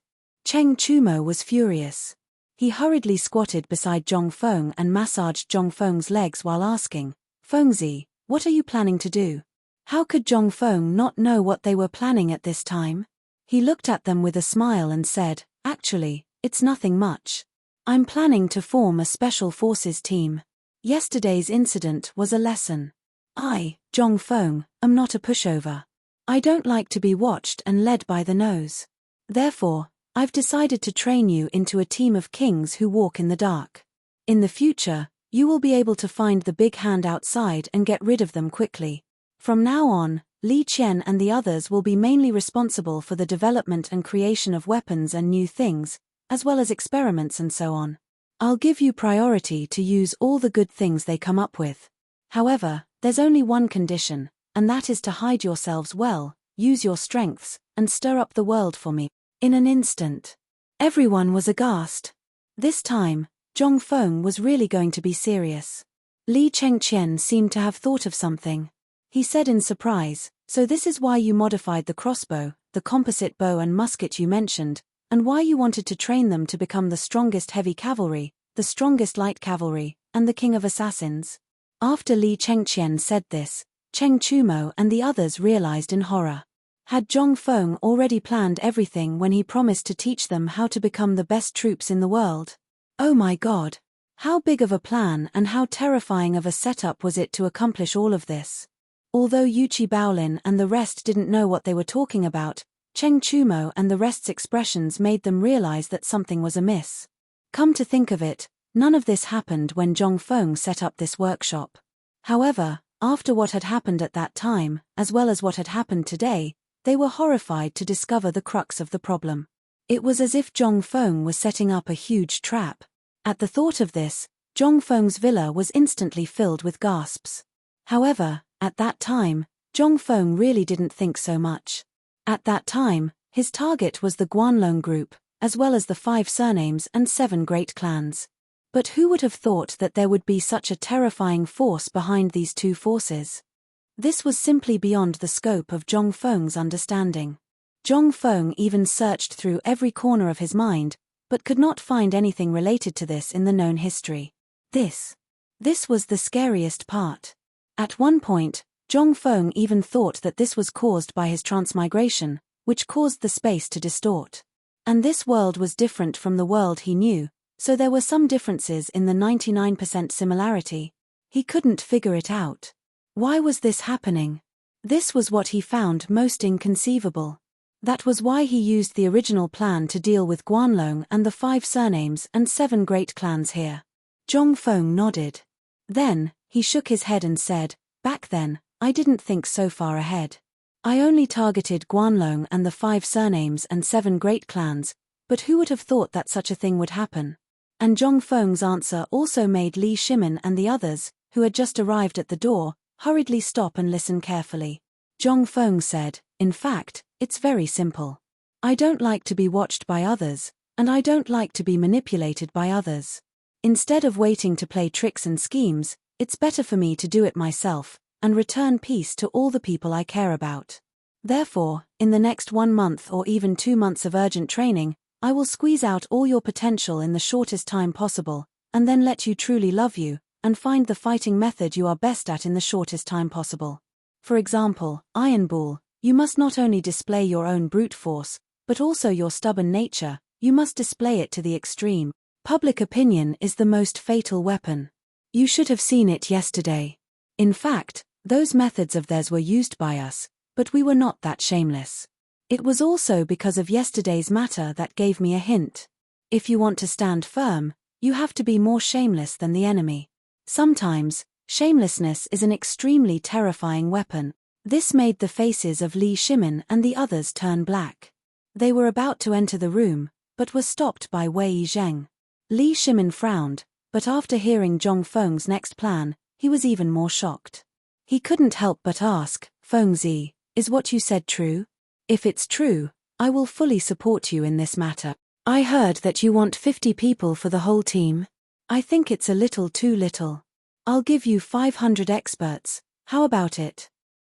A: Cheng Chumo was furious. He hurriedly squatted beside Zhong Feng and massaged Zhong Feng's legs while asking, Fengzi, what are you planning to do? How could Zhong Feng not know what they were planning at this time? He looked at them with a smile and said, actually, it's nothing much. I'm planning to form a special forces team. Yesterday's incident was a lesson. I, Zhong Feng, am not a pushover. I don't like to be watched and led by the nose. Therefore, I've decided to train you into a team of kings who walk in the dark. In the future, you will be able to find the big hand outside and get rid of them quickly. From now on, Li Qian and the others will be mainly responsible for the development and creation of weapons and new things, as well as experiments and so on. I'll give you priority to use all the good things they come up with. However, there's only one condition, and that is to hide yourselves well, use your strengths, and stir up the world for me. In an instant, everyone was aghast. This time, Zhong Feng was really going to be serious. Li Chengqian seemed to have thought of something. He said in surprise, so this is why you modified the crossbow, the composite bow and musket you mentioned, and why you wanted to train them to become the strongest heavy cavalry, the strongest light cavalry, and the king of assassins. After Li Chengqian said this, Cheng Chumo and the others realized in horror. Had Zhong Feng already planned everything when he promised to teach them how to become the best troops in the world? Oh my God! How big of a plan and how terrifying of a setup was it to accomplish all of this? Although Yuchi Baolin and the rest didn't know what they were talking about, Cheng Chumo and the rest's expressions made them realize that something was amiss. Come to think of it, none of this happened when Zhong Feng set up this workshop. However, after what had happened at that time, as well as what had happened today, they were horrified to discover the crux of the problem. It was as if Zhong Feng was setting up a huge trap. At the thought of this, Zhong Feng's villa was instantly filled with gasps. However, at that time, Zhongfeng really didn't think so much. At that time, his target was the Guanlong group, as well as the 5 surnames and 7 great clans. But who would have thought that there would be such a terrifying force behind these 2 forces? This was simply beyond the scope of Zhongfeng's understanding. Zhongfeng even searched through every corner of his mind, but could not find anything related to this in the known history. This was the scariest part. At one point, Zhongfeng even thought that this was caused by his transmigration, which caused the space to distort. And this world was different from the world he knew, so there were some differences in the 99% similarity. He couldn't figure it out. Why was this happening? This was what he found most inconceivable. That was why he used the original plan to deal with Guanlong and the 5 surnames and 7 great clans here. Zhongfeng nodded. Then, he shook his head and said, "Back then, I didn't think so far ahead. I only targeted Guanlong and the 5 surnames and 7 great clans, but who would have thought that such a thing would happen?" And Zhongfeng's answer also made Li Shimin and the others, who had just arrived at the door, hurriedly stop and listen carefully. Zhongfeng said, "In fact, it's very simple. I don't like to be watched by others, and I don't like to be manipulated by others. Instead of waiting to play tricks and schemes, it's better for me to do it myself, and return peace to all the people I care about. Therefore, in the next 1 month or even 2 months of urgent training, I will squeeze out all your potential in the shortest time possible, and then let you truly love you, and find the fighting method you are best at in the shortest time possible. For example, Iron Bull, you must not only display your own brute force, but also your stubborn nature, you must display it to the extreme. Public opinion is the most fatal weapon. You should have seen it yesterday. In fact, those methods of theirs were used by us, but we were not that shameless. It was also because of yesterday's matter that gave me a hint. If you want to stand firm, you have to be more shameless than the enemy. Sometimes, shamelessness is an extremely terrifying weapon." This made the faces of Li Shimin and the others turn black. They were about to enter the room, but were stopped by Wei Zheng. Li Shimin frowned, but after hearing Zhongfeng's next plan, he was even more shocked. He couldn't help but ask, "Fengzi, is what you said true? If it's true, I will fully support you in this matter. I heard that you want 50 people for the whole team. I think it's a little too little. I'll give you 500 experts, how about it?"